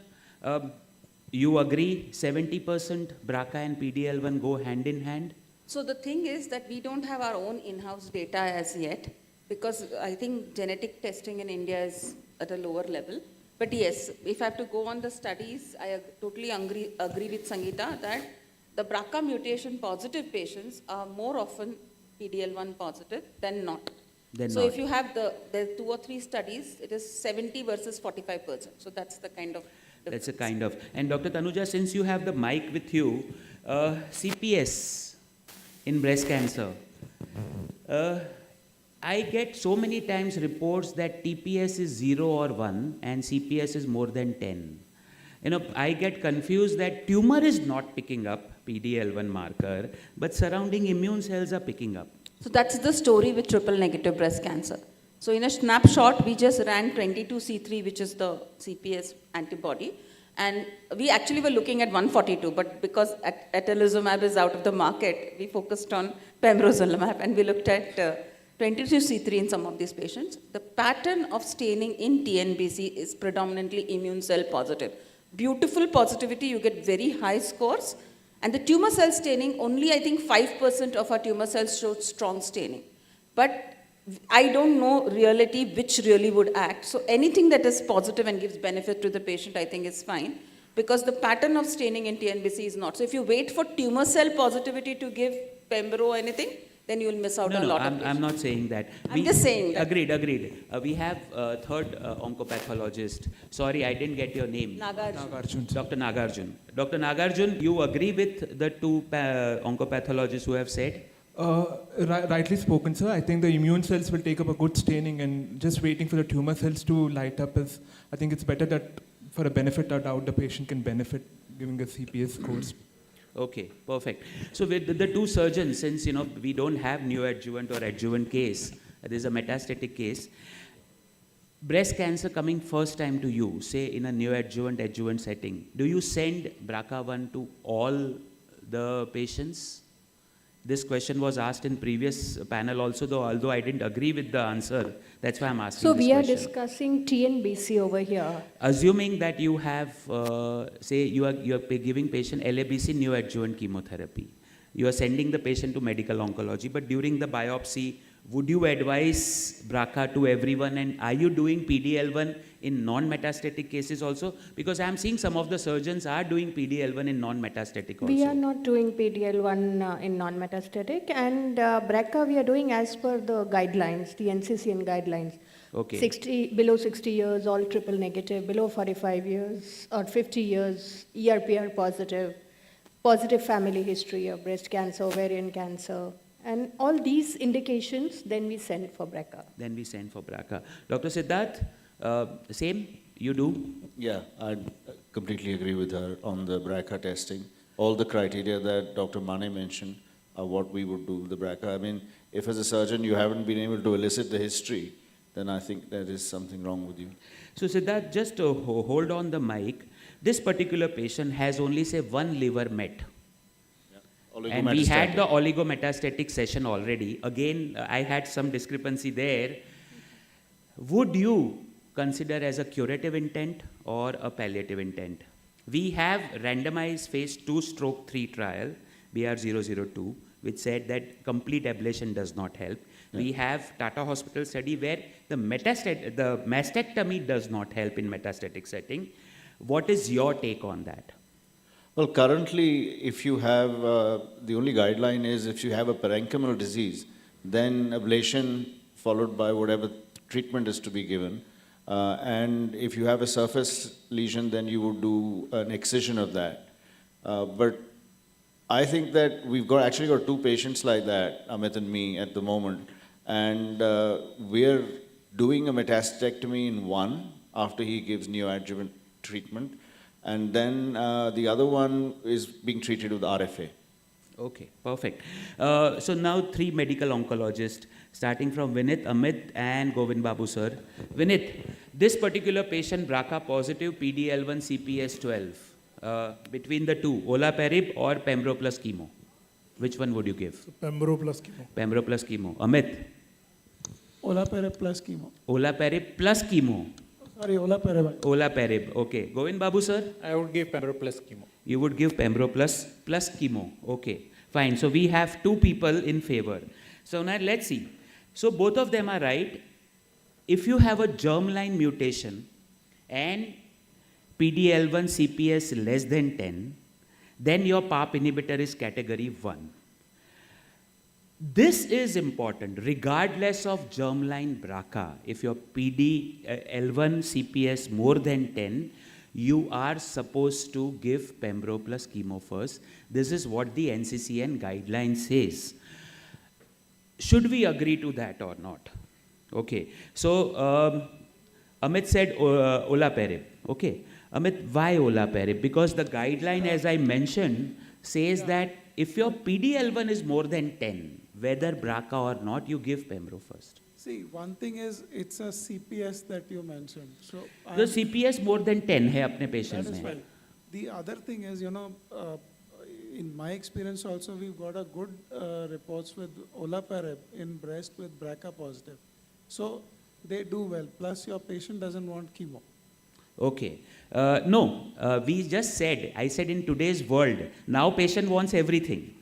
I: you agree 70% BRCA and PDL1 go hand in hand?
P: So the thing is that we don't have our own in-house data as yet, because I think genetic testing in India is at a lower level. But yes, if I have to go on the studies, I totally agree with Sangeeta that the BRCA mutation positive patients are more often PDL1 positive than not. If you have there are 2 or 3 studies, it is 70 versus 45%. So that's the kind of difference.
I: That's a kind of. And Dr. Tanuja, since you have the mic with you, CPS in breast cancer. I get so many times reports that TPS is 0 or 1 and CPS is more than 10. You know, I get confused that tumor is not picking up PDL1 marker, but surrounding immune cells are picking up.
P: So that's the story with triple negative breast cancer. So in a snapshot, we just ran 22C3, which is the CPS antibody. And we actually were looking at 142, but because atezolizumab is out of the market, we focused on pembrolizumab and we looked at 22C3 in some of these patients. The pattern of staining in TNBC is predominantly immune cell positive. Beautiful positivity, you get very high scores. And the tumor cell staining, only I think 5% of our tumor cells showed strong staining. But I don't know reality which really would act. So anything that is positive and gives benefit to the patient, I think is fine. Because the pattern of staining in TNBC is not. So if you wait for tumor cell positivity to give pembro or anything, then you will miss out on a lot of patients.
I: I'm not saying that.
P: I'm just saying that.
I: Agreed. We have a third oncopathologist. Sorry, I didn't get your name.
P: Nagarjun.
I: Dr. Nagarjun. Dr. Nagarjun, you agree with the two oncopathologists who have said?
N: Rightly spoken, sir. I think the immune cells will take up a good staining, and just waiting for the tumor cells to light up is, I think it's better that for a benefit or doubt, the patient can benefit giving a CPS course.
I: Okay, perfect. So with the two surgeons, since we don't have neoadjuvant or adjuvant case, there's a metastatic case, breast cancer coming first time to you, say in a neoadjuvant adjuvant setting, do you send BRCA1 to all the patients? This question was asked in previous panel also, although I didn't agree with the answer. That's why I'm asking
R: So
I: this
R: we are
I: question.
R: discussing TNBC over here.
I: Assuming that you have, say you are giving patient LABC neoadjuvant chemotherapy. You are sending the patient to medical oncology, but during the biopsy, would you advise BRCA to everyone, and are you doing PDL1 in non-metastatic cases also? Because I'm seeing some of the surgeons are doing PDL1 in non-metastatic also.
R: We are not doing PDL1 in non-metastatic, and BRCA we are doing as per the guidelines, the NCCN guidelines.
I: Okay.
R: Below 60 years, all triple negative, below 45 years or 50 years, ERPR positive, positive family history of breast cancer, ovarian cancer, and all these indications, then we send for BRCA.
I: Dr. Siddharth, same, you do?
T: Yeah, I completely agree with her on the BRCA testing. All the criteria that Dr. Mane mentioned are what we would do with the BRCA. I mean, if as a surgeon you haven't been able to elicit the history, then I think there is something wrong with you.
I: So Siddharth, just hold on the mic. This particular patient has only, say, one liver met. And we had the oligometastatic session already. Again, I had some discrepancy there. Would you consider as a curative intent or a palliative intent? We have randomized phase 2/3 trial, BR002, which said that complete ablation does not help. Yeah. We have Tata Hospital study where the mastectomy does not help in metastatic setting. What is your take on that?
T: Well, currently, if you have, the only guideline is if you have a parenchymal disease, then ablation followed by whatever treatment is to be given. And if you have a surface lesion, then you would do an excision of that. But I think that we've actually got two patients like that, Amit and me, at the moment. And we're doing a metastatectomy in one after he gives neoadjuvant treatment. And then the other one is being treated with RFA.
I: Okay, perfect. So now three medical oncologists, starting from Vinit, Amit, and Govind Babu sir. Vinit, this particular patient, BRCA positive, PD-L1, CPS 12, between the two, olaparib or pembro plus chemo, which one would you give?
U: So Pembro plus chemo.
I: Pembro plus chemo. Amit?
O: Olaparib plus chemo.
I: Olaparib plus chemo.
O: Sorry, olaparib.
I: Olaparib, okay. Govind Babu sir?
A: I would give pembro plus chemo.
I: You would give pembro plus chemo. Okay, fine. So we have two people in favor. So now let's see. So both of them are right. If you have a germline mutation and PD-L1 CPS less than 10, then your PARP inhibitor is category 1. This is important regardless of germline BRCA. If your PD-L1 CPS more than 10, you are supposed to give pembro plus chemo first. This is what the NCCN guideline says. Should we agree to that or not? Okay. So Amit said olaparib. Okay. Amit, why olaparib? Because the guideline, as I mentioned, says that if your PD-L1 is more than 10, whether BRCA or not, you give pembro first.
O: See, one thing is it's a CPS that you mentioned. So
I: The CPS more than 10 hai apne patients
O: that is
I: mein.
O: fine. The other thing is, in my experience also, we've got a good reports with olaparib in breast with BRCA positive. So they do well. Plus, your patient doesn't want chemo.
I: Okay. No, we just said, I said in today's world, now patient wants everything.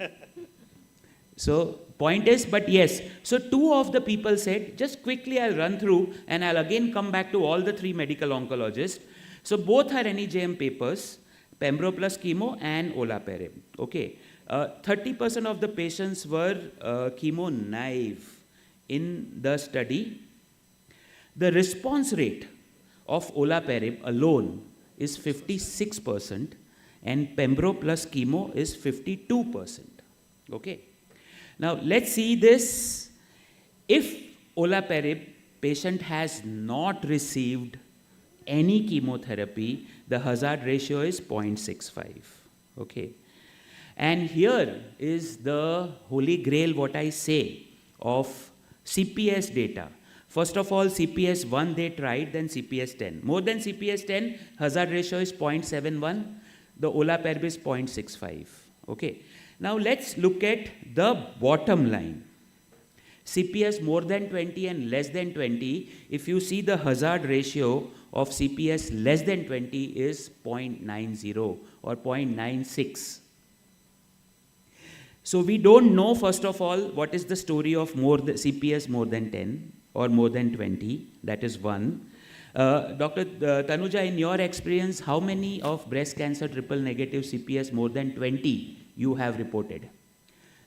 I: So point is, but yes, so two of the people said, just quickly I'll run through and I'll again come back to all the three medical oncologists. So both are NEJM papers, pembro plus chemo and olaparib. Okay. 30% of the patients were chemo naive in the study. The response rate of olaparib alone is 56% and pembro plus chemo is 52%. Okay. Now let's see this. If olaparib patient has not received any chemotherapy, the hazard ratio is 0.65. Okay. And here is the holy grail, what I say, of CPS data. First of all, CPS 1 they tried, then CPS 10. More than CPS 10, hazard ratio is 0.71. The olaparib is 0.65. Okay. Now let's look at the bottom line. CPS more than 20 and less than 20, if you see the hazard ratio of CPS less than 20 is 0.90 or 0.96. So we don't know, first of all, what is the story of CPS more than 10 or more than 20. That is one. Dr. Tanuja, in your experience, how many of breast cancer triple negative CPS more than 20 you have reported?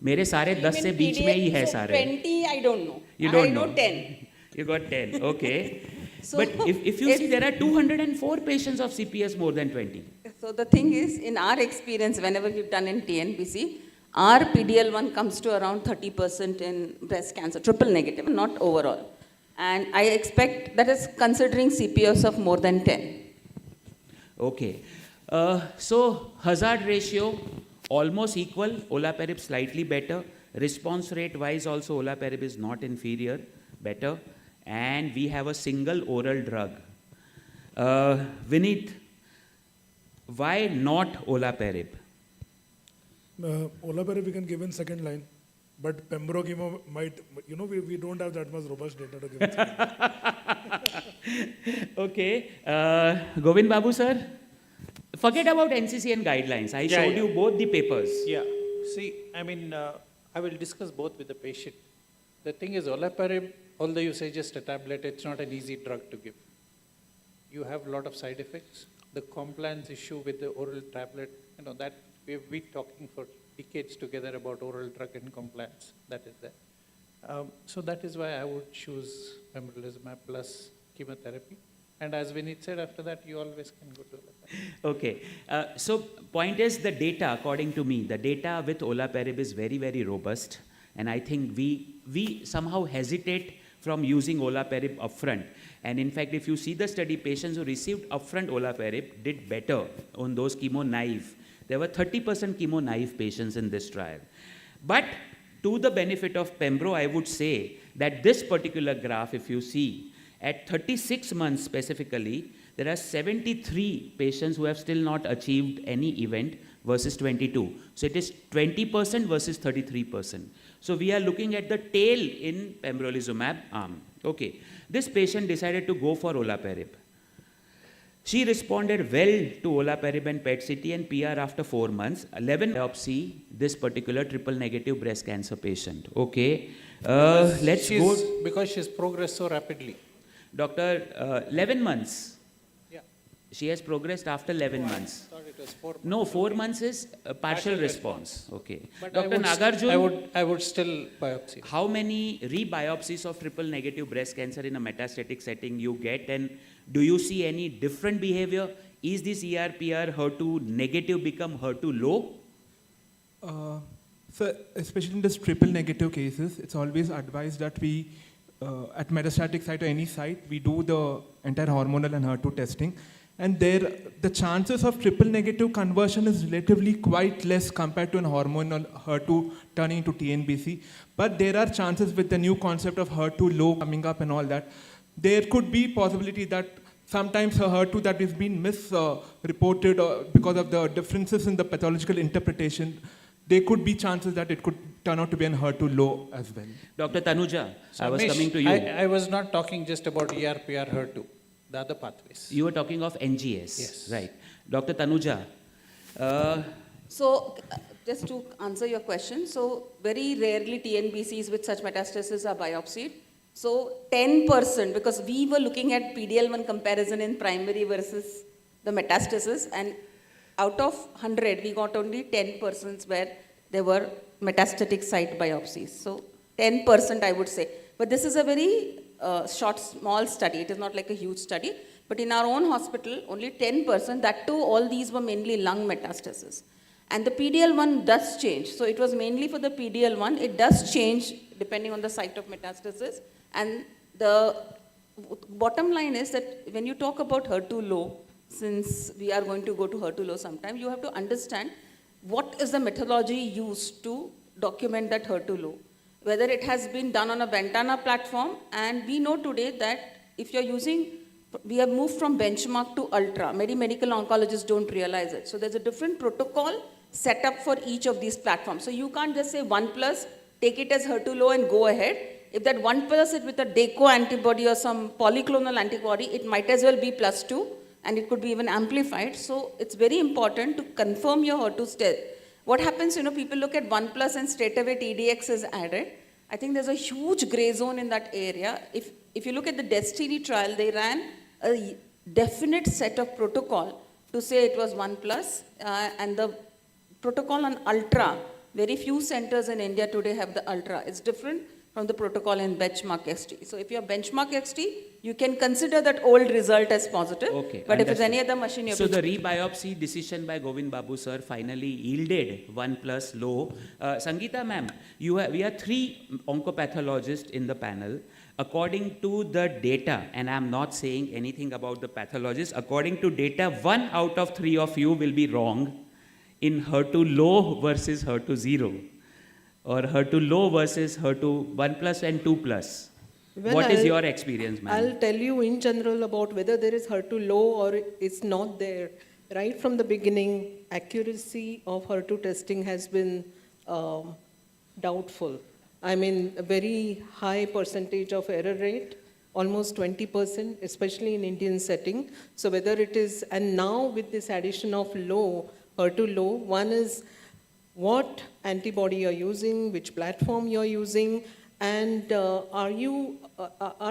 I: मेरे सारे 10 से बीच में ही है सारे.
P: 20, I don't know.
I: You don't
P: I know
I: know.
P: 10.
I: You got 10, okay. But if you see, there are 204 patients of CPS more than 20.
P: So the thing is, in our experience, whenever we've done in TNBC, our PDL1 comes to around 30% in breast cancer, triple negative, not overall. And I expect that is considering CPS of more than 10.
I: Okay. So hazard ratio almost equal, olaparib slightly better. Response rate wise also olaparib is not inferior, better. And we have a single oral drug. Vineet, why not olaparib?
U: Olaparib we can give in second line, but pembro chemo might, we don't have that much robust data to give in second.
I: Okay. Govind Babu sir, forget about NCCN guidelines. I showed you both the papers.
A: Yeah. See, I will discuss both with the patient. The thing is, olaparib, although you say just a tablet, it's not an easy drug to give. You have a lot of side effects. The compliance issue with the oral tablet, that we've been talking for decades together about oral drug and compliance. That is there. So that is why I would choose pembrolizumab plus chemotherapy. And as Vinit said, after that, you always can go to olaparib.
I: Okay. So point is the data, according to me, the data with olaparib is very, very robust. And I think we somehow hesitate from using olaparib upfront. And in fact, if you see the study, patients who received upfront olaparib did better on those chemo-naive. There were 30% chemo-naive patients in this trial. But to the benefit of Pembro, I would say that this particular graph, if you see, at 36 months specifically, there are 73 patients who have still not achieved any event versus 22. So it is 20% versus 33%. So we are looking at the tail in pembrolizumab arm. Okay. This patient decided to go for olaparib. She responded well to olaparib and PET-CT and PR after 4 months. 11 biopsy, this particular triple-negative breast cancer patient. Okay.
A: Because she's progressed so rapidly.
I: Doctor, 11 months.
A: Yeah.
I: She has progressed after 11 months.
A: I thought it was 4 months.
I: No, 4 months is a partial response. Okay.
A: But
I: Dr. Nagarjun,
A: I would still biopsy.
I: how many re-biopsies of triple-negative breast cancer in a metastatic setting you get, and do you see any different behavior? Is this ER/PR HER2 negative become HER2 low?
N: So especially in this triple negative cases, it's always advised that we, at metastatic site or any site, we do the entire hormonal and HER2 testing. And there, the chances of triple negative conversion is relatively quite less compared to an hormonal HER2 turning into TNBC. But there are chances with the new concept of HER2 low coming up and all that. There could be possibility that sometimes a HER2 that is being misreported because of the differences in the pathological interpretation, there could be chances that it could turn out to be an HER2 low as well.
I: Dr. Tanuja,
A: So
I: I was
A: Amish,
I: coming to you.
A: I was not talking just about ER/PR HER2, the other pathways.
I: You were talking of NGS.
A: Yes.
I: Right. Dr. Tanuja.
P: So, just to answer your question, so very rarely TNBCs with such metastasis are biopsied. So 10%, because we were looking at PDL1 comparison in primary versus the metastasis, and out of 100, we got only 10% where there were metastatic site biopsies. So 10% I would say. But this is a very short, small study. It is not like a huge study. But in our own hospital, only 10%, that too, all these were mainly lung metastasis. And the PDL1 does change. So it was mainly for the PDL1. It does change depending on the site of metastasis. And the bottom line is that when you talk about HER2 low, since we are going to go to HER2 low sometime, you have to understand what is the methodology used to document that HER2 low. Whether it has been done on a Ventana platform, and we know today that if you're using, we have moved from benchmark to ultra. Many medical oncologists don't realize it. So there's a different protocol set up for each of these platforms. So you can't just say 1+, take it as HER2 low and go ahead. If that 1+ is with a DECO antibody or some polyclonal antibody, it might as well be +2, and it could be even amplified. So it's very important to confirm your HER2 state. What happens, people look at 1+ and straight away TDX is added. I think there's a huge gray zone in that area. If you look at the Destiny trial, they ran a definite set of protocol to say it was 1+, and the protocol on ultra, very few centers in India today have the ultra. It's different from the protocol in benchmark XT. So if you have benchmark XT, you can consider that old result as positive.
I: Okay,
P: but if it's any other machine, you have
I: so
P: to
I: the rebiopsy decision by Govind Babu sir finally yielded 1+ low. Sangeeta ma'am, we are 3 oncopathologists in the panel. According to the data, and I'm not saying anything about the pathologist, according to data, 1 out of 3 of you will be wrong in HER2 low versus HER2 0. Or HER2 low versus HER2 1+ and 2+.
D: Well,
I: What is your experience, ma'am?
D: I'll tell you in general about whether there is HER2 low or it's not there. Right from the beginning, accuracy of HER2 testing has been doubtful. I mean, a very high percentage of error rate, almost 20%, especially in Indian setting. So whether it is, and now with this addition of low, HER2 low, one is what antibody you're using, which platform you're using, and are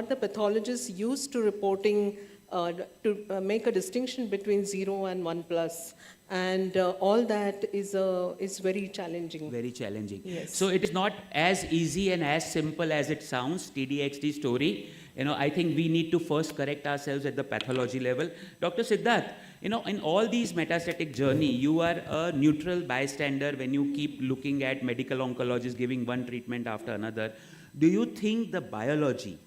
D: the pathologists used to reporting to make a distinction between 0 and 1+, and all that is very challenging.
I: Very challenging.
D: Yes.
I: So it is not as easy and as simple as it sounds, TDXT story. I think we need to first correct ourselves at the pathology level. Dr. Siddharth, in all these metastatic journey, you are a neutral bystander when you keep looking at medical oncologists giving one treatment after another. Do you think the biology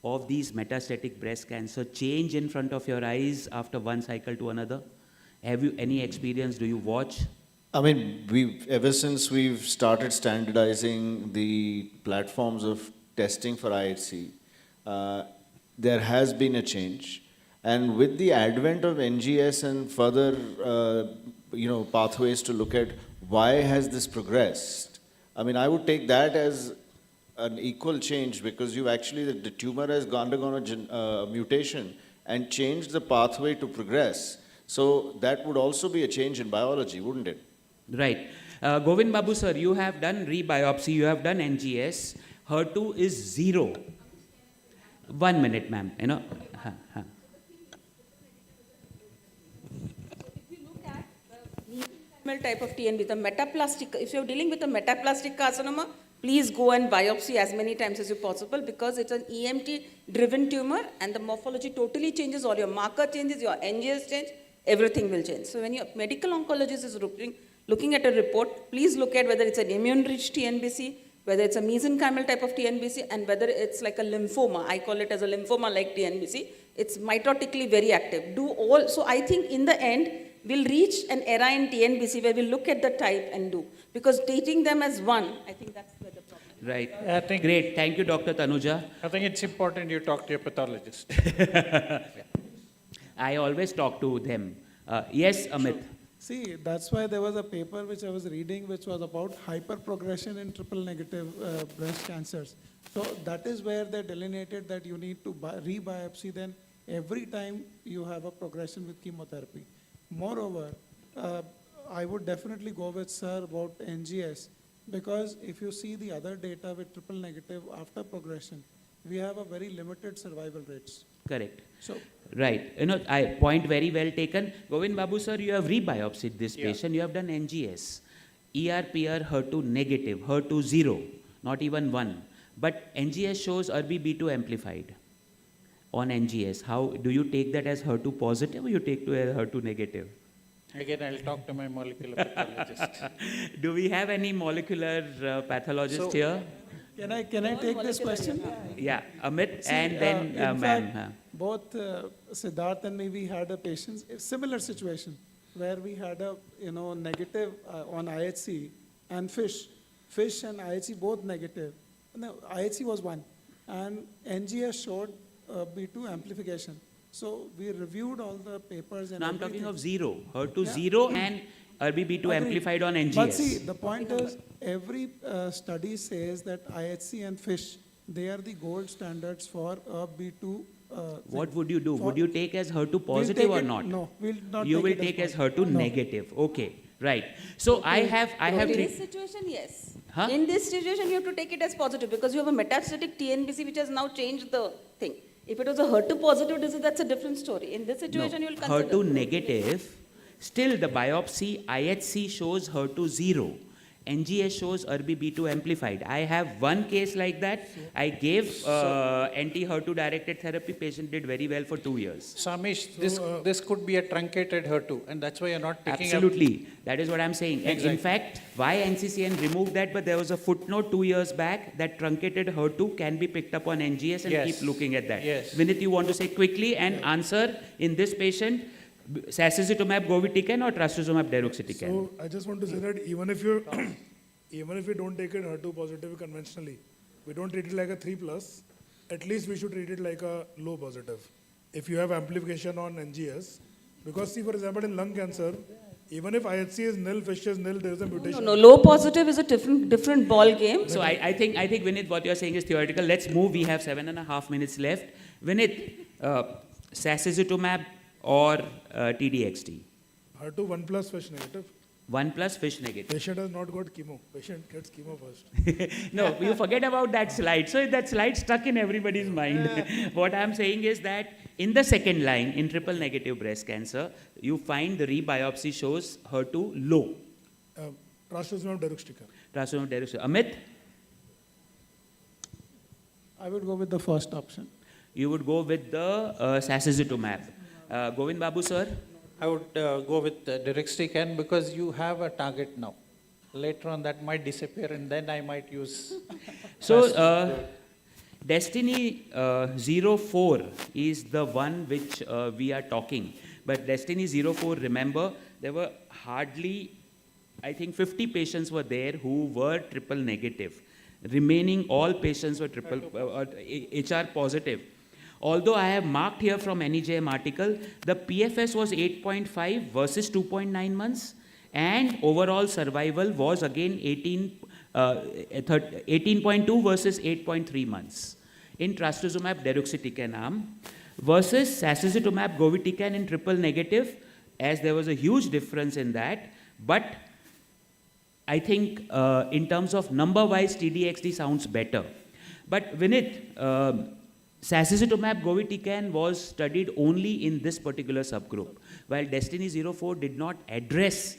I: of these metastatic breast cancer change in front of your eyes after one cycle to another? Have you any experience? Do you watch?
T: I mean, ever since we've started standardizing the platforms of testing for IHC, there has been a change. And with the advent of NGS and further, pathways to look at why has this progressed, I mean, I would take that as an equal change, because the tumor has undergone a mutation and changed the pathway to progress. So that would also be a change in biology, wouldn't it?
I: Right. Govind Babu sir, you have done rebiopsy, you have done NGS. HER2 is 0. 1 minute, ma'am.
P: Type of TNB, the metaplastic, if you're dealing with a metaplastic carcinoma, please go and biopsy as many times as you possible, because it's an EMT driven tumor and the morphology totally changes, all your marker changes, your NGS change, everything will change. So when your medical oncologist is looking at a report, please look at whether it's an immune rich TNBC, whether it's a mesenchymal type of TNBC, and whether it's like a lymphoma. I call it as a lymphoma like TNBC. It's mitotically very active. So I think in the end, we'll reach an era in TNBC where we'll look at the type and do. Because treating them as one, I think that's where the problem is.
I: Right. Great. Thank you, Dr. Tanuja.
A: I think it's important you talk to your pathologist.
I: I always talk to them. Yes, Amit.
O: See, that's why there was a paper which I was reading which was about hyperprogression in triple negative breast cancers. So that is where they delineated that you need to rebiopsy then every time you have a progression with chemotherapy. Moreover, I would definitely go with sir about NGS, because if you see the other data with triple negative after progression, we have a very limited survival rates.
I: Correct.
O: So,
I: right. Point very well taken. Govind Babu sir, you have rebiopsied this patient. You have done NGS. ER/PR HER2 negative, HER2 0, not even 1. But NGS shows ERB-B2 amplified on NGS. How do you take that as HER2 positive or you take to as HER2 negative?
A: Again, I'll talk to my molecular pathologist.
I: Do we have any molecular pathologist here?
O: Can I take this question?
I: Yeah, Amit. See, and then ma'am.
O: Both Siddharth and me, we had a patient, a similar situation, where we had a negative on IHC and fish and IHC both negative. No, IHC was 1, and NGS showed B2 amplification. So we reviewed all the papers and
I: I'm
O: everything.
I: talking of 0, HER2 0 and ERB-B2 amplified on NGS.
O: But see, the point is, every study says that IHC and fish, they are the gold standards for B2.
I: What would you do? Would you take as HER2 positive or not?
O: No, we'll not.
I: You will take as HER2 negative. Okay, right. So I have.
P: In this situation, yes. Huh? In this situation, you have to take it as positive, because you have a metastatic TNBC which has now changed the thing. If it was a HER2 positive disease, that's a different story. In this situation, you will consider
I: HER2 negative. Still, the biopsy IHC shows HER2 0. NGS shows ERB-B2 amplified. I have one case like that. I gave anti-HER2 directed therapy. Patient did very well for 2 years.
A: Samish, this could be a truncated HER2, and that's why you're not picking
I: Absolutely. That is what I'm saying.
A: Exactly.
I: And in fact, why NCCN removed that, but there was a footnote 2 years back that truncated HER2 can be picked up on NGS and keep looking at that.
A: Yes.
I: Vinit, you want to say quickly and answer in this patient, sacituzumab govitecan or trastuzumab deruxtecan?
U: So I just want to say that even if you don't take it HER2 positive conventionally, we don't treat it like a 3+, at least we should treat it like a low positive. If you have amplification on NGS, because see, for example, in lung cancer, even if IHC is nil, FISH is nil, there is a mutation.
P: No, low positive is a different ball game.
I: So I think Vinit, what you're saying is theoretical. Let's move. We have 7.5 minutes left. Vinit, sacituzumab or TDXT?
U: HER2 1+ FISH negative.
I: 1+ FISH negative.
U: Patient has not got chemo. Patient gets chemo first.
I: No, you forget about that slide. So that slide stuck in everybody's mind. What I'm saying is that in the second line, in triple negative breast cancer, you find the rebiopsy shows HER2 low.
U: Trastuzumab deruxtecan.
I: Trastuzumab deruxtecan. Amit?
O: I would go with the first option.
I: you would go with the sacituzumab. Govind Babu sir?
A: I would go with deruxtecan because you have a target now. Later on that might disappear and then I might use.
I: So, Destiny 04 is the one which we are talking. But Destiny 04, remember, there were hardly, I think 50 patients were there who were triple negative. Remaining all patients were HR positive. Although I have marked here from NEJM article, the PFS was 8.5 versus 2.9 months. And overall survival was again 18.2 versus 8.3 months in trastuzumab deruxtecan arm versus sacituzumab govitecan in triple negative, as there was a huge difference in that. But I think in terms of number-wise, TDXD sounds better. But Vinith, sacituzumab govitecan was studied only in this particular subgroup, while Destiny 04 did not address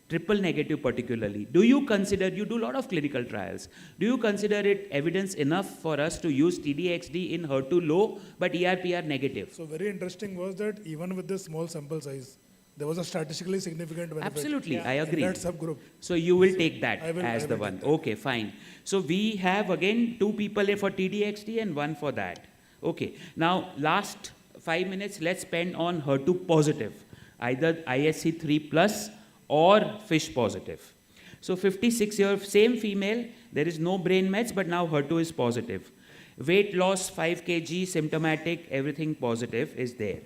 I: triple negative particularly. Do you consider, you do a lot of clinical trials, do you consider it evidence enough for us to use TDXD in HER2 low but ERPR negative?
U: So very interesting was that even with this small sample size, there was a statistically significant benefit.
I: Absolutely, I agree.
U: In that subgroup.
I: So you will take that
U: I will
I: as the one.
U: take that.
I: Okay, fine. So we have again 2 people for TDXD and 1 for that. Okay, now last 5 minutes let's spend on HER2 positive, either ISC3 plus or FISH positive. So 56-year, same female, there is no brain mets, but now HER2 is positive. Weight loss 5 kg, symptomatic, everything positive is there.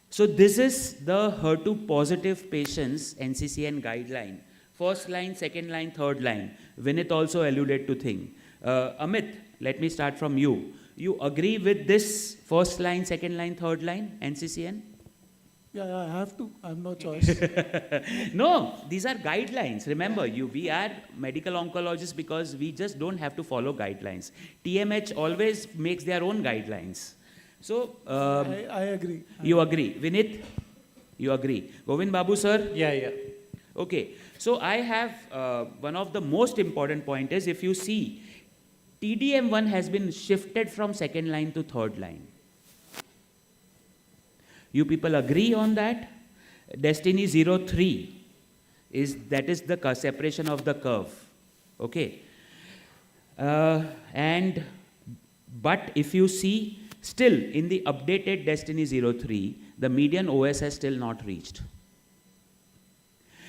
I: So this is the HER2 positive patients NCCN guideline. First line, second line, third line. Vinith also alluded to thing. Amit, let me start from you. You agree with this first line, second line, third line, NCCN?
O: Yeah, I have to. I have no choice.
I: No, these are guidelines. Remember, we are medical oncologists because we just don't have to follow guidelines. TMH always makes their own guidelines. So,
O: I agree.
I: You agree. Vinith, you agree. Govind Babu sir?
A: Yeah.
I: Okay. So I have one of the most important point is, if you see, TDM1 has been shifted from second line to third line. You people agree on that? Destiny 03 is the separation of the curve. Okay. But if you see, still in the updated Destiny 03, the median OS has still not reached.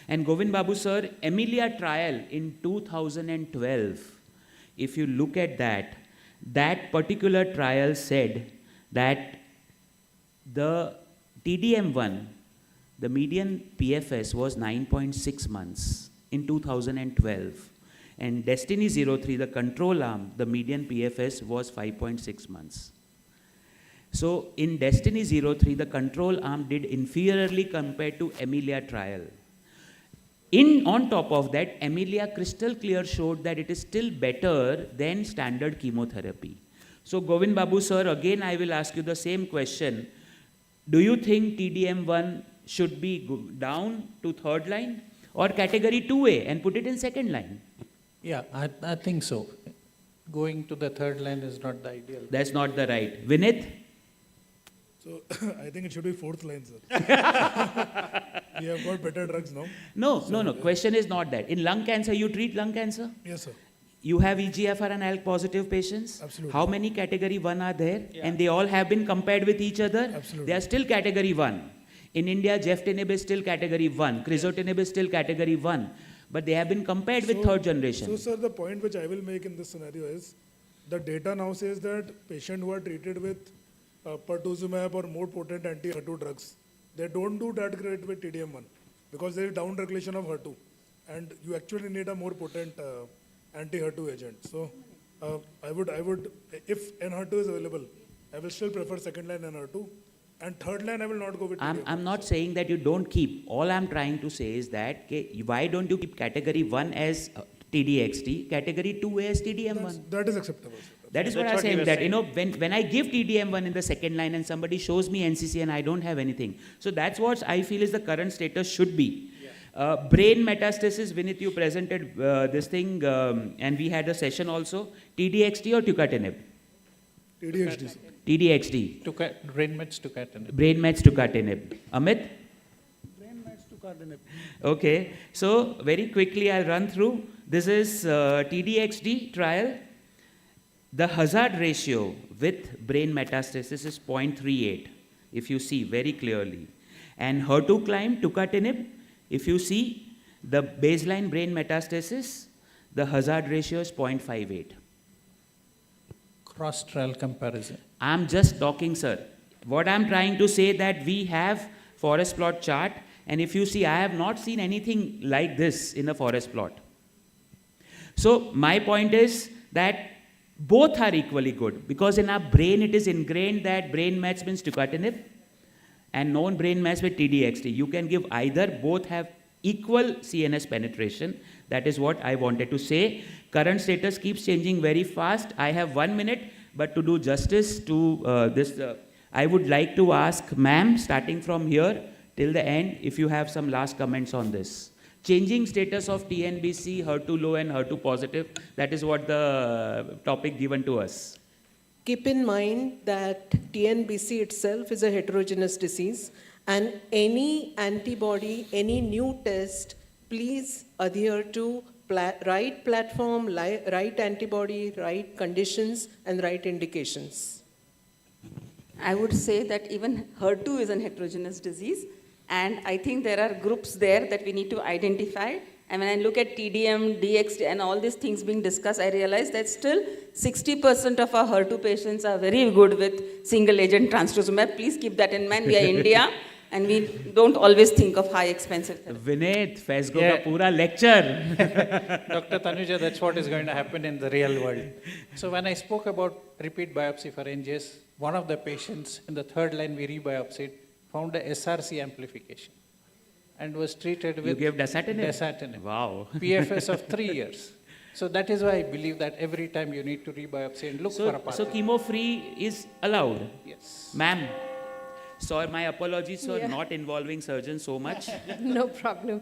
I: And Govind Babu sir, Emilia trial in 2012, if you look at that particular trial said that the TDM1, the median PFS was 9.6 months in 2012. And Destiny 03, the control arm, the median PFS was 5.6 months. So in Destiny 03, the control arm did inferiorly compared to Emilia trial. On top of that, Emilia crystal clear showed that it is still better than standard chemotherapy. So Govind Babu sir, again I will ask you the same question. Do you think TDM1 should be down to third line or category 2A and put it in second line?
A: Yeah, I think so. Going to the third line is not the ideal.
I: That's not the right. Vinith?
U: So I think it should be fourth line, sir. We have got better drugs now.
I: No. Question is not that. In lung cancer, you treat lung cancer?
U: Yes, sir.
I: You have EGFR and ALK positive patients?
U: Absolutely.
I: How many category 1 are there? Yeah. And they all have been compared with each other?
U: Absolutely.
I: They are still category 1. In India, Jeftinib is still category 1. Crizotinib is still category 1. But they have been compared with third generation.
U: So, sir, the point which I will make in this scenario is the data now says that patients who are treated with pertuzumab or more potent anti-HER2 drugs, they don't do that great with TDM1 because there is down-regulation of HER2. And you actually need a more potent anti-HER2 agent. So I would, if NHER2 is available, I will still prefer second line NHER2. And third line, I will not go with TDM1.
I: I'm not saying that you don't keep. All I'm trying to say is that, why don't you keep category 1 as TDXD, category 2 as TDM1?
U: That is acceptable.
I: That is what I'm saying, that, when I give TDM1 in the second line and somebody shows me NCC and I don't have anything. So that's what I feel is the current status should be. Brain metastasis, Vinith, you presented this thing and we had a session also. TDXD or tucatinib?
U: ADHD, sir.
I: TDXD.
A: Brain mets tucatinib.
I: Brain mets tucatinib. Amit?
O: Brain mets tucatinib.
I: Okay, so very quickly I'll run through. This is TDXD trial. The hazard ratio with brain metastasis is 0.38, if you see very clearly. And HER2 climb, tucatinib, if you see the baseline brain metastasis, the hazard ratio is 0.58.
A: Cross-trial comparison.
I: I'm just talking, sir. What I'm trying to say that we have forest plot chart, and if you see, I have not seen anything like this in a forest plot. So my point is that both are equally good, because in our brain it is ingrained that brain mets means tucatinib and known brain mets with TDXD. You can give either, both have equal CNS penetration. That is what I wanted to say. Current status keeps changing very fast. I have 1 minute, but to do justice to this, I would like to ask ma'am, starting from here till the end, if you have some last comments on this. Changing status of TNBC, HER2 low and HER2 positive, that is what the topic given to us.
D: Keep in mind that TNBC itself is a heterogeneous disease, and any antibody, any new test, please adhere to right platform, right antibody, right conditions, and right indications.
P: I would say that even HER2 is a heterogeneous disease, and I think there are groups there that we need to identify. And when I look at TDM, DXD, and all these things being discussed, I realize that still 60% of our HER2 patients are very good with single-agent trastuzumab. Please keep that in mind. We are India, and we don't always think of high expensive therapy.
I: Vinay, Fesgo ka pura lecture.
A: Dr. Tanuja, that's what is going to happen in the real world. So when I spoke about repeat biopsy for NGS, one of the patients in the third line we rebiopsied found a SRC amplification and was treated with
I: You gave dasatinib?
A: dasatinib.
I: Wow.
A: PFS of 3 years. So that is why I believe that every time you need to rebiopsy and look for a pathway.
I: So chemo-free is allowed?
A: Yes.
I: Ma'am, sorry, my apologies for
R: Yeah.
I: not involving surgeons so much.
R: No problem.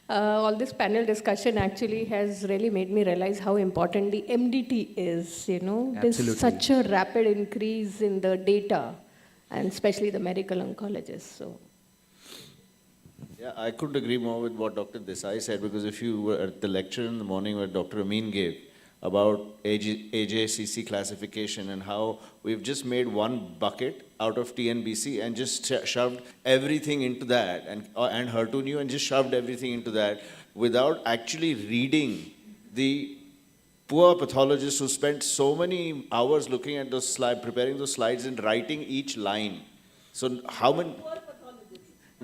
R: All this panel discussion actually has really made me realize how important the MDT is, you know. There's
I: Absolutely.
R: such a rapid increase in the data, and especially the medical oncologists. So,
T: Yeah, I couldn't agree more with what Dr. Desai said, because if you were at the lecture in the morning where Dr. Amin gave about AJCC classification and how we've just made one bucket out of TNBC and just shoved everything into that, and HER2 new, and just shoved everything into that without actually reading the poor pathologists who spent so many hours looking at those slides, preparing those slides and writing each line. So how many...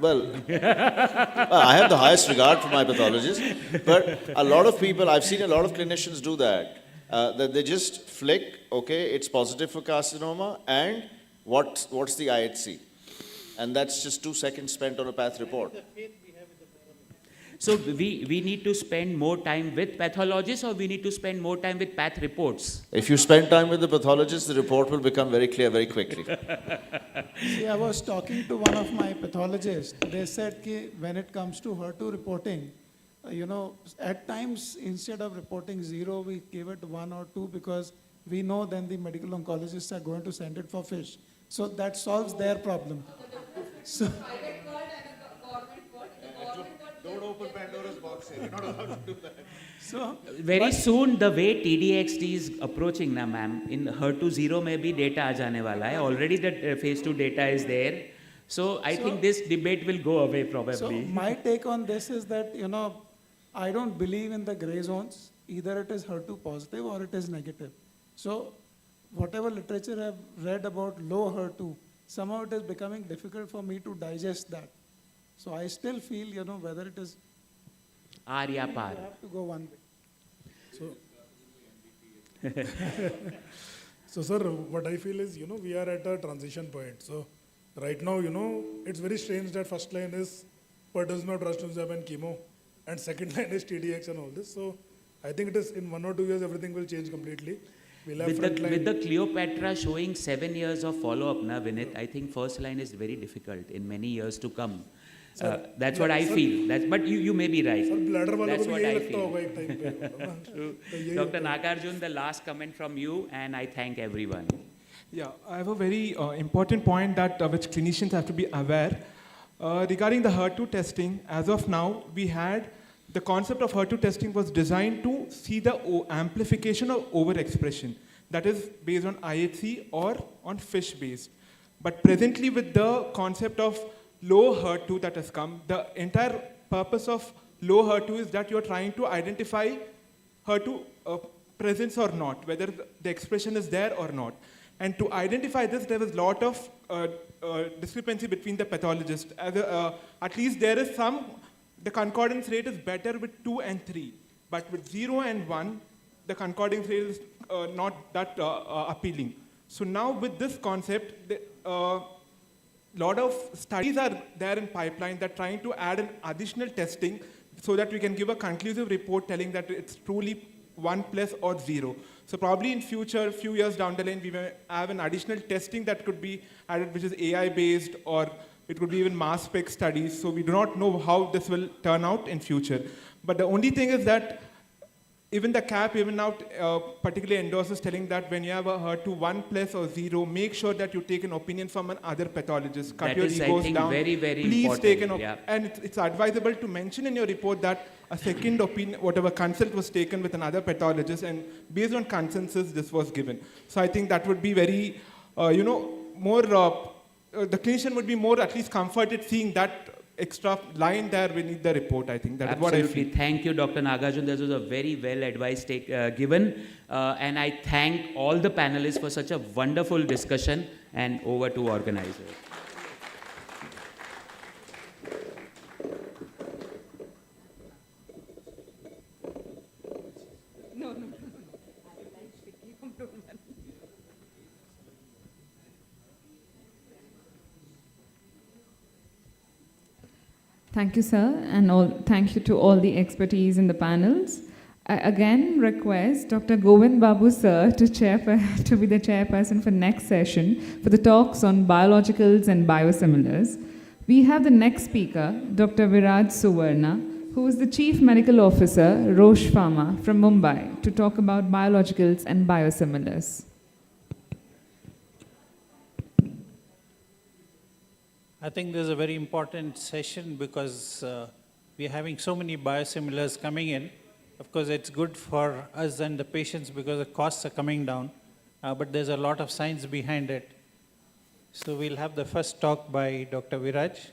T: Well, I have the highest regard for my pathologists, but a lot of people, I've seen a lot of clinicians do that, that they just flick, okay, it's positive for carcinoma, and what's the IHC? And that's just 2 seconds spent on a path report.
I: So we need to spend more time with pathologists, or we need to spend more time with path reports?
T: If you spend time with the pathologist, the report will become very clear very quickly.
O: See, I was talking to one of my pathologists. They said that when it comes to HER2 reporting, you know, at times instead of reporting 0, we give it 1 or 2 because we know then the medical oncologists are going to send it for FISH. So that solves their problem. So,
T: don't open Pandora's box here. You're not allowed to do that.
O: So,
I: Very soon, the way TDXD is approaching, na ma'am, in HER2 0 में भी data आ जाने वाला है. Already the phase 2 data is there. So I think this debate will go away probably.
O: So my take on this is that, you know, I don't believe in the gray zones. Either it is HER2 positive or it is negative. So whatever literature I've read about low HER2, somehow it is becoming difficult for me to digest that. So I still feel, you know, whether it is
I: Arya par.
O: you have to go one way.
U: So, sir, what I feel is, you know, we are at a transition point. So, right now, you know, it's very strange that first line is pertuzumab, trastuzumab, and chemo, and second line is TDX and all this. So, I think it is in 1 or 2 years, everything will change completely. We'll have
I: With the Cleopatra showing 7 years of follow-up, na Vinit, I think first line is very difficult in many years to come. That's what I feel. But you may be right. That's what I feel. Dr. Nagarjun, the last comment from you, and I thank everyone.
N: Yeah, I have a very important point that which clinicians have to be aware. Regarding the HER2 testing, as of now, the concept of HER2 testing was designed to see the amplification of overexpression. That is based on IHC or on FISH based. But presently with the concept of low HER2 that has come, the entire purpose of low HER2 is that you're trying to identify HER2 presence or not, whether the expression is there or not. And to identify this, there was a lot of discrepancy between the pathologists. At least there is the concordance rate is better with 2 and 3. But with 0 and 1, the concordance rate is not that appealing. So now with this concept, a lot of studies are there in pipeline that are trying to add an additional testing so that we can give a conclusive report telling that it's truly 1 plus or 0. So probably in future, few years down the line, we may have an additional testing that could be added, which is AI-based, or it could be even mass spec studies. So we do not know how this will turn out in future. But the only thing is that even the CAP even now particularly endorses telling that when you have a HER2 1 plus or 0, make sure that you take an opinion from another pathologist. Cut
I: That
N: your
I: is, I
N: egos
I: think,
N: down.
I: very, very
N: Please
I: important.
N: take an
I: Yeah.
N: and it's advisable to mention in your report that a second opinion, whatever consult was taken with another pathologist, and based on consensus, this was given. So I think that would be very, more, the clinician would be more at least comforted seeing that extra line there beneath the report. I think that is what I
I: Absolutely.
N: feel.
I: Thank you, Dr. Nagarjun. This was a very well advised take given. And I thank all the panelists for such a wonderful discussion, and over to organizer.
B: Thank you, sir, and thank you to all the expertise in the panels. I again request Dr. Govind Babu, sir, to be the chairperson for next session for the talks on biologicals and biosimilars. We have the next speaker, Dr. Viraj Suvarna, who is the Chief Medical Officer, Roche Pharma from Mumbai, to talk about biologicals and biosimilars.
A: I think this is a very important session because we are having so many biosimilars coming in. Of course, it's good for us and the patients because the costs are coming down, but there's a lot of science behind it. So we'll have the first talk by Dr. Viraj.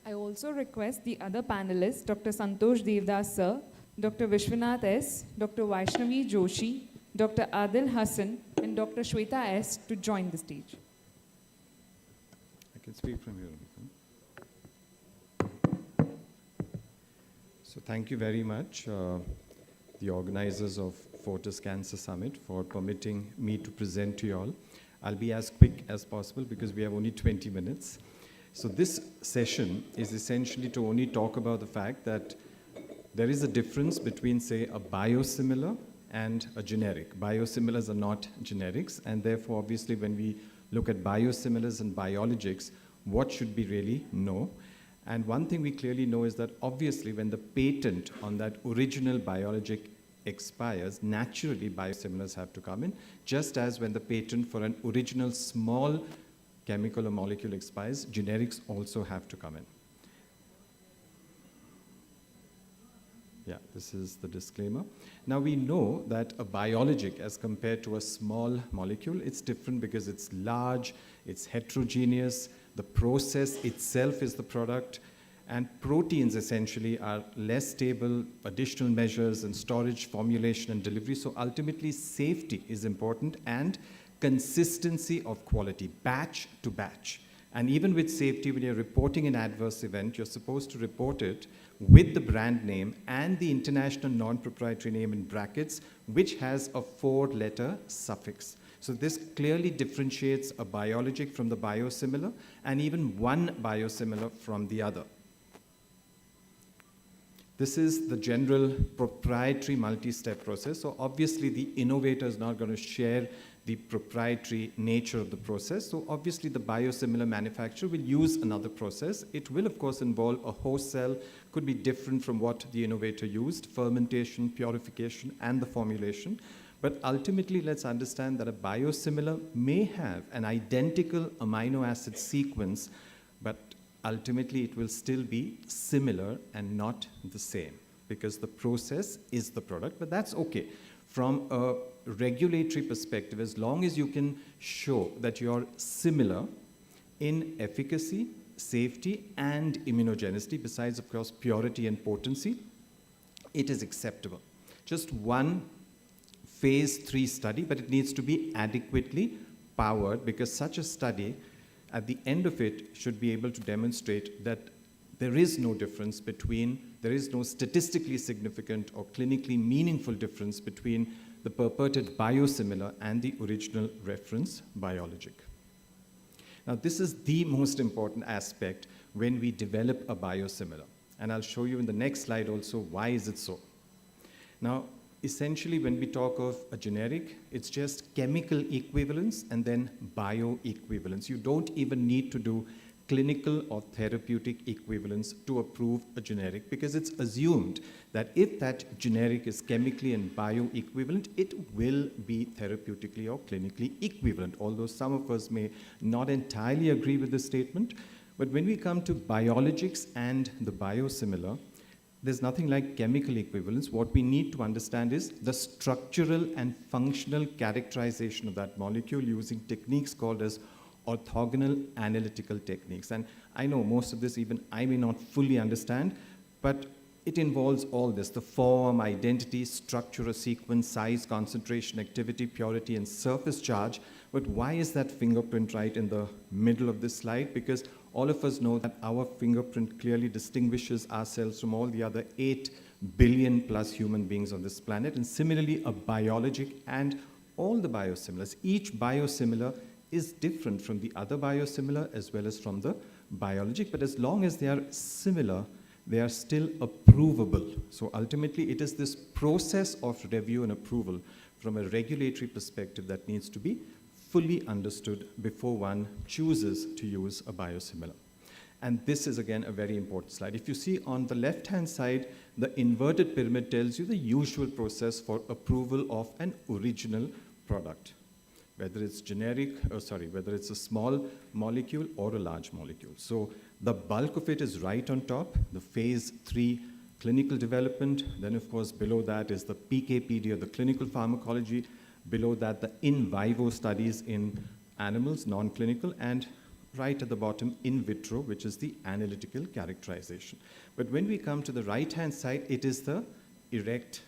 B: I also request the other panelists, Dr. Santosh Devdas, sir, Dr. Vishwanath S., Dr. Vaishnavi Joshi, Dr. Adil Hassan, and Dr. Shweta S. to join the stage.
E: I can speak from here. So thank you very much, the organizers of Fortis Cancer Summit, for permitting me to present to you all. I'll be as quick as possible because we have only 20 minutes. So this session is essentially to only talk about the fact that there is a difference between, say, a biosimilar and a generic. Biosimilars are not generics, and therefore, obviously, when we look at biosimilars and biologics, what should we really know? And one thing we clearly know is that, obviously, when the patent on that original biologic expires, naturally, biosimilars have to come in, just as when the patent for an original small chemical or molecule expires, generics also have to come in. Yeah, this is the disclaimer. Now we know that a biologic as compared to a small molecule, it's different because it's large, it's heterogeneous, the process itself is the product, and proteins essentially are less stable, additional measures and storage, formulation and delivery. So ultimately safety is important and consistency of quality, batch to batch. And even with safety, when you're reporting an adverse event, you're supposed to report it with the brand name and the international non-proprietary name in brackets, which has a 4-letter suffix. So this clearly differentiates a biologic from the biosimilar, and even one biosimilar from the other.
S: This is the general proprietary multi-step process. So obviously the innovator is not going to share the proprietary nature of the process. So obviously the biosimilar manufacturer will use another process. It will of course involve a host cell, could be different from what the innovator used, fermentation, purification, and the formulation. But ultimately, let's understand that a biosimilar may have an identical amino acid sequence, but ultimately it will still be similar and not the same, because the process is the product, but that's okay. From a regulatory perspective, as long as you can show that you're similar in efficacy, safety, and immunogenicity, besides of course purity and potency, it is acceptable. Just one phase 3 study, but it needs to be adequately powered, because such a study, at the end of it, should be able to demonstrate that there is no difference between, there is no statistically significant or clinically meaningful difference between the purported biosimilar and the original reference biologic. Now, this is the most important aspect when we develop a biosimilar. And I'll show you in the next slide also why is it so. Now, essentially, when we talk of a generic, it's just chemical equivalence and then bioequivalence. You don't even need to do clinical or therapeutic equivalence to approve a generic, because it's assumed that if that generic is chemically and bioequivalent, it will be therapeutically or clinically equivalent, although some of us may not entirely agree with this statement. But when we come to biologics and the biosimilar, there's nothing like chemical equivalence. What we need to understand is the structural and functional characterization of that molecule using techniques called as orthogonal analytical techniques. And I know most of this even I may not fully understand, but it involves all this: the form, identity, structure, sequence, size, concentration, activity, purity, and surface charge. But why is that fingerprint right in the middle of this slide? Because all of us know that our fingerprint clearly distinguishes ourselves from all the other 8 billion plus human beings on this planet. And similarly, a biologic and all the biosimilars, each biosimilar is different from the other biosimilar as well as from the biologic. But as long as they are similar, they are still approvable. So ultimately, it is this process of review and approval from a regulatory perspective that needs to be fully understood before one chooses to use a biosimilar. And this is, again, a very important slide. If you see on the left-hand side, the inverted pyramid tells you the usual process for approval of an original product, whether it's generic, whether it's a small molecule or a large molecule. So the bulk of it is right on top, the phase 3 clinical development. Then, of course, below that is the PK/PD, or the clinical pharmacology. Below that, the in vivo studies in animals, non-clinical, and right at the bottom, in vitro, which is the analytical characterization. But when we come to the right-hand side, it is the erect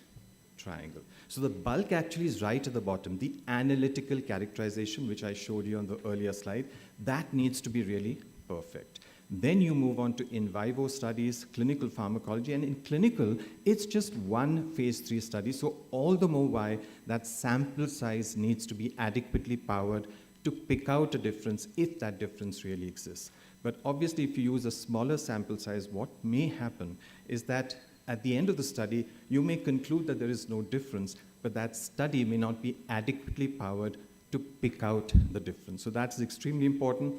S: triangle. So the bulk actually is right at the bottom, the analytical characterization, which I showed you on the earlier slide. That needs to be really perfect. Then you move on to in vivo studies, clinical pharmacology, and in clinical, it's just one phase 3 study, so all the more why that sample size needs to be adequately powered to pick out a difference if that difference really exists. But obviously, if you use a smaller sample size, what may happen is that at the end of the study, you may conclude that there is no difference, but that study may not be adequately powered to pick out the difference. So that's extremely important.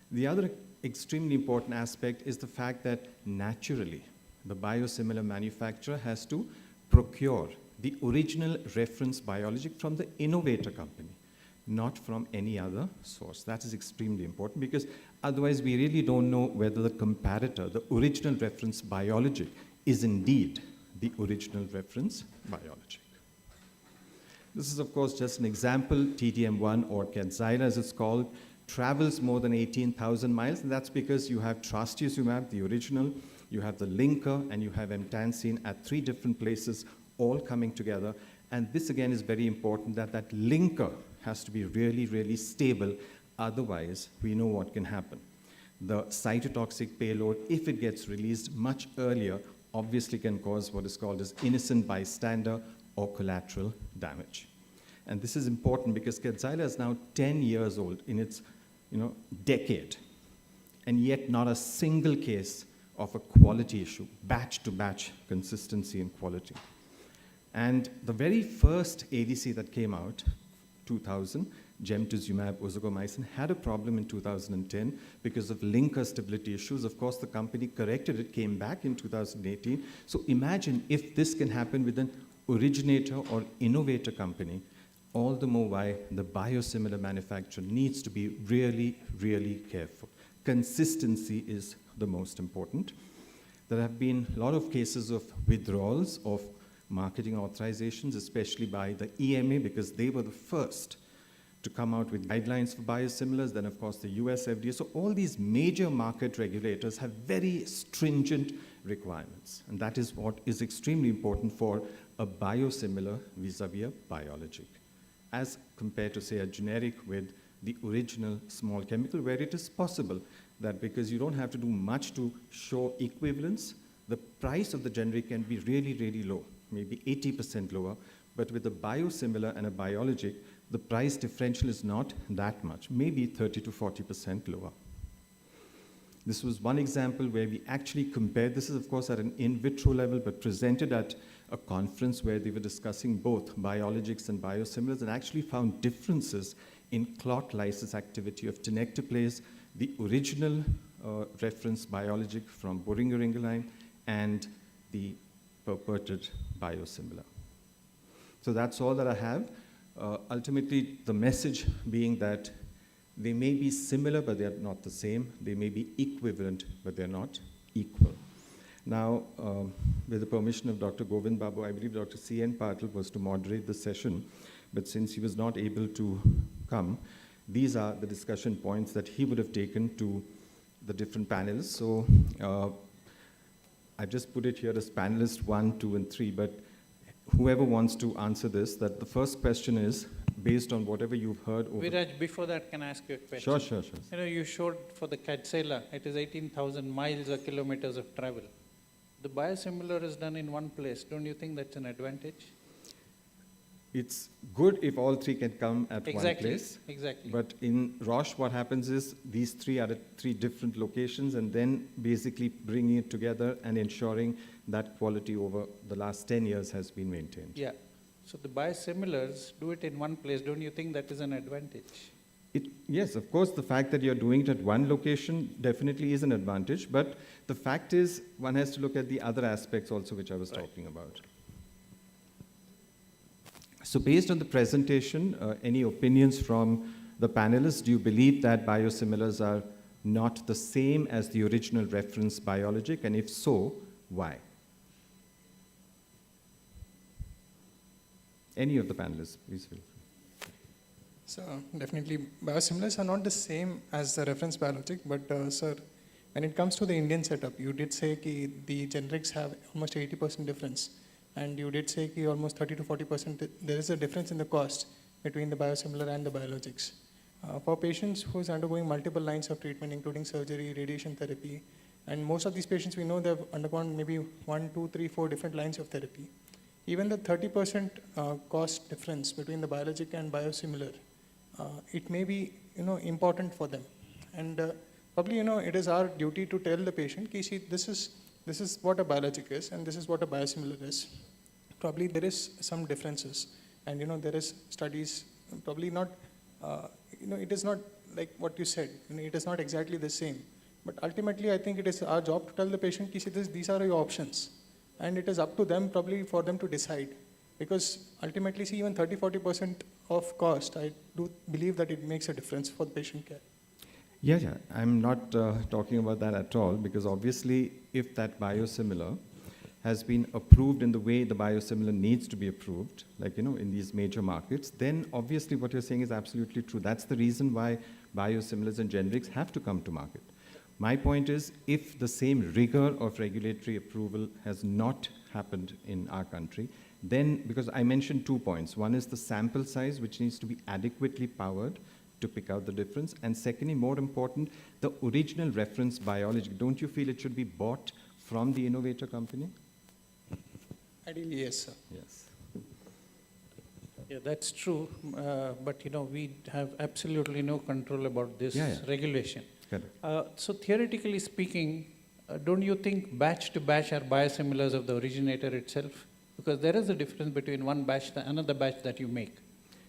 S: The other extremely important aspect is the fact that naturally, the biosimilar manufacturer has to procure the original reference biologic from the innovator company, not from any other source. That is extremely important, because otherwise we really don't know whether the comparator, the original reference biologic, is indeed the original reference biologic. This is, of course, just an example. TDM1, or Axillary as it's called, travels more than 18,000 miles, and that's because you have trastuzumab, the original, you have the linker, and you have emtansine at 3 different places, all coming together. And this, again, is very important, that that linker has to be really, really stable. Otherwise, we know what can happen. The cytotoxic payload, if it gets released much earlier, obviously can cause what is called as innocent bystander or collateral damage. And this is important because Axillary is now 10 years old in its decade, and yet not a single case of a quality issue, batch to batch consistency and quality. And the very first ADC that came out, 2000, gemtuzumab ozogomycin, had a problem in 2010 because of linker stability issues. Of course, the company corrected it, came back in 2018. So imagine if this can happen with an originator or innovator company, all the more why the biosimilar manufacturer needs to be really, really careful. Consistency is the most important. There have been a lot of cases of withdrawals of marketing authorizations, especially by the EMA, because they were the first to come out with guidelines for biosimilars, then of course the US FDA. So all these major market regulators have very stringent requirements. And that is what is extremely important for a biosimilar vis-a-vis a biologic, as compared to, say, a generic with the original small chemical, where it is possible that because you don't have to do much to show equivalence, the price of the generic can be really, really low, maybe 80% lower. But with a biosimilar and a biologic, the price differential is not that much, maybe 30 to 40% lower. This was one example where we actually compared, this is of course at an in vitro level, but presented at a conference where they were discussing both biologics and biosimilars, and actually found differences in clot lysis activity of tenecteplase, the original reference biologic from Boehringer Ingelheim, and the purported biosimilar. So that's all that I have. Ultimately, the message being that they may be similar, but they're not the same. They may be equivalent, but they're not equal. Now, with the permission of Dr. Govind Babu, I believe Dr. C.N. Patil was to moderate the session, but since he was not able to come, these are the discussion points that he would have taken to the different panels. So I've just put it here as panelist 1, 2, and 3, but whoever wants to answer this, that the first question is, based on whatever you've heard over...
A: Viraj, before that, can I ask you a question?
S: Sure.
A: You know, you showed for the Kadcyla, it is 18,000 miles or kilometers of travel. The biosimilar is done in one place. Don't you think that's an advantage?
S: It's good if all three can come at one place.
A: Exactly.
S: But in Roche, what happens is these three are at 3 different locations, and then basically bringing it together and ensuring that quality over the last 10 years has been maintained.
A: Yeah. So the biosimilars do it in one place. Don't you think that is an advantage?
S: Yes, of course, the fact that you're doing it at one location definitely is an advantage, but the fact is one has to look at the other aspects also, which I was talking about. So based on the presentation, any opinions from the panelists? Do you believe that biosimilars are not the same as the original reference biologic? And if so, why? Any of the panelists, please feel free.
G: So definitely biosimilars are not the same as the reference biologic, but sir, when it comes to the Indian setup, you did say that the generics have almost 80% difference. And you did say that almost 30 to 40% there is a difference in the cost between the biosimilar and the biologics. For patients who is undergoing multiple lines of treatment, including surgery, radiation therapy, and most of these patients we know they've undergone maybe 1, 2, 3, 4 different lines of therapy. Even the 30% cost difference between the biologic and biosimilar, it may be important for them. And probably it is our duty to tell the patient, see, this is what a biologic is and this is what a biosimilar is. Probably there is some differences, and there is studies, probably not, it is not like what you said, it is not exactly the same. But ultimately I think it is our job to tell the patient, see, these are your options. And it is up to them probably for them to decide. Because ultimately, see, even 30-40% of cost, I do believe that it makes a difference for the patient care.
S: Yeah. I'm not talking about that at all, because obviously if that biosimilar has been approved in the way the biosimilar needs to be approved, like, in these major markets, then obviously what you're saying is absolutely true. That's the reason why biosimilars and generics have to come to market. My point is, if the same rigor of regulatory approval has not happened in our country, then, because I mentioned 2 points. One is the sample size, which needs to be adequately powered to pick out the difference. And secondly, more important, the original reference biologic. Don't you feel it should be bought from the innovator company?
G: Ideally, yes, sir.
S: Yes.
A: Yeah, that's true. But, we have absolutely no control about this regulation.
S: Correct.
A: So theoretically speaking, don't you think batch to batch are biosimilars of the originator itself? Because there is a difference between one batch and another batch that you make.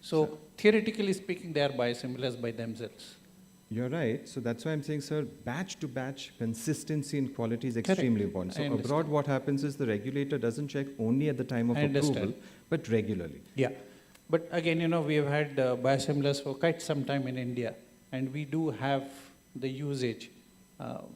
A: So theoretically speaking, they are biosimilars by themselves.
S: You're right. So that's why I'm saying, sir, batch to batch consistency in quality is extremely important. So abroad, what happens is the regulator doesn't check only at the time of approval, but regularly.
A: Yeah. But again, you know, we have had biosimilars for quite some time in India, and we do have the usage.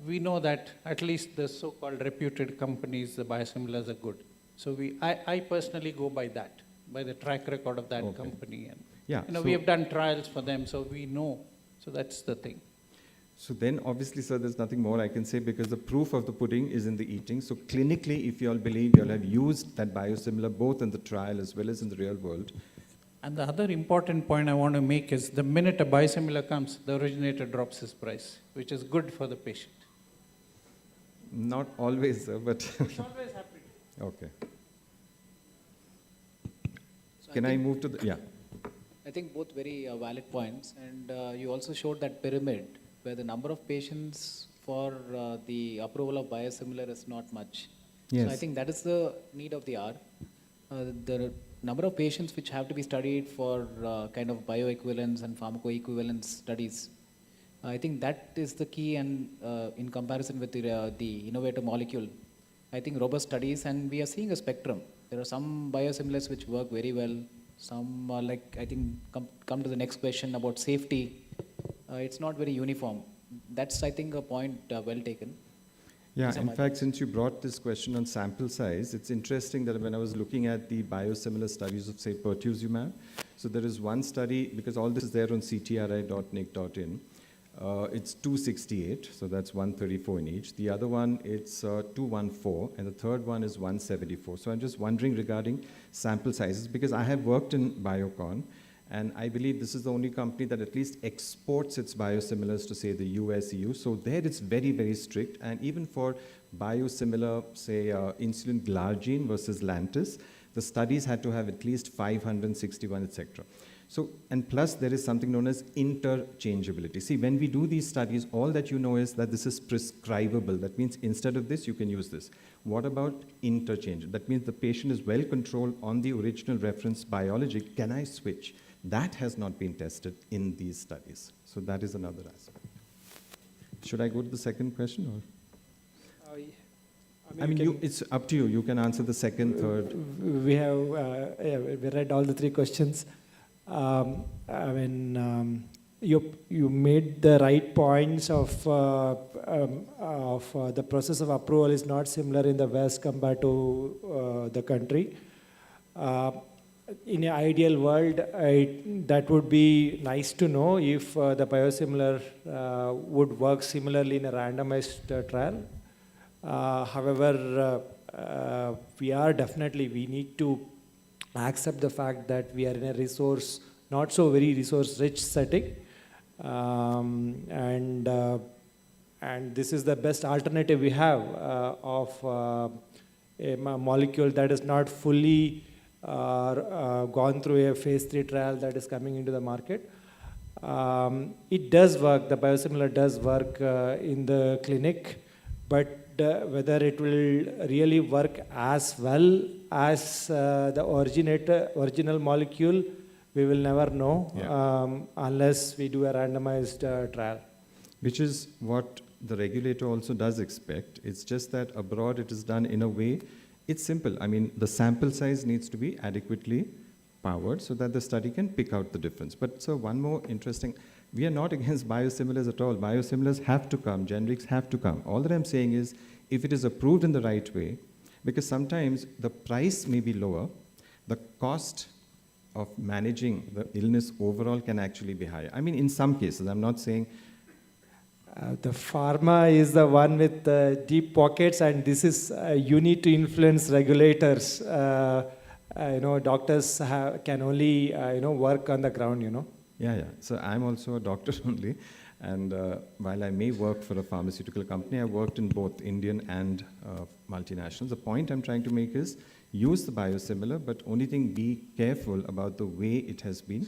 A: We know that at least the so-called reputed companies, the biosimilars are good. So I personally go by that, by the track record of that company. And
S: yeah,
A: you know, we have done trials for them, so we know. So that's the thing.
S: So then obviously, sir, there's nothing more I can say because the proof of the pudding is in the eating. So clinically, if you all believe you all have used that biosimilar both in the trial as well as in the real world.
A: And the other important point I want to make is the minute a biosimilar comes, the originator drops his price, which is good for the patient.
S: Not always, sir, but...
A: It's always happened.
S: Okay. Can I move to the... Yeah.
K: I think both very valid points, and you also showed that pyramid where the number of patients for the approval of biosimilar is not much.
S: Yes.
K: So I think that is the need of the hour. The number of patients which have to be studied for kind of bioequivalence and pharmacoequivalence studies, I think that is the key, and in comparison with the innovator molecule, I think robust studies, and we are seeing a spectrum. There are some biosimilars which work very well. Some like, I think, come to the next question about safety. It's not very uniform. That's, I think, a point well taken.
S: Yeah, in fact, since you brought this question on sample size, it's interesting that when I was looking at the biosimilar studies of, say, pertuzumab, so there is one study, because all this is there on ctri.nic.in, it's 268, so that's 134 in each. The other one, it's 214, and the third one is 174. So I'm just wondering regarding sample sizes, because I have worked in Biocon, and I believe this is the only company that at least exports its biosimilars to, say, the US, EU. So there it's very, very strict. And even for biosimilar, say, insulin glargine versus Lantus, the studies had to have at least 561, etc. So, and plus there is something known as interchangeability. See, when we do these studies, all that you know is that this is prescribable. That means instead of this, you can use this. What about interchange? That means the patient is well controlled on the original reference biology. Can I switch? That has not been tested in these studies. So that is another aspect. Should I go to the second question? Or? I mean, it's up to you. You can answer the second, third.
V: We have we read all the three questions. I mean, you made the right points of the process of approval is not similar in the West compared to the country. In an ideal world, that would be nice to know if the biosimilar would work similarly in a randomized trial. However, we need to accept the fact that we are in a not so very resource-rich setting, and this is the best alternative we have of a molecule that is not fully gone through a phase 3 trial that is coming into the market. It does work, the biosimilar does work in the clinic, but whether it will really work as well as the original molecule, we will never know unless we do a randomized trial.
S: Which is what the regulator also does expect. It's just that abroad it is done in a way, it's simple. I mean, the sample size needs to be adequately powered so that the study can pick out the difference. But so one more interesting, we are not against biosimilars at all. Biosimilars have to come, generics have to come. All that I'm saying is, if it is approved in the right way, because sometimes the price may be lower, the cost of managing the illness overall can actually be higher. I mean, in some cases, I'm not saying...
V: The pharma is the one with deep pockets, and this is, you need to influence regulators. Doctors can only, work on the ground,
S: Yeah. So I'm also a doctor only. And while I may work for a pharmaceutical company, I worked in both Indian and multinationals. The point I'm trying to make is use the biosimilar, but only thing, be careful about the way it has been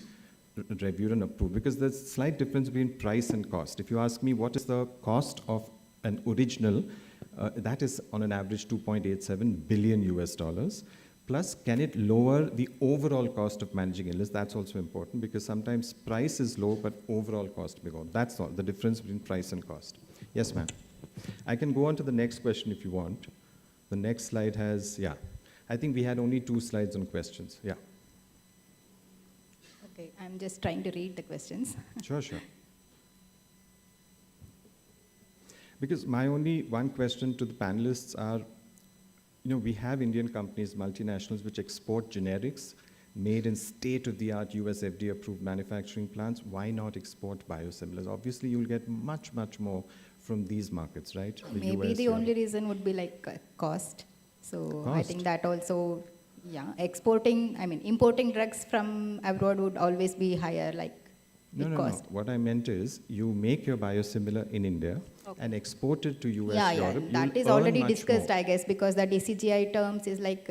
S: reviewed and approved, because there's a slight difference between price and cost. If you ask me what is the cost of an original That is on an average 2.87 billion US dollars. Plus, can it lower the overall cost of managing illness? That's also important because sometimes price is low, but overall cost may go. That's all, the difference between price and cost. Yes, ma'am. I can go on to the next question if you want. The next slide has, yeah. I think we had only 2 slides on questions. Yeah.
C: Okay, I'm just trying to read the questions.
S: Sure, sure. Because my only one question to the panelists are, we have Indian companies, multinationals, which export generics made in state-of-the-art US FDA-approved manufacturing plants. Why not export biosimilars? Obviously, you'll get much, much more from these markets, right?
C: Maybe
S: US,
C: the only reason would be like cost. So I think that also, importing drugs from abroad would always be higher, like
S: No. What I meant is, you make your biosimilar in India and export it to US, Europe.
C: That is already discussed, I guess, because the DCGI terms is like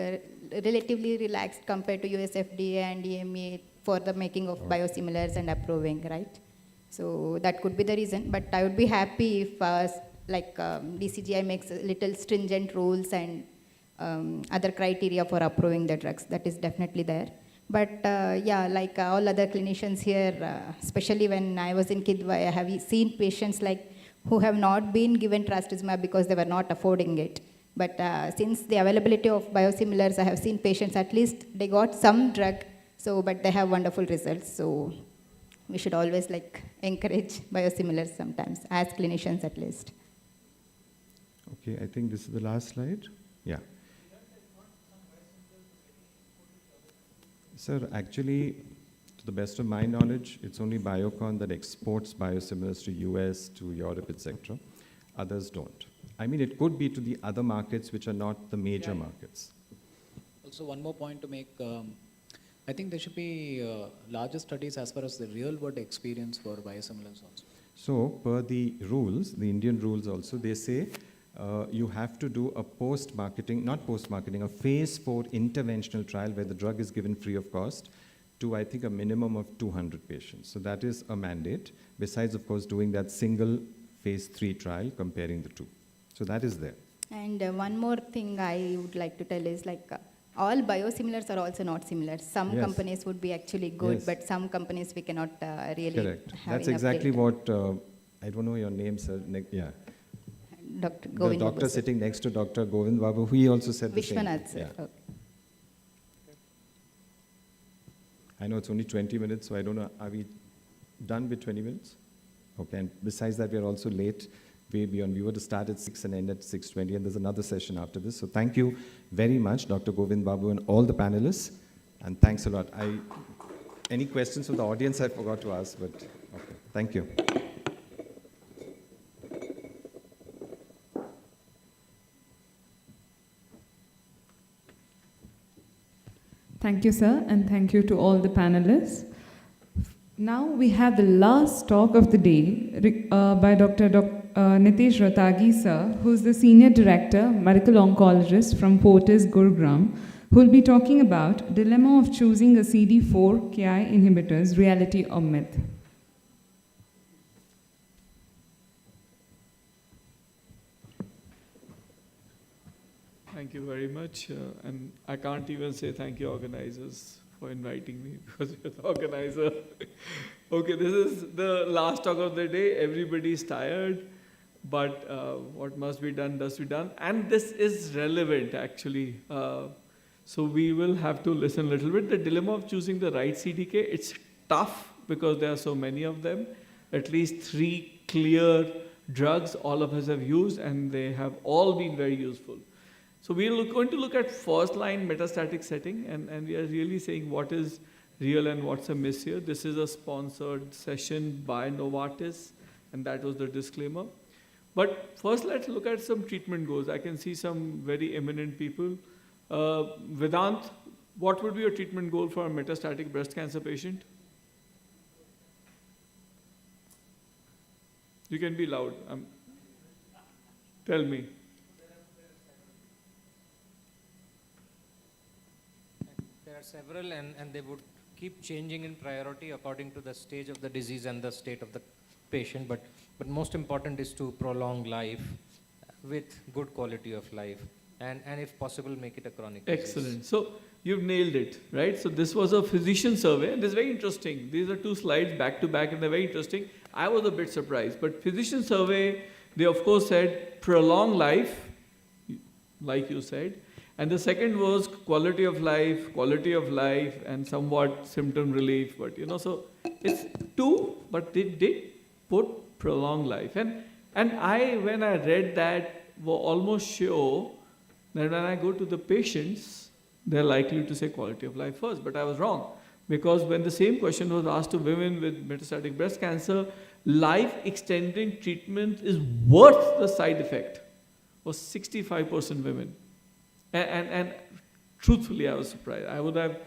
C: relatively relaxed compared to US FDA and EMA for the making of biosimilars and approving, right? So that could be the reason. But I would be happy if DCGI makes little stringent rules and other criteria for approving the drugs. That is definitely there. But like all other clinicians here, especially when I was in Kidwai, I have seen patients who have not been given trastuzumab because they were not affording it. But since the availability of biosimilars, I have seen patients, at least they got some drug, but they have wonderful results. So we should always encourage biosimilars sometimes, as clinicians at least.
S: Okay, I think this is the last slide. Yeah. Sir, actually, to the best of my knowledge, it's only Biocon that exports biosimilars to US, to Europe, etc. Others don't. I mean, it could be to the other markets which are not the major markets.
K: Also, one more point to make. I think there should be larger studies as far as the real-world experience for biosimilars also.
S: So, per the rules, the Indian rules also, they say you have to do a a phase 4 interventional trial where the drug is given free of cost to, I think, a minimum of 200 patients. So that is a mandate, besides, of course, doing that single phase 3 trial comparing the two. So that is there.
C: And one more thing I would like to tell is all biosimilars are also not similar. Some companies would be actually good, but some companies we cannot really
S: Correct.
C: have
S: That's exactly what, I don't know your name, sir.
C: Dr.
S: The
C: Govind
S: doctor
C: Babu,
S: sitting next to Dr. Govind Babu, he also said the same.
C: Vishwanath, sir.
S: Yeah.
C: Okay.
S: I know it's only 20 minutes, so I don't know, are we done with 20 minutes? Okay, and besides that, we are also late, way beyond. We were to start at 6 and end at 6:20, and there's another session after this. So thank you very much, Dr. Govind Babu and all the panelists, and thanks a lot. Any questions from the audience I forgot to ask, but okay, thank you.
B: Thank you, sir, and thank you to all the panelists. Now we have the last talk of the day by Dr. Nitesh Ratagi, sir, who's the Senior Director, Medical Oncologist from Fortis, Gurugram, who will be talking about dilemma of choosing a CD4 Ki inhibitors, reality or myth.
M: Thank you very much. And I can't even say thank you, organizers, for inviting me because you're the organizer. Okay, this is the last talk of the day. Everybody's tired, but what must be done does be done. And this is relevant, actually. So we will have to listen a little bit. The dilemma of choosing the right CDK, it's tough because there are so many of them. At least 3 clear drugs all of us have used, and they have all been very useful. So we are going to look at first-line metastatic setting, and we are really saying what is real and what's a miss here. This is a sponsored session by Novartis, and that was the disclaimer. But first, let's look at some treatment goals. I can see some very eminent people. Vedant, what would be your treatment goal for a metastatic breast cancer patient? You can be loud. Tell me.
Q: There are several, and they would keep changing in priority according to the stage of the disease and the state of the patient. But most important is to prolong life. with good quality of life, and if possible, make it a chronic disease.
M: Excellent. So you've nailed it, right? So this was a physician survey, and this is very interesting. These are two slides back to back, and they're very interesting. I was a bit surprised, but physician survey, they of course said prolong life, like you said, and the second was quality of life, and somewhat symptom relief. But so it's two, but they did put prolonged life, and I, when I read that, were almost sure that when I go to the patients, they're likely to say quality of life first, but I was wrong. Because when the same question was asked to women with metastatic breast cancer, life-extending treatment is worth the side effect, was 65% women. And truthfully, I was surprised. I would have,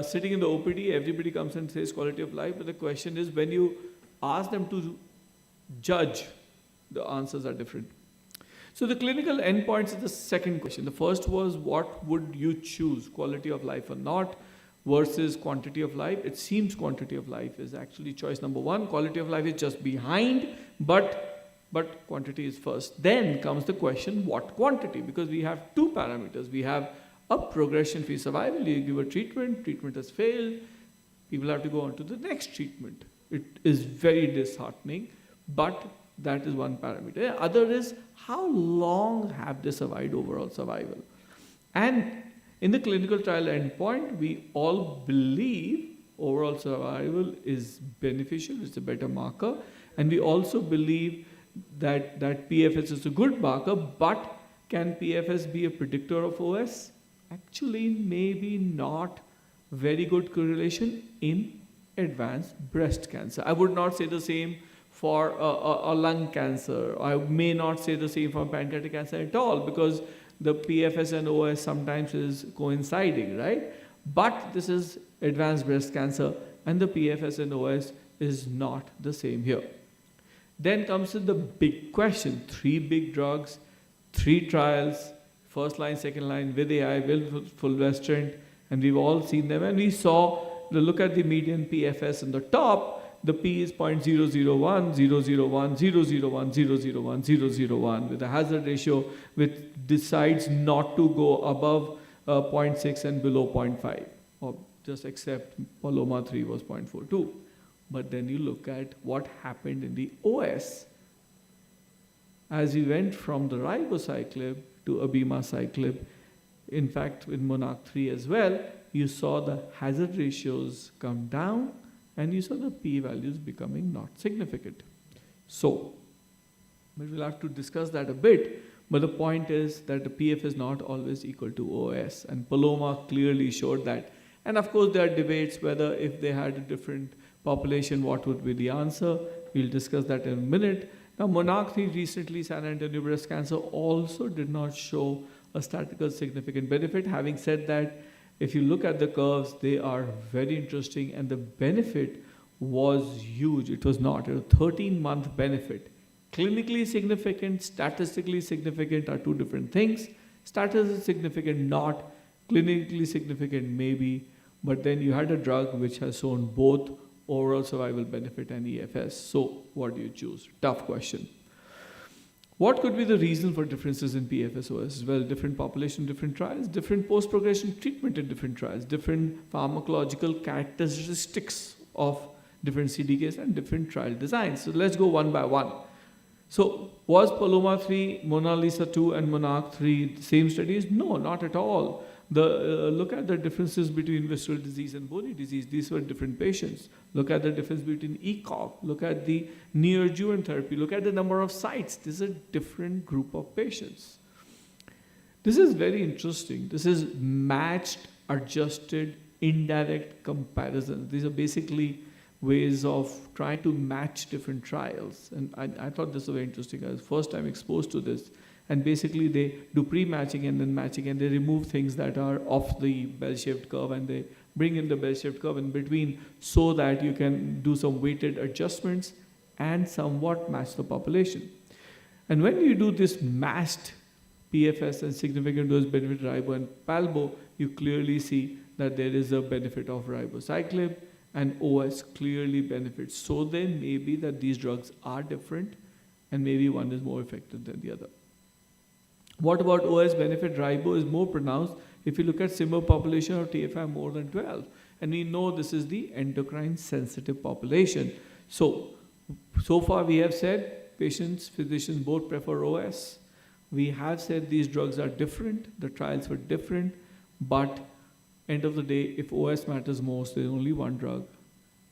M: sitting in the OPD, everybody comes and says quality of life, but the question is, when you ask them to judge, the answers are different. So the clinical endpoints is the second question. The first was, what would you choose, quality of life or not, versus quantity of life? It seems quantity of life is actually choice number one. Quality of life is just behind, but quantity is first. Then comes the question, what quantity? Because we have two parameters. We have a progression-free survival. You give a treatment has failed, people have to go on to the next treatment. It is very disheartening, but that is one parameter. The other is, how long have they survived, overall survival? And in the clinical trial endpoint, we all believe overall survival is beneficial, it's a better marker, and we also believe that PFS is a good marker, but can PFS be a predictor of OS? Actually, maybe not very good correlation in advanced breast cancer. I would not say the same for a lung cancer. I may not say the same for pancreatic cancer at all, because the PFS and OS sometimes is coinciding, right? But this is advanced breast cancer, and the PFS and OS is not the same here. Then comes the big question, 3 big drugs, 3 trials, first line, second line, with AI, with fulvestrant, and we've all seen them, and we saw, look at the median PFS in the top, the P is 0.001, 001, 001, 001, 001, with a hazard ratio which decides not to go above 0.6 and below 0.5, or just accept Paloma 3 was 0.42. But then you look at what happened in the OS. As we went from the ribociclib to abemaciclib, in fact with Monarch 3 as well, you saw the hazard ratios come down, and you saw the p-values becoming not significant. So, we'll have to discuss that a bit, but the point is that the PF is not always equal to OS, and Paloma clearly showed that. And of course, there are debates whether if they had a different population, what would be the answer? We'll discuss that in a minute. Now, Monarch 3 recently, San Antonio breast cancer, also did not show a statistical significant benefit. Having said that, if you look at the curves, they are very interesting, and the benefit was huge. It was not a 13-month benefit. Clinically significant, statistically significant are two different things. Statistically significant, not. Clinically significant, maybe. But then you had a drug which has shown both overall survival benefit and EFS. So what do you choose? Tough question. What could be the reason for differences in PFS-OS? Well, different population, different trials, different post-progression treatment in different trials, different pharmacological characteristics of different CDKs and different trial designs. So let's go one by one. So was Paloma 3, Mona Lisa 2 and Monarch 3 the same studies? No, not at all. Look at the differences between visceral disease and bony disease. These were different patients. Look at the difference between ECOG. Look at the neoadjuvant therapy. Look at the number of sites. This is a different group of patients. This is very interesting. This is matched, adjusted, indirect comparisons. These are basically ways of trying to match different trials. And I thought this was very interesting. I was first time exposed to this. And basically they do pre-matching and then matching, and they remove things that are off the bell-shaped curve, and they bring in the bell-shaped curve in between so that you can do some weighted adjustments and somewhat match the population. And when you do this matched PFS and significant dose benefit ribo and palbo, you clearly see that there is a benefit of ribociclib, and OS clearly benefits. So then maybe that these drugs are different, and maybe one is more effective than the other. What about OS benefit? Ribo is more pronounced if you look at similar population of TFI more than 12. And we know this is the endocrine sensitive population. So far we have said patients, physicians both prefer OS. We have said these drugs are different, the trials were different, but end of the day, if OS matters most, there's only one drug.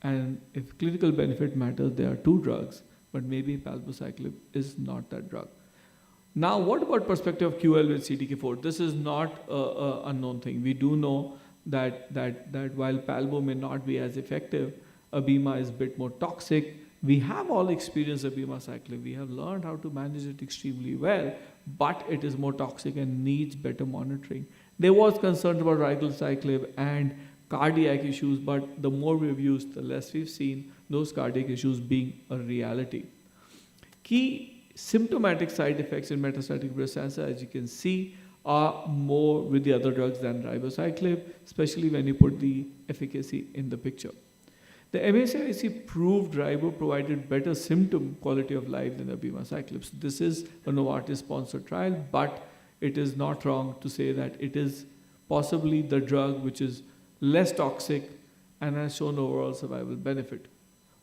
M: And if clinical benefit matters, there are two drugs, but maybe palbociclib is not that drug. Now, what about perspective of QL with CDK4? This is not an unknown thing. We do know that while palbo may not be as effective, abema is a bit more toxic. We have all experienced abemaciclib. We have learned how to manage it extremely well, but it is more toxic and needs better monitoring. There was concern about ribociclib and cardiac issues, but the more we've used, the less we've seen those cardiac issues being a reality. Key symptomatic side effects in metastatic breast cancer, as you can see, are more with the other drugs than ribociclib, especially when you put the efficacy in the picture. The MSIC proved ribo provided better symptom quality of life than abemaciclib. So this is a Novartis-sponsored trial, but it is not wrong to say that it is possibly the drug which is less toxic and has shown overall survival benefit.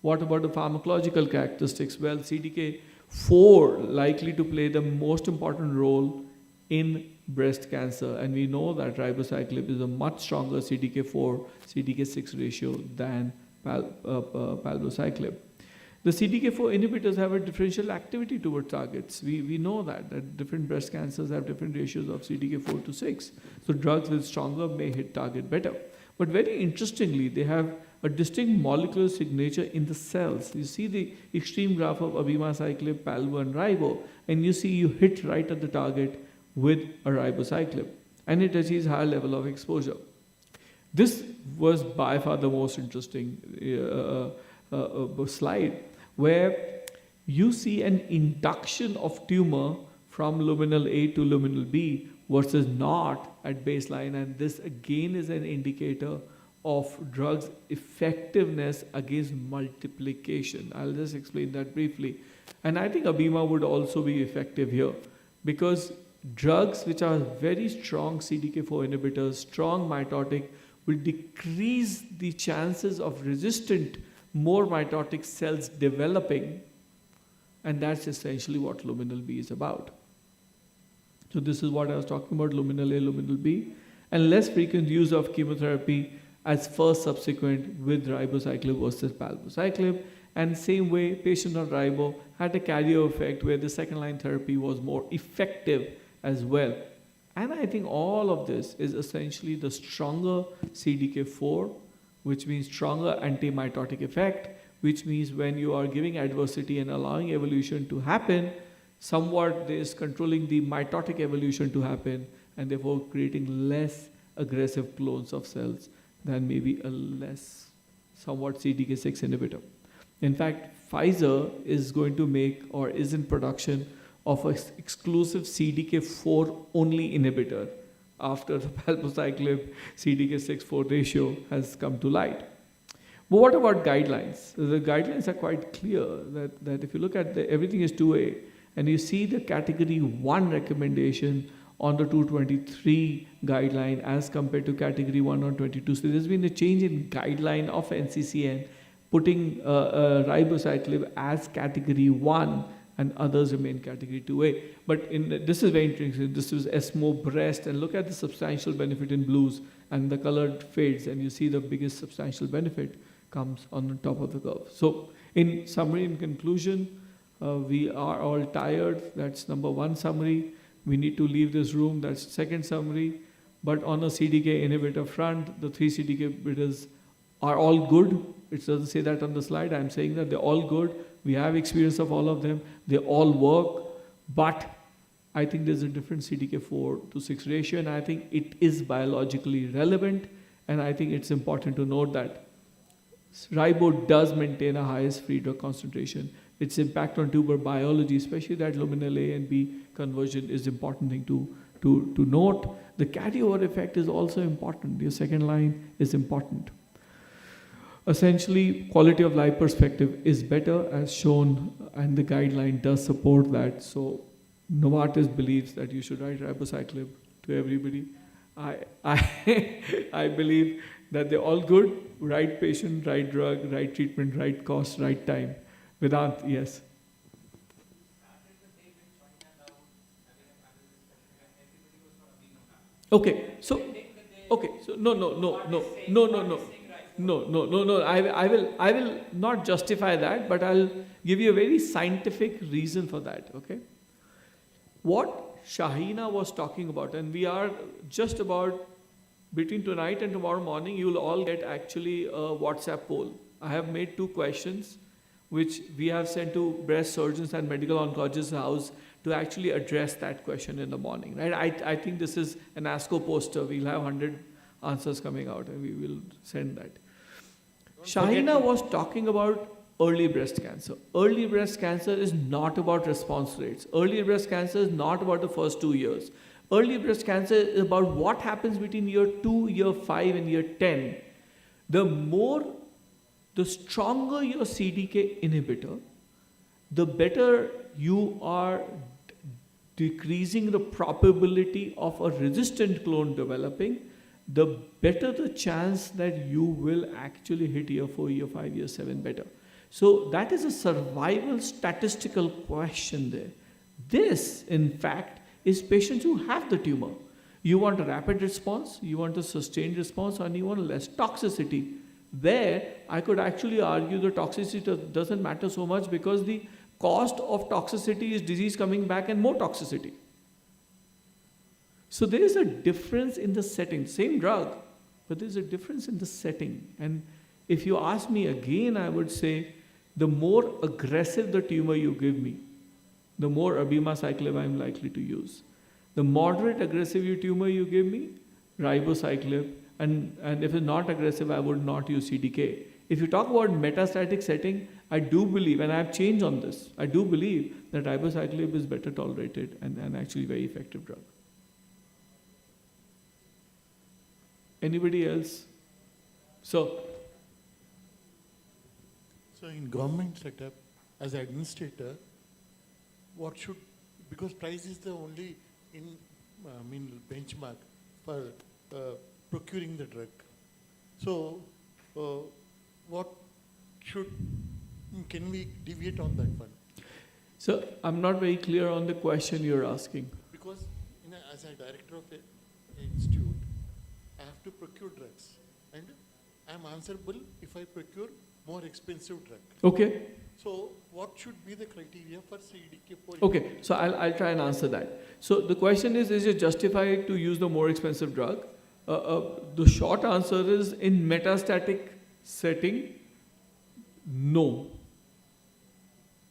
M: What about the pharmacological characteristics? Well, CDK4 likely to play the most important role in breast cancer, and we know that ribociclib is a much stronger CDK4, CDK6 ratio than palbociclib. The CDK4 inhibitors have a differential activity toward targets. We know that different breast cancers have different ratios of CDK4 to 6. So drugs with stronger may hit target better. But very interestingly, they have a distinct molecular signature in the cells. You see the extreme graph of abemaciclib, palbo, and ribo, and you see you hit right at the target with a ribociclib, and it achieves higher level of exposure. This was by far the most interesting slide, where you see an induction of tumor from luminal A to luminal B versus not at baseline, and this again is an indicator of drugs' effectiveness against multiplication. I'll just explain that briefly. And I think abema would also be effective here, because drugs which are very strong CDK4 inhibitors, strong mitotic, will decrease the chances of resistant, more mitotic cells developing, and that's essentially what luminal B is about. So this is what I was talking about, luminal A, luminal B, and less frequent use of chemotherapy as first subsequent with ribociclib versus palbociclib, and same way patient on ribo had a carrier effect where the second line therapy was more effective as well. And I think all of this is essentially the stronger CDK4, which means stronger anti-mitotic effect, which means when you are giving adversity and allowing evolution to happen, somewhat there is controlling the mitotic evolution to happen, and therefore creating less aggressive clones of cells than maybe a less somewhat CDK6 inhibitor. In fact, Pfizer is going to make, or is in production, of an exclusive CDK4 only inhibitor after the palbociclib CDK6-4 ratio has come to light. But what about guidelines? The guidelines are quite clear that if you look at everything is 2A, and you see the category 1 recommendation on the 223 guideline as compared to category 1 on 22. So there's been a change in guideline of NCCN, putting ribociclib as category 1 and others remain category 2A. But this is very interesting. This is ESMO breast, and look at the substantial benefit in blues, and the color fades, and you see the biggest substantial benefit comes on the top of the curve. So in summary, in conclusion, we are all tired. That's number 1 summary. We need to leave this room. That's second summary. But on a CDK inhibitor front, the 3 CDK inhibitors are all good. It doesn't say that on the slide. I'm saying that they're all good. We have experience of all of them. They all work. But I think there's a different CDK4 to 6 ratio, and I think it is biologically relevant. And I think it's important to note that ribo does maintain a highest free drug concentration. Its impact on tumor biology, especially that luminal A and B conversion, is important thing to note. The carryover effect is also important. Your second line is important. Essentially, quality of life perspective is better as shown, and the guideline does support that. So Novartis believes that you should write ribociclib to everybody. I believe that they're all good, right patient, right drug, right treatment, right cost, right time. Vedant, yes. Okay, so no. I will not justify that, but I'll give you a very scientific reason for that. Okay, what Shahina was talking about, and we are just about between tonight and tomorrow morning, you will all get actually a WhatsApp poll. I have made 2 questions, which we have sent to breast surgeons and medical oncologists' house to actually address that question in the morning, right? I think this is an ASCO poster. We'll have 100 answers coming out and we will send that. Shahina was talking about early breast cancer. Early breast cancer is not about response rates. Early breast cancer is not about the first 2 years. Early breast cancer is about what happens between year 2, year 5 and year 10. The stronger your CDK inhibitor, the better you are decreasing the probability of a resistant clone developing, the better the chance that you will actually hit year 4, year 5, year 7 better. So that is a survival statistical question there. This, in fact, is patients who have the tumor. You want a rapid response, you want a sustained response, and you want less toxicity. There, I could actually argue the toxicity doesn't matter so much because the cost of toxicity is disease coming back and more toxicity. So there is a difference in the setting. Same drug, but there's a difference in the setting. And if you ask me again, I would say the more aggressive the tumor you give me, the more abemaciclib I'm likely to use. The moderate aggressive tumor you give me, ribociclib, and if it's not aggressive, I would not use CDK. If you talk about metastatic setting, I do believe, and I have changed on this, I do believe that ribociclib is better tolerated and actually very effective drug. Anybody else? So
J: in government setup, as an administrator, what should, because price is the only benchmark for procuring the drug. So what can we deviate on that one?
M: So I'm not very clear on the question you're asking.
J: Because as a director of an institute, I have to procure drugs, and I'm answerable if I procure more expensive drug.
M: Okay.
J: So what should be the criteria for CDK4?
M: Okay, so I'll try and answer that. So the question is it justified to use the more expensive drug? The short answer is, in metastatic setting, no.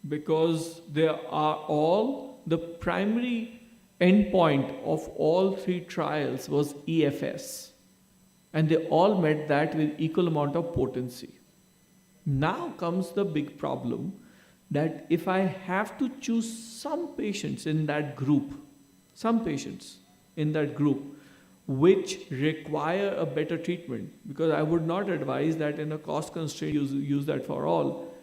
M: Because the primary endpoint of all 3 trials was EFS. And they all met that with equal amount of potency. Now comes the big problem that if I have to choose some patients in that group, which require a better treatment, because I would not advise that in a cost constraint use that for all,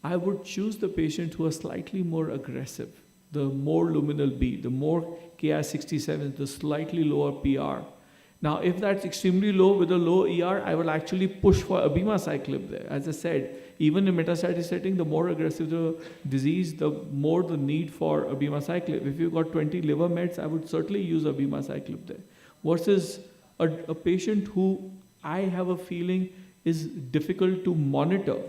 M: I would choose the patient who are slightly more aggressive, the more luminal B, the more Ki67, the slightly lower PR. Now, if that's extremely low with a low ER, I will actually push for abemaciclib there. As I said, even in metastatic setting, the more aggressive the disease, the more the need for abemaciclib. If you've got 20 liver mets, I would certainly use abemaciclib there. Versus a patient who I have a feeling is difficult to monitor,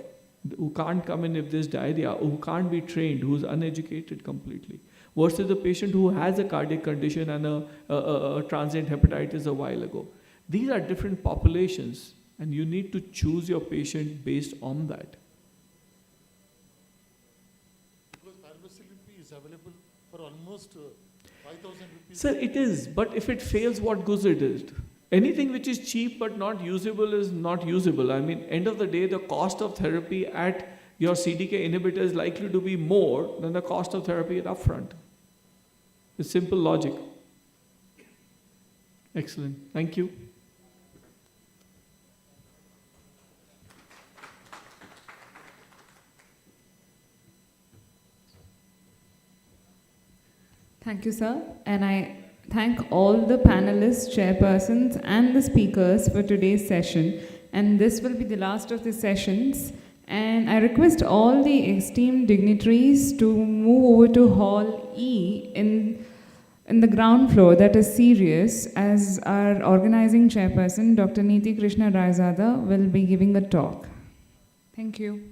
M: who can't come in if there's diarrhea, who can't be trained, who's uneducated completely. Versus a patient who has a cardiac condition and a transient hepatitis a while ago. These are different populations, and you need to choose your patient based on that.
J: Because biosimilars is available for almost 5,000 rupees.
M: Sir, it is, but if it fails, what goes it is? Anything which is cheap but not usable is not usable. I mean, end of the day, the cost of therapy at your CDK inhibitor is likely to be more than the cost of therapy at upfront. It's simple logic. Excellent. Thank you.
B: Thank you, sir. And I thank all the panelists, chairpersons, and the speakers for today's session. And this will be the last of the sessions. And I request all the esteemed dignitaries to move over to Hall E in the ground floor, that is Sirius, as our organizing chairperson, Dr. Neeti Krishna Raizada, will be giving a talk. Thank you.